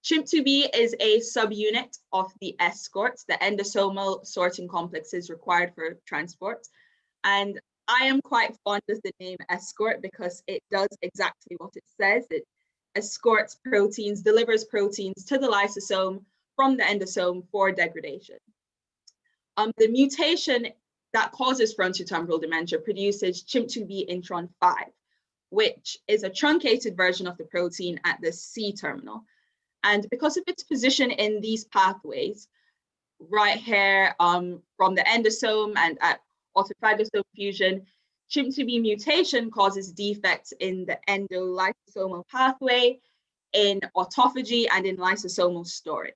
CHIMP2B is a subunit of the escorts, the endosomal sorting complexes required for transport. And I am quite fond of the name escort because it does exactly what it says. It escorts proteins, delivers proteins to the lysosome from the endosome for degradation. The mutation that causes frontotemporal dementia produces CHIMP2B intron 5, which is a truncated version of the protein at the C terminal. And because of its position in these pathways, right here from the endosome and at autophagosome fusion, CHIMP2B mutation causes defects in the endolysosomal pathway, in autophagy, and in lysosomal storage.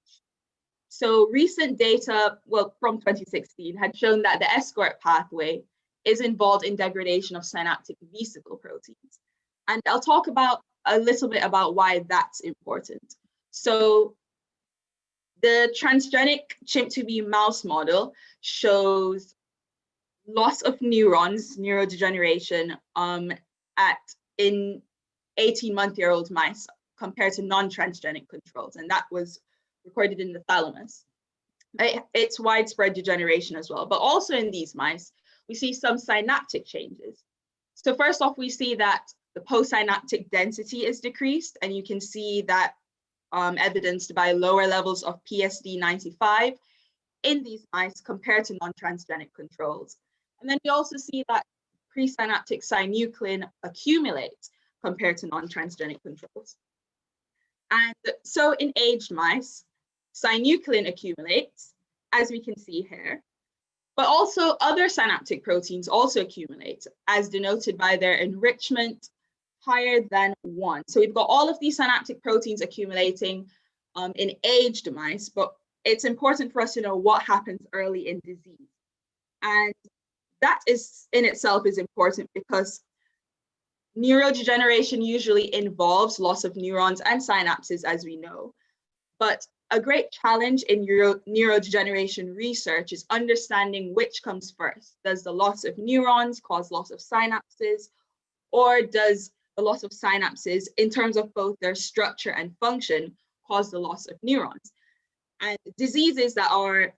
So recent data, well, from 2016, had shown that the escort pathway is involved in degradation of synaptic vesicle proteins. And I'll talk about a little bit about why that's important. So the transgenic CHIMP2B mouse model shows loss of neurons, neurodegeneration, in 18-month-old mice compared to non-transgenic controls, and that was recorded in the thalamus. It's widespread degeneration as well, but also in these mice, we see some synaptic changes. So first off, we see that the postsynaptic density is decreased, and you can see that evidenced by lower levels of PSD95 in these mice compared to non-transgenic controls. And then we also see that presynaptic synuclein accumulates compared to non-transgenic controls. And so in aged mice, synuclein accumulates, as we can see here, but also other synaptic proteins also accumulate, as denoted by their enrichment higher than 1. So we've got all of these synaptic proteins accumulating in aged mice, but it's important for us to know what happens early in disease. And that is in itself is important because neurodegeneration usually involves loss of neurons and synapses, as we know. But a great challenge in neurodegeneration research is understanding which comes first. Does the loss of neurons cause loss of synapses, or does the loss of synapses, in terms of both their structure and function, cause the loss of neurons? And diseases that are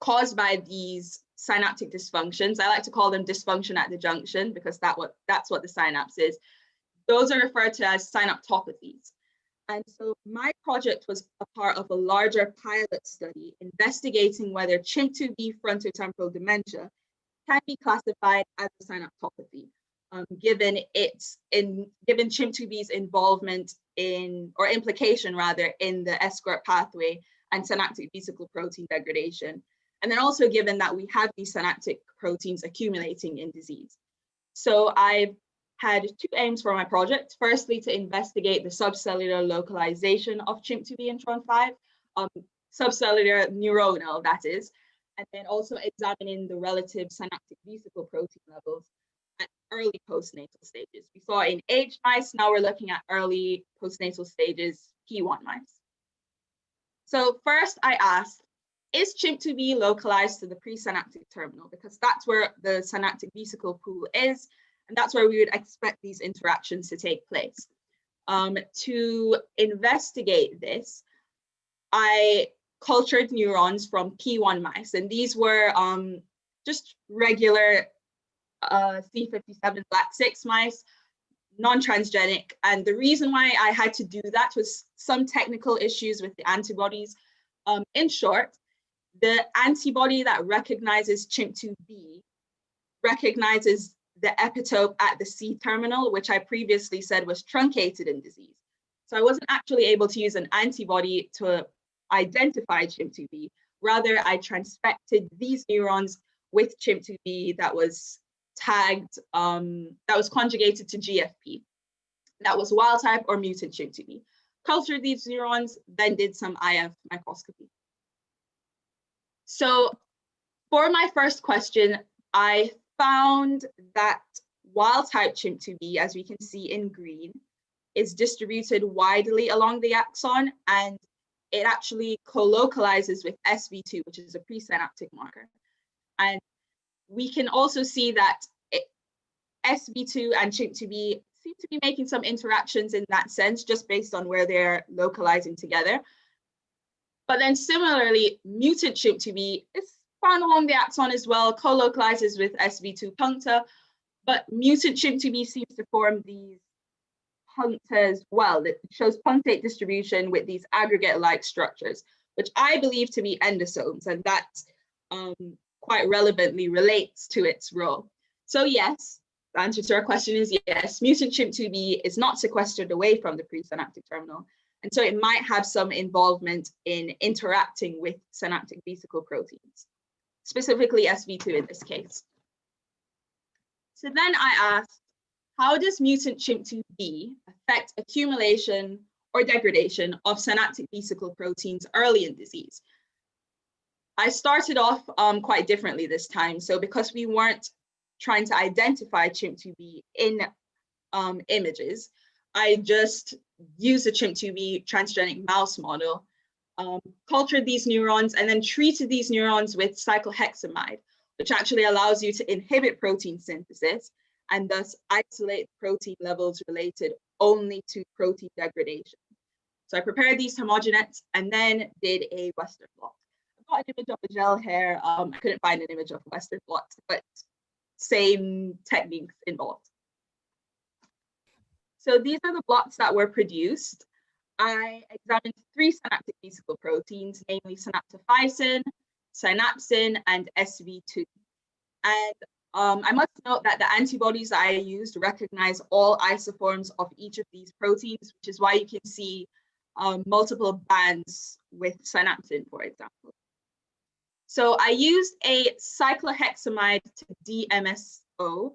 caused by these synaptic dysfunctions, I like to call them dysfunction at the junction because that's what the synapse is. Those are referred to as synaptopathies. And so my project was a part of a larger pilot study investigating whether CHIMP2B frontotemporal dementia can be classified as a synaptopathy, given CHIMP2B's involvement in, or implication rather, in the escort pathway and synaptic vesicle protein degradation. And then also given that we have these synaptic proteins accumulating in disease. So I've had 2 aims for my project. Firstly, to investigate the subcellular localization of CHIMP2B intron 5, subcellular neuronal, that is, and then also examining the relative synaptic vesicle protein levels at early postnatal stages. We saw in aged mice, now we're looking at early postnatal stages, P1 mice. So first I asked, is CHIMP2B localized to the presynaptic terminal? Because that's where the synaptic vesicle pool is, and that's where we would expect these interactions to take place. To investigate this, I cultured neurons from P1 mice, and these were just regular C57 black 6 mice, non-transgenic. And the reason why I had to do that was some technical issues with the antibodies. In short, the antibody that recognizes CHIMP2B recognizes the epitope at the C terminal, which I previously said was truncated in disease. So I wasn't actually able to use an antibody to identify CHIMP2B. Rather, I transfected these neurons with CHIMP2B that was tagged, that was conjugated to GFP. That was wild type or mutant CHIMP2B. Cultured these neurons, then did some IF microscopy. So for my first question, I found that wild type CHIMP2B, as we can see in green, is distributed widely along the axon, and it actually co-localizes with SV2, which is a presynaptic marker. And we can also see that SV2 and CHIMP2B seem to be making some interactions in that sense, just based on where they're localizing together. But then similarly, mutant CHIMP2B is found along the axon as well, co-localizes with SV2 puncta, but mutant CHIMP2B seems to form these puncta as well. That shows punctate distribution with these aggregate-like structures, which I believe to be endosomes, and that quite relevantly relates to its role. So yes, the answer to our question is yes, mutant CHIMP2B is not sequestered away from the presynaptic terminal, and so it might have some involvement in interacting with synaptic vesicle proteins, specifically SV2 in this case. So then I asked, how does mutant CHIMP2B affect accumulation or degradation of synaptic vesicle proteins early in disease? I started off quite differently this time. So because we weren't trying to identify CHIMP2B in images, I just used a CHIMP2B transgenic mouse model, cultured these neurons, and then treated these neurons with cyclohexamide, which actually allows you to inhibit protein synthesis and thus isolate protein levels related only to protein degradation. So I prepared these homogenates and then did a Western blot. I got an image of a gel here. I couldn't find an image of a Western blot, but same techniques involved. So these are the blots that were produced. I examined 3 synaptic vesicle proteins, namely synaptophysin, synapsin, and SV2. And I must note that the antibodies that I used recognize all isoforms of each of these proteins, which is why you can see multiple bands with synapsin, for example. So I used a cyclohexamide to DMSO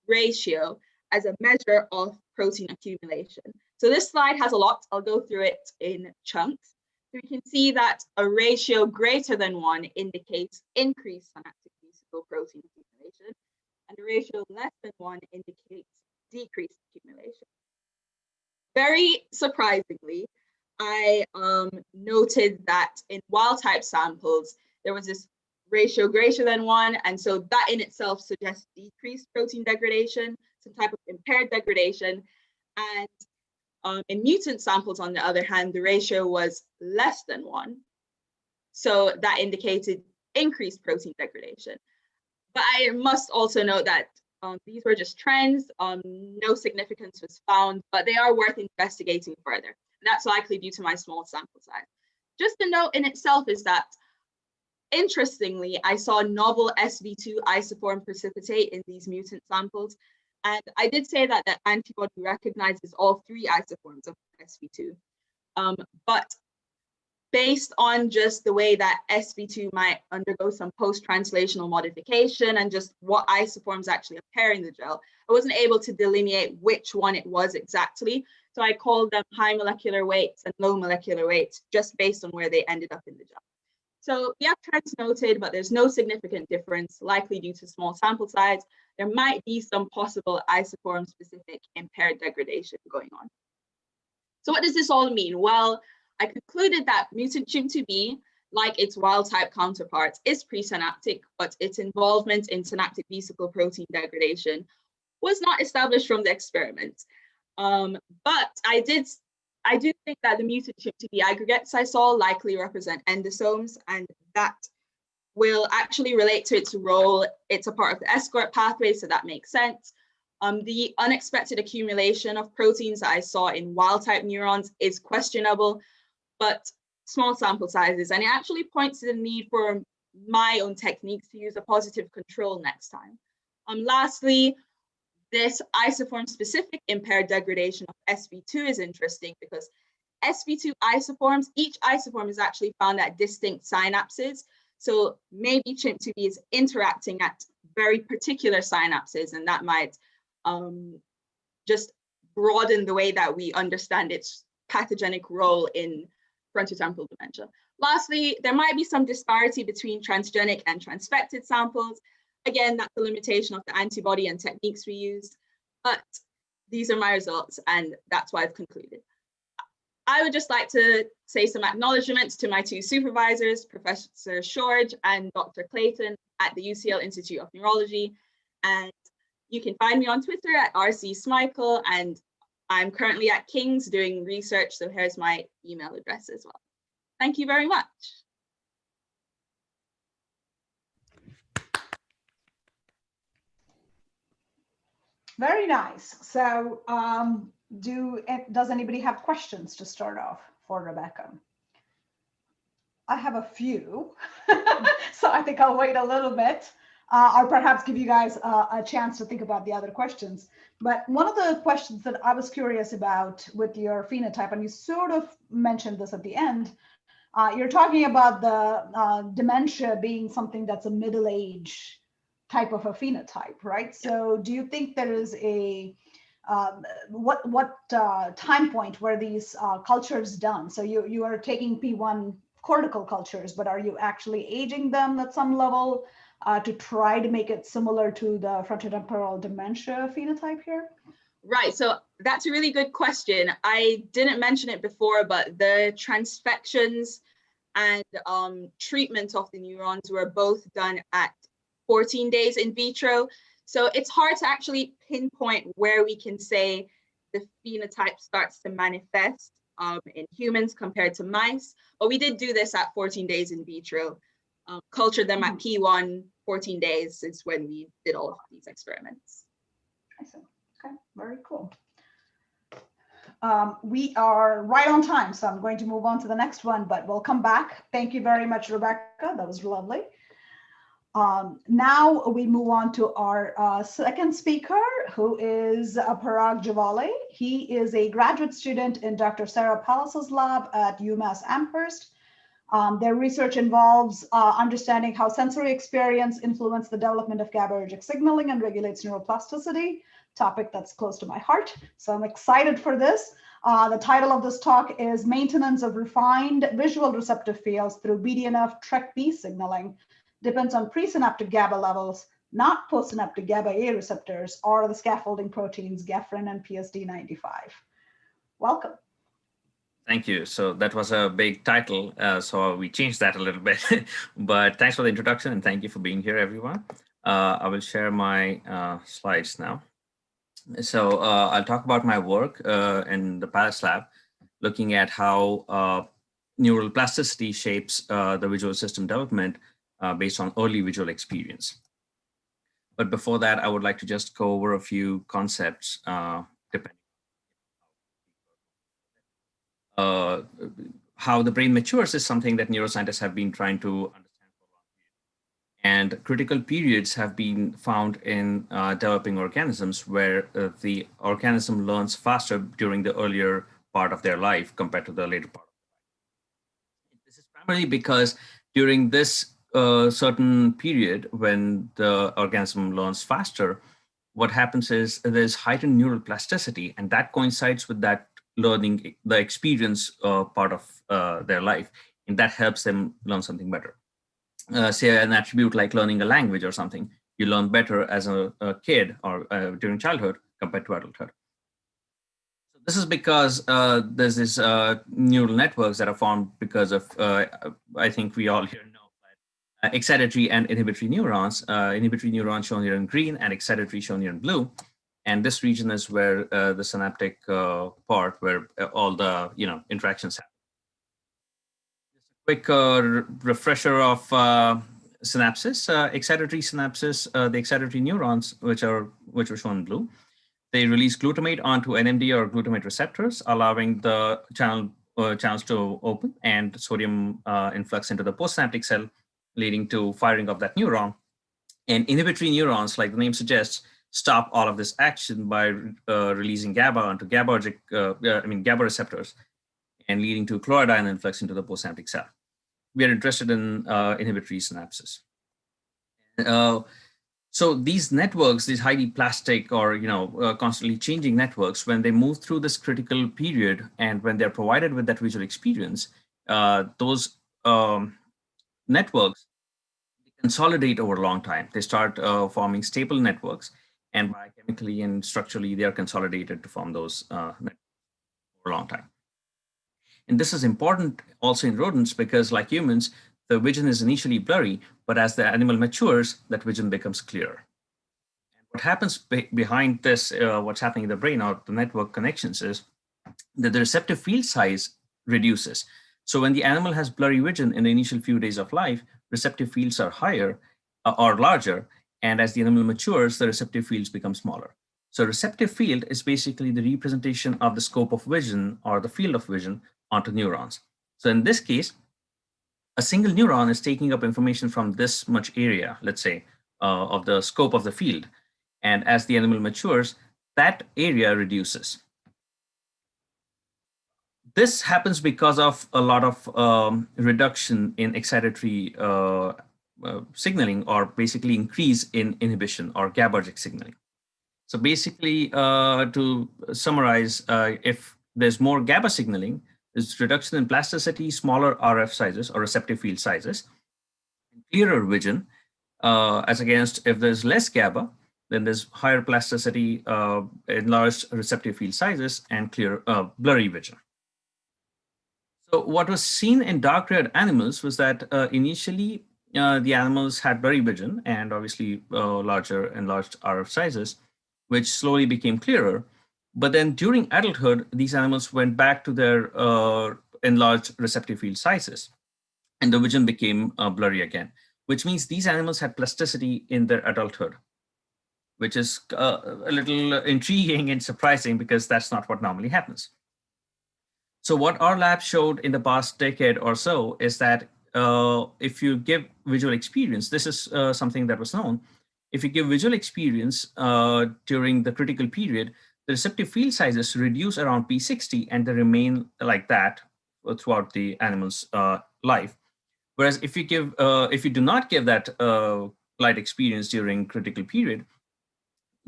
ratio as a measure of protein accumulation. So this slide has a lot. I'll go through it in chunks. So we can see that a ratio greater than 1 indicates increased synaptic vesicle protein accumulation, and a ratio less than 1 indicates decreased accumulation. Very surprisingly, I noted that in wild type samples, there was this ratio greater than 1, and so that in itself suggests decreased protein degradation, some type of impaired degradation. And in mutant samples, on the other hand, the ratio was less than 1. So that indicated increased protein degradation. But I must also note that these were just trends. No significance was found, but they are worth investigating further. And that's likely due to my small sample size. Just a note in itself is that, interestingly, I saw novel SV2 isoform precipitate in these mutant samples. And I did say that the antibody recognizes all 3 isoforms of SV2. But based on just the way that SV2 might undergo some post-translational modification and just what isoforms actually appear in the gel, I wasn't able to delineate which one it was exactly. So I called them high molecular weights and low molecular weights just based on where they ended up in the gel. So we have trends noted, but there's no significant difference, likely due to small sample size. There might be some possible isoform-specific impaired degradation going on. So what does this all mean? Well, I concluded that mutant CHIMP2B, like its wild-type counterparts, is presynaptic, but its involvement in synaptic vesicle protein degradation was not established from the experiment. But I do think that the mutant CHIMP2B aggregates I saw likely represent endosomes, and that will actually relate to its role. It's a part of the escort pathway, so that makes sense. The unexpected accumulation of proteins that I saw in wild-type neurons is questionable, but small sample sizes, and it actually points to the need for my own techniques to use a positive control next time. Lastly, this isoform-specific impaired degradation of SV2 is interesting because SV2 isoforms, each isoform is actually found at distinct synapses. So maybe CHIMP2B is interacting at very particular synapses, and that might just broaden the way that we understand its pathogenic role in frontotemporal dementia. Lastly, there might be some disparity between transgenic and transfected samples. Again, that's the limitation of the antibody and techniques we used, but these are my results, and that's why I've concluded. I would just like to say some acknowledgements to my two supervisors, Professor Shorge and Dr. Clayton at the UCL Institute of Neurology. And you can find me on Twitter at RC and I'm currently at King's doing research. So here's my email address as well. Thank you very much. Very nice. So does anybody have questions to start off for Rebecca? I have a few, so I think I'll wait a little bit, or perhaps give you guys a chance to think about the other questions. But one of the questions that I was curious about with your phenotype, and you sort of mentioned this at the end, you're talking about the dementia being something that's a middle age type of a phenotype, right? So do you think there is a what time point were these cultures done? So you are taking P1 cortical cultures, but are you actually aging them at some level to try to make it similar to the frontotemporal dementia phenotype here? Right, so that's a really good question. I didn't mention it before, but the transfections and treatment of the neurons were both done at 14 days in vitro. So it's hard to actually pinpoint where we can say the phenotype starts to manifest in humans compared to mice. But we did do this at 14 days in vitro. Cultured them at P1, 14 days is when we did all of these experiments. I see. Okay, very cool. We are right on time, so I'm going to move on to the next one, but we'll come back. Thank you very much, Rebecca. That was lovely. Now we move on to our second speaker, who is Parag Javale. He is a graduate student in Dr. Sarah Pallas's lab at UMass Amherst. Their research involves understanding how sensory experience influences the development of GABAergic signaling and regulates neuroplasticity, topic that's close to my heart. So I'm excited for this. The title of this talk is Maintenance of Refined Visual Receptive Fields through BDNF TrkB Signaling Depends on presynaptic GABA levels, not postsynaptic GABA A receptors or the scaffolding proteins Gefrin and PSD95. Welcome. Thank you. So that was a big title, so we changed that a little bit. But thanks for the introduction and thank you for being here, everyone. I will share my slides now. So I'll talk about my work in the Pallas lab, looking at how neural plasticity shapes the visual system development based on early visual experience. But before that, I would like to just go over a few concepts depending how the brain matures is something that neuroscientists have been trying to understand for a long period. And critical periods have been found in developing organisms where the organism learns faster during the earlier part of their life compared to the later part of their life. This is primarily because during this certain period when the organism learns faster, what happens is there's heightened neural plasticity, and that coincides with that learning, the experience part of their life, and that helps them learn something better. Say an attribute like learning a language or something, you learn better as a kid or during childhood compared to adulthood. So this is because there's this neural networks that are formed because of, I think we all here know, excitatory and inhibitory neurons. Inhibitory neurons shown here in green and excitatory shown here in blue. And this region is where the synaptic part where all the interactions happen. Just a quick refresher of synapses. Excitatory synapses, the excitatory neurons, which were shown in blue, they release glutamate onto NMD or glutamate receptors, allowing the channels to open and sodium influx into the postsynaptic cell, leading to firing of that neuron. And inhibitory neurons, like the name suggests, stop all of this action by releasing GABA onto GABA receptors and leading to chlorodyne influx into the postsynaptic cell. We are interested in inhibitory synapses. So these networks, these highly plastic or constantly changing networks, when they move through this critical period and when they're provided with that visual experience, those networks consolidate over a long time. They start forming stable networks, and biochemically and structurally, they are consolidated to form those networks for a long time. And this is important also in rodents because, like humans, the vision is initially blurry, but as the animal matures, that vision becomes clearer. And what happens behind this, what's happening in the brain or the network connections, is that the receptive field size reduces. So when the animal has blurry vision in the initial few days of life, receptive fields are higher or larger. And as the animal matures, the receptive fields become smaller. So receptive field is basically the representation of the scope of vision or the field of vision onto neurons. So in this case, a single neuron is taking up information from this much area, let's say, of the scope of the field. And as the animal matures, that area reduces. This happens because of a lot of reduction in excitatory signaling, or basically increase in inhibition or GABAergic signaling. So basically, to summarize, if there's more GABA signaling, there's reduction in plasticity, smaller RF sizes or receptive field sizes, clearer vision, as against if there's less GABA, then there's higher plasticity, enlarged receptive field sizes, and clear blurry vision. So what was seen in dark-haired animals was that initially the animals had blurry vision and obviously larger enlarged RF sizes, which slowly became clearer. But then during adulthood, these animals went back to their enlarged receptive field sizes, and the vision became blurry again, which means these animals had plasticity in their adulthood, which is a little intriguing and surprising because that's not what normally happens. So what our lab showed in the past decade or so is that if you give visual experience, this is something that was known. If you give visual experience during the critical period, the receptive field sizes reduce around P60 and they remain like that throughout the animal's life. Whereas if you do not give that light experience during critical period,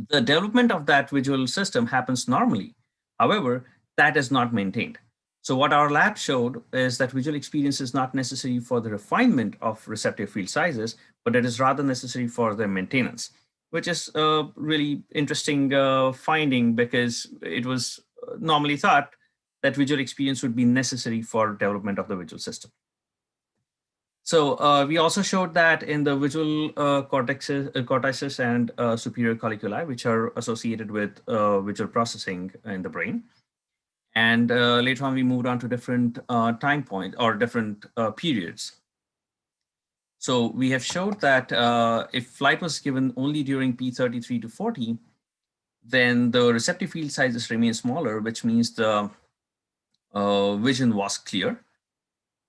the development of that visual system happens normally. However, that is not maintained. So what our lab showed is that visual experience is not necessary for the refinement of receptive field sizes, but it is rather necessary for their maintenance, which is a really interesting finding because it was normally thought that visual experience would be necessary for development of the visual system. So we also showed that in the visual cortices and superior colliculi, which are associated with visual processing in the brain. And later on, we moved on to different time points or different periods. So we have showed that if light was given only during P33 to 40, then the receptive field sizes remain smaller, which means the vision was clear.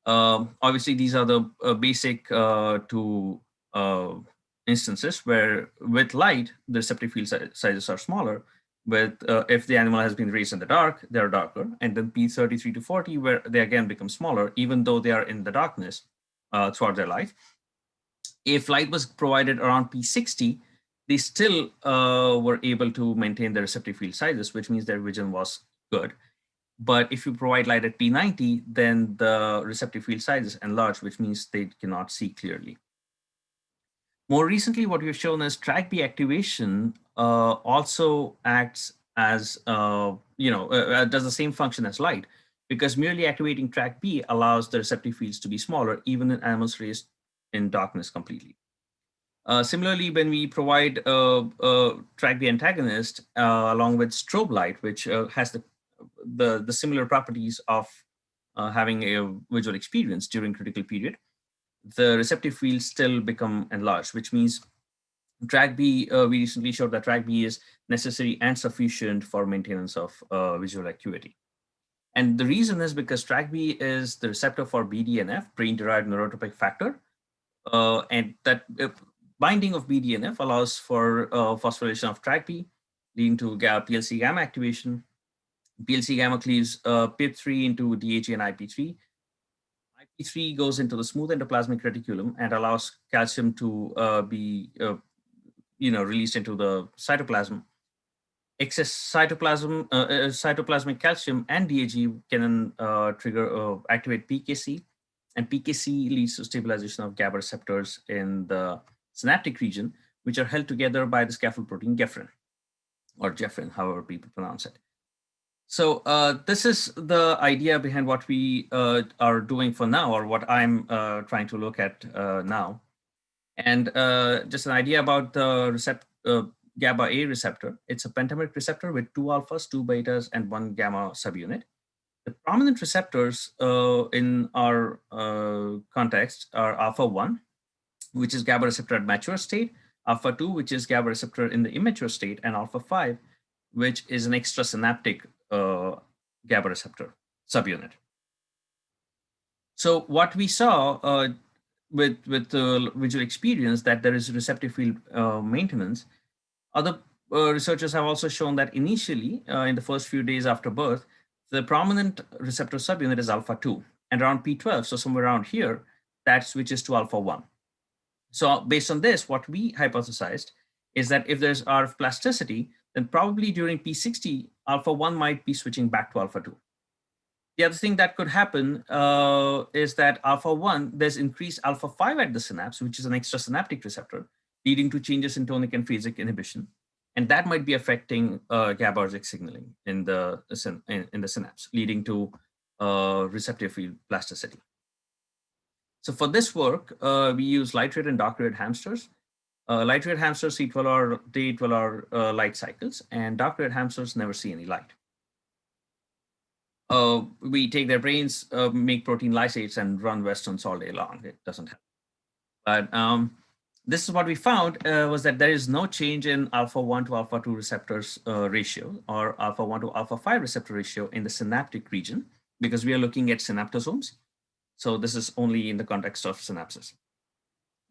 Obviously, these are the basic two instances where with light, the receptive field sizes are smaller. But if the animal has been raised in the dark, they're darker. And then P33 to 40, where they again become smaller, even though they are in the darkness throughout their life. If light was provided around P60, they still were able to maintain their receptive field sizes, which means their vision was good. But if you provide light at P90, then the receptive field sizes enlarge, which means they cannot see clearly. More recently, what we've shown is TrkB activation also acts as, does the same function as light, because merely activating TrkB allows the receptive fields to be smaller, even in animals raised in darkness completely. Similarly, when we provide TrkB antagonist along with strobe light, which has the similar properties of having a visual experience during critical period, the receptive fields still become enlarged, which means TrkB, we recently showed that TrkB is necessary and sufficient for maintenance of visual acuity. And the reason is because TrkB is the receptor for BDNF, brain-derived neurotropic factor, and that binding of BDNF allows for phosphorylation of TrkB, leading to PLC gamma activation. PLC gamma cleaves PIP3 into DHE and IP3. IP3 goes into the smooth endoplasmic reticulum and allows calcium to be released into the cytoplasm. Excess cytoplasmic calcium and DHE can activate PKC, and PKC leads to stabilization of GABA receptors in the synaptic region, which are held together by the scaffold protein gefrin, or Gefrin, however people pronounce it. So this is the idea behind what we are doing for now, or what I'm trying to look at now. And just an idea about the GABA A receptor. It's a pentameric receptor with 2 alphas, 2 betas, and 1 gamma subunit. The prominent receptors in our context are alpha 1, which is GABA receptor at mature state, alpha 2, which is GABA receptor in the immature state, and alpha 5, which is an extrasynaptic GABA receptor subunit. So what we saw with the visual experience, that there is receptive field maintenance. Other researchers have also shown that initially, in the first few days after birth, the prominent receptor subunit is alpha 2, and around P12, so somewhere around here, that switches to alpha 1. So based on this, what we hypothesized is that if there's RF plasticity, then probably during P60, alpha 1 might be switching back to alpha 2. The other thing that could happen is that alpha 1, there's increased alpha 5 at the synapse, which is an extrasynaptic receptor, leading to changes in tonic and phasic inhibition. And that might be affecting GABAergic signaling in the synapse, leading to receptive field plasticity. So for this work, we use light-red and dark-red hamsters. Light-red hamsters see 12-hour day, 12-hour light cycles, and dark-red hamsters never see any light. We take their brains, make protein lysates, and run Westerns all day long. It doesn't help. But this is what we found was that there is no change in alpha 1 to alpha 2 receptors ratio, or alpha 1 to alpha 5 receptor ratio in the synaptic region, because we are looking at synaptosomes. So this is only in the context of synapses.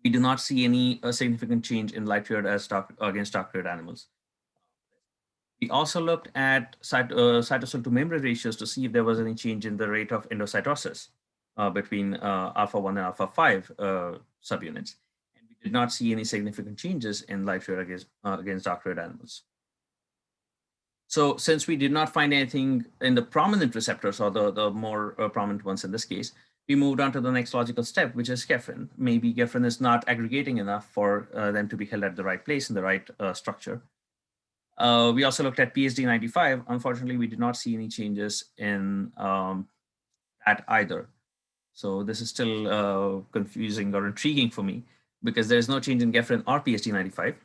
We do not see any significant change in light-red against dark-red animals. We also looked at cytosol to membrane ratios to see if there was any change in the rate of endocytosis between alpha 1 and alpha 5 subunits. And we did not see any significant changes in light-red against dark-red animals. So since we did not find anything in the prominent receptors, or the more prominent ones in this case, we moved on to the next logical step, which is Geffen. Maybe Geffen is not aggregating enough for them to be held at the right place in the right structure. We also looked at PSD95. Unfortunately, we did not see any changes in that either. So this is still confusing or intriguing for me, because there's no change in Geffen or PSD95.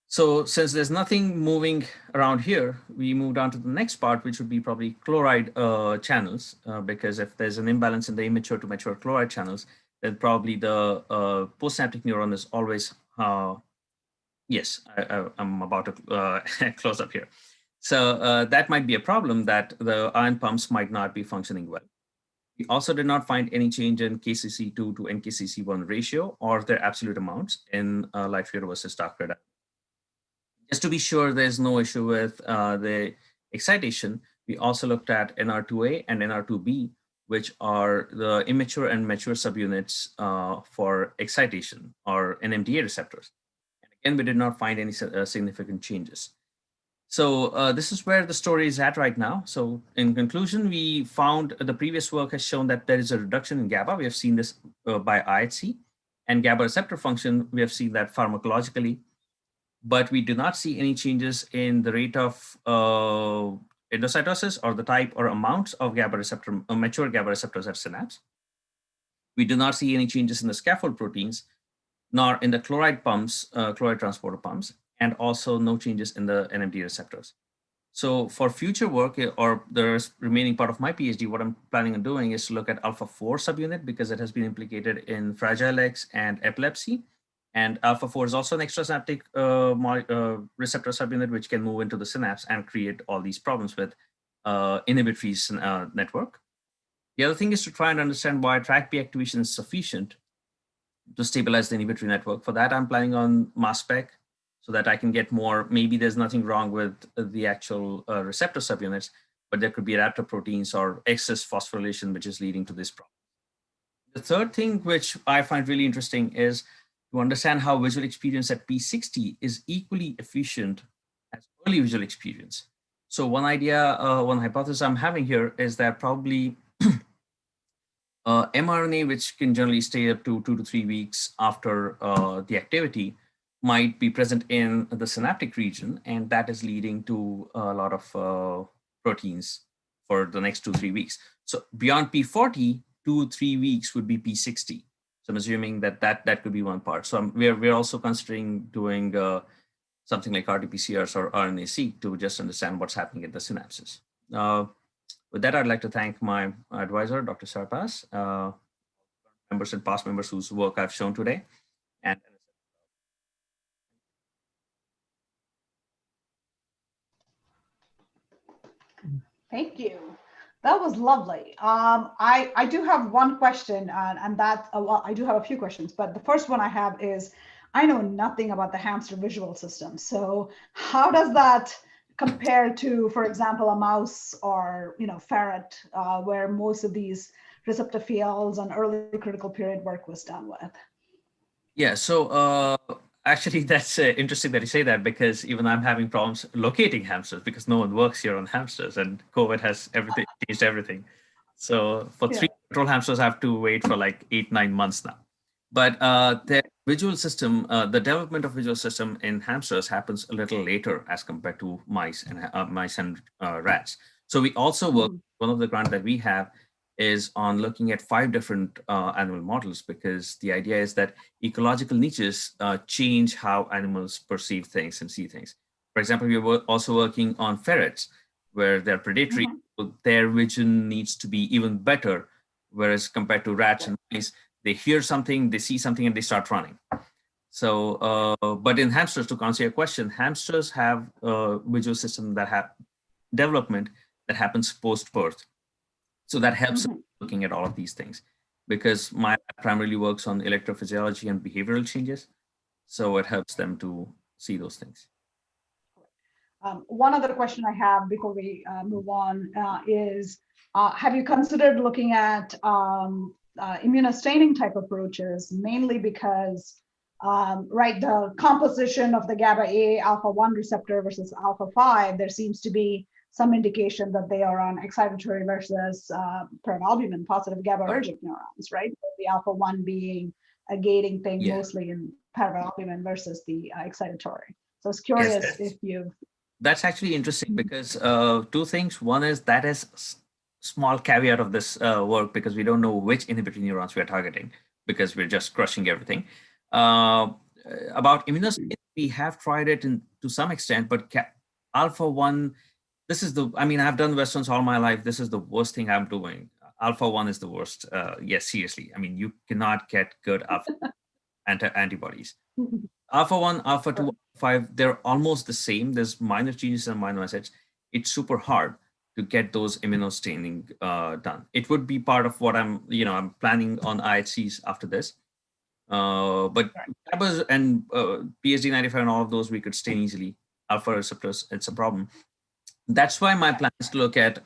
So since there's nothing moving around here, we moved on to the next part, which would be probably chloride channels, because if there's an imbalance in the immature to mature chloride channels, then probably the postsynaptic neuron is always, yes, I'm about to close up here. So that might be a problem, that the ion pumps might not be functioning well. We also did not find any change in KCC2 to NKCC1 ratio or their absolute amounts in light-red versus dark-red. Just to be sure there's no issue with the excitation, we also looked at NR2A and NR2B, which are the immature and mature subunits for excitation, or NMDA receptors. And again, we did not find any significant changes. So this is where the story is at right now. So in conclusion, we found the previous work has shown that there is a reduction in GABA. We have seen this by IHC, and GABA receptor function, we have seen that pharmacologically. But we do not see any changes in the rate of endocytosis or the type or amounts of GABA receptor, mature GABA receptors at synapse. We do not see any changes in the scaffold proteins, nor in the chloride pumps, chloride transporter pumps, and also no changes in the NMDA receptors. So for future work, or the remaining part of my PhD, what I'm planning on doing is to look at alpha 4 subunit, because it has been implicated in Fragile X and epilepsy. And alpha 4 is also an extrasynaptic receptor subunit, which can move into the synapse and create all these problems with inhibitory network. The other thing is to try and understand why TrkB activation is sufficient to stabilize the inhibitory network. For that, I'm planning on mass spec, so that I can get more. Maybe there's nothing wrong with the actual receptor subunits, but there could be adapter proteins or excess phosphorylation, which is leading to this problem. The third thing, which I find really interesting, is to understand how visual experience at P60 is equally efficient as early visual experience. So one idea, one hypothesis I'm having here is that probably mRNA, which can generally stay up to 2 to 3 weeks after the activity, might be present in the synaptic region, and that is leading to a lot of proteins for the next 2-3 weeks. So beyond P40, 2-3 weeks would be P60. So I'm assuming that could be one part. So we're also considering doing something like RT-PCRs or RNA-seq to just understand what's happening at the synapses. With that, I'd like to thank my advisor, Dr. Sarpas, members and past members whose work I've shown today. And thank you. That was lovely. I do have one question, and that I do have a few questions, but the first one I have is, I know nothing about the hamster visual system. So how does that compare to, for example, a mouse or ferret, where most of these receptor fields and early critical period work was done with? Yeah, so actually that's interesting that you say that, because even I'm having problems locating hamsters because no one works here on hamsters, and COVID has changed everything. So for 3 control hamsters, I have to wait for like 8-9 months now. But the visual system, the development of visual system in hamsters happens a little later as compared to mice and rats. So we also work, one of the grants that we have is on looking at 5 different animal models, because the idea is that ecological niches change how animals perceive things and see things. For example, we were also working on ferrets, where they're predatory, their vision needs to be even better, whereas compared to rats and mice, they hear something, they see something, and they start running. So, but in hamsters, to answer your question, hamsters have a visual system that have development that happens post-birth. So that helps looking at all of these things, because my lab primarily works on electrophysiology and behavioral changes. So it helps them to see those things. One other question I have before we move on is, have you considered looking at immunostaining type approaches, mainly because, the composition of the GABA-A alpha-1 receptor versus alpha-5, there seems to be some indication that they are on excitatory versus albumin positive GABAergic neurons, right? The alpha-1 being a gating thing mostly in albumin versus the excitatory. So I was curious if you've... That's actually interesting, because 2 things. One is that is small caveat of this work, because we don't know which inhibitory neurons we are targeting, because we're just crushing everything. About immunostaining, we have tried it to some extent, but alpha-1, this is I've done Westerns all my life. This is the worst thing I'm doing. Alpha-1 is the worst. Yes, seriously. You cannot get good alpha antibodies. Alpha-1, alpha-2, alpha-5, they're almost the same. There's minor changes and minor assets. It's super hard to get those immunostaining done. It would be part of what I'm planning on IHCs after this. But GABAs and PSD95 and all of those, we could stain easily. Alpha receptors, it's a problem. That's why my plan is to look at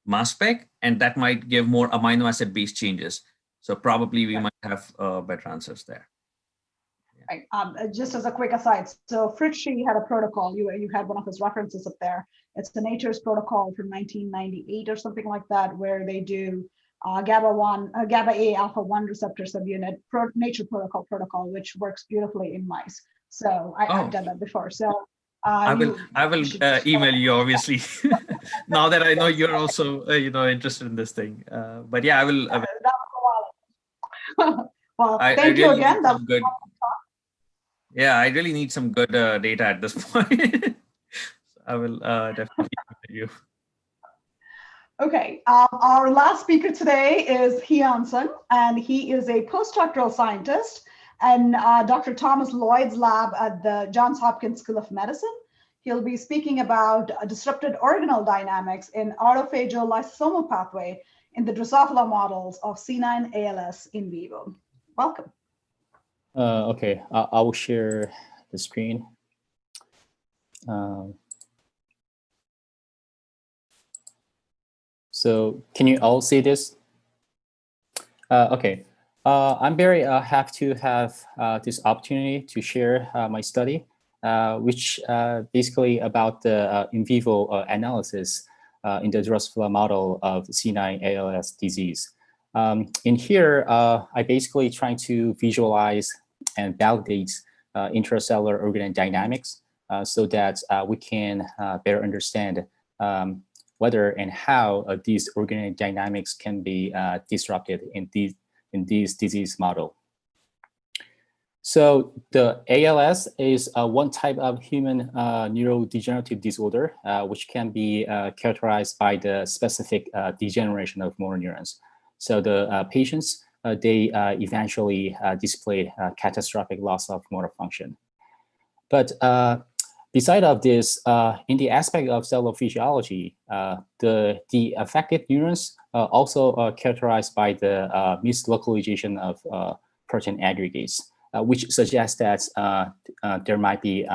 mass spec, and that might give more amino acid based changes. So probably we might have better answers there. Right. Just as a quick aside, so Fritschy had a protocol. You had one of his references up there. It's the Nature's protocol from 1998 or something like that, where they do GABA-A alpha-1 receptor subunit Nature protocol, which works beautifully in mice. So I've done that before. So I will email you, obviously. Now that I know you're also interested in this thing. But yeah, I will. Well, thank you again. Yeah, I really need some good data at this point. So I will definitely email you. Okay, our last speaker today is Hyun-Sun, and he is a postdoctoral scientist in Dr. Thomas Lloyd's lab at the Johns Hopkins School of Medicine. He'll be speaking about disrupted organelle dynamics in autophagal lysosomal pathway in the Drosophila models of C9 ALS in vivo. Welcome. Okay, I will share the screen. So can you all see this? Okay, I'm very happy to have this opportunity to share my study, which basically about the in vivo analysis in the Drosophila model of C9 ALS disease. In here, I basically trying to visualize and validate intracellular organodynamics so that we can better understand whether and how these organodynamics can be disrupted in these disease model. So the ALS is one type of human neurodegenerative disorder, which can be characterized by the specific degeneration of motor neurons. So the patients, they eventually displayed catastrophic loss of motor function. But beside of this, in the aspect of cellular physiology, the affected neurons also characterized by the mislocalization of protein aggregates, which suggests that there might be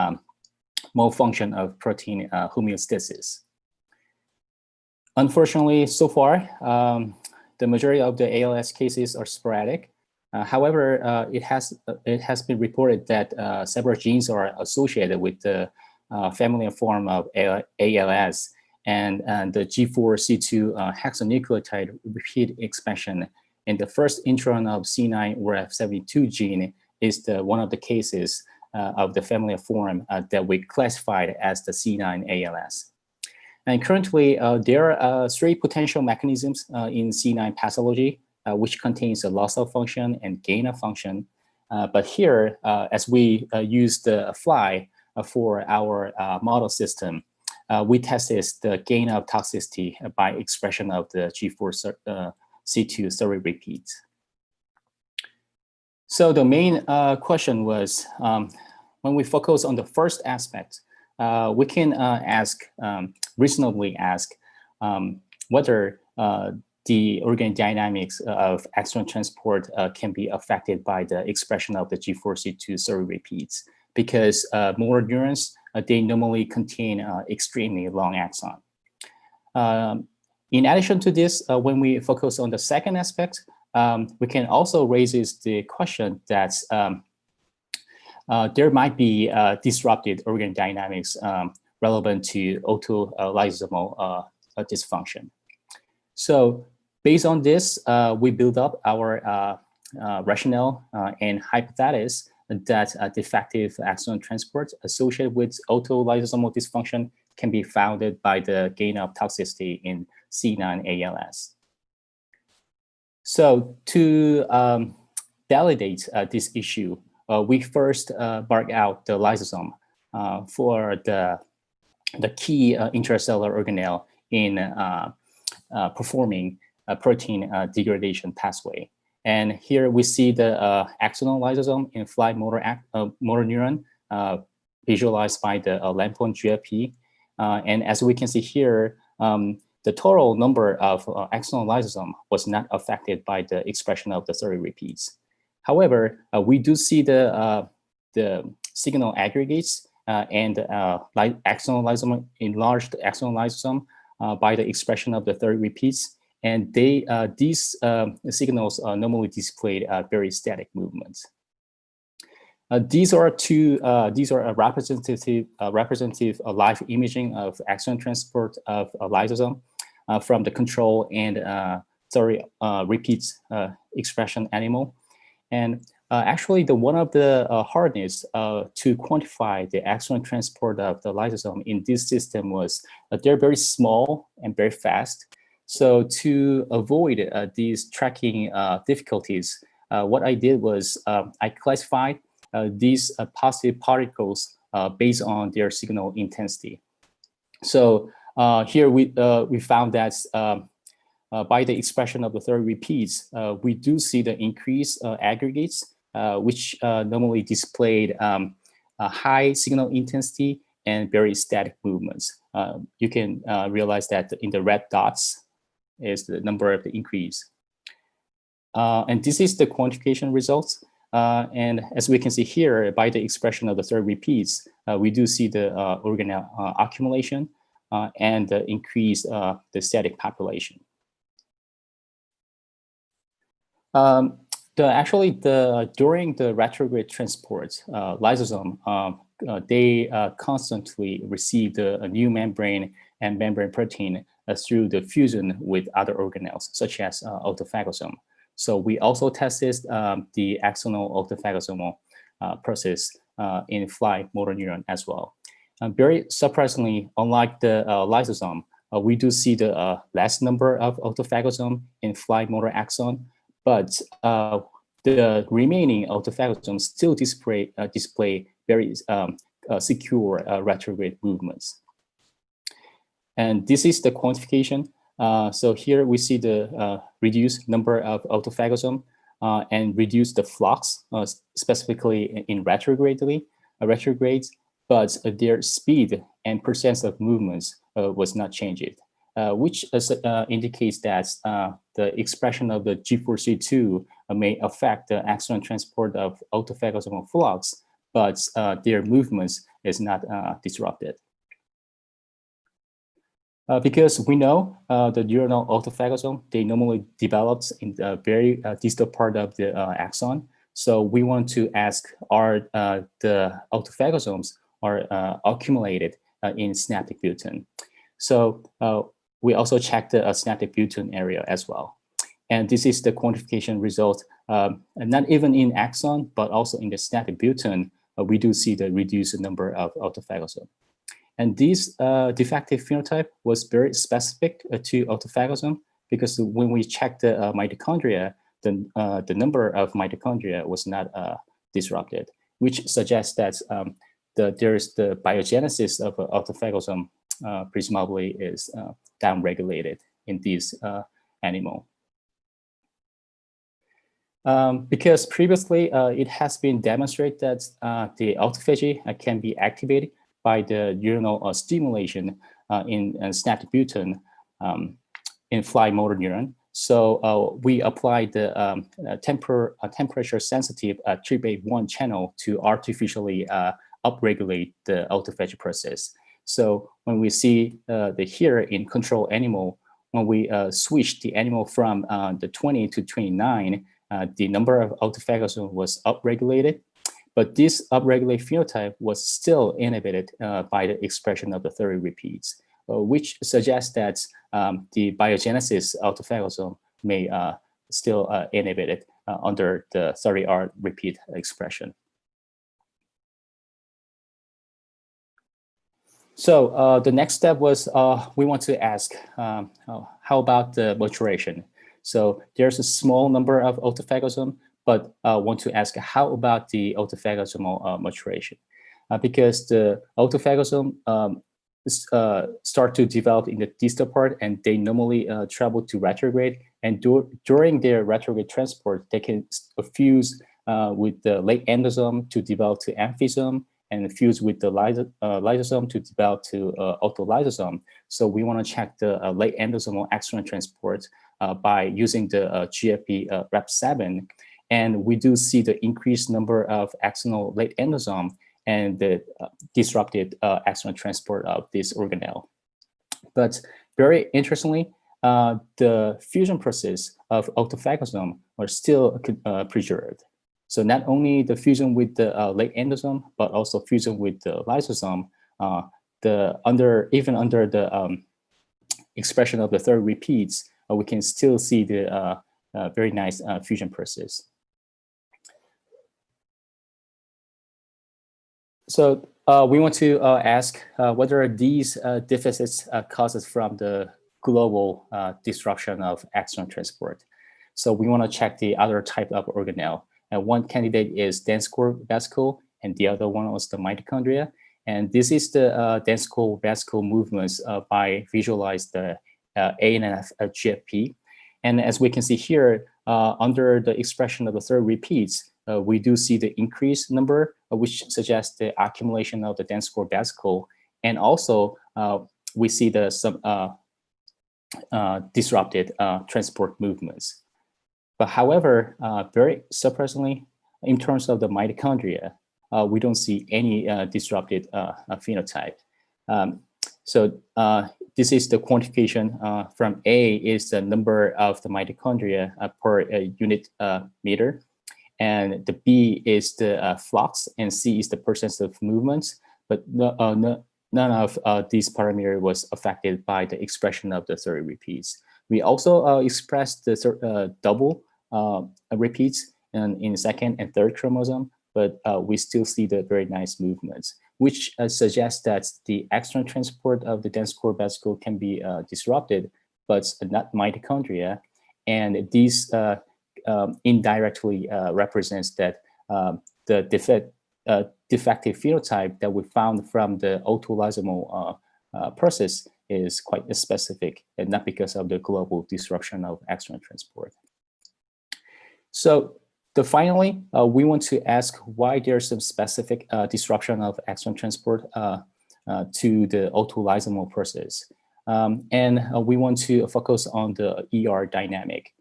malfunction of protein homeostasis. Unfortunately, so far, the majority of the ALS cases are sporadic. However, it has been reported that several genes are associated with the familial form of ALS, and the G4C2 hexanucleotide repeat expression in the first intron of C9orf72 gene is one of the cases of the familial form that we classified as the C9 ALS. And currently, there are 3 potential mechanisms in C9 pathology, which contains a loss of function and gain of function. But here, as we use the fly for our model system, we tested the gain of toxicity by expression of the G4C2 surrogate repeats. So the main question was, when we focus on the first aspect, we can reasonably ask whether the organodynamics of exon transport can be affected by the expression of the G4C2 surrogate repeats, because motor neurons, they normally contain extremely long axon. In addition to this, when we focus on the second aspect, we can also raise the question that there might be disrupted organodynamics relevant to autolysosomal dysfunction. So based on this, we build up our rationale and hypothesis that defective axon transport associated with autolysosomal dysfunction can be founded by the gain of toxicity in C9 ALS. So to validate this issue, we first mark out the lysosome for the key intracellular organelle in performing a protein degradation pathway. And here we see the axonal lysosome in fly motor neuron visualized by the Lampone GFP. And as we can see here, the total number of axonal lysosome was not affected by the expression of the surrogate repeats. However, we do see the signal aggregates and axonal lysosome, enlarged axonal lysosome by the expression of the surrogate repeats. And these signals normally displayed very static movements. These are a representative live imaging of axon transport of a lysosome from the control and repeats expression animal. And actually, one of the hardness to quantify the axon transport of the lysosome in this system was they're very small and very fast. So to avoid these tracking difficulties, what I did was I classified these positive particles based on their signal intensity. So here we found that by the expression of the third repeats, we do see the increased aggregates, which normally displayed a high signal intensity and very static movements. You can realize that in the red dots is the number of the increase. And this is the quantification results. And as we can see here, by the expression of the third repeats, we do see the organelle accumulation and the increase the static population. During the retrograde transport, lysosome, they constantly receive the new membrane and membrane protein through the fusion with other organelles, such as autophagosome. So we also tested the axonal autophagosomal process in fly motor neuron as well. Very surprisingly, unlike the lysosome, we do see the less number of autophagosome in fly motor axon, but the remaining autophagosomes still display very secure retrograde movements. And this is the quantification. So here we see the reduced number of autophagosome and reduce the flux, specifically in retrogrades, but their speed and percent of movements was not changed, which indicates that the expression of the G4C2 may affect the axon transport of autophagosomal flux, but their movements is not disrupted. Because we know the neuronal autophagosome, they normally develop in the very distal part of the axon. So we want to ask, are the autophagosomes are accumulated in synaptic button? So we also check the synaptic button area as well. And this is the quantification result, not even in axon, but also in the synaptic button, we do see the reduced number of autophagosome. And this defective phenotype was very specific to autophagosome, because when we checked the mitochondria, the number of mitochondria was not disrupted, which suggests that there's the biogenesis of autophagosome presumably is downregulated in this animal. Because previously it has been demonstrated that the autophagy can be activated by the neuronal stimulation in synaptic button in fly motor neuron. So we applied the temperature-sensitive TRPA1 channel to artificially upregulate the autophagy process. So when we see here in control animal, when we switch the animal from the 20 to 29, the number of autophagosome was upregulated. But this upregulated phenotype was still inhibited by the expression of the 30 repeats, which suggests that the biogenesis autophagosome may still inhibited under the 30R repeat expression. So the next step was we want to ask, how about the maturation? So there's a small number of autophagosome, but want to ask, how about the autophagosomal maturation? Because the autophagosome start to develop in the distal part, and they normally travel to retrograde. And during their retrograde transport, they can fuse with the late endosome to develop to amphysome, and fuse with the lysosome to develop to autolysosome. So we want to check the late endosomal axonal transport by using the GFP Rep7. And we do see the increased number of axonal late endosome and the disrupted axonal transport of this organelle. But very interestingly, the fusion process of autophagosome are still preserved. So not only the fusion with the late endosome, but also fusion with the lysosome, even under the expression of the third repeats, we can still see the very nice fusion process. So we want to ask whether these deficits causes from the global disruption of axon transport. So we want to check the other type of organelle. And one candidate is dense core vesicle, and the other one was the mitochondria. And this is the dense core vesicle movements by visualize the ANF GFP. And as we can see here, under the expression of the third repeats, we do see the increased number, which suggests the accumulation of the dense core vesicle. And also, we see the disrupted transport movements. But however, very surprisingly, in terms of the mitochondria, we don't see any disrupted phenotype. So this is the quantification from A is the number of the mitochondria per unit meter. And the B is the flux, and C is the percent of movements. But none of these parameters was affected by the expression of the 30 repeats. We also expressed the double repeats in second and third chromosome, but we still see the very nice movements, which suggests that the external transport of the dense core vesicle can be disrupted, but not mitochondria. And these indirectly represents that the defective phenotype that we found from the autolysomal process is quite specific, and not because of the global disruption of external transport. So finally, we want to ask why there's some specific disruption of external transport to the autolysomal process. And we want to focus on the ER dynamic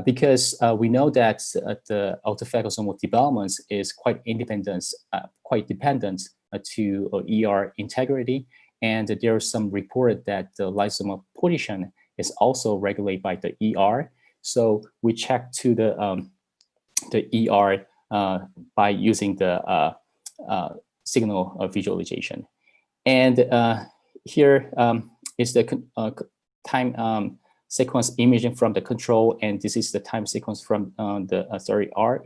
because we know that the autophagosomal development is quite dependent to ER integrity. And there's some report that the lysosomal position is also regulated by the ER. So we check to the ER by using the signal visualization. And here is the time sequence imaging from the control, and this is the time sequence from the R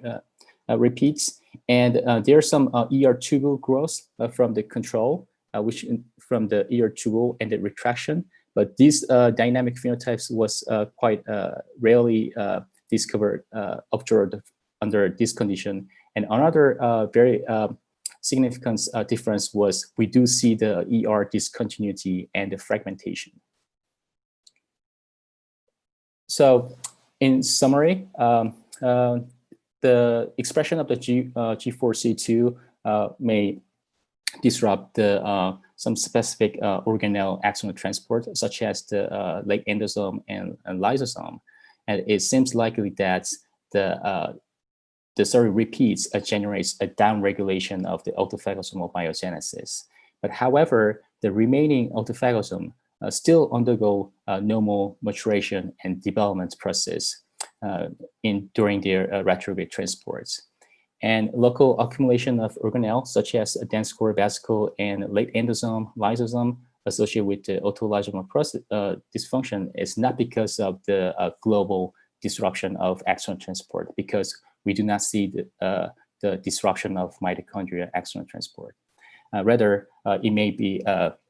repeats. And there are some ER tubule growth from the control, which from the ER tubule and the retraction. But these dynamic phenotypes was quite rarely discovered, observed under this condition. And another very significant difference was we do see the ER discontinuity and the fragmentation. So in summary, the expression of the G4C2 may disrupt the some specific organelle axonal transport, such as the late endosome and lysosome. And it seems likely that the repeats generates a downregulation of the autophagosomal biogenesis. But however, the remaining autophagosome still undergo normal maturation and development process during their retrograde transports. And local accumulation of organelles, such as a dense core vesicle and late endosome, lysosome, associated with the autolysomal process dysfunction is not because of the global disruption of axonal transport, because we do not see the disruption of mitochondria axonal transport. Rather, it may be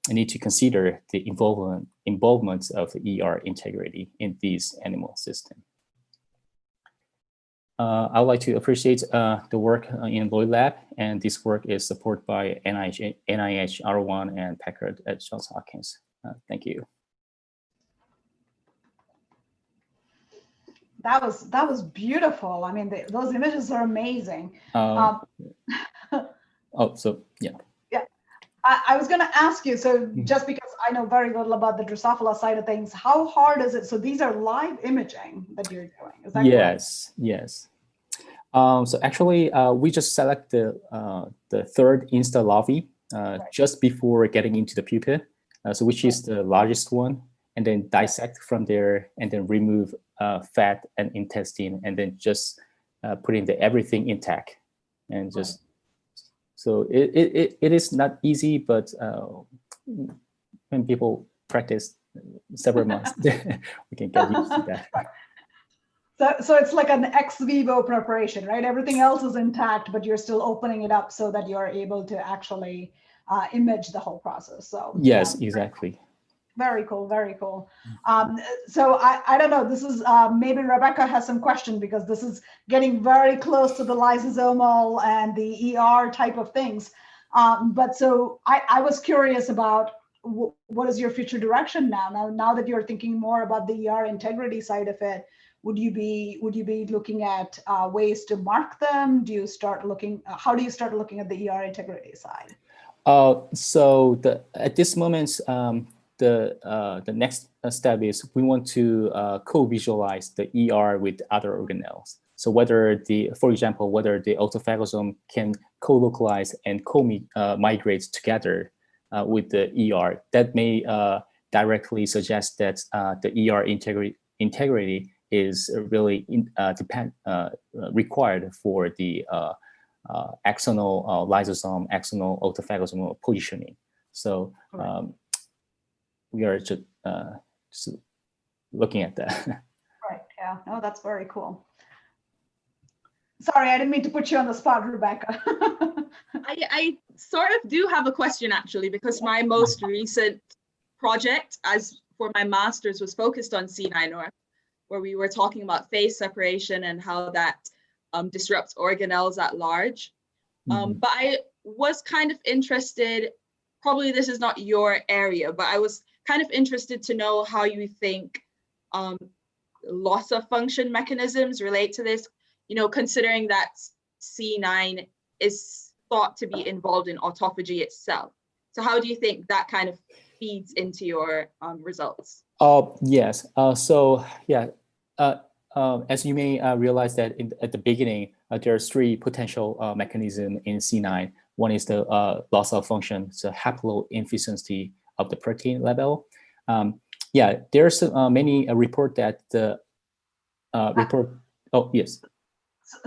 need to consider the involvement of the ER integrity in these animal systems. I would like to appreciate the work in Lloyd Lab, and this work is supported by NIH R1 and Packard at Johns Hopkins. Thank you. That was beautiful. I mean, those images are amazing. Oh, so yeah. Yeah, I was going to ask you. So just because I know very little about the Drosophila side of things, how hard is it? So these are live imaging that you're doing. Is that yes, correct? Yes. So actually, we just select the third insta larvae just before getting into the pupa, so which is the largest one, and then dissect from there, and then remove fat and intestine, and then just put in everything intact, and just so it is not easy, but when people practice several months, we can get used to that. So it's like an ex vivo preparation, right? Everything else is intact, but you're still opening it up so that you're able to actually image the whole process. So yes, exactly. Very cool, very cool. So I don't know, this is maybe Rebecca has some question, because this is getting very close to the lysosomal and the ER type of things. But so I was curious about what is your future direction now that you're thinking more about the ER integrity side of it. Would you be looking at ways to mark them? Do you start looking? How do you start looking at the ER integrity side? So at this moment, the next step is we want to co-visualize the ER with other organelles. So whether for example, whether the autophagosome can co-localize and co-migrate together with the ER, that may directly suggest that the ER integrity is really required for the axonal lysosome, axonal autophagosomal positioning. So we are just looking at that. Right. Yeah. No, that's very cool. Sorry, I didn't mean to put you on the spot, Rebecca. I sort of do have a question actually, because my most recent project as for my master's was focused on C9orf, where we were talking about phase separation and how that disrupts organelles at large. But I was kind of interested, probably this is not your area, but I was kind of interested to know how you think loss of function mechanisms relate to this, you know, considering that C9 is thought to be involved in autophagy itself. So how do you think that kind of feeds into your results? Yes. So yeah, as you may realize that at the beginning, there's three potential mechanisms in C9. One is the loss of function, so haploinsufficiency of the protein level. Yeah, there's many report that the oh, yes.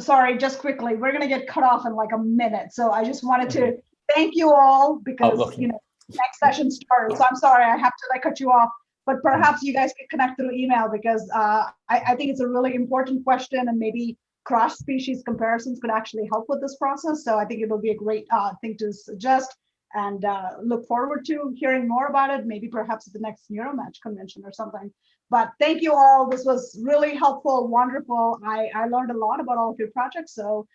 Sorry, just quickly, we're going to get cut off in like a minute. So I just wanted to thank you all because, you know, next session starts. So I'm sorry, I have to like cut you off, but perhaps you guys can connect through email because I think it's a really important question and maybe cross-species comparisons could actually help with this process. So I think it'll be a great thing to suggest and look forward to hearing more about it, maybe perhaps at the next NeuroMatch convention or something. But thank you all. This was really helpful, wonderful. I learned a lot about all of your projects. So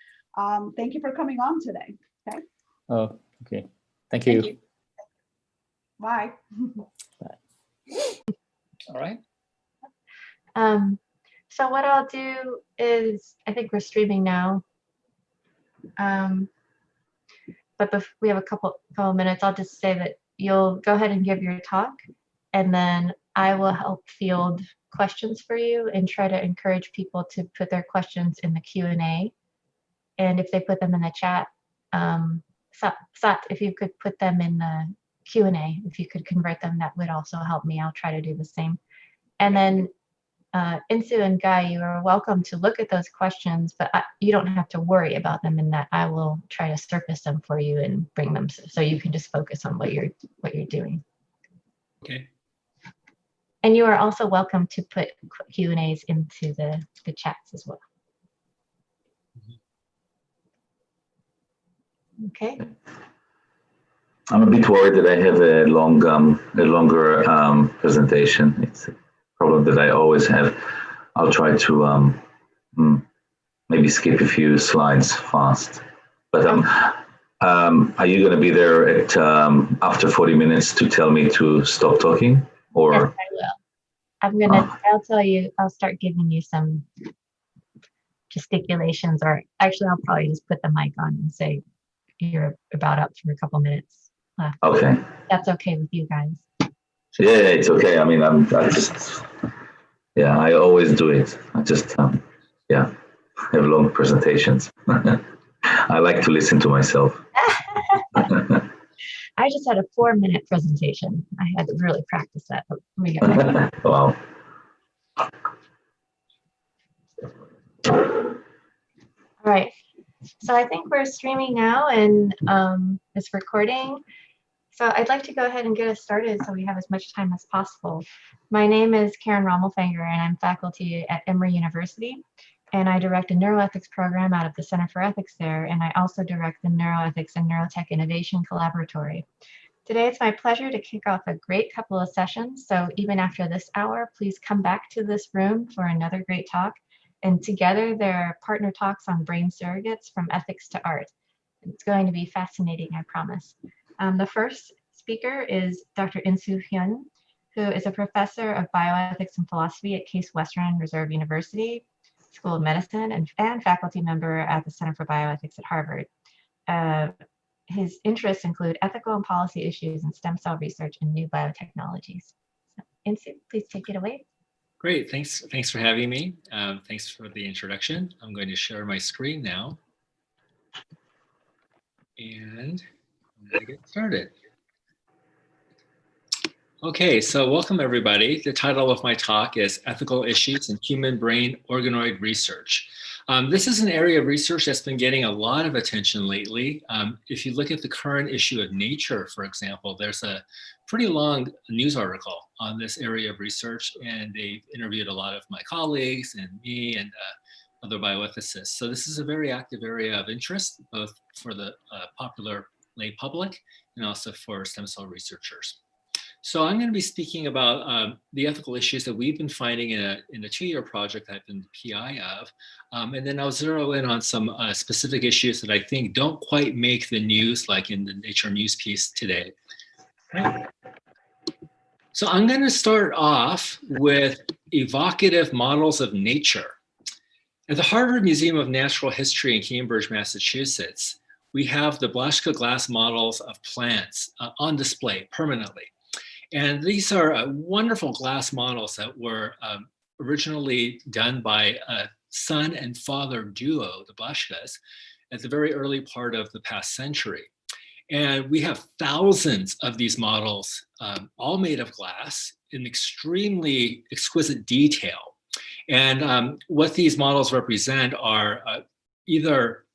thank you for coming on today. Okay. Oh, okay. Thank you. Thank you. Bye. All right. So what I'll do is, I think we're streaming now. But we have a couple minutes. I'll just say that you'll go ahead and give your talk, and then I will help field questions for you and try to encourage people to put their questions in the Q&A. And if they put them in the chat, Sat, if you could put them in the Q&A, if you could convert them, that would also help me. I'll try to do the same. And then Insu and Guy, you are welcome to look at those questions, but you don't have to worry about them in that I will try to surface them for you and bring them so you can just focus on what you're doing. Okay. And you are also welcome to put Q&As into the chats as well. Okay. I'm a bit worried that I have a longer presentation. It's a problem that I always have. I'll try to maybe skip a few slides fast. But are you going to be there at after 40 minutes to tell me to stop talking? Or yes, I will. I'll tell you. I'll start giving you some gesticulations, or actually, I'll probably just put the mic on and say you're about up for a couple minutes left. Okay. That's okay with you guys. Yeah, it's okay. I mean, I always do it. I just, have long presentations. I like to listen to myself. I just had a 4-minute presentation. I had to really practice that. But let me get back. Wow. All right. So I think we're streaming now and it's recording. So I'd like to go ahead and get us started so we have as much time as possible. My name is Karen Rommelfinger and I'm faculty at Emory University. And I direct a neuroethics program out of the Center for Ethics there. And I also direct the Neuroethics and Neurotech Innovation Collaboratory. Today, it's my pleasure to kick off a great couple of sessions. So even after this hour, please come back to this room for another great talk. And together, there are partner talks on brain surrogates from ethics to art. It's going to be fascinating, I promise. The first speaker is Dr. Insu Hyun, who is a professor of bioethics and philosophy at Case Western Reserve University School of Medicine and faculty member at the Center for Bioethics at Harvard. His interests include ethical and policy issues in stem cell research and new biotechnologies. So, Insu, please take it away. Great, thanks for having me. Thanks for the introduction. I'm going to share my screen now. And I'm going to get started. Okay, so welcome everybody. The title of my talk is Ethical Issues in Human Brain Organoid Research. This is an area of research that's been getting a lot of attention lately. If you look at the current issue of Nature, for example, there's a pretty long news article on this area of research, and they've interviewed a lot of my colleagues and me, and other bioethicists. So this is a very active area of interest, both for the popular lay public and also for stem cell researchers. So I'm going to be speaking about the ethical issues that we've been finding in a 2-year project I've been the PI of. And then I'll zero in on some specific issues that I think don't quite make the news, like in the Nature News piece today. Right. So I'm going to start off with evocative models of nature. At the Harvard Museum of Natural History in Cambridge, Massachusetts, we have the Blaschka glass models of plants on display permanently. And these are wonderful glass models that were originally done by a son and father duo, the Blaschkas, at the very early part of the past century. And we have thousands of these models, all made of glass in extremely exquisite detail. And what these models represent are either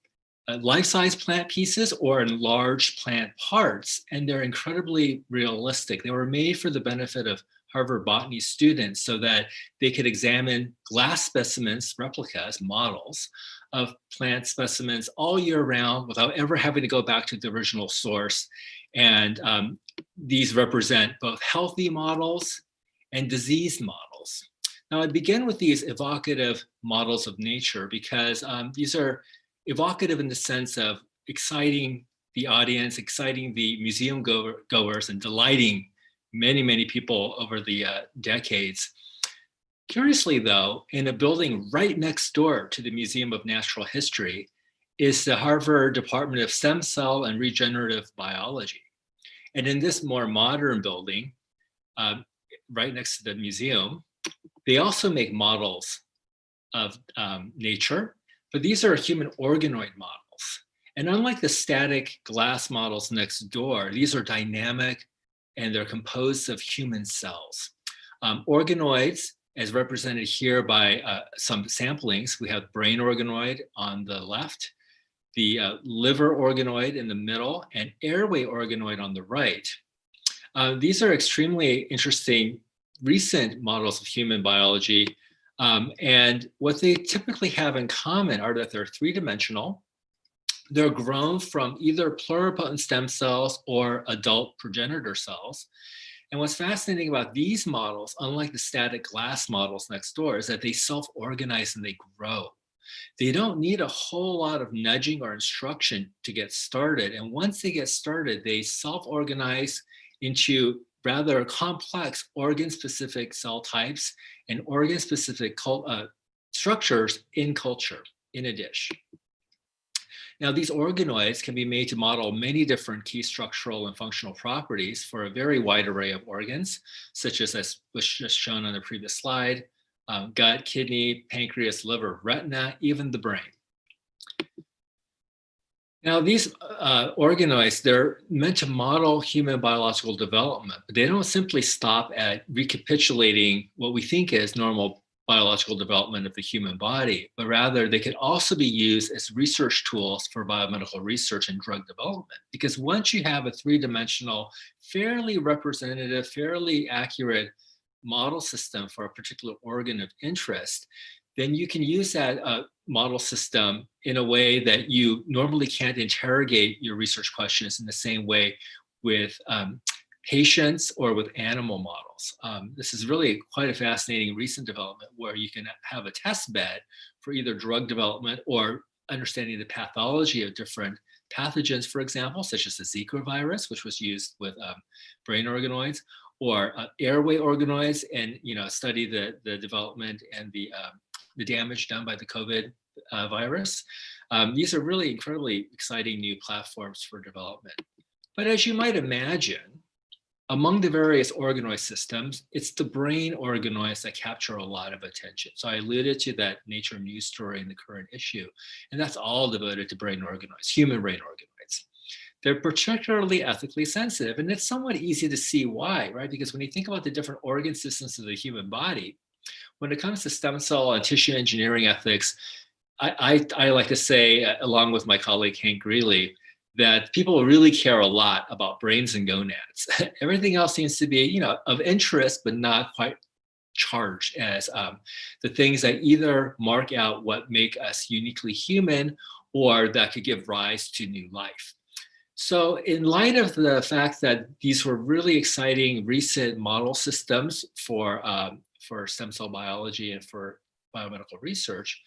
life-size plant pieces or enlarged plant parts, and they're incredibly realistic. They were made for the benefit of Harvard botany students so that they could examine glass specimens, replicas, models of plant specimens all year round without ever having to go back to the original source. And these represent both healthy models and diseased models. Now, I begin with these evocative models of nature because these are evocative in the sense of exciting the audience, exciting the museum goers, and delighting many, many people over the decades. Curiously, though, in a building right next door to the Museum of Natural History is the Harvard Department of Stem Cell and Regenerative Biology. And in this more modern building, right next to the museum, they also make models of nature, but these are human organoid models. And unlike the static glass models next door, these are dynamic and they're composed of human cells. Organoids, as represented here by some samplings, we have brain organoid on the left, the liver organoid in the middle, and airway organoid on the right. These are extremely interesting recent models of human biology. And what they typically have in common are that they're three-dimensional. They're grown from either pluripotent stem cells or adult progenitor cells. And what's fascinating about these models, unlike the static glass models next door, is that they self-organize and they grow. They don't need a whole lot of nudging or instruction to get started. And once they get started, they self-organize into rather complex organ-specific cell types and organ-specific structures in culture, in a dish. Now, these organoids can be made to model many different key structural and functional properties for a very wide array of organs, such as was just shown on the previous slide, gut, kidney, pancreas, liver, retina, even the brain. Now, these organoids, they're meant to model human biological development, but they don't simply stop at recapitulating what we think is normal biological development of the human body, but rather they can also be used as research tools for biomedical research and drug development. Because once you have a three-dimensional, fairly representative, fairly accurate model system for a particular organ of interest, then you can use that model system in a way that you normally can't interrogate your research questions in the same way with patients or with animal models. This is really quite a fascinating recent development where you can have a test bed for either drug development or understanding the pathology of different pathogens, for example, such as the Zika virus, which was used with brain organoids, or airway organoids, and study the development and the damage done by the COVID virus. These are really incredibly exciting new platforms for development. But as you might imagine, among the various organoid systems, it's the brain organoids that capture a lot of attention. So I alluded to that Nature News story in the current issue, and that's all devoted to brain organoids, human brain organoids. They're particularly ethically sensitive, and it's somewhat easy to see why, right? Because when you think about the different organ systems of the human body, when it comes to stem cell and tissue engineering ethics, I like to say, along with my colleague Hank Greeley, that people really care a lot about brains and gonads. Everything else seems to be, of interest, but not quite charged as the things that either mark out what make us uniquely human or that could give rise to new life. So in light of the fact that these were really exciting recent model systems for stem cell biology and for biomedical research,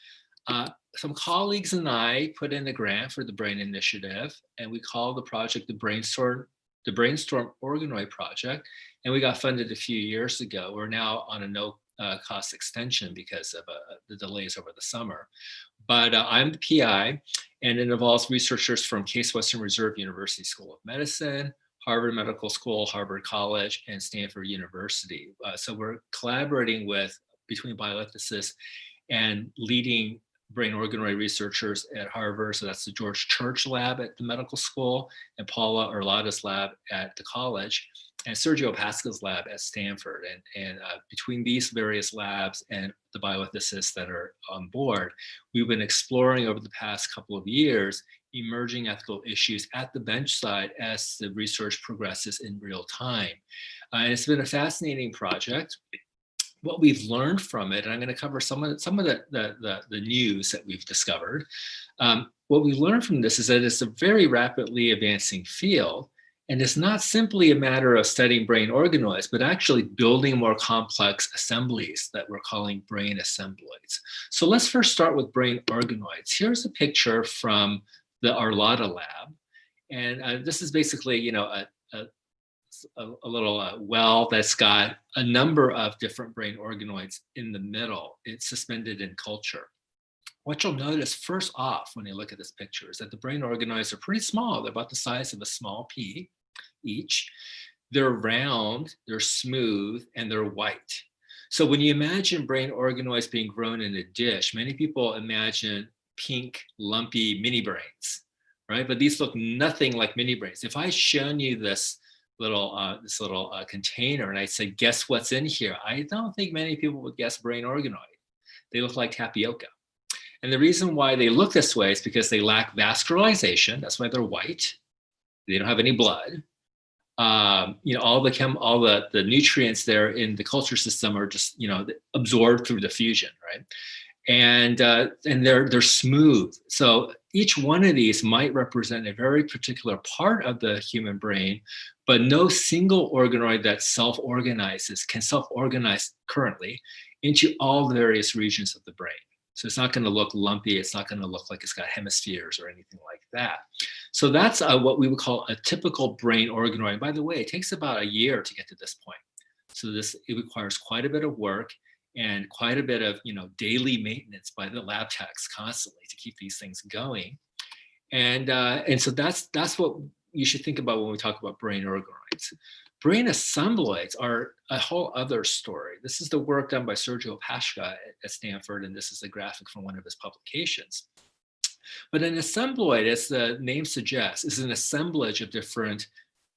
some colleagues and I put in a grant for the BRAIN Initiative, and we called the project the Brainstorm Organoid Project, and we got funded a few years ago. We're now on a no cost extension because of the delays over the summer. But I'm the PI, and it involves researchers from Case Western Reserve University School of Medicine, Harvard Medical School, Harvard College, and Stanford University. So we're collaborating between bioethicists and leading brain organoid researchers at Harvard. So that's the George Church lab at the medical school, and Paula Arlada's lab at the college, and Sergio Pasca's lab at Stanford. And between these various labs and the bioethicists that are on board, we've been exploring over the past couple of years emerging ethical issues at the bench side as the research progresses in real time. And it's been a fascinating project. What we've learned from it, and I'm going to cover some of the news that we've discovered. What we learned from this is that it's a very rapidly advancing field, and it's not simply a matter of studying brain organoids, but actually building more complex assemblies that we're calling brain assembloids. So let's first start with brain organoids. Here's a picture from the Arlada lab, and this is basically, you know, a little well that's got a number of different brain organoids in the middle. It's suspended in culture. What you'll notice first off when you look at this picture is that the brain organoids are pretty small. They're about the size of a small pea each. They're round, they're smooth, and they're white. So when you imagine brain organoids being grown in a dish, many people imagine pink, lumpy mini brains, right? But these look nothing like mini brains. If I shown you this little container and I said, guess what's in here? I don't think many people would guess brain organoid. They look like tapioca. And the reason why they look this way is because they lack vascularization. That's why they're white. They don't have any blood. You know, all the nutrients there in the culture system are just, you know, absorbed through diffusion, right? And they're smooth. So each one of these might represent a very particular part of the human brain, but no single organoid that self-organizes can self-organize currently into all the various regions of the brain. So it's not going to look lumpy. It's not going to look like it's got hemispheres or anything like that. So that's what we would call a typical brain organoid. By the way, it takes about a year to get to this point. So it requires quite a bit of work and quite a bit of, you know, daily maintenance by the lab techs constantly to keep these things going. And so that's what you should think about when we talk about brain organoids. Brain assembloids are a whole other story. This is the work done by Sergio Pasca at Stanford, and this is a graphic from one of his publications. But an assembloid, as the name suggests, is an assemblage of different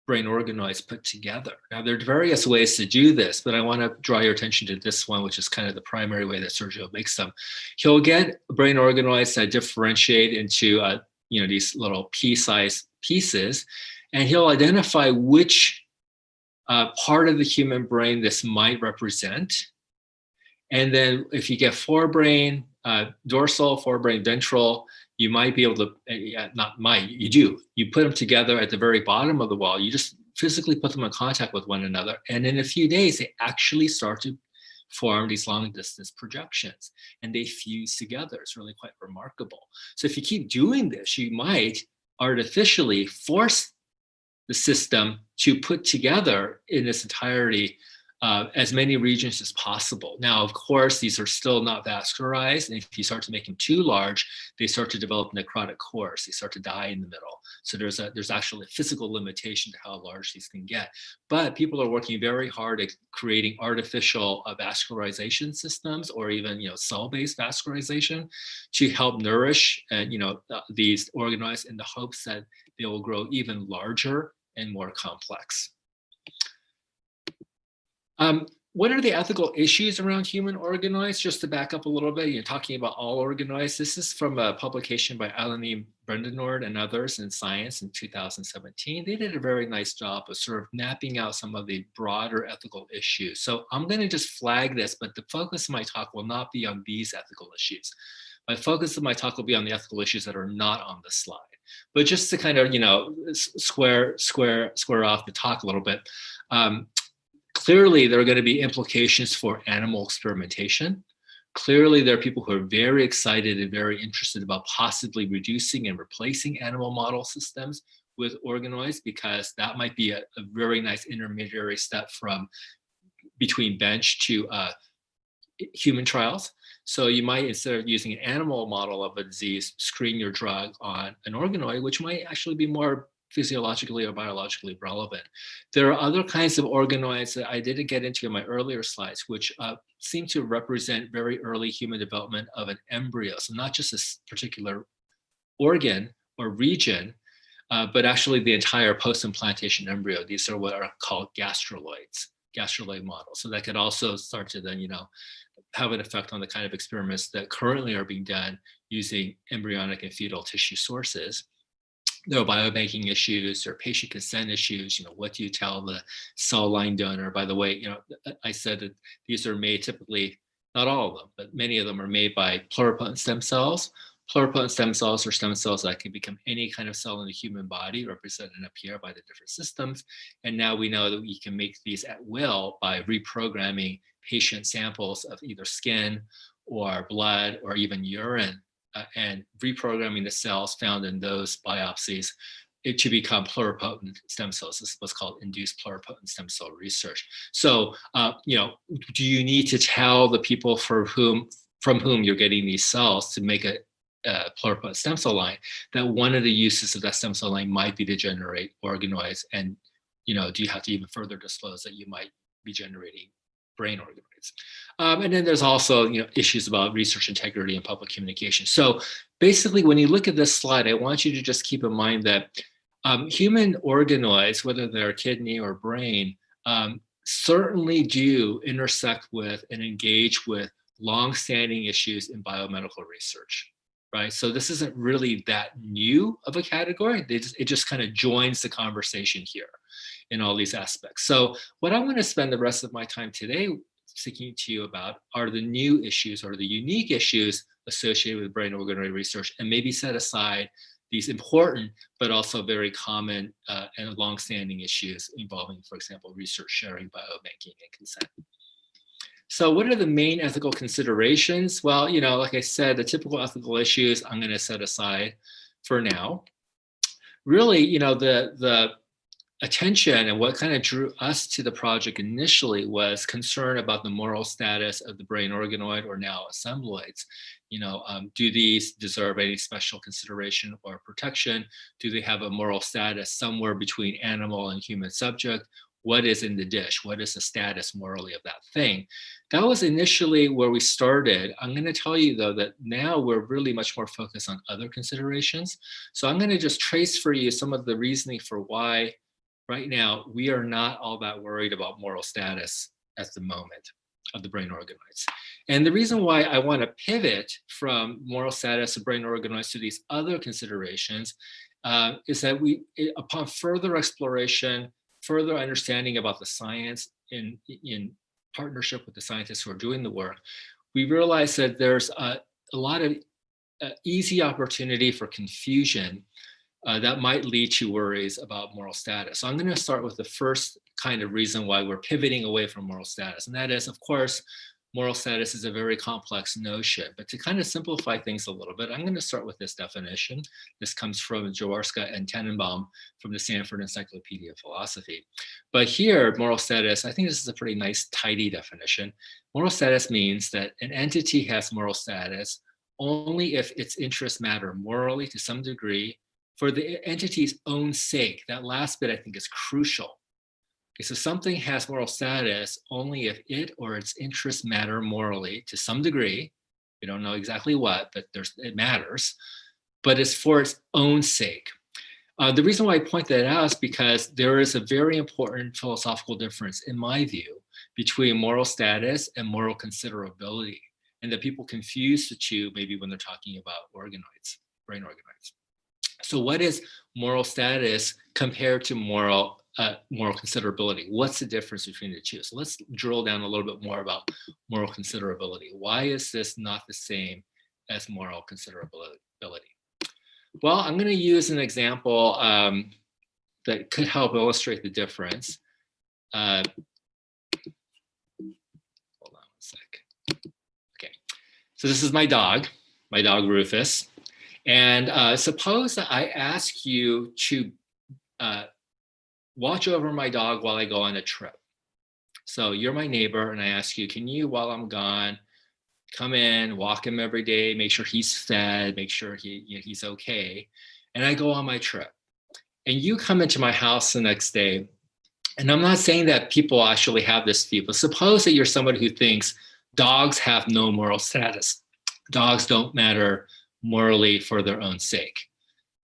brain organoids put together. Now, there are various ways to do this, but I want to draw your attention to this one, which is kind of the primary way that Sergio makes them. He'll get brain organoids that differentiate into you know, these little pea-sized pieces, and he'll identify which part of the human brain this might represent. And then if you get forebrain dorsal, forebrain ventral, you might be able to, you do. You put them together at the very bottom of the wall. You just physically put them in contact with one another. And in a few days, they actually start to form these long distance projections and they fuse together. It's really quite remarkable. So if you keep doing this, you might artificially force the system to put together in its entirety as many regions as possible. Now, of course, these are still not vascularized, and if you start to make them too large, they start to develop necrotic cores. They start to die in the middle. So there's actually a physical limitation to how large these can get. But people are working very hard at creating artificial vascularization systems, or even, you know, cell-based vascularization, to help nourish these organoids in the hopes that they will grow even larger and more complex. what are the ethical issues around human organoids? Just to back up a little bit, you're talking about all organoids. This is from a publication by Eleni Brendanord and others in Science in 2017. They did a very nice job of sort of mapping out some of the broader ethical issues. So I'm going to just flag this, but the focus of my talk will not be on these ethical issues. My focus of my talk will be on the ethical issues that are not on the slide. But just to kind of, you know, square off the talk a little bit. Clearly, there are going to be implications for animal experimentation. Clearly, there are people who are very excited and very interested about possibly reducing and replacing animal model systems with organoids, because that might be a very nice intermediary step from between bench to human trials. So you might, instead of using an animal model of a disease, screen your drug on an organoid, which might actually be more physiologically or biologically relevant. There are other kinds of organoids that I didn't get into in my earlier slides, which seem to represent very early human development of an embryo. So not just a particular organ or region, but actually the entire post-implantation embryo. These are what are called gastroloid models. So that could also start to then, you know, have an effect on the kind of experiments that currently are being done using embryonic and fetal tissue sources. There are biobanking issues, there are patient consent issues. You know, what do you tell the cell line donor? By the way, you know, I said that these are made typically, not all of them, but many of them are made by pluripotent stem cells. Pluripotent stem cells are stem cells that can become any kind of cell in the human body, represented up here by the different systems. And now we know that we can make these at will by reprogramming patient samples of either skin or blood or even urine, and reprogramming the cells found in those biopsies to become pluripotent stem cells. This is what's called induced pluripotent stem cell research. So, you know, do you need to tell the people from whom you're getting these cells to make a pluripotent stem cell line that one of the uses of that stem cell line might be to generate organoids? And, you know, do you have to even further disclose that you might be generating brain organoids? And then there's also, you know, issues about research integrity and public communication. So basically, when you look at this slide, I want you to just keep in mind that human organoids, whether they're kidney or brain, certainly do intersect with and engage with long-standing issues in biomedical research, right? So this isn't really that new of a category. It just kind of joins the conversation here in all these aspects. So what I'm going to spend the rest of my time today speaking to you about are the new issues or the unique issues associated with brain organoid research, and maybe set aside these important but also very common and long-standing issues involving, for example, research sharing, biobanking, and consent. So what are the main ethical considerations? Well, you know, like I said, the typical ethical issues I'm going to set aside for now. Really, you know, the attention and what kind of drew us to the project initially was concern about the moral status of the brain organoid, or now assembloids. You know, do these deserve any special consideration or protection? Do they have a moral status somewhere between animal and human subject? What is in the dish? What is the status morally of that thing? That was initially where we started. I'm going to tell you, though, that now we're really much more focused on other considerations. So I'm going to just trace for you some of the reasoning for why right now we are not all that worried about moral status at the moment of the brain organoids. And the reason why I want to pivot from moral status of brain organoids to these other considerations is that upon further exploration, further understanding about the science in partnership with the scientists who are doing the work, we realize that there's a lot of easy opportunity for confusion that might lead to worries about moral status. So I'm going to start with the first kind of reason why we're pivoting away from moral status. And that is, of course, moral status is a very complex notion. But to kind of simplify things a little bit, I'm going to start with this definition. This comes from Jaworska and Tenenbaum from the Stanford Encyclopedia of Philosophy. But here, moral status, I think this is a pretty nice, tidy definition. Moral status means that an entity has moral status only if its interests matter morally to some degree for the entity's own sake. That last bit I think is crucial. Okay, so something has moral status only if it or its interests matter morally to some degree. We don't know exactly what, but it matters, but it's for its own sake. The reason why I point that out is because there is a very important philosophical difference, in my view, between moral status and moral considerability, and that people confuse the two maybe when they're talking about organoids, brain organoids. So what is moral status compared to moral considerability? What's the difference between the two? So let's drill down a little bit more about moral considerability. Why is this not the same as moral considerability? Well, I'm going to use an example that could help illustrate the difference. Hold on one sec. Okay, so this is my dog Rufus. And suppose that I ask you to watch over my dog while I go on a trip. So you're my neighbor, and I ask you, can you, while I'm gone, come in, walk him every day, make sure he's fed, make sure he's okay. And I go on my trip. And you come into my house the next day, and I'm not saying that people actually have this view, but suppose that you're somebody who thinks dogs have no moral status. Dogs don't matter morally for their own sake.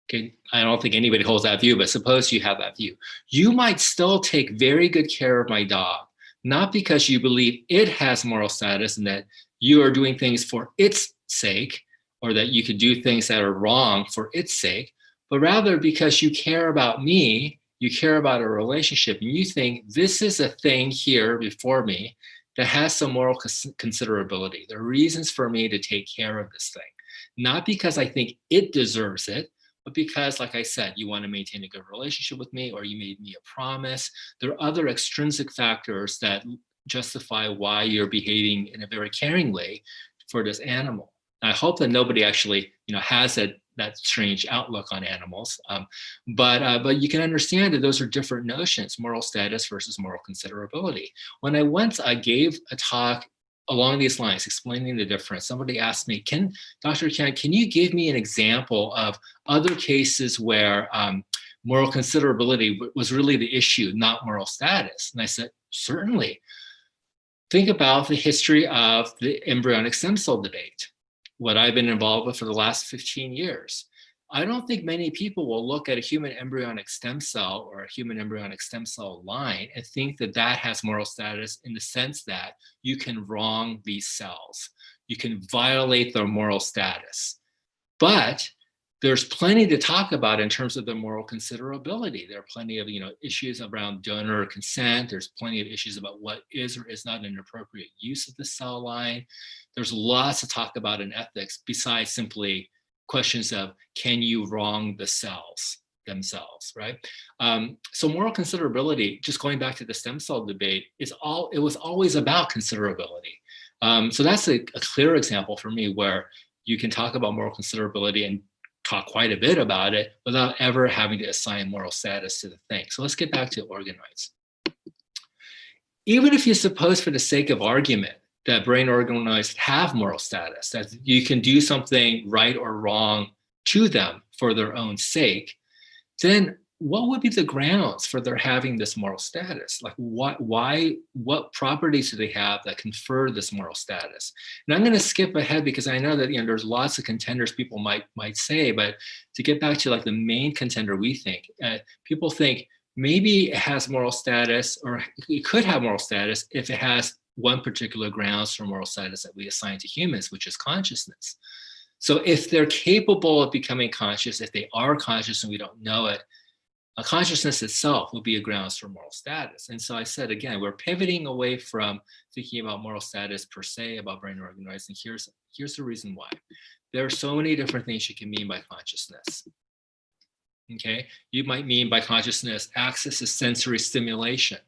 Okay, I don't think anybody holds that view, but suppose you have that view. You might still take very good care of my dog, not because you believe it has moral status and that you are doing things for its sake, or that you could do things that are wrong for its sake, but rather because you care about me, you care about a relationship, and you think this is a thing here before me that has some moral considerability. There are reasons for me to take care of this thing, not because I think it deserves it, but because, like I said, you want to maintain a good relationship with me, or you made me a promise. There are other extrinsic factors that justify why you're behaving in a very caring way for this animal. I hope that nobody actually, has that strange outlook on animals, but you can understand that those are different notions: moral status versus moral considerability. When I gave a talk along these lines, explaining the difference, somebody asked me, Dr. Ken, can you give me an example of other cases where moral considerability was really the issue, not moral status? And I said, certainly. Think about the history of the embryonic stem cell debate, what I've been involved with for the last 15 years. I don't think many people will look at a human embryonic stem cell or a human embryonic stem cell line and think that that has moral status, in the sense that you can wrong these cells. You can violate their moral status. But there's plenty to talk about in terms of the moral considerability. There are plenty of issues around donor consent. There's plenty of issues about what is or is not an appropriate use of the cell line. There's lots to talk about in ethics besides simply questions of, can you wrong the cells themselves, right? So moral considerability, just going back to the stem cell debate, it was always about considerability. So that's a clear example for me where you can talk about moral considerability and talk quite a bit about it without ever having to assign moral status to the thing. So let's get back to organoids. Even if you suppose, for the sake of argument, that brain organoids have moral status, that you can do something right or wrong to them for their own sake, then what would be the grounds for their having this moral status? Like what properties do they have that confer this moral status? And I'm going to skip ahead because I know that there's lots of contenders people might say, but to get back to like the main contender, we think people think maybe it has moral status, or it could have moral status if it has one particular grounds for moral status that we assign to humans, which is consciousness. So if they're capable of becoming conscious, if they are conscious and we don't know it, a consciousness itself will be a grounds for moral status. And so I said, again, we're pivoting away from thinking about moral status per se, about brain organoids, and here's the reason why. There are so many different things you can mean by consciousness. Okay, you might mean by consciousness access to sensory stimulation.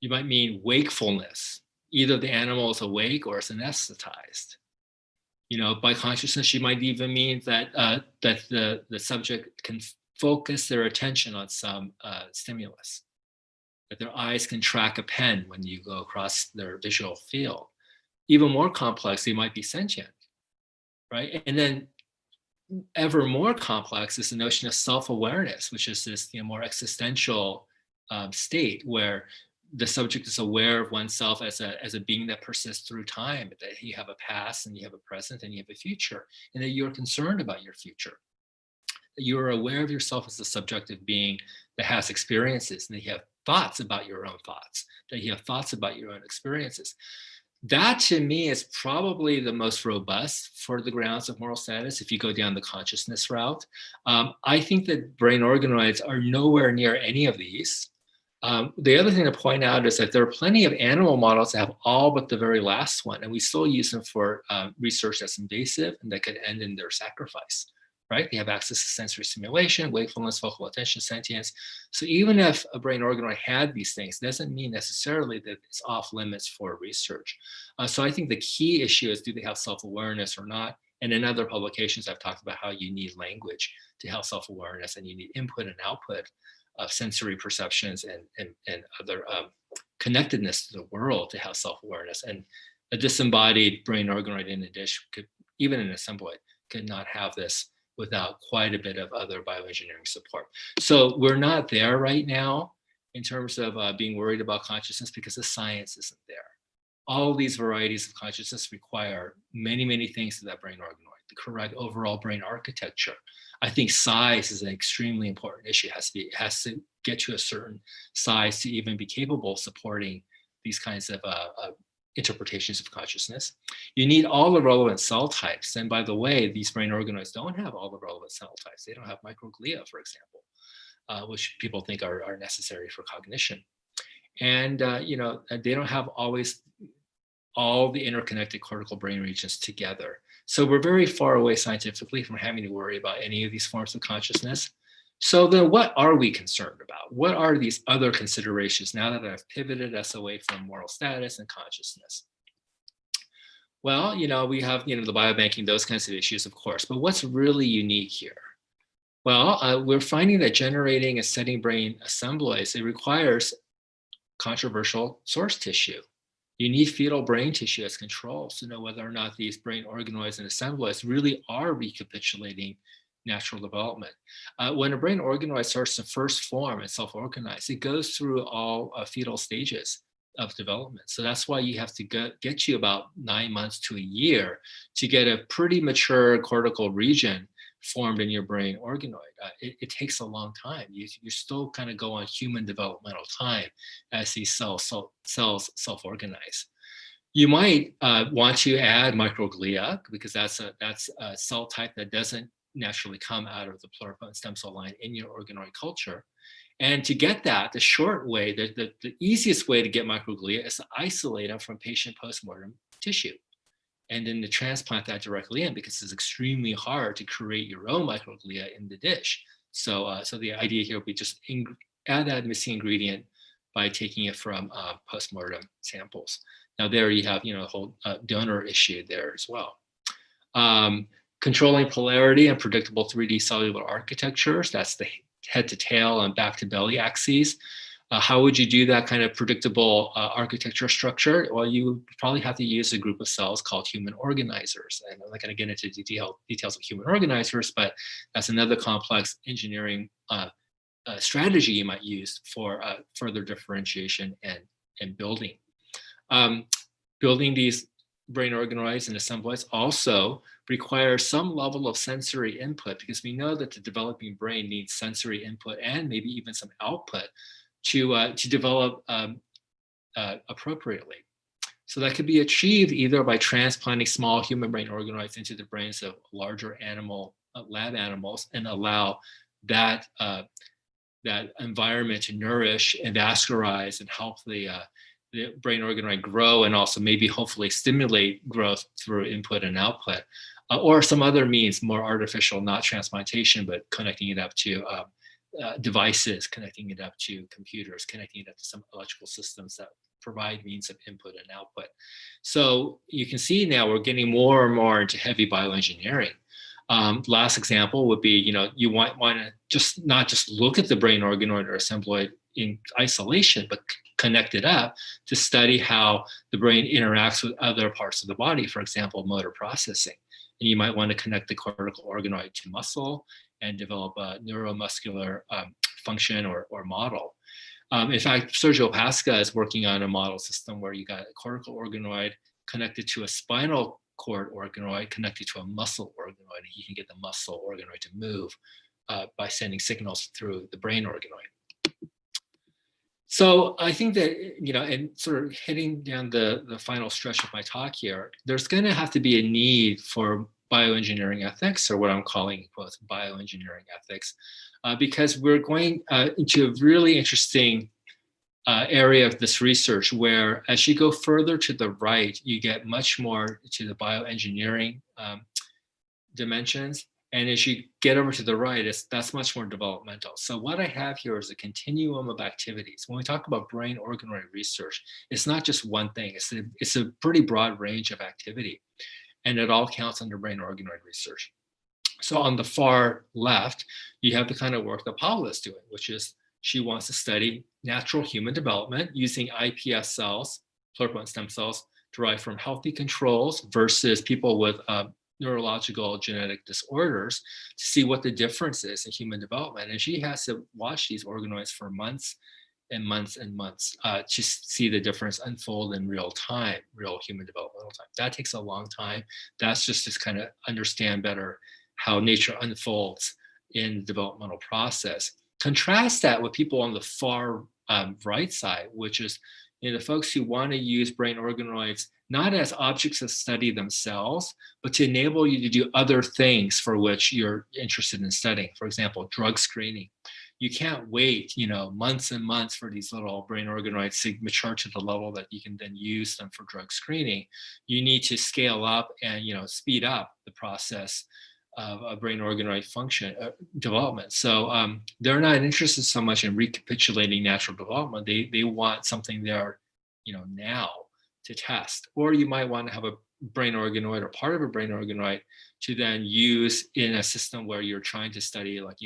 You might mean wakefulness. Either the animal is awake or is anesthetized. By consciousness, you might even mean that the subject can focus their attention on some stimulus, that their eyes can track a pen when you go across their visual field. Even more complex, they might be sentient, right? And then ever more complex is the notion of self-awareness, which is this more existential state where the subject is aware of oneself as a being that persists through time, that you have a past and you have a present and you have a future, and that you're concerned about your future. That you're aware of yourself as a subjective being that has experiences, and that you have thoughts about your own thoughts, that you have thoughts about your own experiences. That to me is probably the most robust for the grounds of moral status if you go down the consciousness route. I think that brain organoids are nowhere near any of these. The other thing to point out is that there are plenty of animal models that have all but the very last one, and we still use them for research that's invasive and that could end in their sacrifice, right? They have access to sensory stimulation, wakefulness, focal attention, sentience. So even if a brain organoid had these things, doesn't mean necessarily that it's off limits for research. So I think the key issue is, do they have self-awareness or not? And in other publications, I've talked about how you need language to have self-awareness, and you need input and output of sensory perceptions and other connectedness to the world to have self-awareness. And a disembodied brain organoid in a dish could, even an assembloid, could not have this without quite a bit of other bioengineering support. So we're not there right now in terms of being worried about consciousness, because the science isn't there. All these varieties of consciousness require many, many things to that brain organoid, the correct overall brain architecture. I think size is an extremely important issue. It has to get to a certain size to even be capable of supporting these kinds of interpretations of consciousness. You need all the relevant cell types. And by the way, these brain organoids don't have all the relevant cell types. They don't have microglia, for example, which people think are necessary for cognition. And they don't have always all the interconnected cortical brain regions together. So we're very far away scientifically from having to worry about any of these forms of consciousness. So then what are we concerned about? What are these other considerations now that I've pivoted us away from moral status and consciousness? Well, we have, the biobanking, those kinds of issues, of course, but what's really unique here? Well, we're finding that generating and setting brain assembloids, it requires controversial source tissue. You need fetal brain tissue as controls to know whether or not these brain organoids and assembloids really are recapitulating natural development. When a brain organoid starts to first form and self-organize, it goes through all fetal stages of development. So that's why you have to get you about 9 months to a year to get a pretty mature cortical region formed in your brain organoid. It takes a long time. You still kind of go on human developmental time as these cells self-organize. You might want to add microglia, because that's a cell type that doesn't naturally come out of the pluripotent stem cell line in your organoid culture. And to get that, the short way, the easiest way to get microglia is to isolate them from patient postmortem tissue, and then to transplant that directly in, because it's extremely hard to create your own microglia in the dish. So the idea here would be just add that missing ingredient by taking it from postmortem samples. Now there you have, a whole donor issue there as well. Controlling polarity and predictable 3D cellular architectures, that's the head to tail and back to belly axes. How would you do that kind of predictable architecture structure? Well, you would probably have to use a group of cells called human organizers. And I'm not going to get into details of human organizers, but that's another complex engineering strategy you might use for further differentiation and building. Building these brain organoids and assembloids also requires some level of sensory input, because we know that the developing brain needs sensory input and maybe even some output to develop appropriately. So that could be achieved either by transplanting small human brain organoids into the brains of larger lab animals, and allow that environment to nourish and vascularize and help the brain organoid grow, and also maybe hopefully stimulate growth through input and output, or some other means, more artificial, not transplantation, but connecting it up to devices, connecting it up to computers, connecting it up to some electrical systems that provide means of input and output. So you can see now we're getting more and more into heavy bioengineering. Last example would be, you want to just not just look at the brain organoid or assembloid in isolation, but connect it up to study how the brain interacts with other parts of the body, for example, motor processing. And you might want to connect the cortical organoid to muscle and develop a neuromuscular function or model. In fact, Sergio Pasca is working on a model system where you got a cortical organoid connected to a spinal cord organoid connected to a muscle organoid, and you can get the muscle organoid to move by sending signals through the brain organoid. So I think that, and sort of hitting down the final stretch of my talk here, there's going to have to be a need for bioengineering ethics, or what I'm calling, quotes, bioengineering ethics, because we're going into a really interesting area of this research where, as you go further to the right, you get much more to the bioengineering dimensions. And as you get over to the right, that's much more developmental. So what I have here is a continuum of activities. When we talk about brain organoid research, it's not just one thing. It's a pretty broad range of activity, and it all counts under brain organoid research. So on the far left, you have the kind of work that Paula is doing, which is she wants to study natural human development using iPS cells, pluripotent stem cells, derived from healthy controls versus people with neurological genetic disorders, to see what the difference is in human development. And she has to watch these organoids for months and months and months to see the difference unfold in real time, real human developmental time. That takes a long time. That's just to kind of understand better how nature unfolds in the developmental process. Contrast that with people on the far right side, which is the folks who want to use brain organoids not as objects of study themselves, but to enable you to do other things for which you're interested in studying. For example, drug screening. You can't wait, months and months for these little brain organoids to mature to the level that you can then use them for drug screening. You need to scale up and speed up the process of a brain organoid function development. So they're not interested so much in recapitulating natural development. They want something there, now to test. Or you might want to have a brain organoid or part of a brain organoid to then use in a system where you're trying to study, like,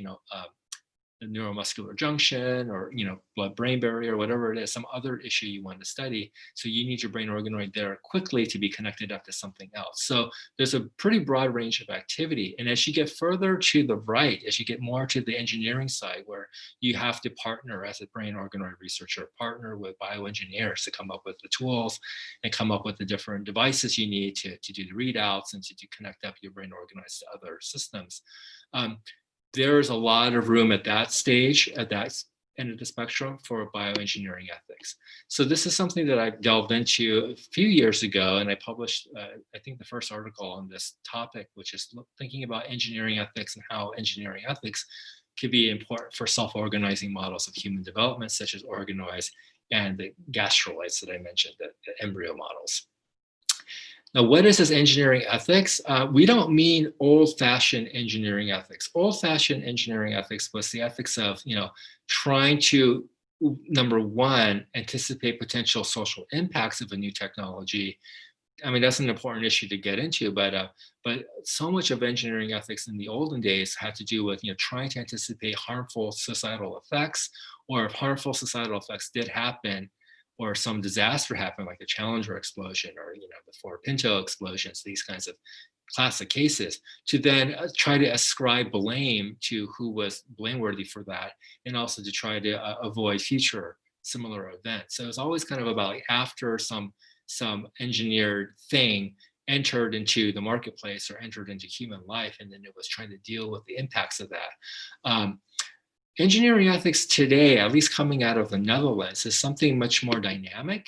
the neuromuscular junction, or blood-brain barrier, whatever it is, some other issue you want to study. So you need your brain organoid there quickly to be connected up to something else. So there's a pretty broad range of activity. And as you get further to the right, as you get more to the engineering side, where you have to partner as a brain organoid researcher, partner with bioengineers to come up with the tools and come up with the different devices you need to do the readouts and to connect up your brain organoids to other systems. There's a lot of room at that stage, at that end of the spectrum, for bioengineering ethics. So this is something that I delved into a few years ago, and I published, I think, the first article on this topic, which is thinking about engineering ethics and how engineering ethics could be important for self-organizing models of human development, such as organoids and the gastrolites that I mentioned, the embryo models. Now, what is this engineering ethics? We don't mean old-fashioned engineering ethics. Old-fashioned engineering ethics was the ethics of, trying to, number one, anticipate potential social impacts of a new technology. I mean, that's an important issue to get into, but so much of engineering ethics in the olden days had to do with, trying to anticipate harmful societal effects, or if harmful societal effects did happen, or some disaster happened, like the Challenger explosion, or the Ford Pinto explosions, these kinds of classic cases, to then try to ascribe blame to who was blameworthy for that, and also to try to avoid future similar events. So it's always kind of about, like, after some engineered thing entered into the marketplace or entered into human life, and then it was trying to deal with the impacts of that. Engineering ethics today, at least coming out of the Netherlands, is something much more dynamic.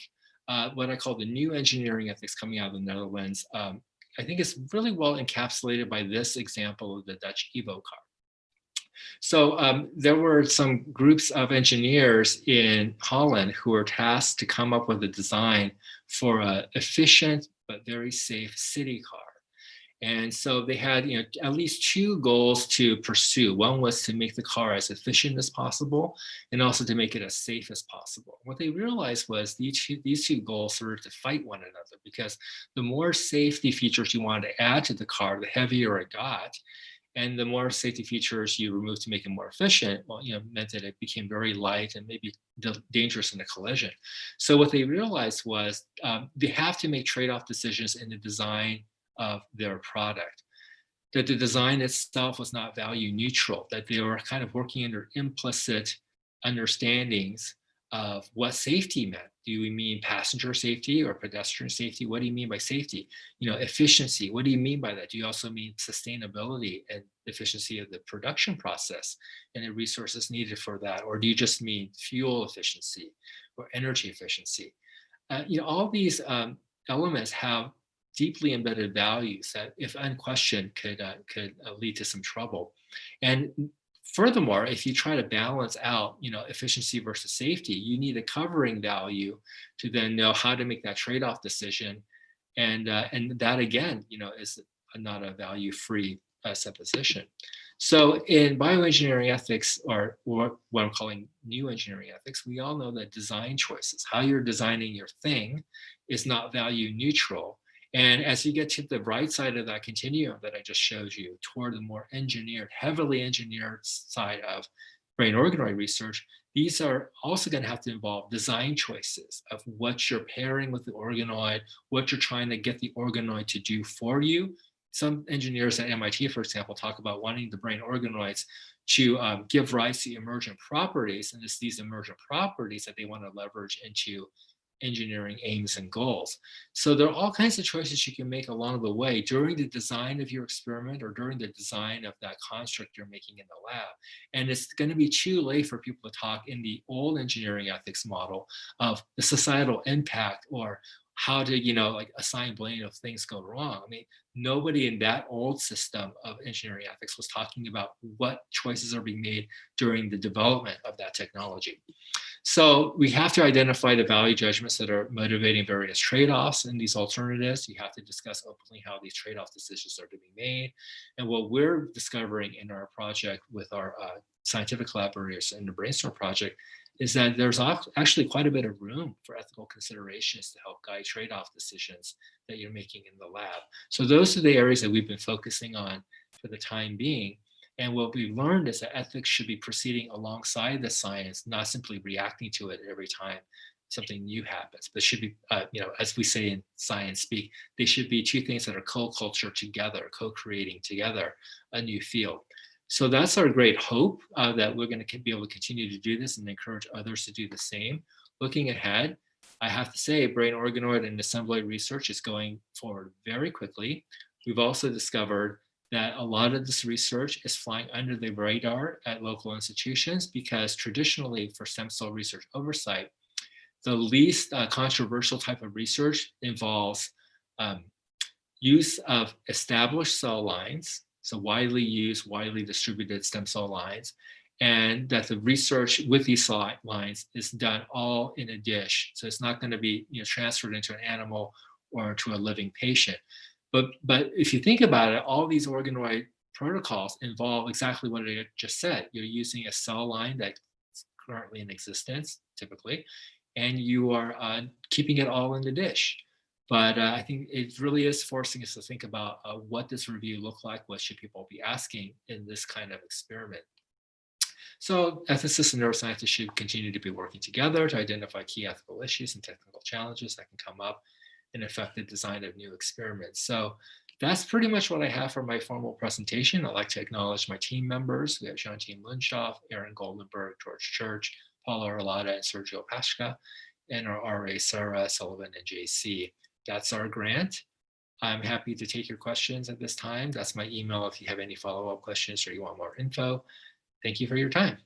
What I call the new engineering ethics coming out of the Netherlands, I think is really well encapsulated by this example of the Dutch Evo car. So there were some groups of engineers in Holland who were tasked to come up with a design for an efficient but very safe city car. And so they had, at least two goals to pursue. One was to make the car as efficient as possible, and also to make it as safe as possible. What they realized was these two goals started to fight one another, because the more safety features you wanted to add to the car, the heavier it got. And the more safety features you removed to make it more efficient, well, meant that it became very light and maybe dangerous in a collision. So what they realized was they have to make trade-off decisions in the design of their product, that the design itself was not value neutral, that they were kind of working under implicit understandings of what safety meant. Do we mean passenger safety or pedestrian safety? What do you mean by safety? Efficiency, what do you mean by that? Do you also mean sustainability and efficiency of the production process and the resources needed for that? Or do you just mean fuel efficiency or energy efficiency? All these elements have deeply embedded values that, if unquestioned, could lead to some trouble. And furthermore, if you try to balance out, efficiency versus safety, you need a covering value to then know how to make that trade-off decision. And that again, is not a value-free supposition. So in bioengineering ethics, or what I'm calling new engineering ethics, we all know that design choices, how you're designing your thing, is not value neutral. And as you get to the right side of that continuum that I just showed you, toward the more engineered, heavily engineered side of brain organoid research, these are also going to have to involve design choices of what you're pairing with the organoid, what you're trying to get the organoid to do for you. Some engineers at MIT, for example, talk about wanting the brain organoids to give rise to emergent properties, and it's these emergent properties that they want to leverage into engineering aims and goals. So there are all kinds of choices you can make along the way during the design of your experiment or during the design of that construct you're making in the lab. And it's going to be too late for people to talk in the old engineering ethics model of the societal impact or how to, assign blame if things go wrong. I mean, nobody in that old system of engineering ethics was talking about what choices are being made during the development of that technology. So we have to identify the value judgments that are motivating various trade-offs in these alternatives. You have to discuss openly how these trade-off decisions are to be made. And what we're discovering in our project with our scientific collaborators in the Brainstorm project is that there's actually quite a bit of room for ethical considerations to help guide trade-off decisions that you're making in the lab. So those are the areas that we've been focusing on for the time being. And what we've learned is that ethics should be proceeding alongside the science, not simply reacting to it every time something new happens, but should be, as we say in science speak, they should be two things that are co-culture together, co-creating together a new field. So that's our great hope that we're going to be able to continue to do this and encourage others to do the same. Looking ahead, I have to say brain organoid and assembloid research is going forward very quickly. We've also discovered that a lot of this research is flying under the radar at local institutions because traditionally for stem cell research oversight, the least controversial type of research involves use of established cell lines, so widely used, widely distributed stem cell lines, and that the research with these cell lines is done all in a dish. So it's not going to be transferred into an animal or to a living patient. But if you think about it, all these organoid protocols involve exactly what I just said. You're using a cell line that's currently in existence, typically, and you are keeping it all in the dish. But I think it really is forcing us to think about what does review look like? What should people be asking in this kind of experiment? So ethicists and neuroscientists should continue to be working together to identify key ethical issues and technical challenges that can come up and affect the design of new experiments. So that's pretty much what I have for my formal presentation. I'd like to acknowledge my team members. We have Jean-Jean Lunshoff, Aaron Goldenberg, George Church, Paula Arlada, and Sergio Pashka, and our RA, Sarah Sullivan, and JC. That's our grant. I'm happy to take your questions at this time. That's my email if you have any follow-up questions or you want more info. Thank you for your time.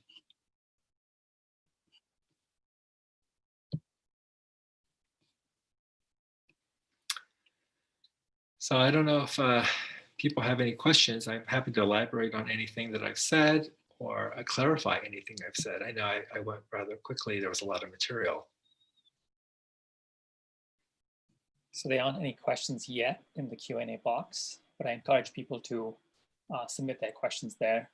So I don't know if people have any questions. I'm happy to elaborate on anything that I've said or clarify anything I've said. I know I went rather quickly. There was a lot of material. So there aren't any questions yet in the Q&A box, but I encourage people to submit their questions there.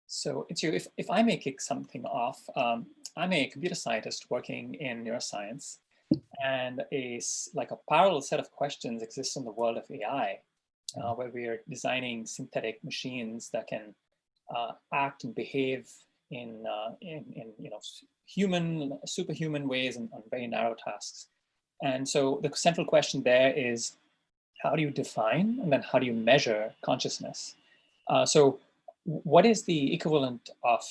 So if I may kick something off, I'm a computer scientist working in neuroscience, and a parallel set of questions exists in the world of AI, where we are designing synthetic machines that can act and behave in human, superhuman ways and on very narrow tasks. And so the central question there is, how do you define and then how do you measure consciousness? So what is the equivalent of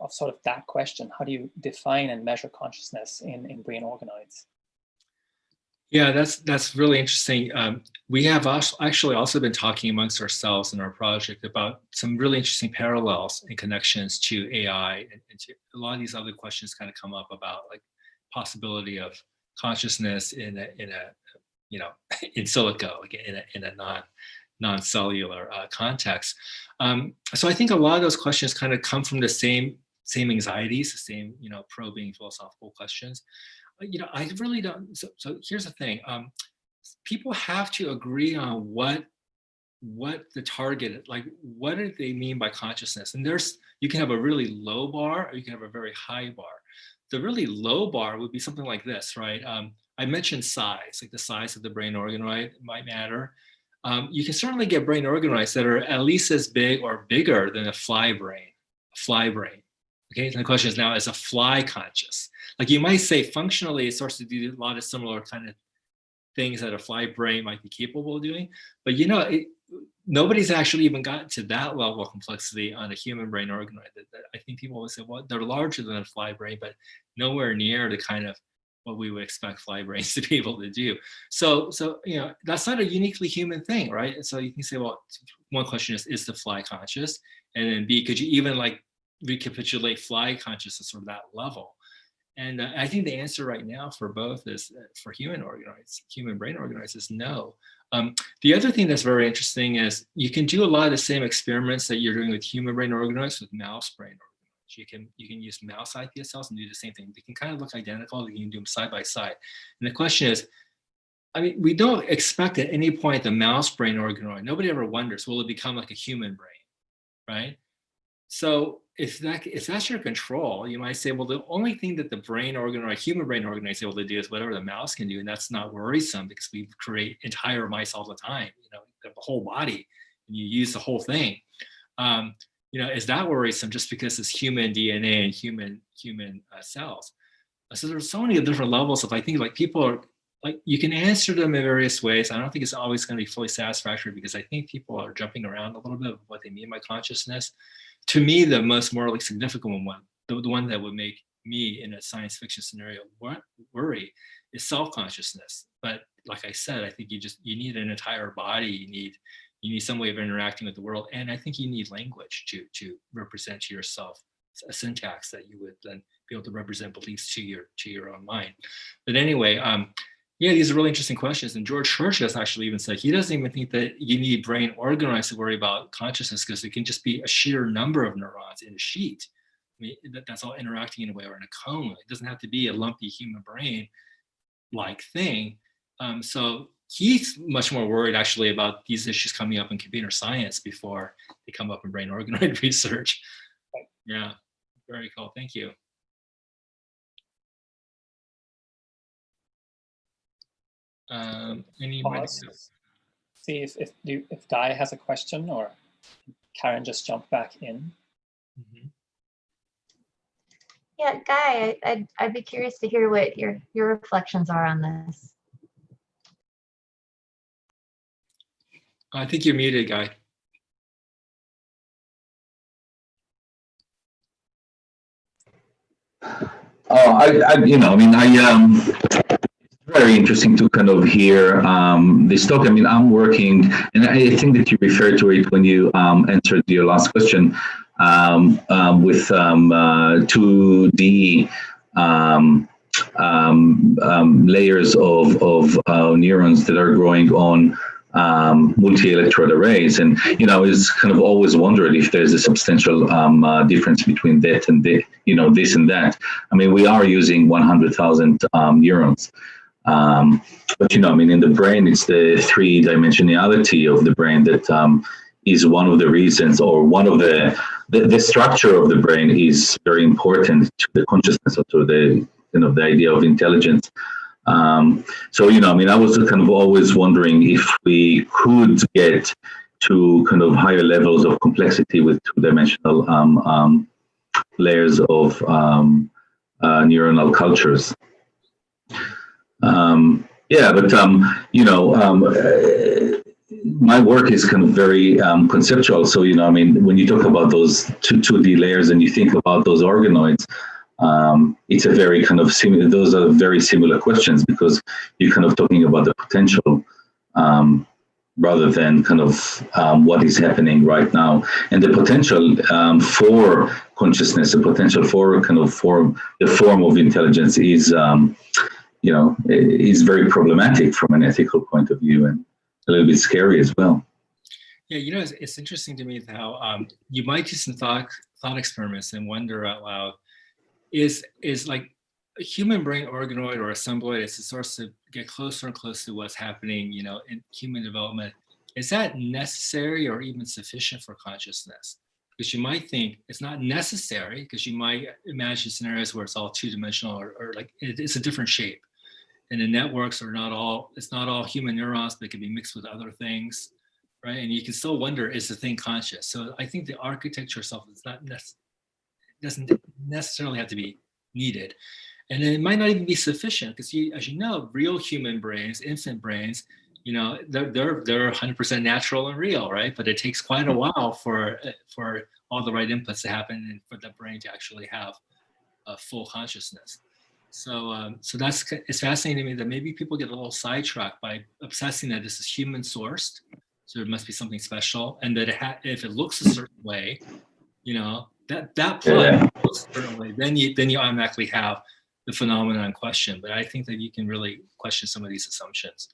sort of that question? How do you define and measure consciousness in brain organoids? Yeah, that's really interesting. We have actually also been talking amongst ourselves in our project about some really interesting parallels and connections to AI, and to a lot of these other questions kind of come up about like possibility of consciousness in a you know in silico, like in a non-cellular context. So I think a lot of those questions kind of come from the same anxieties, the same probing philosophical questions. I really don't. So here's the thing. People have to agree on what the target, like what do they mean by consciousness? And you can have a really low bar or you can have a very high bar. The really low bar would be something like this, right? I mentioned size, like the size of the brain organoid might matter. You can certainly get brain organoids that are at least as big or bigger than a fly brain. Okay, and the question is now, is a fly conscious? Like you might say functionally, it starts to do a lot of similar kind of things that a fly brain might be capable of doing. But nobody's actually even gotten to that level of complexity on a human brain organoid. I think people will say, well, they're larger than a fly brain, but nowhere near the kind of what we would expect fly brains to be able to do. So that's not a uniquely human thing, right? And so you can say, well, one question is the fly conscious? And then B, could you even like recapitulate fly consciousness sort of that level? And I think the answer right now for both is, for human brain organoids is no. The other thing that's very interesting is you can do a lot of the same experiments that you're doing with human brain organoids with mouse brain organoids. You can use mouse iPS cells and do the same thing. They can kind of look identical. You can do them side by side. And the question is, I mean, we don't expect at any point the mouse brain organoid, nobody ever wonders, will it become like a human brain, right? So if that's your control, you might say, well, the only thing that the brain organoid, human brain organoid is able to do is whatever the mouse can do, and that's not worrisome because we create entire mice all the time, the whole body, and you use the whole thing. Is that worrisome just because it's human DNA and human cells? So there's so many different levels of, I think, like people are, like, you can answer them in various ways. I don't think it's always going to be fully satisfactory because I think people are jumping around a little bit of what they mean by consciousness. To me, the most morally significant one, the one that would make me in a science fiction scenario worry, is self-consciousness. But like I said, I think you need an entire body. You need some way of interacting with the world, and I think you need language to represent to yourself a syntax that you would then be able to represent beliefs to your own mind. But anyway, yeah, these are really interesting questions. And George Church has actually even said he doesn't even think that you need brain organoids to worry about consciousness because it can just be a sheer number of neurons in a sheet. I mean, that's all interacting in a way, or in a cone. It doesn't have to be a lumpy human brain-like thing. So he's much more worried actually about these issues coming up in computer science before they come up in brain organoid research. Yeah, very cool. Thank you. Anybody? See if Guy has a question, or Karen just jumped back in. Mm-hmm. Yeah, Guy, I'd be curious to hear what your reflections are on this. I think you're muted, Guy. It's very interesting to kind of hear this talk. I mean, I'm working, and I think that you referred to it when you answered your last question with 2D layers of neurons that are growing on multi-electrode arrays, and is kind of always wondered if there's a substantial difference between that and this and that. I mean, we are using 100,000 neurons. But in the brain, it's the three-dimensionality of the brain that is one of the reasons, or one of the structure of the brain is very important to the consciousness, or to the the idea of intelligence. So I was kind of always wondering if we could get to kind of higher levels of complexity with two-dimensional layers of neuronal cultures. My work is kind of very conceptual. So, when you talk about those 2D layers and you think about those organoids, it's a very kind of similar, those are very similar questions because you're kind of talking about the potential rather than kind of what is happening right now. And the potential for consciousness, the potential for kind of the form of intelligence is, you know, is very problematic from an ethical point of view and a little bit scary as well. Yeah, you know, it's interesting to me how you might do some thought experiments and wonder out loud, is like a human brain organoid or assembloid as it starts to get closer and closer to what's happening, you know, in human development, is that necessary or even sufficient for consciousness? Because you might think it's not necessary, because you might imagine scenarios where it's all two-dimensional or like it's a different shape. And the networks are not all, it's not all human neurons, but it can be mixed with other things, right? And you can still wonder, is the thing conscious? So I think the architecture itself is not doesn't necessarily have to be needed. And it might not even be sufficient because, as you know, real human brains, infant brains, you know, they're 100% natural and real, right? But it takes quite a while for all the right inputs to happen and for the brain to actually have a full consciousness. So, so it's fascinating to me that maybe people get a little sidetracked by obsessing that this is human sourced, so there must be something special, and that if it looks a certain way, you know, that plug looks a certain way, then you automatically have the phenomenon in question. But I think that you can really question some of these assumptions.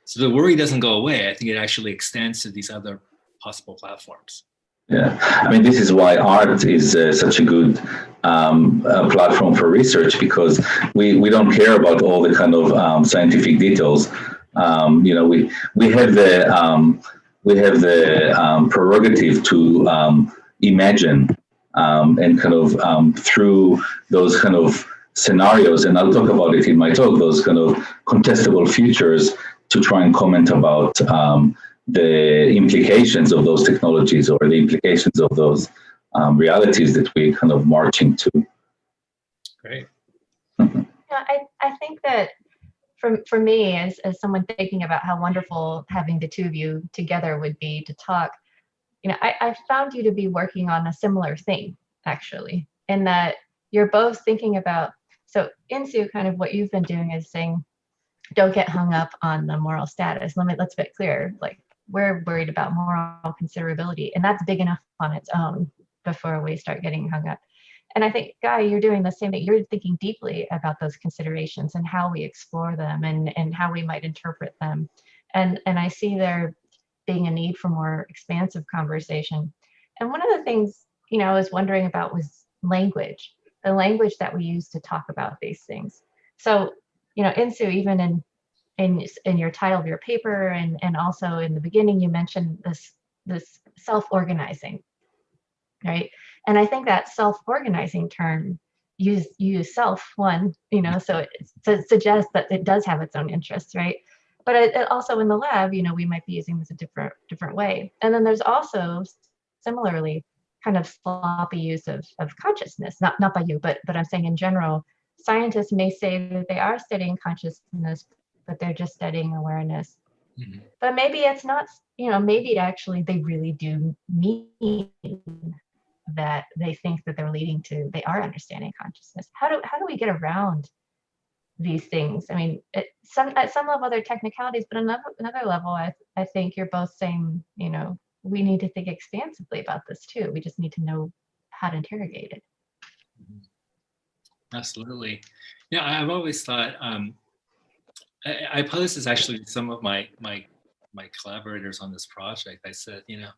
So the worry doesn't go away. I think it actually extends to these other possible platforms. Yeah, I mean, this is why art is such a good platform for research, because we don't care about all the kind of scientific details. You know, we have the prerogative to imagine and kind of through those kind of scenarios, and I'll talk about it in my talk, those kind of contestable futures, to try and comment about the implications of those technologies or the implications of those realities that we're kind of marching to. Great. Yeah, I think that for me, as someone thinking about how wonderful having the two of you together would be to talk, you know, I found you to be working on a similar thing, actually, in that you're both thinking about, so Insoo, kind of what you've been doing is saying, don't get hung up on the moral status. Let's be clear, like, we're worried about moral considerability, and that's big enough on its own before we start getting hung up. And I think, Guy, you're doing the same thing. You're thinking deeply about those considerations and how we explore them and how we might interpret them. And I see there being a need for more expansive conversation. And one of the things, you know, I was wondering about was language, the language that we use to talk about these things. So, you know, Insoo, even in your title of your paper and also in the beginning, you mentioned this self-organizing, right? And I think that self-organizing term, you use self one, you know, so it suggests that it does have its own interests, right? But it also in the lab, you know, we might be using this a different way. And then there's also similarly kind of sloppy use of consciousness, not by you, but I'm saying in general, scientists may say that they are studying consciousness, but they're just studying awareness. Mm-hmm. But maybe it's not, you know, maybe actually they really do mean that they think that they're leading to, they are understanding consciousness. How do we get around these things? I mean, at some level they're technicalities, but another level, I think you're both saying, you know, we need to think expansively about this too. We just need to know how to interrogate it. Absolutely. Yeah, I've always thought, I posed this actually to some of my collaborators on this project. I said, you know,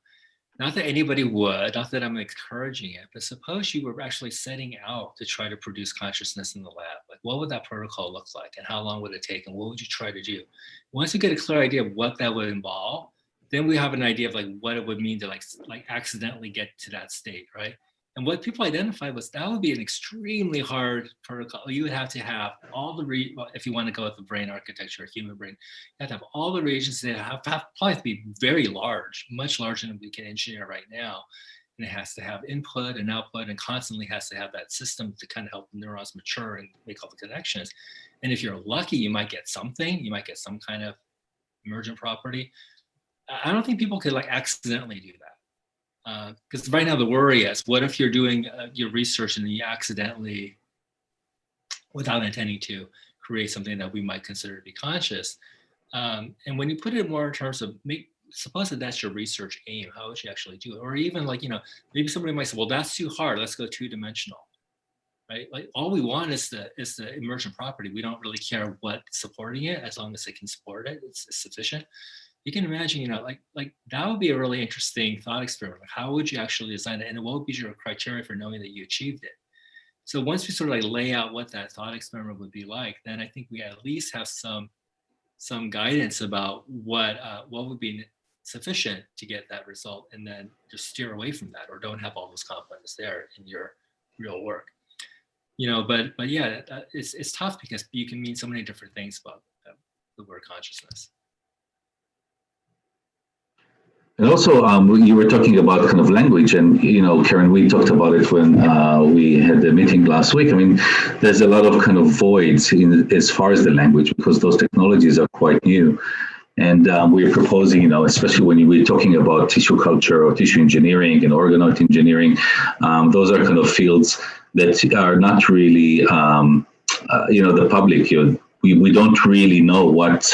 not that anybody would, not that I'm encouraging it, but suppose you were actually setting out to try to produce consciousness in the lab. Like, what would that protocol look like, and how long would it take, and what would you try to do? Once you get a clear idea of what that would involve, then we have an idea of like what it would mean to like accidentally get to that state, right? And what people identified was that would be an extremely hard protocol. You would have to have all the, if you want to go with the brain architecture, human brain, you have to have all the reagents that probably have to be very large, much larger than we can engineer right now. And it has to have input and output, and constantly has to have that system to kind of help the neurons mature and make all the connections. And if you're lucky, you might get something, you might get some kind of emergent property. I don't think people could like accidentally do that. Because right now the worry is, what if you're doing your research and you accidentally without intending to create something that we might consider to be conscious. And when you put it more in terms of suppose that that's your research aim, how would you actually do it? Or even like, maybe somebody might say, well, that's too hard. Let's go two-dimensional, right? Like all we want is the emergent property. We don't really care what's supporting it, as long as it can support it, it's sufficient. You can imagine, like that would be a really interesting thought experiment. Like how would you actually design it? And what would be your criteria for knowing that you achieved it? So once we sort of like lay out what that thought experiment would be like, then I think we at least have some guidance about what would be sufficient to get that result, and then just steer away from that, or don't have all those components there in your real work. But yeah, it's tough because you can mean so many different things about the word consciousness. And also, you were talking about kind of language, and Karen, we talked about it when we had the meeting last week. I mean, there's a lot of kind of voids as far as the language, because those technologies are quite new. And we're proposing, especially when we're talking about tissue culture or tissue engineering and organoid engineering, those are kind of fields that are not really, the public. We don't really know what.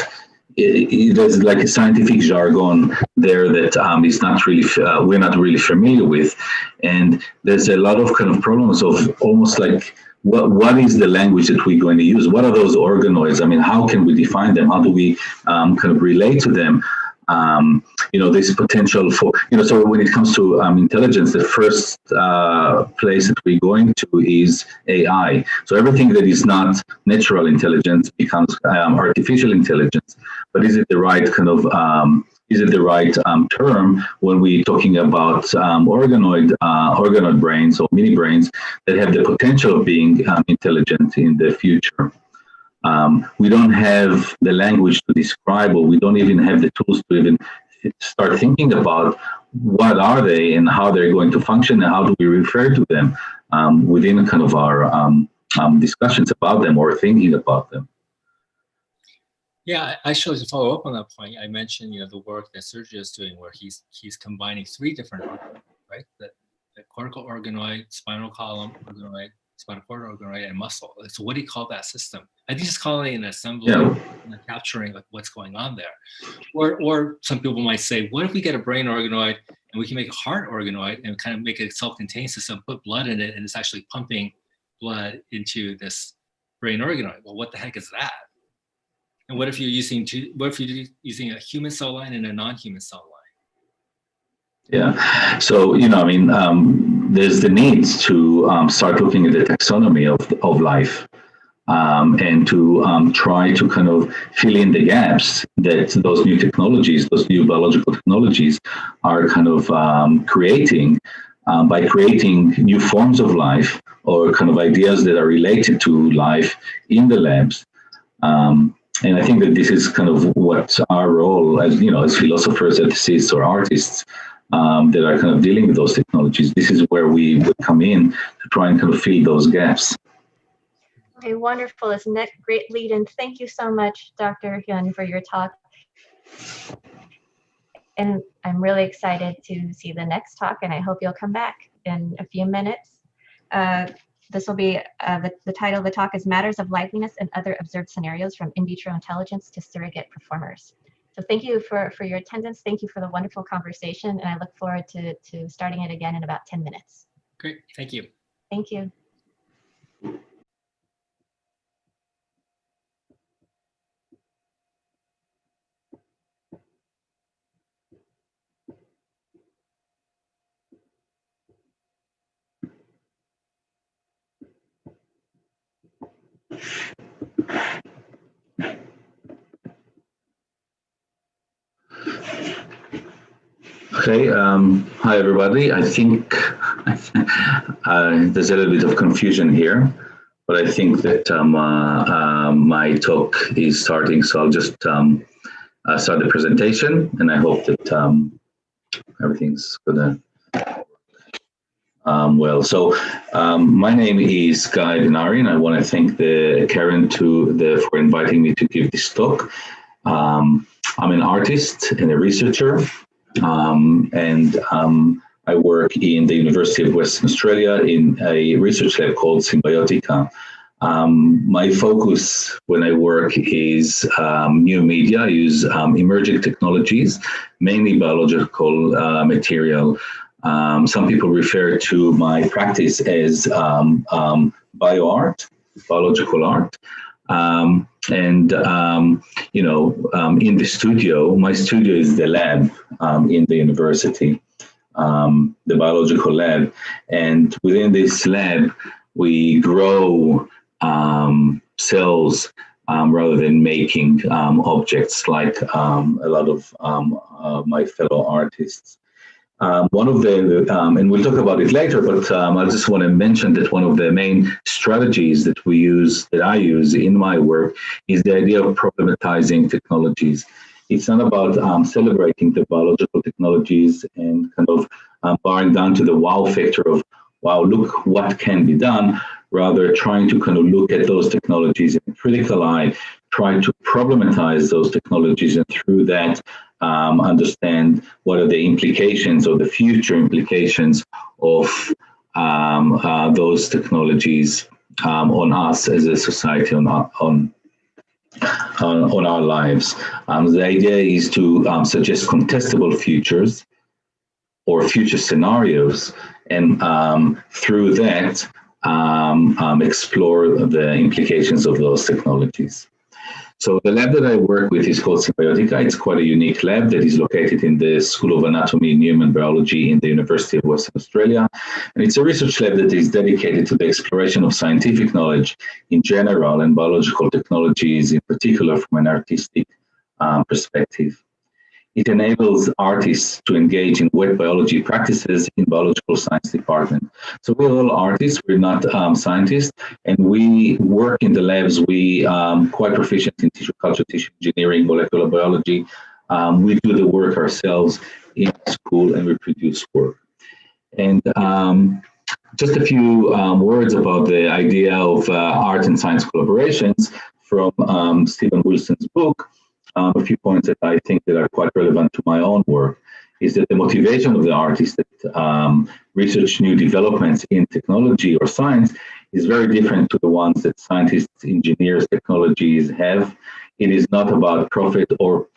There's like a scientific jargon there that is not really we're not really familiar with, and there's a lot of kind of problems of almost like what is the language that we're going to use? What are those organoids? I mean, how can we define them? How do we kind of relate to them? This potential for, so when it comes to intelligence, the first place that we're going to is AI. So everything that is not natural intelligence becomes artificial intelligence. But is it the right kind of, term when we're talking about organoid brains or mini brains that have the potential of being intelligent in the future? We don't have the language to describe, or we don't even have the tools to even start thinking about what are they and how they're going to function, and how do we refer to them within kind of our discussions about them or thinking about them. Yeah, actually, to follow up on that point, I mentioned the work that Sergio is doing, where he's combining three different organoids, right? The cortical organoid, spinal column organoid, spinal cord organoid, and muscle. So what do you call that system? I think he's calling it an assembly, capturing like what's going on there. Or some people might say, what if we get a brain organoid and we can make a heart organoid and kind of make a self-contained system, put blood in it, and it's actually pumping blood into this brain organoid? Well, what the heck is that? And what if you're using a human cell line and a non-human cell line? Yeah. So there's the need to start looking at the taxonomy of life, and to try to kind of fill in the gaps that those new technologies, those new biological technologies, are kind of creating by creating new forms of life, or kind of ideas that are related to life in the labs. And I think that this is kind of what our role as philosophers, ethicists, or artists that are kind of dealing with those technologies. This is where we would come in to try and kind of fill those gaps. Okay, wonderful. Isn't that great lead? And thank you so much, Dr. Hyun, for your talk. And I'm really excited to see the next talk, and I hope you'll come back in a few minutes. This will be, the title of the talk is Matters of Liveliness and Other Observed Scenarios from In Vitro Intelligence to Surrogate Performers. So thank you for your attendance. Thank you for the wonderful conversation, and I look forward to starting it again in about 10 minutes. Great, thank you. Thank you. Okay, hi everybody. I think there's a little bit of confusion here, but I think that my talk is starting, so I'll just start the presentation, and I hope that everything's gonna well. So my name is Guy Benari, and I want to thank Karen for inviting me to give this talk. I'm an artist and a researcher. I work in the University of Western Australia in a research lab called Symbiotica, My focus when I work is new media. I use emerging technologies, mainly biological material. Some people refer to my practice as bioart, biological art. In the studio, my studio is the lab in the university, the biological lab. And within this lab, we grow cells rather than making objects like a lot of my fellow artists. One of the, and we'll talk about it later, but I just want to mention that one of the main strategies that I use in my work is the idea of problematizing technologies. It's not about celebrating the biological technologies and kind of bowing down to the wow factor of, wow, look what can be done, rather trying to kind of look at those technologies in a critical eye, try to problematize those technologies, and through that, understand what are the implications or the future implications of those technologies on us as a society, on our lives. The idea is to suggest contestable futures or future scenarios, and through that, explore the implications of those technologies. So the lab that I work with is called Symbiotica. It's quite a unique lab that is located in the School of Anatomy and Human Biology in the University of Western Australia. And it's a research lab that is dedicated to the exploration of scientific knowledge in general and biological technologies in particular from an artistic perspective. It enables artists to engage in wet biology practices in biological science department. So we're all artists, we're not scientists, and we work in the labs. We quite proficient in tissue culture, tissue engineering, molecular biology. We do the work ourselves in school and we produce work. And just a few words about the idea of art and science collaborations from Stephen Wilson's book. A few points that I think that are quite relevant to my own work is that the motivation of the artists that research new developments in technology or science is very different to the ones that scientists, engineers, technologies have. It is not about profit or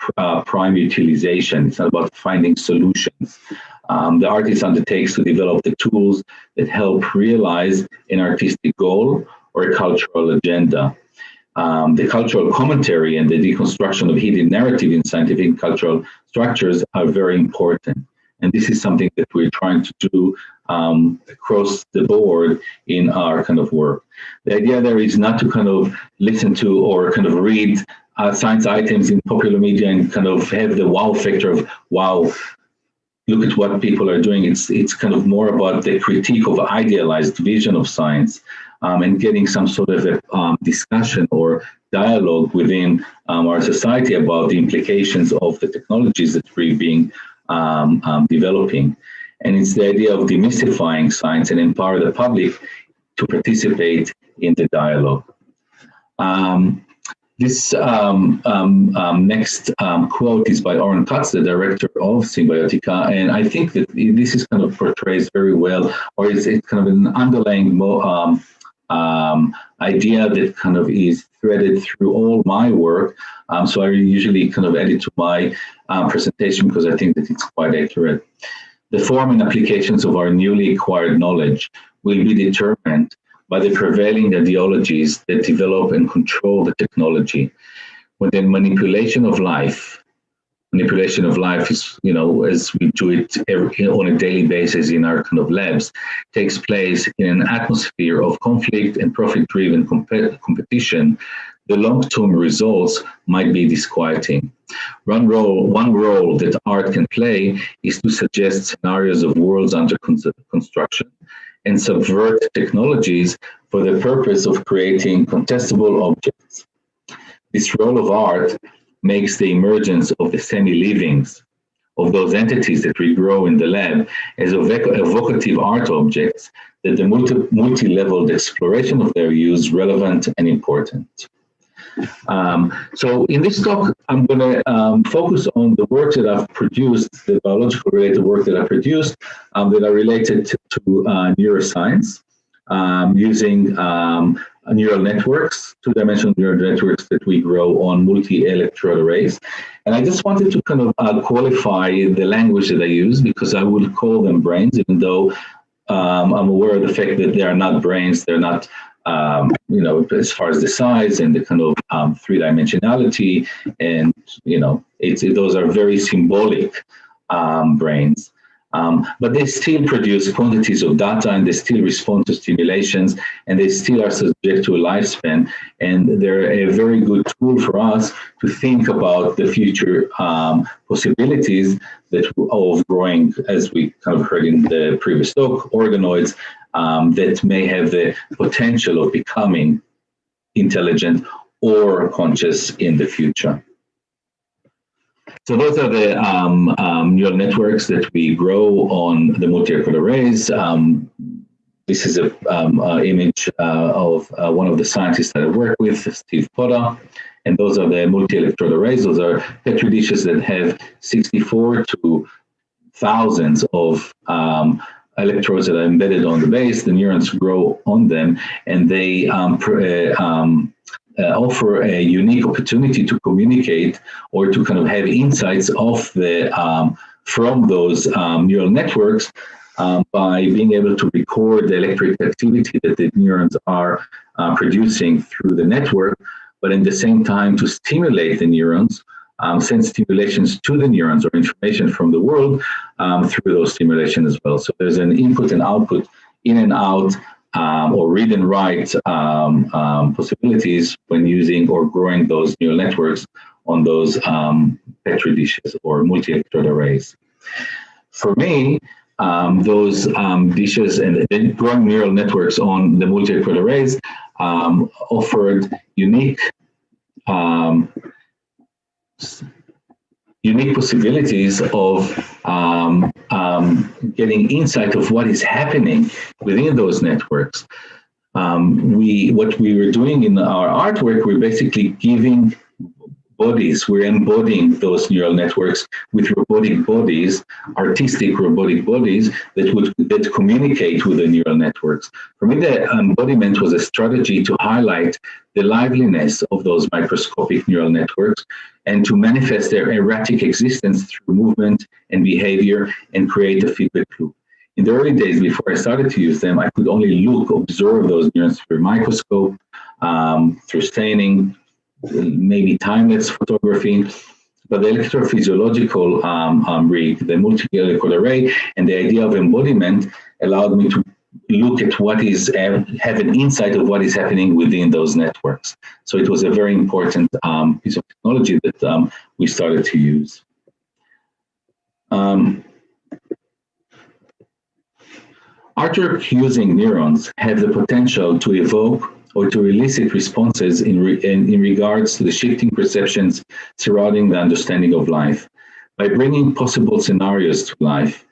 prime utilization. It's not about finding solutions. The artist undertakes to develop the tools that help realize an artistic goal or a cultural agenda. The cultural commentary and the deconstruction of hidden narrative in scientific and cultural structures are very important. And this is something that we're trying to do across the board in our kind of work. The idea there is not to kind of listen to or kind of read science items in popular media and kind of have the wow factor of, wow, look at what people are doing. It's kind of more about the critique of idealized vision of science. And getting some sort of a discussion or dialogue within our society about the implications of the technologies that we're being developing. And it's the idea of demystifying science and empower the public to participate in the dialogue. This next quote is by Oren Katz, the director of Symbiotica, and I think that this is kind of portrays very well, or it's kind of an underlying idea that kind of is threaded through all my work. So I usually kind of add it to my presentation because I think that it's quite accurate. The form and applications of our newly acquired knowledge will be determined by the prevailing ideologies that develop and control the technology. When the manipulation of life is, you know, as we do it on a daily basis in our kind of labs, takes place in an atmosphere of conflict and profit-driven competition, the long-term results might be disquieting. One role that art can play is to suggest scenarios of worlds under construction and subvert technologies for the purpose of creating contestable objects. This role of art makes the emergence of the semi-livings, of those entities that we grow in the lab, as evocative art objects, that the multi-leveled exploration of their use relevant and important. So in this talk, I'm going to focus on the work that I've produced, the biological related work that I produced that are related to neuroscience, using neural networks, two-dimensional neural networks that we grow on multi-electrode arrays. And I just wanted to kind of qualify the language that I use, because I would call them brains, even though I'm aware of the fact that they are not brains. They're not, you know, as far as the size and the kind of three-dimensionality, and, you know, those are very symbolic brains. But they still produce quantities of data, and they still respond to stimulations, and they still are subject to a lifespan. And they're a very good tool for us to think about the future possibilities of growing, as we kind of heard in the previous talk, organoids that may have the potential of becoming intelligent or conscious in the future. So those are the neural networks that we grow on the multi-electrode arrays. This is an image of one of the scientists that I work with, Steve Potter. And those are the multi-electrode arrays. Those are Petri dishes that have 64 to thousands of electrodes that are embedded on the base. The neurons grow on them, and they offer a unique opportunity to communicate or to kind of have insights of the from those neural networks by being able to record the electric activity that the neurons are producing through the network, but at the same time to stimulate the neurons, send stimulations to the neurons or information from the world through those stimulations as well. So there's an input and output, in and out, or read and write possibilities when using or growing those neural networks on those Petri dishes or multi-electrode arrays. For me, those dishes and growing neural networks on the multi-electrode arrays offered unique possibilities of getting insight of what is happening within those networks. What we were doing in our artwork, we're basically giving bodies, we're embodying those neural networks with robotic bodies, artistic robotic bodies that communicate with the neural networks. For me, the embodiment was a strategy to highlight the liveliness of those microscopic neural networks and to manifest their erratic existence through movement and behavior and create a feedback loop. In the early days, before I started to use them, I could only observe those neurons through a microscope, through staining, maybe time-lapse photography, but the electrophysiological rig, the multi-electrode array, and the idea of embodiment allowed me to look at what is, have an insight of what is happening within those networks. So it was a very important piece of technology that we started to use. Artwork using neurons have the potential to evoke or to elicit responses in regards to the shifting perceptions surrounding the understanding of life. By bringing possible scenarios to life,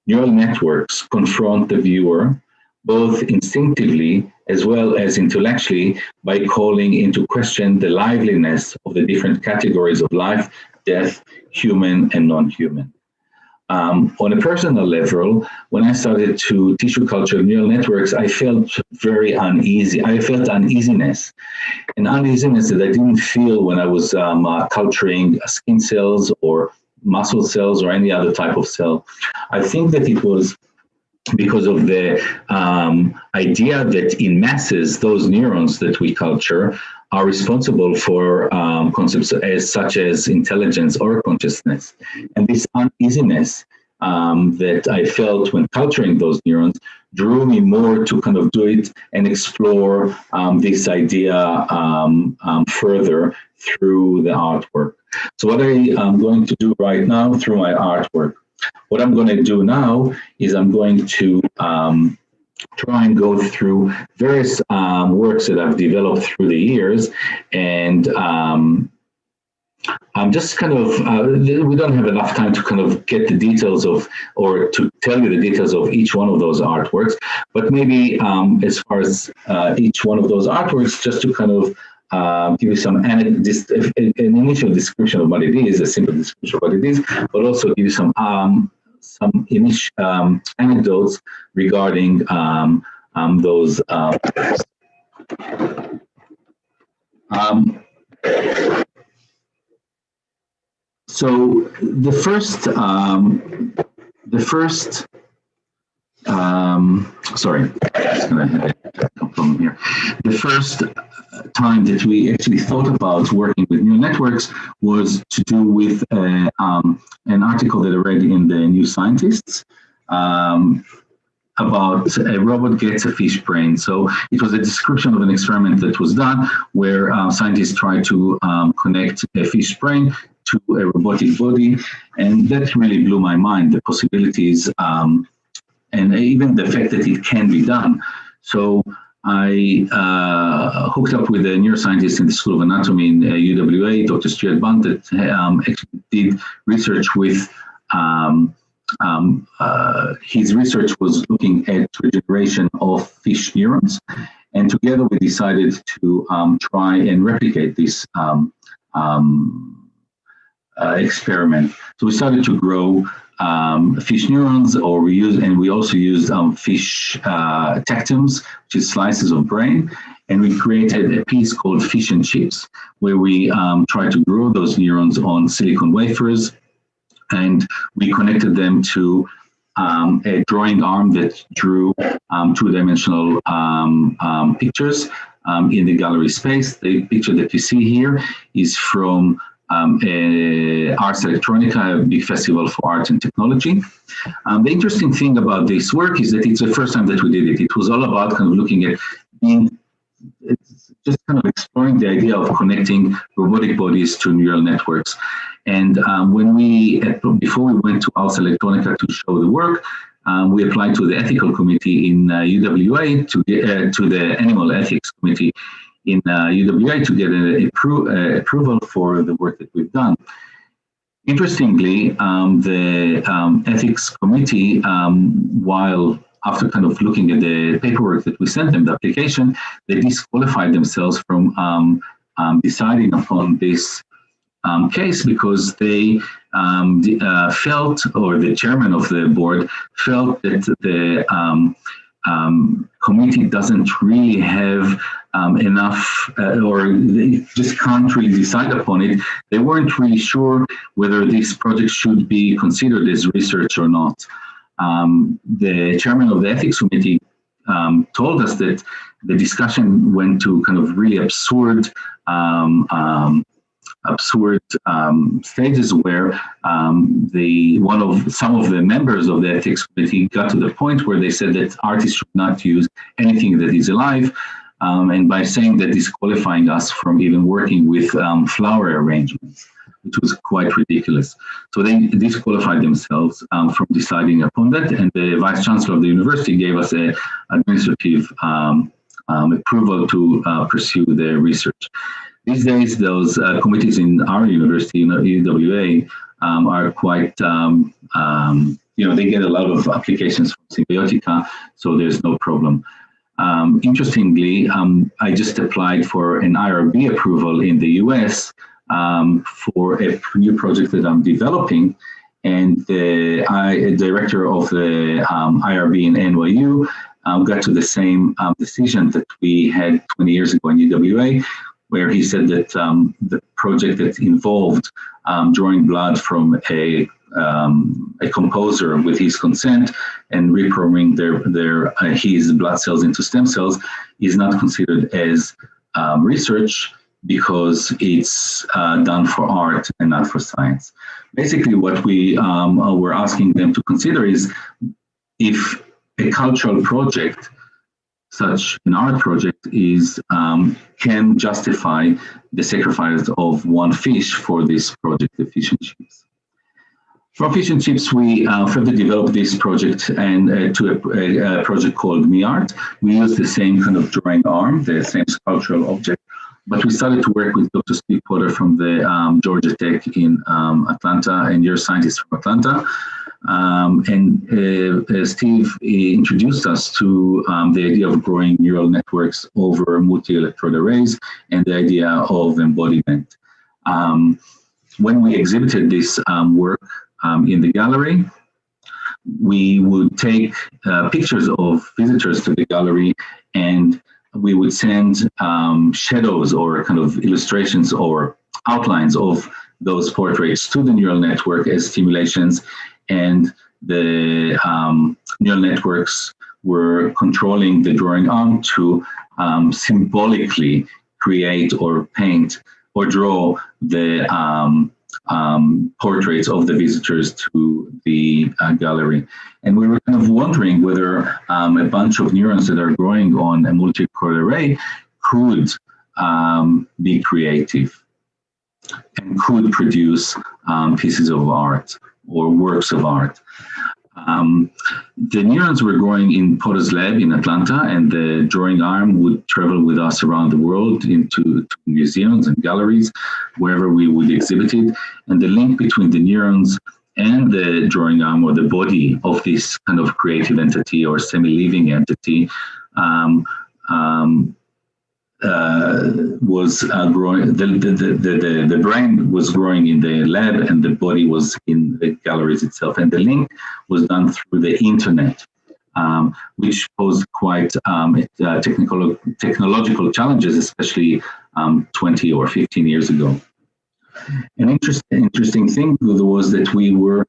neural networks confront the viewer both instinctively as well as intellectually by calling into question the liveliness of the different categories of life, death, human, and non-human. On a personal level, when I started to tissue culture neural networks, I felt very uneasy. I felt uneasiness, an uneasiness that I didn't feel when I was culturing skin cells or muscle cells or any other type of cell. I think that it was because of the idea that in masses, those neurons that we culture are responsible for concepts such as intelligence or consciousness. And this uneasiness that I felt when culturing those neurons drew me more to kind of do it and explore this idea further through the artwork. So what I am going to do right now through my artwork, what I'm going to do now is I'm going to try and go through various works that I've developed through the years, and I'm just kind of, we don't have enough time to kind of get the details of, or to tell you the details of each one of those artworks, but maybe as far as each one of those artworks, just to kind of give you some an initial description of what it is, a simple description of what it is, but also give you some initial anecdotes regarding those. So the first, sorry, just gonna have a problem here. The first time that we actually thought about working with neural networks was to do with an article that I read in the New Scientists about a robot gets a fish brain. So it was a description of an experiment that was done where scientists tried to connect a fish brain to a robotic body, and that really blew my mind, the possibilities and even the fact that it can be done. So I hooked up with a neuroscientist in the School of Anatomy in UWA, Dr. Stuart Bunt, that actually did research with, his research was looking at regeneration of fish neurons. And together we decided to try and replicate this experiment. So we started to grow fish neurons, or we also used fish tectums, which is slices of brain, and we created a piece called Fish and Chips, where we tried to grow those neurons on silicon wafers, and we connected them to a drawing arm that drew two-dimensional pictures in the gallery space. The picture that you see here is from Ars Electronica, a big festival for art and technology. The interesting thing about this work is that it's the first time that we did it. It was all about kind of looking at just kind of exploring the idea of connecting robotic bodies to neural networks. And before we went to Ars Electronica to show the work, we applied to the ethical committee in UWA to the animal ethics committee in UWA to get an approval for the work that we've done. Interestingly, the ethics committee, while after kind of looking at the paperwork that we sent them, the application, they disqualified themselves from deciding upon this case because they felt, or the chairman of the board felt, that the committee doesn't really have enough, or they just can't really decide upon it. They weren't really sure whether this project should be considered as research or not. The chairman of the ethics committee told us that the discussion went to kind of really absurd stages where some of the members of the ethics committee got to the point where they said that artists should not use anything that is alive, and by saying that, disqualifying us from even working with flower arrangements, which was quite ridiculous. So they disqualified themselves from deciding upon that, and the vice chancellor of the university gave us an administrative approval to pursue the research. These days, those committees in our university, in UWA, are quite, they get a lot of applications from Symbiotica, so there's no problem. Interestingly, I just applied for an IRB approval in the US for a new project that I'm developing, and the director of the IRB in NYU got to the same decision that we had 20 years ago in UWA, where he said that the project that involved drawing blood from a composer with his consent and reprogramming his blood cells into stem cells is not considered as research because it's done for art and not for science. Basically, what we were asking them to consider is if a cultural project, such an art project, can justify the sacrifice of one fish for this project, the Fish and Chips. From Fish and Chips, we further developed this project and to a project called MiArt. We used the same kind of drawing arm, the same sculptural object, but we started to work with Dr. Steve Potter from the Georgia Tech in Atlanta, and neuroscientist from Atlanta. Steve introduced us to the idea of growing neural networks over multi-electrode arrays and the idea of embodiment. When we exhibited this work in the gallery, we would take pictures of visitors to the gallery and we would send shadows or kind of illustrations or outlines of those portraits to the neural network as stimulations, and the neural networks were controlling the drawing arm to symbolically create or paint or draw the portraits of the visitors to the gallery. And we were kind of wondering whether a bunch of neurons that are growing on a multi-core array could be creative and could produce pieces of art or works of art. The neurons were growing in Potter's lab in Atlanta, and the drawing arm would travel with us around the world into museums and galleries, wherever we would exhibit it. And the link between the neurons and the drawing arm, or the body of this kind of creative entity or semi-living entity, was growing. The brain was growing in the lab, and the body was in the galleries itself. And the link was done through the internet, which posed quite technological challenges, especially 20 or 15 years ago. An interesting thing was that we were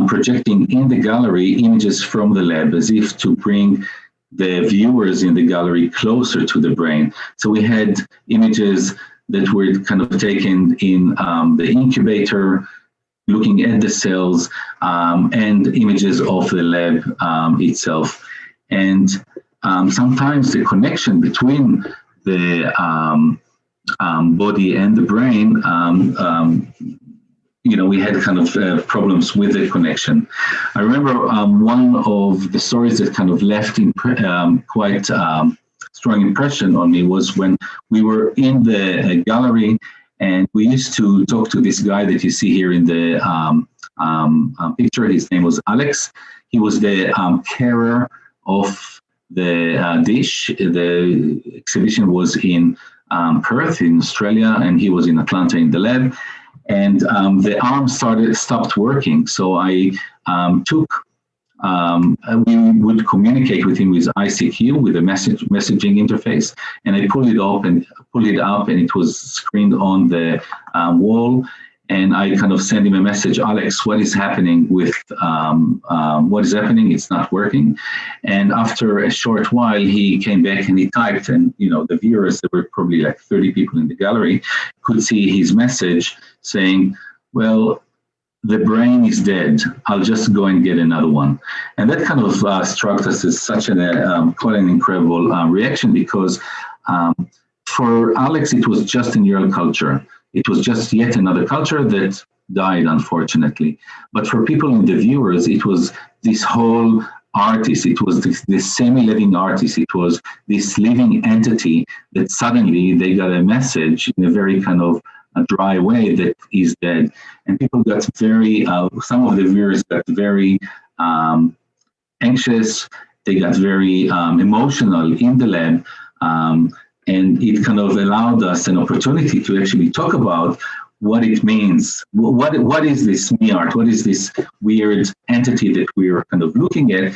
projecting in the gallery images from the lab, as if to bring the viewers in the gallery closer to the brain. So we had images that were kind of taken in the incubator, looking at the cells, and images of the lab itself. And sometimes the connection between the body and the brain, we had kind of problems with the connection. I remember one of the stories that kind of left quite strong impression on me was when we were in the gallery, and we used to talk to this guy that you see here in the picture. His name was Alex. He was the carer of the dish. The exhibition was in Perth in Australia, and he was in Atlanta in the lab. And the arm stopped working. So I we would communicate with him with ICQ, with a messaging interface, and I pulled it up, and it was screened on the wall. And I kind of sent him a message, Alex, what is happening with, what is happening? It's not working. And after a short while, he came back and he typed, and the viewers, there were probably like 30 people in the gallery, could see his message saying, well, the brain is dead. I'll just go and get another one. And that kind of struck us as such quite an incredible reaction, because for Alex, it was just a neural culture. It was just yet another culture that died, unfortunately. But for people in the viewers, it was this whole artist. It was this semi-living artist. It was this living entity that suddenly they got a message in a very kind of a dry way that is dead. And people got very, some of the viewers got very anxious. They got very emotional in the lab. And it kind of allowed us an opportunity to actually talk about what it means. What is this me art? What is this weird entity that we are kind of looking at?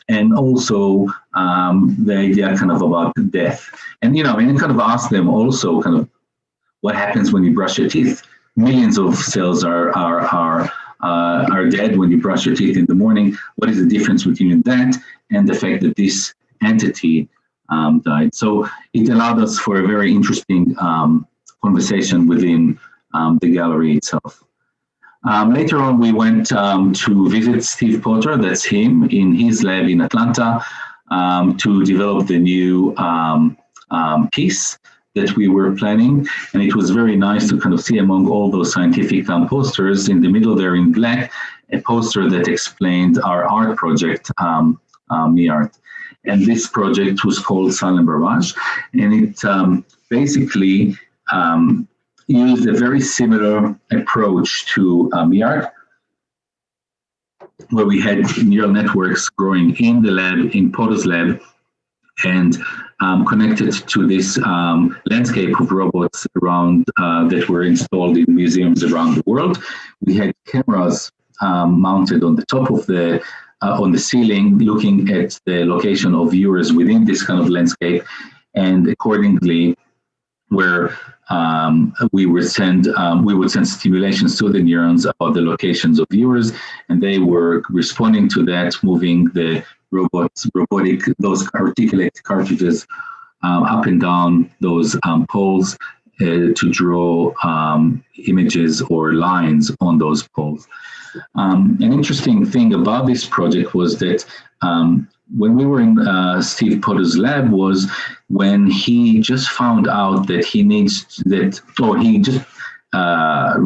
And also the idea kind of about death. And, and kind of ask them also kind of what happens when you brush your teeth. Millions of cells are dead when you brush your teeth in the morning. What is the difference between that and the fact that this entity died? So it allowed us for a very interesting conversation within the gallery itself. Later on, we went to visit Steve Potter, that's him, in his lab in Atlanta, to develop the new piece that we were planning. And it was very nice to kind of see among all those scientific posters in the middle there in black, a poster that explained our art project, Me Art. And this project was called Silent Barrage. And it basically used a very similar approach to Me Art, where we had neural networks growing in the lab, in Potter's lab, and connected to this landscape of robots around that were installed in museums around the world. We had cameras mounted on the top of the on the ceiling, looking at the location of viewers within this kind of landscape, and accordingly, where we would send stimulations to the neurons about the locations of viewers, and they were responding to that, moving the those articulated cartridges up and down those poles to draw images or lines on those poles. An interesting thing about this project was that when we were in Steve Potter's lab was when he just found out that he just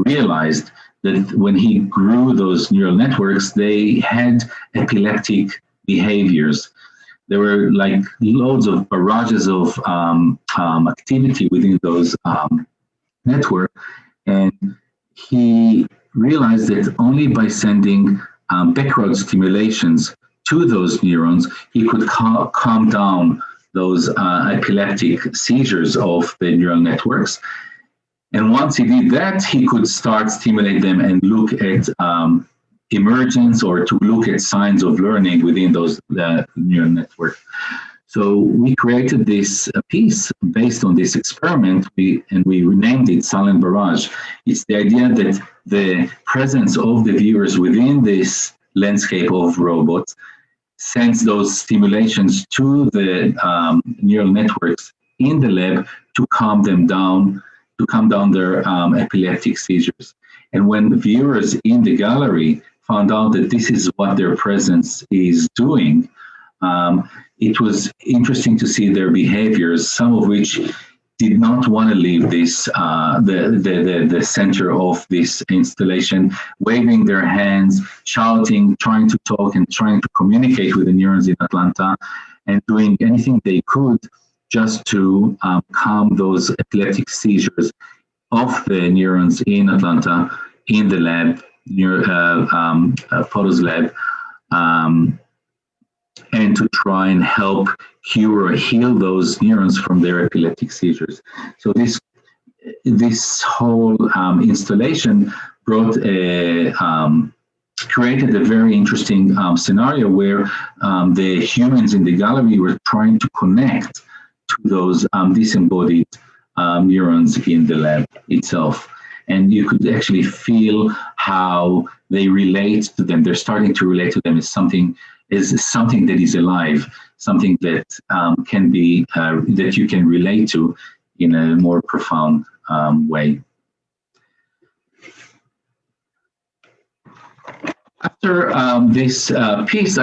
realized that when he grew those neural networks, they had epileptic behaviors. There were like loads of barrages of activity within those network, and he realized that only by sending backward stimulations to those neurons, he could calm down those epileptic seizures of the neural networks. And once he did that, he could start stimulate them and look at emergence, or to look at signs of learning within those neural networks. So we created this piece based on this experiment, and we renamed it Silent Barrage. It's the idea that the presence of the viewers within this landscape of robots sends those stimulations to the neural networks in the lab to calm them down, their epileptic seizures. And when viewers in the gallery found out that this is what their presence is doing, it was interesting to see their behaviors, some of which did not want to leave this the center of this installation, waving their hands, shouting, trying to talk and trying to communicate with the neurons in Atlanta, and doing anything they could just to calm those epileptic seizures of the neurons in Atlanta, in the lab, near Potter's lab, and to try and help cure or heal those neurons from their epileptic seizures. So this whole installation brought created a very interesting scenario where the humans in the gallery were trying to connect to those disembodied neurons in the lab itself. And you could actually feel how they relate to them. They're starting to relate to them as something that is alive, something that can be that you can relate to in a more profound way. After this piece,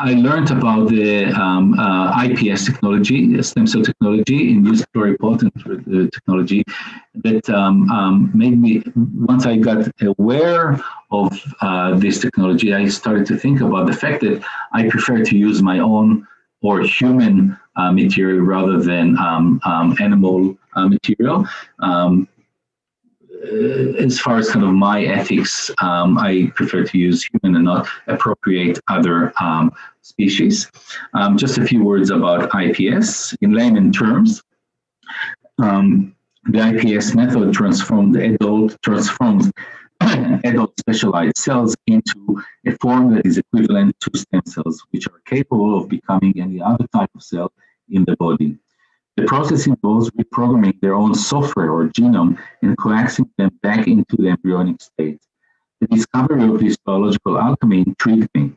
I learned about the IPS technology, stem cell technology, induced pluripotent technology, that made me, once I got aware of this technology, I started to think about the fact that I prefer to use my own or human material rather than animal material. As far as kind of my ethics, I prefer to use human and not appropriate other species. Just a few words about IPS. In layman terms, the IPS method transforms adult specialized cells into a form that is equivalent to stem cells, which are capable of becoming any other type of cell in the body. The process involves reprogramming their own software or genome and coaxing them back into the embryonic state. The discovery of this biological alchemy intrigued me.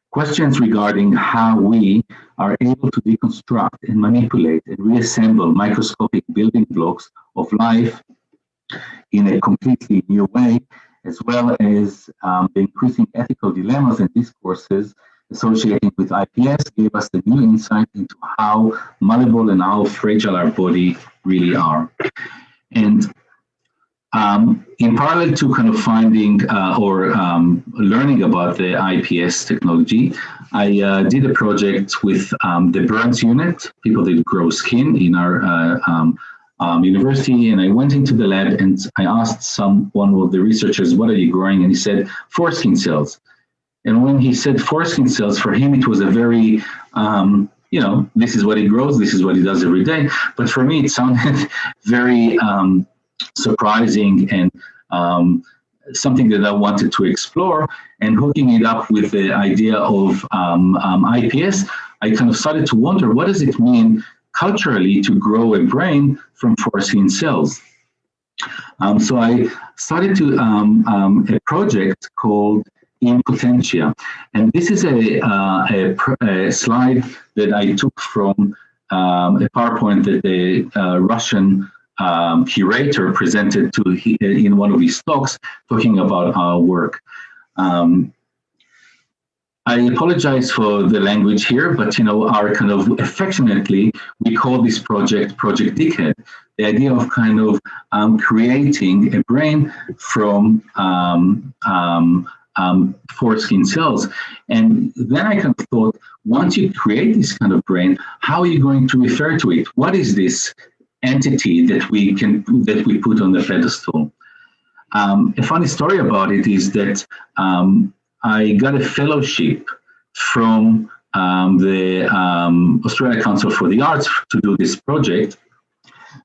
Questions regarding how we are able to deconstruct and manipulate and reassemble microscopic building blocks of life in a completely new way, as well as the increasing ethical dilemmas and discourses associated with IPS, gave us the new insight into how malleable and how fragile our body really are. And in parallel to kind of finding or learning about the IPS technology, I did a project with the burns unit, people that grow skin in our university, and I went into the lab and I asked one of the researchers, what are you growing? And he said, foreskin cells. And when he said foreskin cells, for him, it was a very, this is what he grows, this is what he does every day. But for me, it sounded very surprising and something that I wanted to explore, and hooking it up with the idea of IPS, I kind of started to wonder, what does it mean culturally to grow a brain from foreskin cells? So I started to a project called In Potentia, and this is a slide that I took from a PowerPoint that the Russian curator presented to in one of his talks, talking about our work. I apologize for the language here, but our kind of affectionately, we call this project Project Dickhead. The idea of kind of creating a brain from foreskin cells. And then I kind of thought, once you create this kind of brain, how are you going to refer to it? What is this entity that we put on the pedestal? A funny story about it is that I got a fellowship from the Australia Council for the Arts to do this project.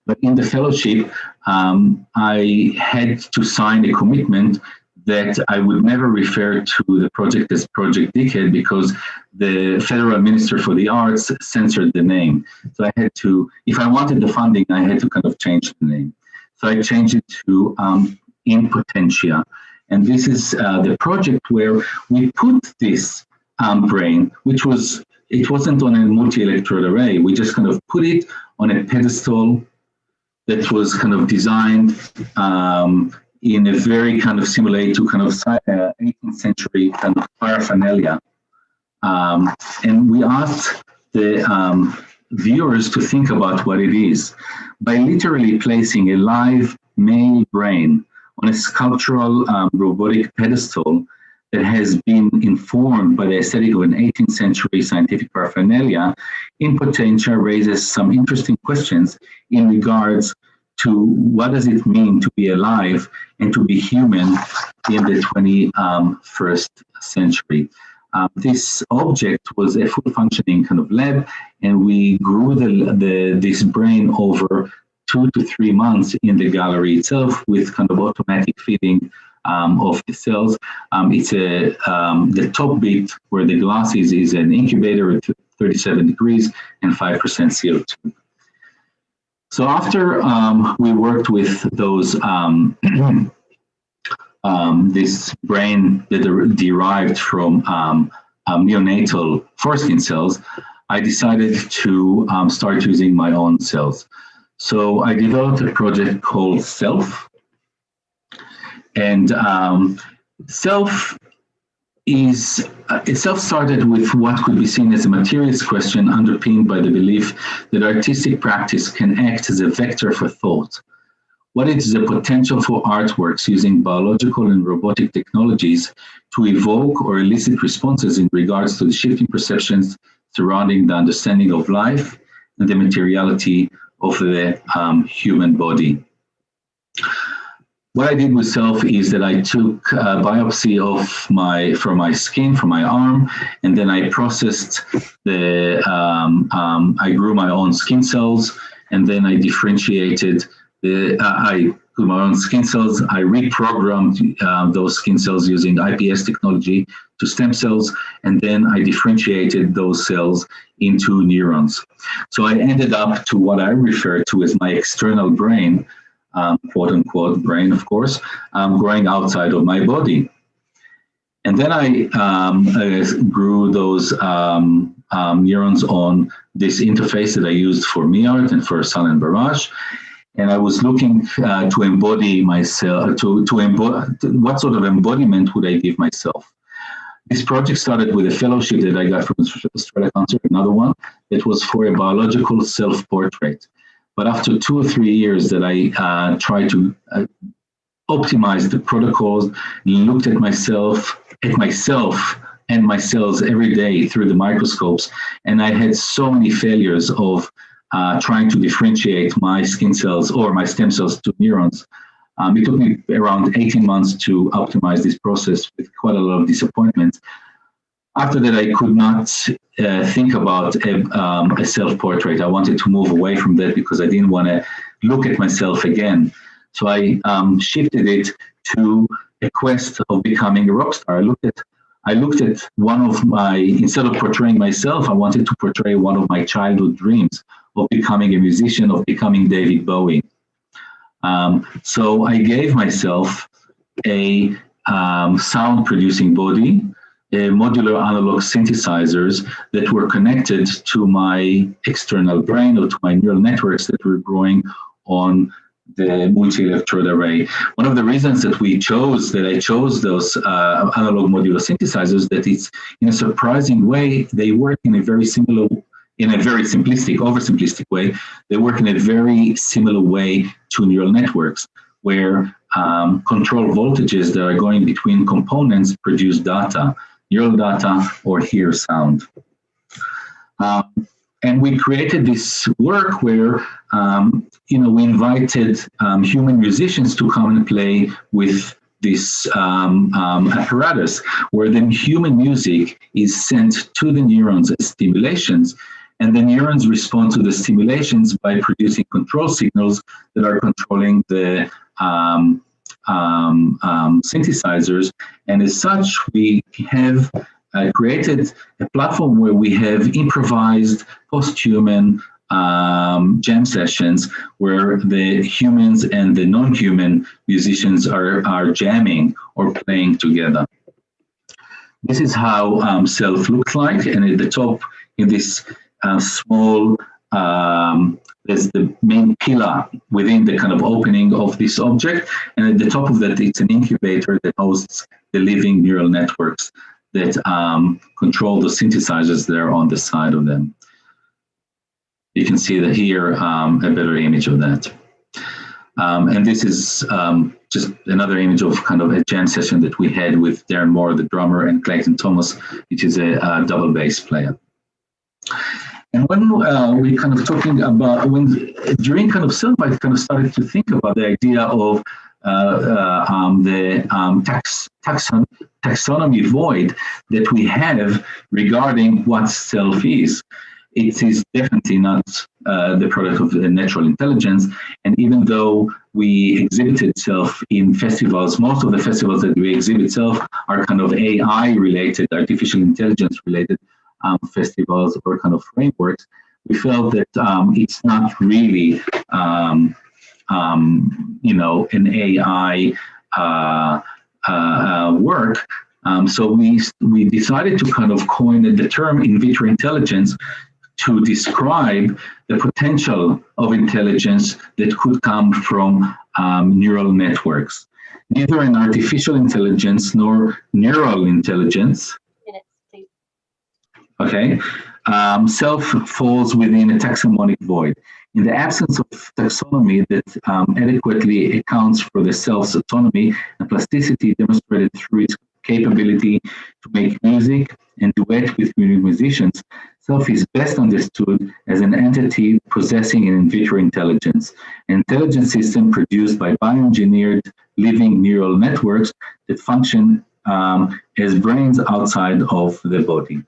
But in the fellowship, I had to sign a commitment that I would never refer to the project as Project Dickhead because the Federal Minister for the Arts censored the name. So I had to, if I wanted the funding, I had to kind of change the name. So I changed it to In Potentia. And this is the project where we put this brain, which it wasn't on a multi-electrode array. We just kind of put it on a pedestal that was kind of designed in a very kind of similar to kind of 18th century kind of paraphernalia. And we asked the viewers to think about what it is by literally placing a live male brain on a sculptural robotic pedestal that has been informed by the aesthetic of an 18th century scientific paraphernalia. In Potentia raises some interesting questions in regards to what does it mean to be alive and to be human in the 21st century. This object was a full functioning kind of lab, and we grew this brain over 2 to 3 months in the gallery itself with kind of automatic feeding of the cells. It's the top bit where the glass is an incubator at 37 degrees and 5% CO2. So after we worked with those this brain that derived from neonatal foreskin cells, I decided to start using my own cells. So I developed a project called Self, and Self itself started with what could be seen as a materialist question underpinned by the belief that artistic practice can act as a vector for thought. What is the potential for artworks using biological and robotic technologies to evoke or elicit responses in regards to the shifting perceptions surrounding the understanding of life and the materiality of the human body? What I did with Self is that I took a biopsy from my skin, from my arm, and then I processed I grew my own skin cells, and then I differentiated I grew my own skin cells. I reprogrammed those skin cells using IPS technology to stem cells, and then I differentiated those cells into neurons. So I ended up to what I refer to as my external brain, quote unquote brain, of course, growing outside of my body. And then I grew those neurons on this interface that I used for MiArt and for Sun and Barrage. And I was looking to embody myself, what sort of embodiment would I give myself? This project started with a fellowship that I got from Australia Council, another one, that was for a biological self-portrait. But after 2 or 3 years that I tried to optimize the protocols, looked at myself and my cells every day through the microscopes, and I had so many failures of trying to differentiate my skin cells or my stem cells to neurons. It took me around 18 months to optimize this process with quite a lot of disappointment. After that, I could not think about a self-portrait. I wanted to move away from that because I didn't want to look at myself again. So I shifted it to a quest of becoming a rock star. I looked at one of my, instead of portraying myself, I wanted to portray one of my childhood dreams of becoming a musician, of becoming David Bowie. So I gave myself a sound producing body, modular analog synthesizers that were connected to my external brain or to my neural networks that were growing on the multi-electrode array. One of the reasons that I chose those analog modular synthesizers, that it's in a surprising way, they work in a very similar, in a very simplistic, oversimplistic way, they work in a very similar way to neural networks, where control voltages that are going between components produce data, neural data or hear sound. And we created this work where, we invited human musicians to come and play with this apparatus, where the human music is sent to the neurons as stimulations, and the neurons respond to the stimulations by producing control signals that are controlling the synthesizers. And as such, we have created a platform where we have improvised post-human jam sessions where the humans and the non-human musicians are jamming or playing together. This is how Self looks like, and at the top in this small, there's the main pillar within the kind of opening of this object, and at the top of that it's an incubator that hosts the living neural networks that control the synthesizers that are on the side of them. You can see that here a better image of that. And this is just another image of kind of a jam session that we had with Darren Moore, the drummer, and Clayton Thomas, which is a double bass player. And when we kind of talking about, during kind of Self, I kind of started to think about the idea of the taxonomy void that we have regarding what self is. It is definitely not the product of natural intelligence. And even though we exhibited self in festivals, most of the festivals that we exhibit self are kind of AI related, artificial intelligence related festivals or kind of frameworks, we felt that it's not really an AI work. So we decided to kind of coin the term in vitro intelligence to describe the potential of intelligence that could come from neural networks. Neither an artificial intelligence nor neural intelligence, okay, self falls within a taxonomic void. In the absence of taxonomy that adequately accounts for the self's autonomy and plasticity demonstrated through its capability to make music and duet with musicians, self is best understood as an entity possessing an in vitro intelligence, an intelligent system produced by bioengineered living neural networks that function as brains outside of the body.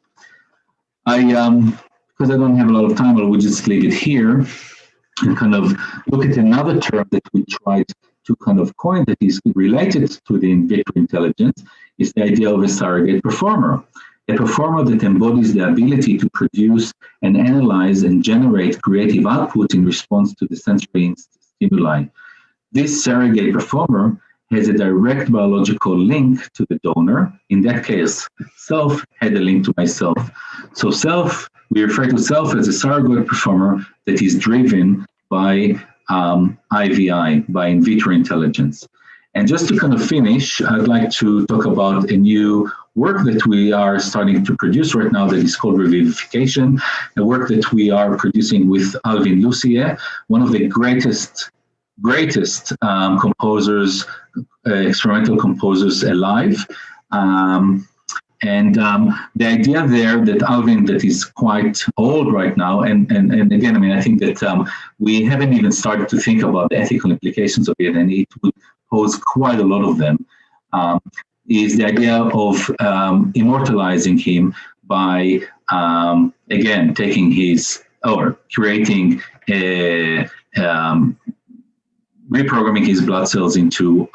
Because I don't have a lot of time, I will just leave it here and kind of look at another term that we tried to kind of coin that is related to the in vitro intelligence, is the idea of a surrogate performer. A performer that embodies the ability to produce and analyze and generate creative output in response to the sensory stimuli. This surrogate performer has a direct biological link to the donor. In that case, self had a link to myself. So self, we refer to self as a surrogate performer that is driven by IVI, by in vitro intelligence. And just to kind of finish, I'd like to talk about a new work that we are starting to produce right now that is called Revivification, a work that we are producing with Alvin Lucier, one of the greatest composers, experimental composers alive. And the idea there that Alvin, that is quite old right now, and again, I mean, I think that we haven't even started to think about the ethical implications of it, and it would pose quite a lot of them, is the idea of immortalizing him by, again, taking his, or creating a reprogramming his blood cells into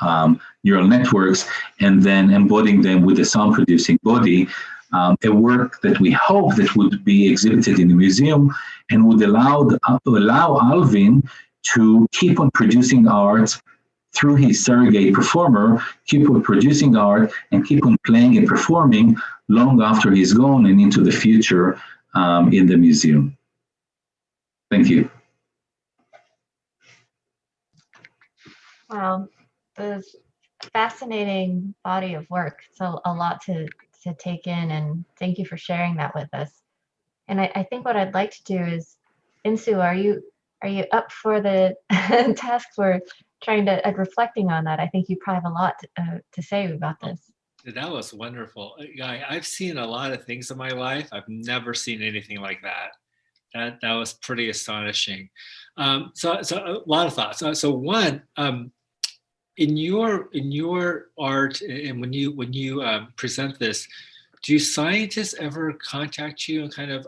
neural networks and then embodying them with a sound-producing body. A work that we hope that would be exhibited in the museum and would allow Alvin to keep on producing art through his surrogate performer, keep on producing art and keep on playing and performing long after he's gone and into the future in the museum. Thank you. Wow, this fascinating body of work. So a lot to take in, and thank you for sharing that with us. And I think what I'd like to do is, Insu, are you up for the task for trying to reflecting on that? I think you probably have a lot to say about this. That was wonderful. I've seen a lot of things in my life. I've never seen anything like that. That was pretty astonishing. So a lot of thoughts. So one, in your art, and when you present this, do scientists ever contact you and kind of?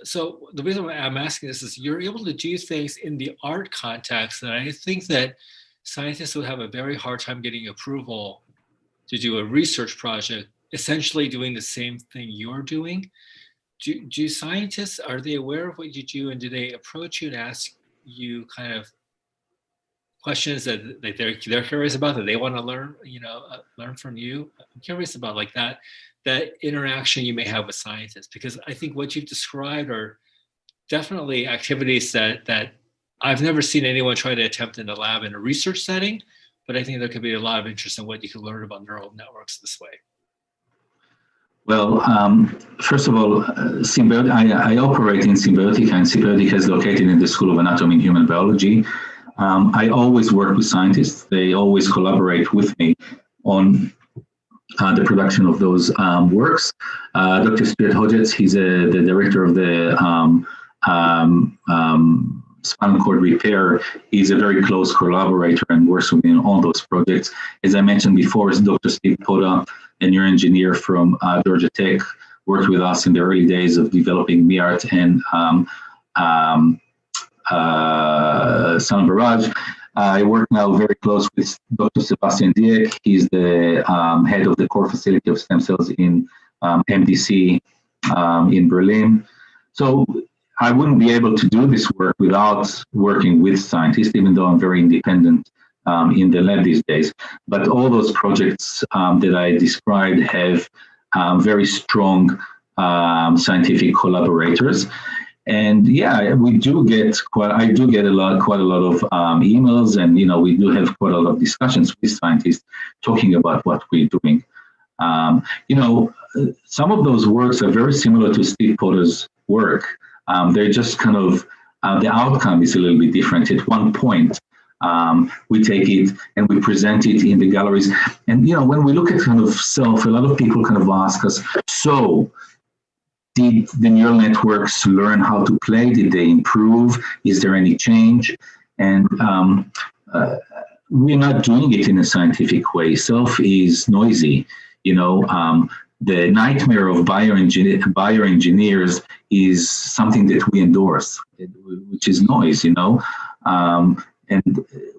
So the reason why I'm asking this is you're able to do things in the art context, and I think that scientists would have a very hard time getting approval to do a research project, essentially doing the same thing you're doing. Do scientists, are they aware of what you do, and do they approach you and ask you kind of questions that they're curious about, that they want to learn, learn from you? I'm curious about like that interaction you may have with scientists, because I think what you've described are definitely activities that I've never seen anyone try to attempt in the lab in a research setting, but I think there could be a lot of interest in what you can learn about neural networks this way. Well, first of all, I operate in Symbiotica, and Symbiotica is located in the School of Anatomy and Human Biology. I always work with scientists. They always collaborate with me on the production of those works. Dr. Stuart Hodgetts, he's the director of the spinal cord repair. He's a very close collaborator and works with me on all those projects. As I mentioned before, is Dr. Steve Poda, a neuroengineer from Georgia Tech, worked with us in the early days of developing MIART and Sun Barrage. I work now very close with Dr. Sebastian Dieck. He's the head of the core facility of stem cells in MDC in Berlin. So I wouldn't be able to do this work without working with scientists, even though I'm very independent in the lab these days. But all those projects that I described have very strong scientific collaborators. And yeah, we do get quite a lot of emails, and we do have quite a lot of discussions with scientists talking about what we're doing. Some of those works are very similar to Steve Poda's work. They're just kind of the outcome is a little bit different. At one point, we take it and we present it in the galleries. And when we look at kind of self, a lot of people kind of ask us, so did the neural networks learn how to play? Did they improve? Is there any change? And we're not doing it in a scientific way. Self is noisy. The nightmare of bioengineers is something that we endorse, which is noise, and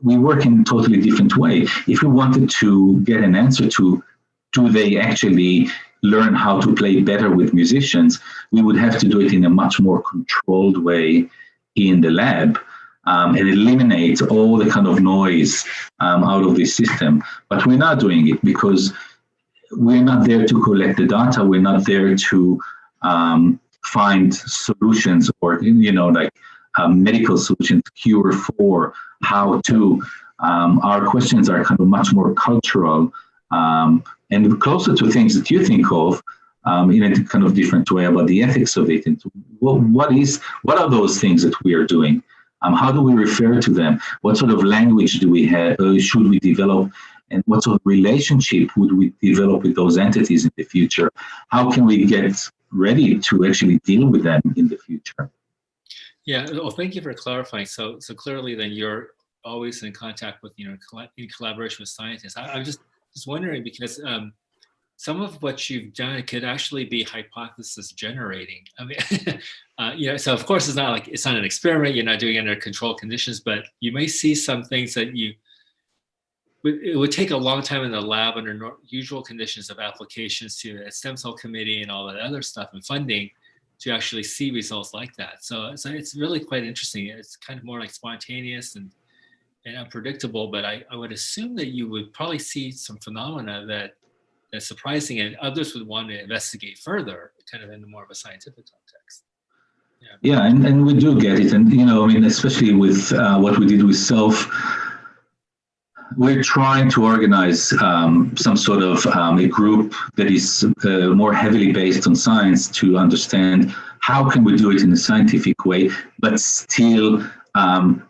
we work in a totally different way. If we wanted to get an answer to, do they actually learn how to play better with musicians, we would have to do it in a much more controlled way in the lab and eliminate all the kind of noise out of the system. But we're not doing it because we're not there to collect the data. We're not there to find solutions or, medical solutions, cure for, how to. Our questions are kind of much more cultural and closer to things that you think of in a kind of different way about the ethics of it. And what are those things that we are doing? How do we refer to them? What sort of language do we have? Should we develop? And what sort of relationship would we develop with those entities in the future? How can we get ready to actually deal with them in the future? Yeah, well, thank you for clarifying. So clearly then you're always in contact with, in collaboration with scientists. I'm just wondering because some of what you've done could actually be hypothesis generating. I mean, so of course it's not an experiment, you're not doing it under controlled conditions, but you may see some things that it would take a long time in the lab under usual conditions of applications to a stem cell committee and all that other stuff and funding to actually see results like that. So it's really quite interesting. It's kind of more like spontaneous and unpredictable, but I would assume that you would probably see some phenomena that's surprising and others would want to investigate further, kind of in more of a scientific context. Yeah, and we do get it. And, I mean, especially with what we did with SELF, we're trying to organize some sort of a group that is more heavily based on science to understand how can we do it in a scientific way, but still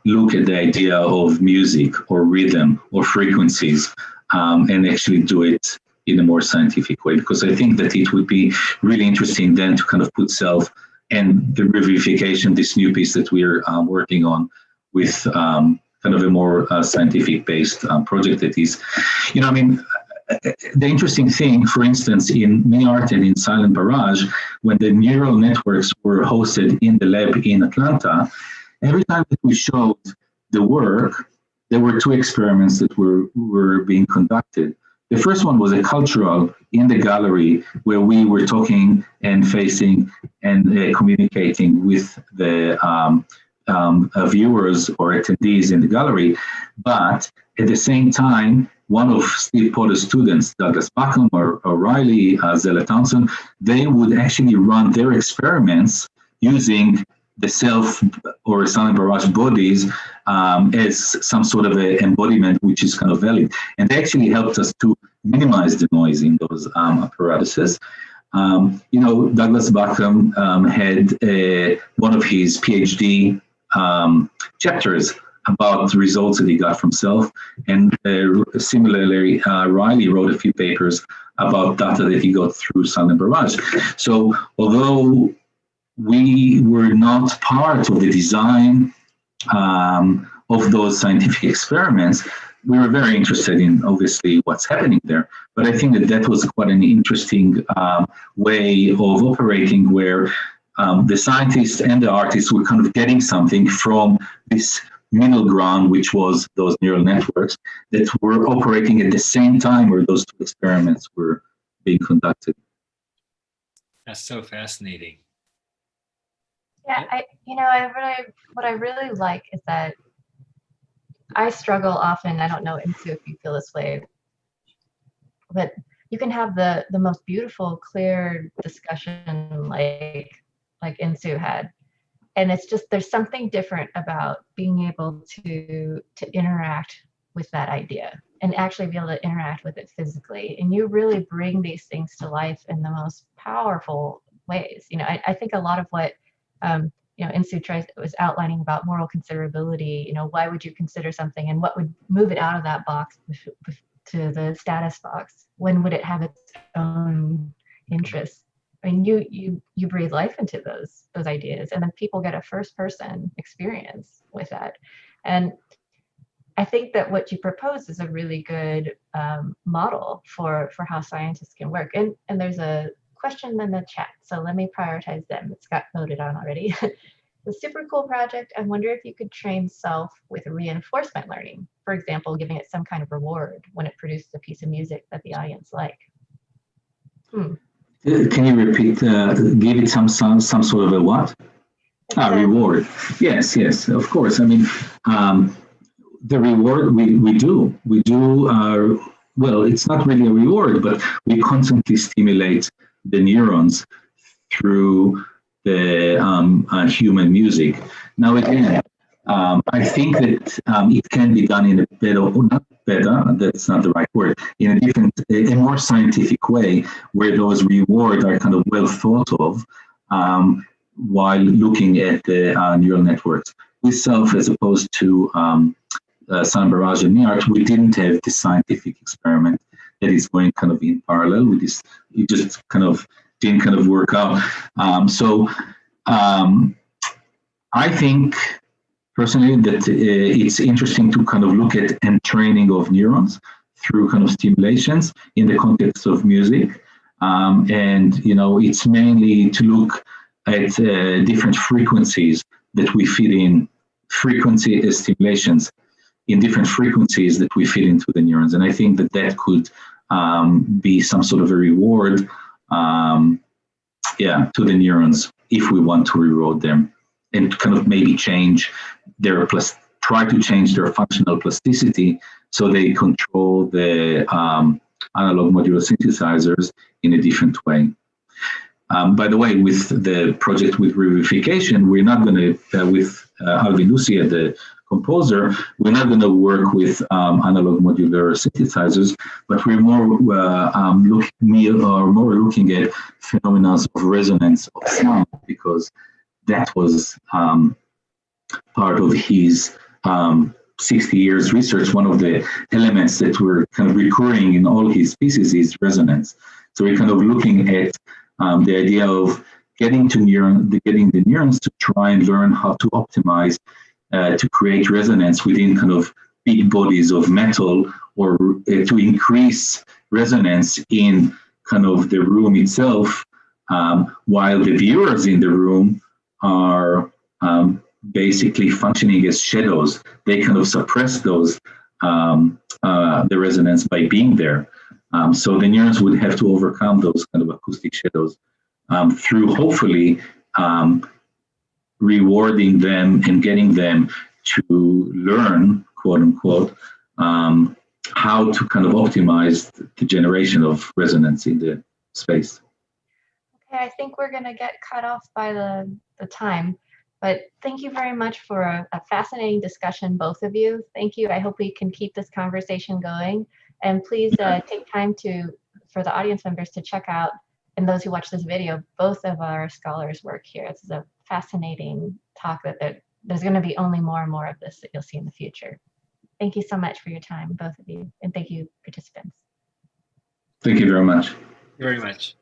look at the idea of music or rhythm or frequencies and actually do it in a more scientific way, because I think that it would be really interesting then to kind of put SELF and the revivification, this new piece that we're working on with kind of a more scientific-based project that is, I mean, the interesting thing, for instance, in NEART and in Silent Barrage, when the neural networks were hosted in the lab in Atlanta, every time that we showed the work, there were two experiments that were being conducted. The first one was a cultural in the gallery where we were talking and facing and communicating with the viewers or attendees in the gallery. But at the same time, one of Steve Potter's students, Douglas Buckham or Riley Zella Townsend, they would actually run their experiments using the SELF or Silent Barrage bodies as some sort of an embodiment, which is kind of valid. And they actually helped us to minimize the noise in those apparatuses. Douglas Buckham had one of his PhD chapters about the results that he got from SELF. And similarly, Riley wrote a few papers about data that he got through Silent Barrage. So although we were not part of the design of those scientific experiments, we were very interested in, obviously, what's happening there. But I think that was quite an interesting way of operating where the scientists and the artists were kind of getting something from this middle ground, which was those neural networks that were operating at the same time where those two experiments were being conducted. That's so fascinating. Yeah, what I really like is that I struggle often. I don't know, Insu, if you feel this way, but you can have the most beautiful, clear discussion like Insu had, and it's just there's something different about being able to interact with that idea and actually be able to interact with it physically. And you really bring these things to life in the most powerful ways. I think a lot of what Insu was outlining about moral considerability, why would you consider something and what would move it out of that box to the status box? When would it have its own interests? I mean, you breathe life into those ideas, and then people get a first person experience with that. And I think that what you propose is a really good model for how scientists can work. And there's a question in the chat, so let me prioritize them. It's got voted on already. The super cool project, I wonder if you could train SELF with reinforcement learning, for example, giving it some kind of reward when it produces a piece of music that the audience like. Can you repeat, give it some sort of a what? Reward. Yes, of course. I mean, the reward we do, well, it's not really a reward, but we constantly stimulate the neurons through the human music. Now, again, I think that it can be done in a better, not better, that's not the right word, in a more scientific way, where those rewards are kind of well thought of while looking at the neural networks. With SELF, as opposed to Silent Barrage and NEART, we didn't have the scientific experiment that is going kind of in parallel with this. It just kind of didn't kind of work out. I think personally that it's interesting to kind of look at training of neurons through kind of stimulations in the context of music. And, you know, it's mainly to look at different frequencies that we feed in, frequency stimulations in different frequencies that we feed into the neurons. And I think that that could be some sort of a reward, yeah, to the neurons if we want to reward them and kind of maybe change their try to change their functional plasticity so they control the analog modular synthesizers in a different way. By the way, with the project with revivification, we're not going to, with Alvin Lucy, the composer, we're not going to work with analog modular synthesizers, but we're more looking at phenomena of resonance of sound, because that was part of his 60 years research. One of the elements that were kind of recurring in all his pieces is resonance. So we're kind of looking at the idea of getting the neurons to try and learn how to optimize to create resonance within kind of big bodies of metal, or to increase resonance in kind of the room itself, while the viewers in the room are basically functioning as shadows. They kind of suppress those the resonance by being there. So the neurons would have to overcome those kind of acoustic shadows through hopefully rewarding them and getting them to learn, quote unquote, how to kind of optimize the generation of resonance in the space. Okay, I think we're going to get cut off by the time, but thank you very much for a fascinating discussion, both of you. Thank you. I hope we can keep this conversation going. And please take time for the audience members to check out, and those who watch this video, both of our scholars' work here. This is a fascinating talk that there's going to be only more and more of this that you'll see in the future. Thank you so much for your time, both of you, and thank you, participants. Thank you very much. Very much.